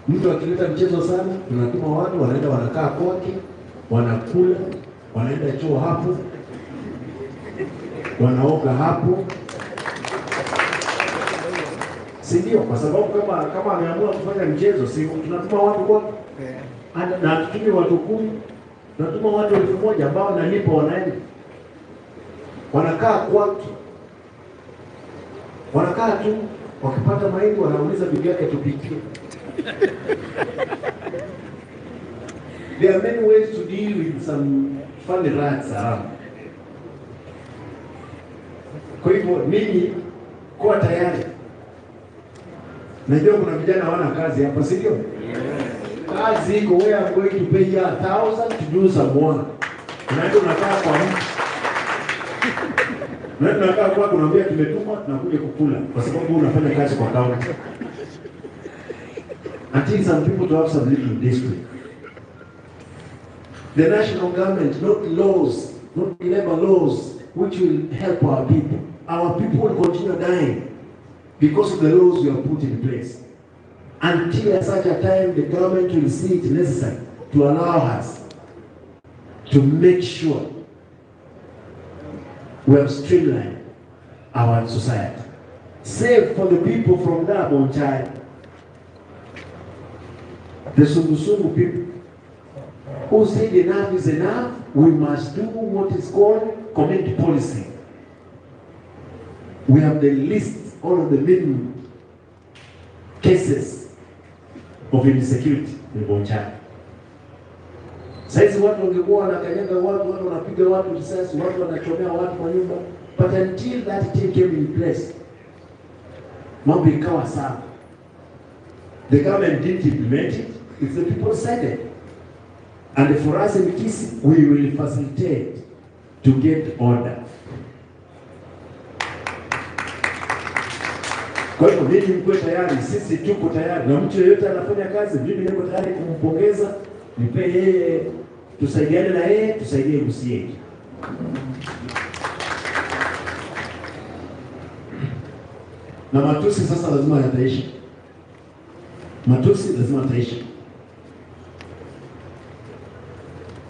Mtu akileta mchezo sana, tunatuma watu wanaenda wanakaa kwake, wanakula, wanaenda choo hapo, wanaoga hapo. Si ndio? Kwa sababu kama ameamua kufanya mchezo, si tunatuma watu kwake. Na tutumi watu 10, tunatuma watu 1000 ambao nalipo wanaenda. Wanakaa kwake. Wanakaa tu, wakipata mahindi wanauliza bibi yake tupikie. There are many ways to deal with some funny rats around. Kwa hivyo mimi kwa tayari. Najua kuna vijana hawana kazi hapa, si ndio? Kazi iko, where I'm going to pay you 1,000 to do some work. Unaenda unakaa kwa mtu. Unakaa kwa kunaambia tumetuma tunakuja kukula kwa sababu unafanya kazi kwa county. Until some people to have some little discipline. The national government, not laws, not labor laws, which will help our people. Our people will continue dying because of the laws we have put in place. Until at such a time, the government will see it necessary to allow us to make sure we have streamlined our society. Save for the people from that on child. The Sungusungu people who said enough is enough, we must do what is called community policy. We have the list, all of the minimum cases of insecurity in Bonchari. Saizi watu wangekuwa wanakanyaga watu wanapiga watu risasi, watu wanachomea watu kwa nyumba. But until that thing came in place, mambo ikawa sawa. The government didn't implement it, it's the people said it. And for us in Gusii, we will facilitate to get order. Kwa hivyo mimi mko tayari, sisi tuko tayari, na mtu yeyote anafanya kazi, mimi niko tayari kumpongeza, nipe yeye, tusaidiane na yeye, tusaidie Gusii yetu. Na matusi sasa lazima yataisha. Matusi lazima yataisha.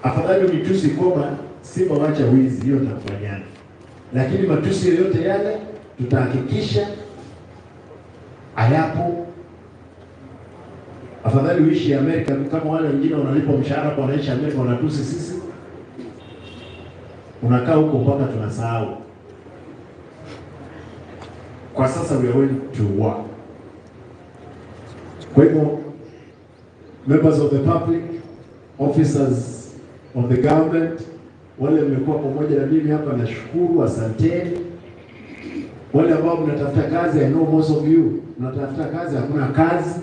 Afadhali unitusi kwamba Simba wacha wizi, hiyo tutakubaliana. Lakini matusi yoyote yale tutahakikisha hayapo. Afadhali uishi Amerika kama wale wengine wanalipa mshahara kwa wanaishi Amerika wanatusi sisi. Unakaa huko mpaka tunasahau. Kwa sasa we are going to work. Kwa hivyo members of the public, officers of the government, wale mmekuwa pamoja na mimi hapa, nashukuru, asanteni. Wale ambao mnatafuta kazi, I know most of you mnatafuta kazi, hakuna kazi.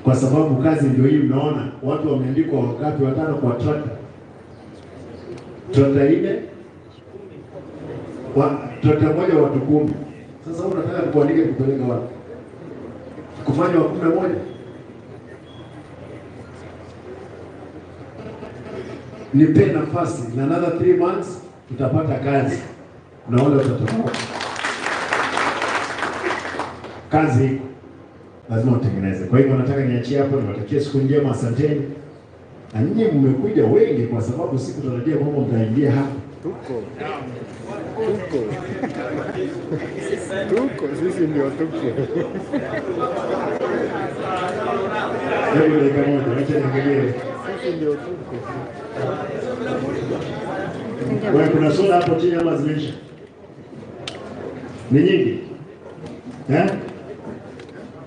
Kwa sababu kazi ndio hii, mnaona watu wameandikwa wakati 5 kwa tractor. Tractor ile tractor moja watu 10. Sasa unataka kuandika kupeleka wapi? Kufanya wa 11? Nipe nafasi na another 3 months tutapata kazi na wale watatoka. Kazi iko, lazima utengeneze. Kwa hivyo nataka niachie hapo, niwatakie siku njema, asanteni. Na nyinyi mmekuja wengi kwa sababu sikutarajia kwamba mtaingia hapa. Tuko sisi ndio tuko. Hebu dakika moja, acha niangalie. Sisi ndio tuko. Wewe kuna soda hapo chini ama zimeisha? Ni nyingi?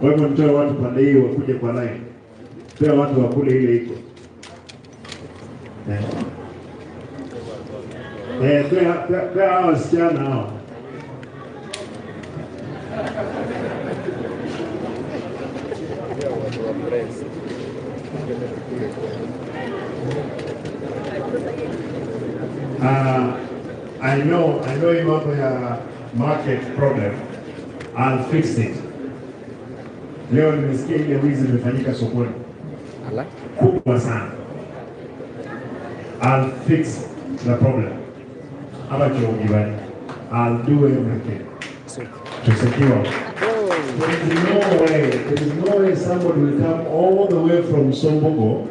Kwa hivyo nitoe watu pande hiyo wakuje kwa line. Pia watu wakule ile iko. Pia hao wasichana hao. I know hii mambo ya market problem. I'll fix it. Leo nimesikia ile wizi imefanyika sokoni. Kubwa sana. I'll fix the problem. I'll do everything to secure. There is no way somebody will come all the way from Sombogo,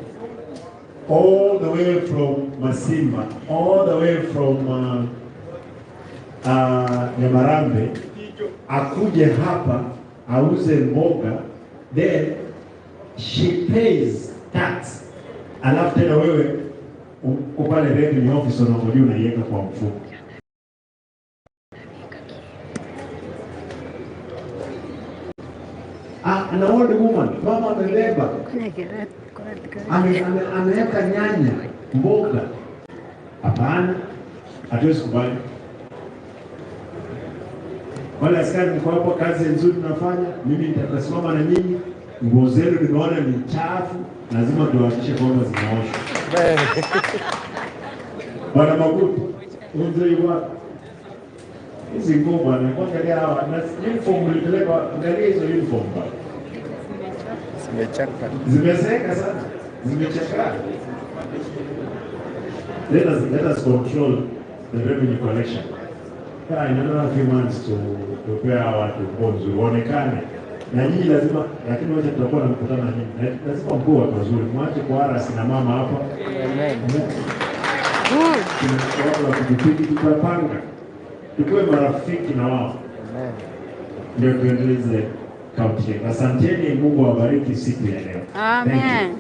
all the way from Masimba, all the way from Nyamarambe, akuje hapa, auze mboga, then she pays tax. Alafu tena wewe upale revenue officer unangojea unaiweka kwa mfuko. An old woman, mama amebeba, ameweka nyanya, mboga. Hapana, hatuwezi kubali. Wale askari mko hapo, kazi nzuri tunafanya, mimi nitasimama na nyinyi. Nguo zenu nimeona ni chafu, lazima tuhakikishe kwamba zinaoshwa. Bwana Mogotu, unzee wapi? Hizi nguo bwana, kuangalia hawa na uniform ulipeleka, angalia hizo uniform bwana. Zimechaka. Zimezeka sana. Zimechaka. Let us control the revenue collection. In another few months to prepare watu bonzo waonekane. Na nyinyi lazima, lakini wote tutakuwa na mkutano na nyinyi. Lazima mkuu watu wazuri. Mwache kwa Arasi na mama hapa. Amen. Tutapanga. Tukue marafiki na wao. Amen. Ndio tuendeleze kaunti. Asanteni, Mungu awabariki siku ya leo. Amen.